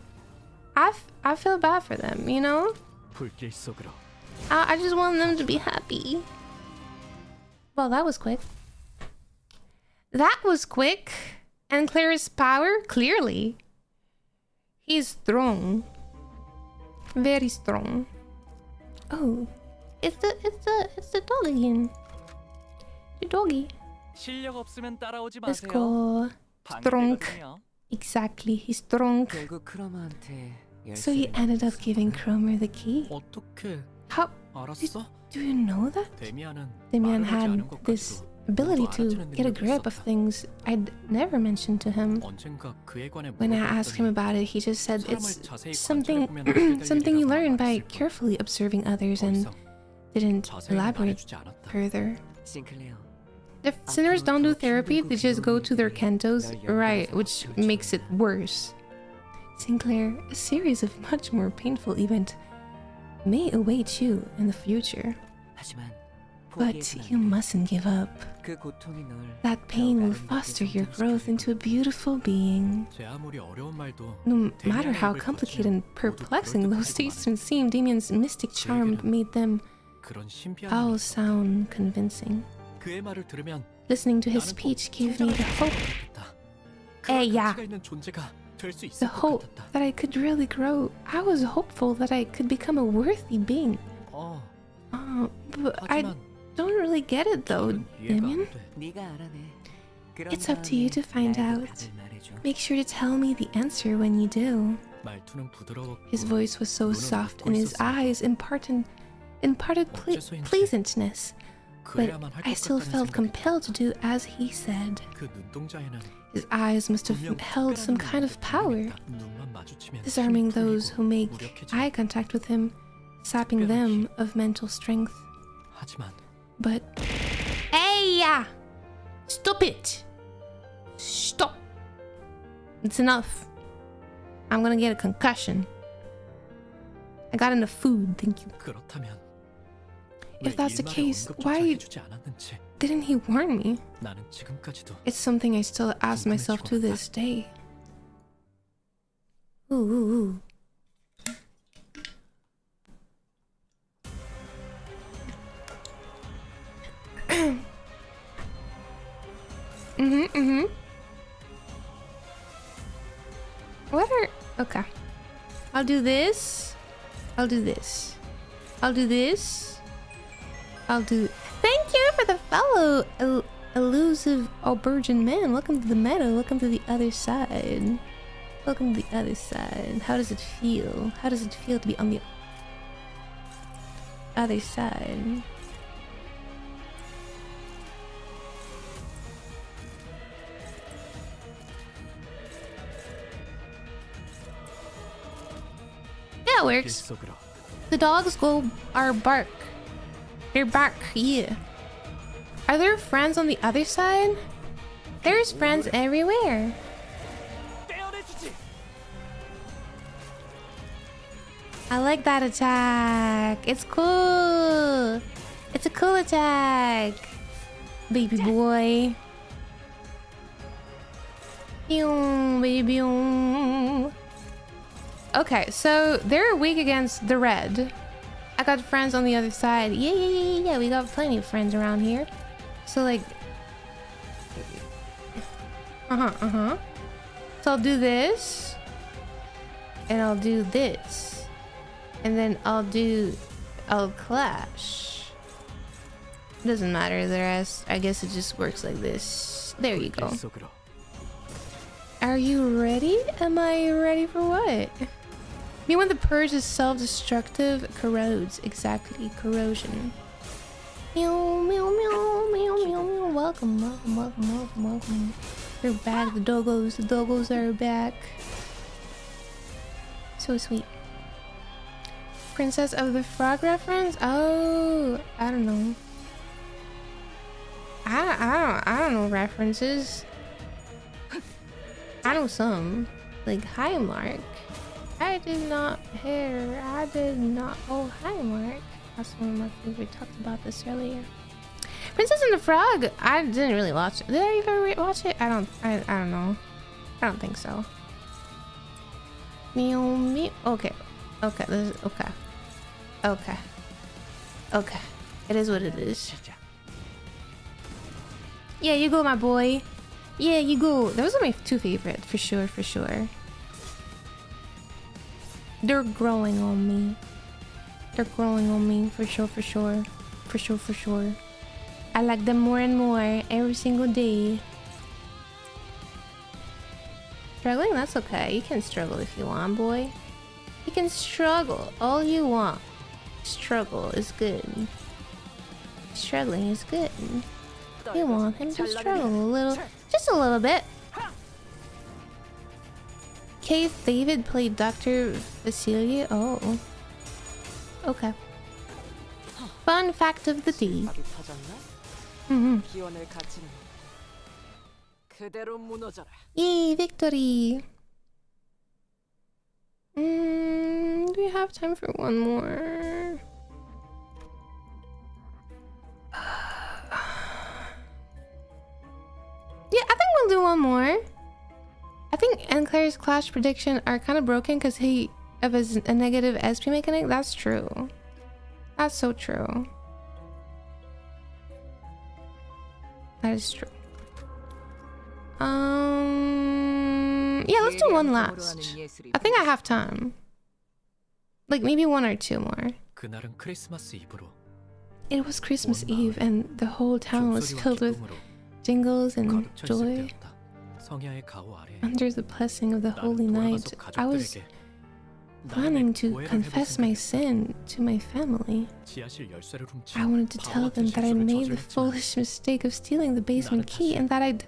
bad for them, you know?
불길 속으로
I just want them to be happy. Well, that was quick. That was quick. And Claire's power, clearly. He's strong. Very strong. Oh. It's the dog again. The doggy.
실력 없으면 따라오지
Let's
마세요.
go. Strong.
방해되거든요.
Exactly. He's strong.
결국 크로마한테
So he ended up giving Cromer the key.
어떻게
How
알았어?
do you know that?
데미안은
Damian
말을 하지
had
않은
this
것까지도
ability
모두
to
알아채는
get a
능력이
grip of
있었다.
things I'd never mentioned to him.
언젠가 그에 관해
When I asked him
물어봤더니
about it, he just said
사람을
it's
자세히
something
관찰해보면 알게 될
something you
일이라고
learn by
말했을 뿐
carefully observing others
더
and
이상
didn't
자세히
elaborate
말해주지 않았다.
further.
싱클레어
If sinners don't do therapy, they just go to their cantos, right, which makes it worse. Sinclair, a series of much more painful events may await you in the future.
하지만
But you mustn't give up.
그 고통이 널
That pain will foster your growth into a beautiful being.
제 아무리 어려운 말도
No matter how complicated and perplexing those statements seem, Damien's mystic charm made them
그런 신비한
all
일이 있어.
sound convincing.
그의 말을 들으면
Listening to his speech gave me the hope,
그런
야.
가치가 있는 존재가 될 수
the
있을 것
hope
같았다.
that I could really grow. I was hopeful that I could become a worthy being. But I
하지만
don't really get it though,
저는 이해가
Damien.
안 돼.
네가 알아내. 그런
It's up to you to find
다음에 나에게
out.
답을 말해줘.
Make sure to tell me the answer when you do.
말투는 부드러웠고
His voice was so
눈은
soft
웃고
and his
있었어.
eyes imparted
어째서인지
pleasantness. But
그래야만 할
I
것
still
같다는
felt
생각이
compelled to do as he said.
그 눈동자에는
His eyes must have
분명
held some kind of power,
눈만 마주치면
disarming
힘이
those
풀리고
who make
무력해져.
eye contact with him, sapping them of mental strength.
하지만
But hey, stop it! Stop! It's enough. I'm gonna get a concussion. I got enough food, thank you.
그렇다면
If that's the case, why
해주지 않았는지
didn't he warn me?
나는 지금까지도
It's something I still ask myself to this day. Ooh. What are... Okay. I'll do this. I'll do this. I'll do this. I'll do... Thank you for the follow, elusive aubergine man. Welcome to the meadow. Welcome to the other side. Welcome to the other side. How does it feel? How does it feel to be on the other side? Yeah, it works.
속으로
The dogs are bark. They're bark, yeah. Are there friends on the other side? There's friends everywhere.
떼어내주지.
I like that attack. It's cool. It's a cool attack. Baby boy. Pew, baby. Pew. Okay, so they're weak against the red. I got friends on the other side. Yeah. We got plenty of friends around here. So like... So I'll do this. And I'll do this. And then I'll clash. Doesn't matter the rest. I guess it just works like this. There you go.
속으로
Are you ready? Am I ready for what? Me when the purge is self-destructive, corrodes. Exactly, corrosion. Meow, meow, meow, meow, meow, meow. Welcome. They're back, the doggos are back. So sweet. Princess of the Frog reference? Oh, I don't know. I don't know references. I know some. Like, hi, Mark. I did not. Oh, hi, Mark. That's one of my favorite. Talked about this earlier. Princess and the Frog. I didn't really watch it. Did I even watch it? I don't know. I don't think so. Meow meow. Okay. This is okay. Okay. It is what it is. Yeah, you go, my boy. Yeah, you go. Those are my two favorite, for sure. They're growing on me. For sure. I like them more and more every single day. Struggling? That's okay. You can struggle if you want, boy. You can struggle all you want. Struggle is good. Struggling is good. You want him to struggle a little. Just a little bit. Keith David played Dr. Vasilia. Oh. Okay. Fun fact of the day.
기원을 갖추는 그대로 무너져라.
Yay, victory. Do we have time for one more? one more. I think Enclair's Clash prediction are kind of broken because he of a negative SP mechanic. That's true. That's so true. That is true. Yeah, let's do one last. I think I have time. Like maybe one or two more.
그날은 크리스마스 이브로
It was Christmas Eve and the whole town was filled with jingles and
가득 차 있을
joy.
때였다. 성야의 가호 아래
Under the blessing of the holy night, I was planning to confess my sin to my family.
지하실 열쇠를 훔쳐
I wanted to tell them that I made the foolish mistake of stealing the basement key and that I'd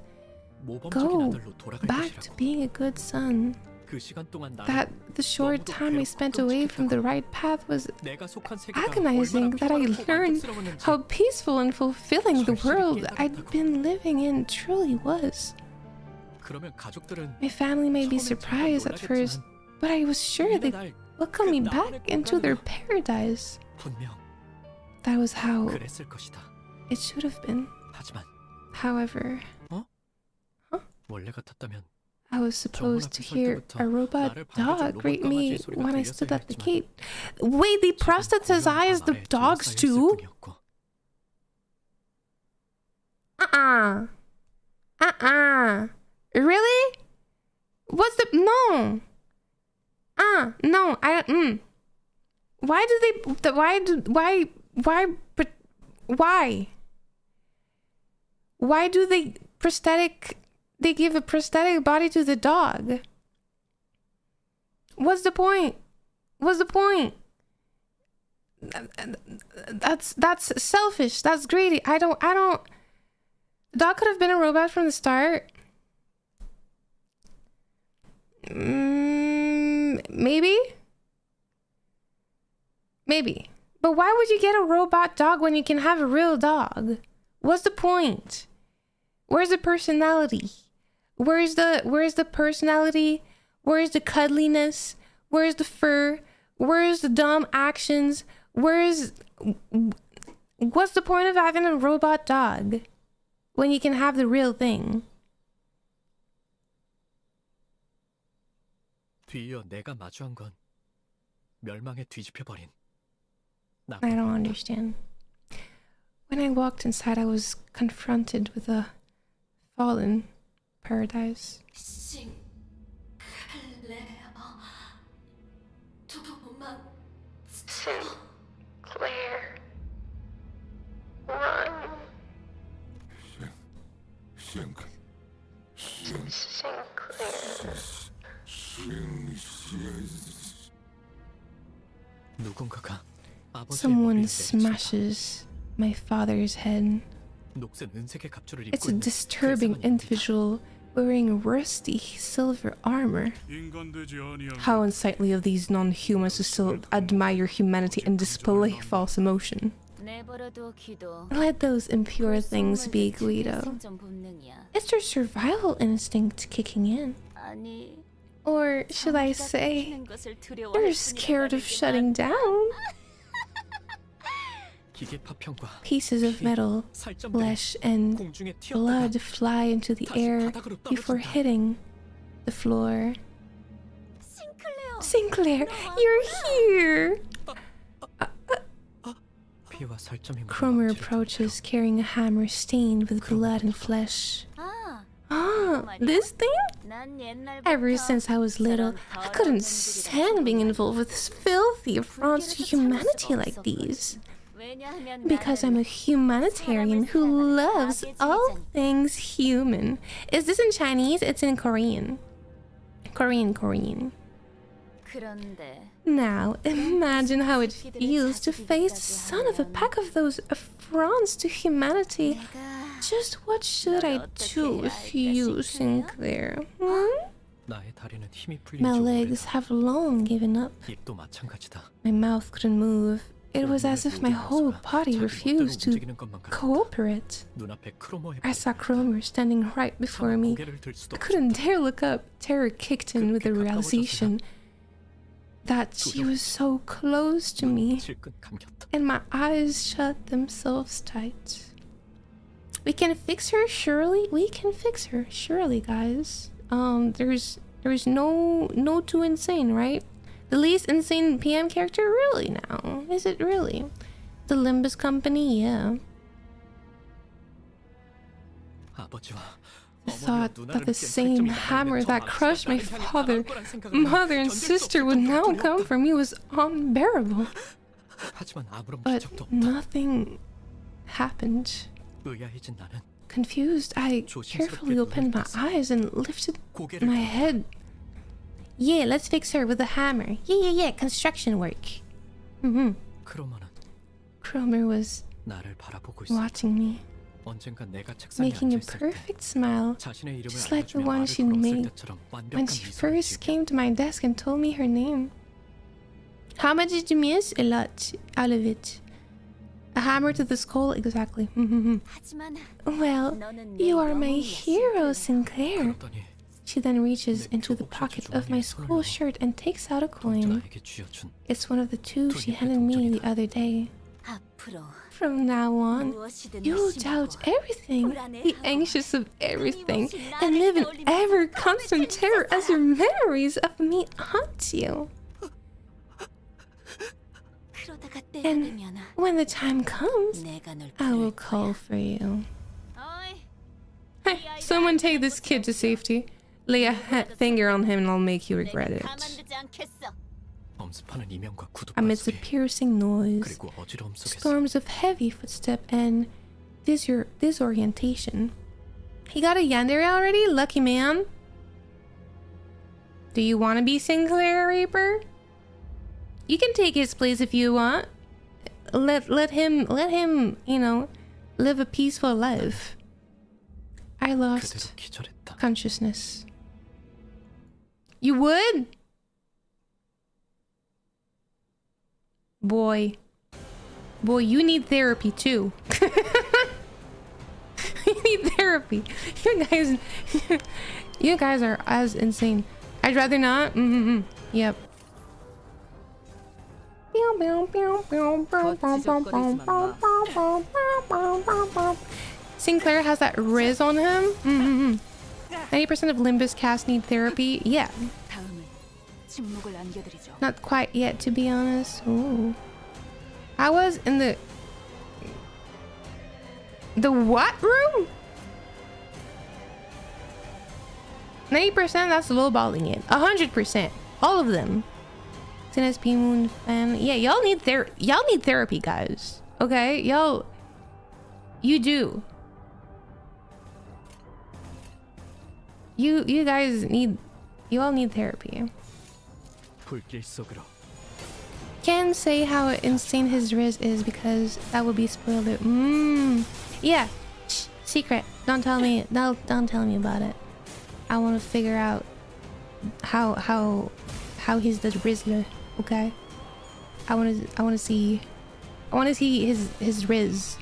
모범적인 아들로 돌아갈
back to
것이라고.
being a good son.
그 시간 동안 나는
That the short time I spent away from the right path was
내가 속한 세계가
agonizing, that I
얼마나
learned
만족스러웠는지
how peaceful and fulfilling the world I'd been living in truly was.
그러면 가족들은
My family may be surprised at first, but I was sure they'd welcome me back into their paradise.
분명
That was how
그랬을 것이다.
it should have been.
하지만
However,
원래 같았다면
I was supposed to hear a robot dog greet me when I stood at the gate. Wait, they proselytize the dogs too? Really? What's the no? No. Why do they? Why do they prosthetic? They give a prosthetic body to the dog. What's the point? What's the point? That's selfish. That's greedy. I don't. The dog could have been a robot from the start. Maybe. But why would you get a robot dog when you can have a real dog? What's the point? Where's the personality? Where's the personality? Where's the cuddliness? Where's the fur? Where's the dumb actions? What's the point of having a robot dog when you can have the real thing?
뒤이어 내가 마주한 건 멸망에 뒤집혀버린
I don't understand. When I walked inside, I was confronted with a fallen paradise. Claire, run.
누군가가 아버지의
Someone
머리를 내리쳤다.
smashes my father's head.
녹색 은색의 갑주를
It's
입고
a
있는
disturbing
그 이상한
individual wearing rusty silver armor. How unsightly of these non-humans who still admire humanity and display false emotion.
내버려둬 기도.
Let those impure things be, Guido.
생존 본능이야.
It's their survival instinct kicking in.
아니.
Or should I say, they're scared of shutting down.
기계 파편과
Pieces of metal,
살점들이
flesh, and
공중에 튀었다가
blood fly into the air before hitting the floor. Sinclair, you're here!
피와 살점인 것을
Cromer
막지를
approaches carrying a hammer stained with blood and flesh. This thing?
난 옛날부터
Ever since I was little, I couldn't stand being involved with filthy affronts to humanity like these.
왜냐하면
Because I'm a humanitarian who loves all things human. Is this in Chinese? It's in Korean. Korean.
그런데
Now, imagine how it feels to face the son of a pack of those affronts to humanity.
내가
Just what should I do with you, Sinclair?
나의 다리는 힘이 풀린
My
지
legs
오래다.
have long given up.
입도 마찬가지다.
My mouth couldn't move. It was as if my whole body refused to cooperate.
눈앞에 크로모의
I saw Cromer standing right before me.
고개를 들 수도
I couldn't dare look up. Terror kicked in with the realization that she was so close to me,
질끈 감겼다.
and my eyes shut themselves tight. We can fix her, surely. We can fix her, surely, guys. There's no too insane, right? The least insane PM character, really now? Is it really? The Limbus Company, yeah.
아버지와
I thought that the same hammer that crushed my father, mother, and sister would now come for me was unbearable.
하지만 아무런
But
기적도 없다.
nothing happened.
의아해진 나는
Confused, I carefully opened my eyes and lifted my head. Yeah, let's fix her with a hammer. Yeah, construction work.
크로머는
Cromer was
나를 바라보고 있어.
watching me,
언젠가 내가 책상에
making a
앉아 있을 때
perfect smile,
자신의 이름을
just like the
알려주며
one
말을
she'd
걸었을
made
때처럼
when
완벽한
she
미소를
first
지으며
came to my desk and told me her name. How much did you miss? A lot. Out of it. A hammer to the skull, exactly.
하지만
Well,
너는 내
you are my
영웅이야,
hero,
싱클레어.
Sinclair.
그러더니
She then reaches into the pocket of my school shirt and takes out a coin.
동전아에게 쥐어준
It's one of the two she handed me the other day.
앞으로
From now on,
무엇이든
you'll
의심하고
doubt everything, be anxious of everything, and live in ever constant terror as your memories of me haunt you.
그러다가
And
때가 되면
when the time comes,
내가 널
I will
부를
call for you.
어이,
Hey, someone take this kid to safety. Lay a finger on him and I'll make you regret
내가
it.
가만두지 않겠어.
엄습하는 이명과 구두발
Amidst the
속에
piercing noise,
그리고 어지러움 속에서
storms of heavy footstep, and disorientation. He got a yandere already? Lucky man. Do you want to be Sinclair Reaper? You can take his place if you want. Let him, you know, live a peaceful life. I
그대로
lost
기절했다.
consciousness. You would? Boy, you need therapy too. You need therapy. You guys are as insane. I'd rather not. Yep. Sinclair has that riz on him. 90% of Limbus cast need therapy. Yeah.
다음은 침묵을 안겨드리죠.
Not quite yet, to be honest. Ooh. I was in the what room? 90%, that's lowballing it. 100%. All of them. NSP Moon fan. Yeah, y'all need therapy, guys. Okay? You do. You guys you all need therapy.
불길 속으로
Can't say how insane his riz is because that would be spoiler. Yeah. Shh, secret. Don't tell me. Don't tell me about it. I want to figure out how he's the Rizzler. Okay. I want to see his riz.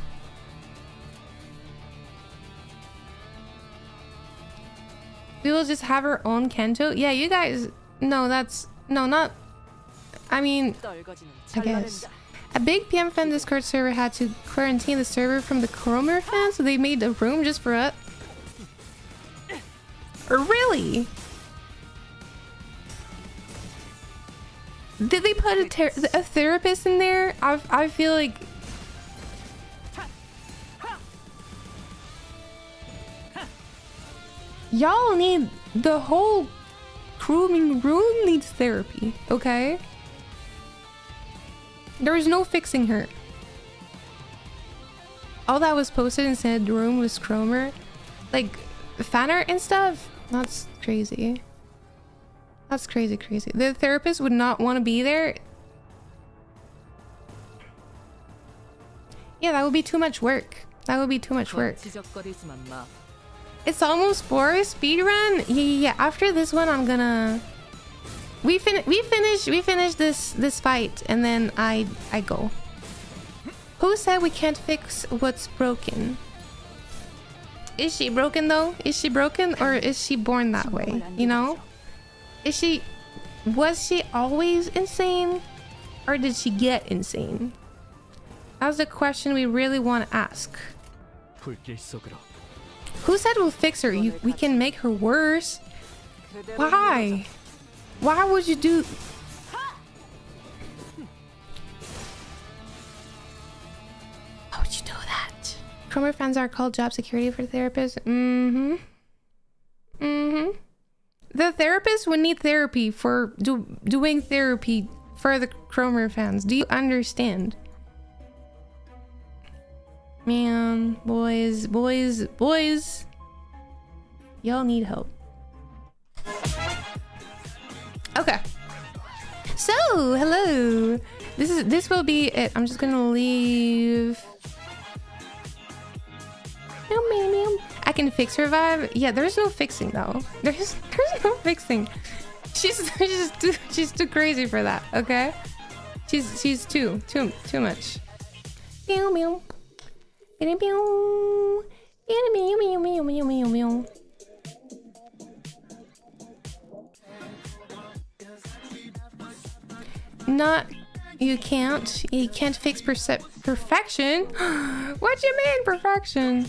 We will just have our own Kanto. Yeah, you guys. No, not. I mean, I guess. A big PM fan Discord server had to quarantine the server from the Cromer fans, so they made a room just for us. Really? Did they put a therapist in there? I feel like. Y'all need the whole grooming room needs therapy, okay? There is no fixing her. All that was posted and said the room was Cromer, like fan art and stuff. That's crazy. That's crazy. The therapist would not want to be there. Yeah, that would be too much work.
지적거리지만 마.
It's almost 4 speedrun. Yeah. After this one, I'm gonna. We finish this fight, and then I go. Who said we can't fix what's broken? Is she broken though? Is she broken, or is she born that way? You know? Was she always insane, or did she get insane? That's the question we really want to ask.
불길 속으로.
Who said we'll fix her? We can make her worse. Why? Why would you do? Why would you do that? Cromer fans are called job security for therapists. The therapist would need therapy for doing therapy for the Cromer fans. Do you understand? Man, boys. Y'all need help. Okay. So, hello. This will be it. I'm just gonna leave. I can fix her vibe. Yeah, there's no fixing though. There's no fixing. She's too crazy for that. Okay. She's too much. Not you can't fix perfection. What you mean perfection?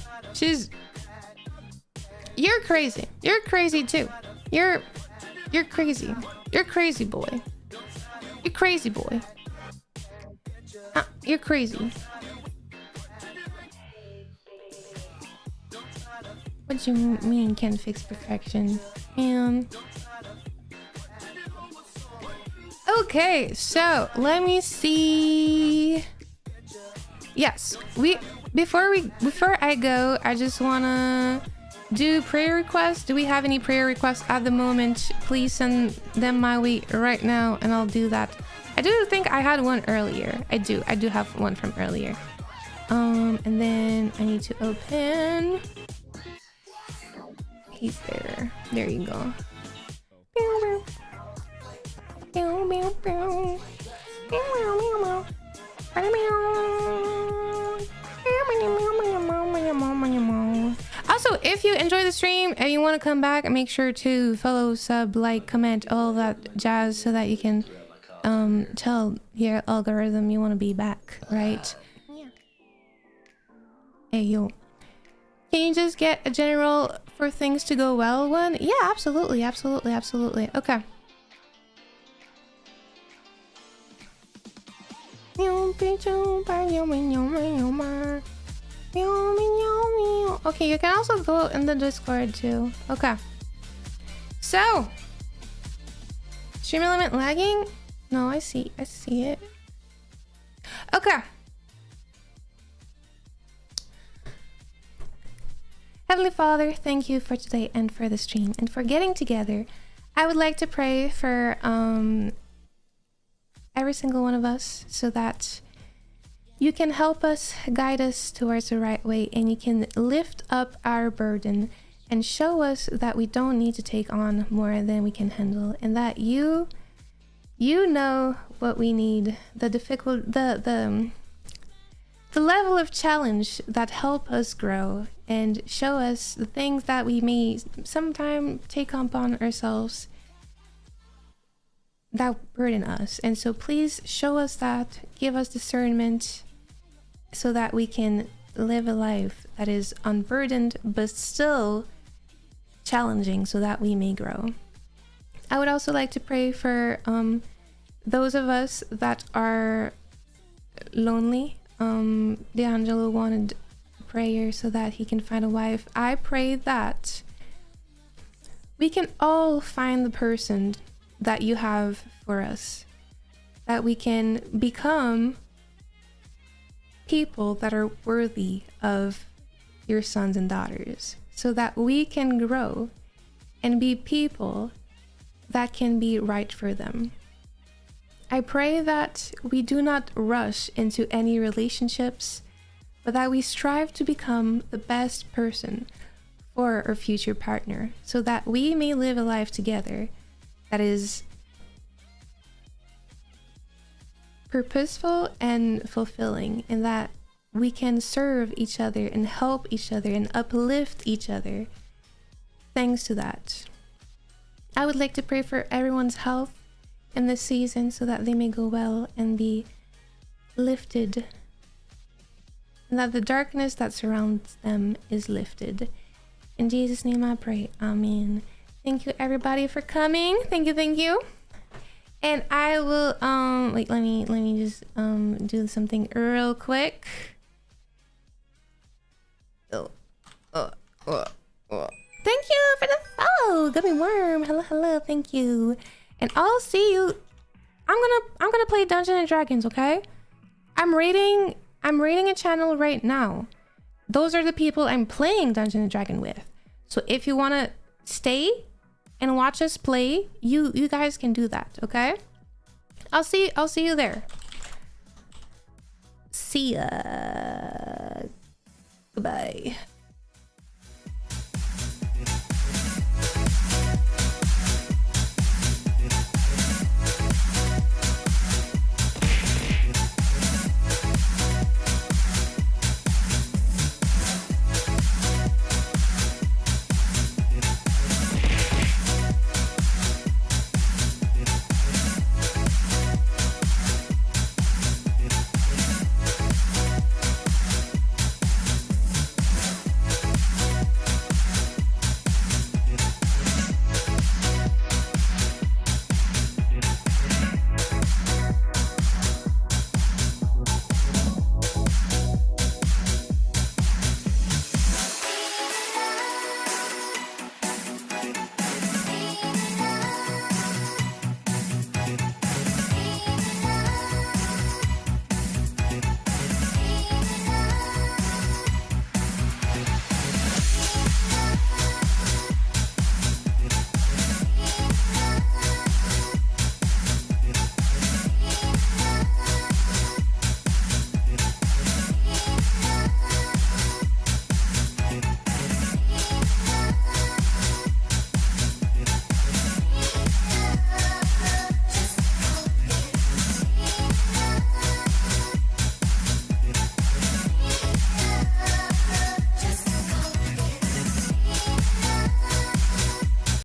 You're crazy. You're crazy too. You're crazy. You're crazy boy. You're crazy boy. You're crazy. What do you mean can't fix perfection? Man. Okay, so let me see. Yes, before I go, I just wanna do prayer requests. Do we have any prayer requests at the moment? Please send them my way right now and I'll do that. I do think I had one earlier. I do have one from earlier. And then I need to open. He's there. There you go. Also, if you enjoy the stream and you want to come back, make sure to follow, sub, like, comment, all that jazz so that you can tell your algorithm you want to be back, right? Yeah. Hey, yo. Can you just get a general for things to go well one? Yeah, absolutely. Okay. Okay, you can also go in the Discord too. Okay. So, stream element lagging? No, I see it. Okay. Heavenly Father, thank you for today and for the stream and for getting together. I would like to pray for every single one of us so that you can help us, guide us towards the right way, and you can lift up our burden and show us that we don't need to take on more than we can handle, and that you know what we need, the level of challenge that help us grow and show us the things that we may sometimes take upon ourselves that burden us. And so please show us that, give us discernment so that we can live a life that is unburdened but still challenging so that we may grow. I would also like to pray for those of us that are lonely. D'Angelo wanted prayer so that he can find a wife. I pray that we can all find the person that you have for us, that we can become people that are worthy of your sons and daughters, so that we can grow and be people that can be right for them. I pray that we do not rush into any relationships, but that we strive to become the best person for our future partner, so that we may live a life together that is purposeful and fulfilling, and that we can serve each other and help each other and uplift each other thanks to that. I would like to pray for everyone's health in this season so that they may go well and be lifted and that the darkness that surrounds them is lifted. In Jesus' name I pray. Amen. Thank you everybody for coming. Thank you. And I will wait, let me just do something real quick. Thank you for the follow, Gummy Worm. Hello, thank you. And I'll see you. I'm gonna play Dungeons and Dragons, okay? I'm rating a channel right now. Those are the people I'm playing Dungeons and Dragons with. So if you wanna stay and watch us play, you guys can do that, okay? I'll see you there. See ya. Goodbye.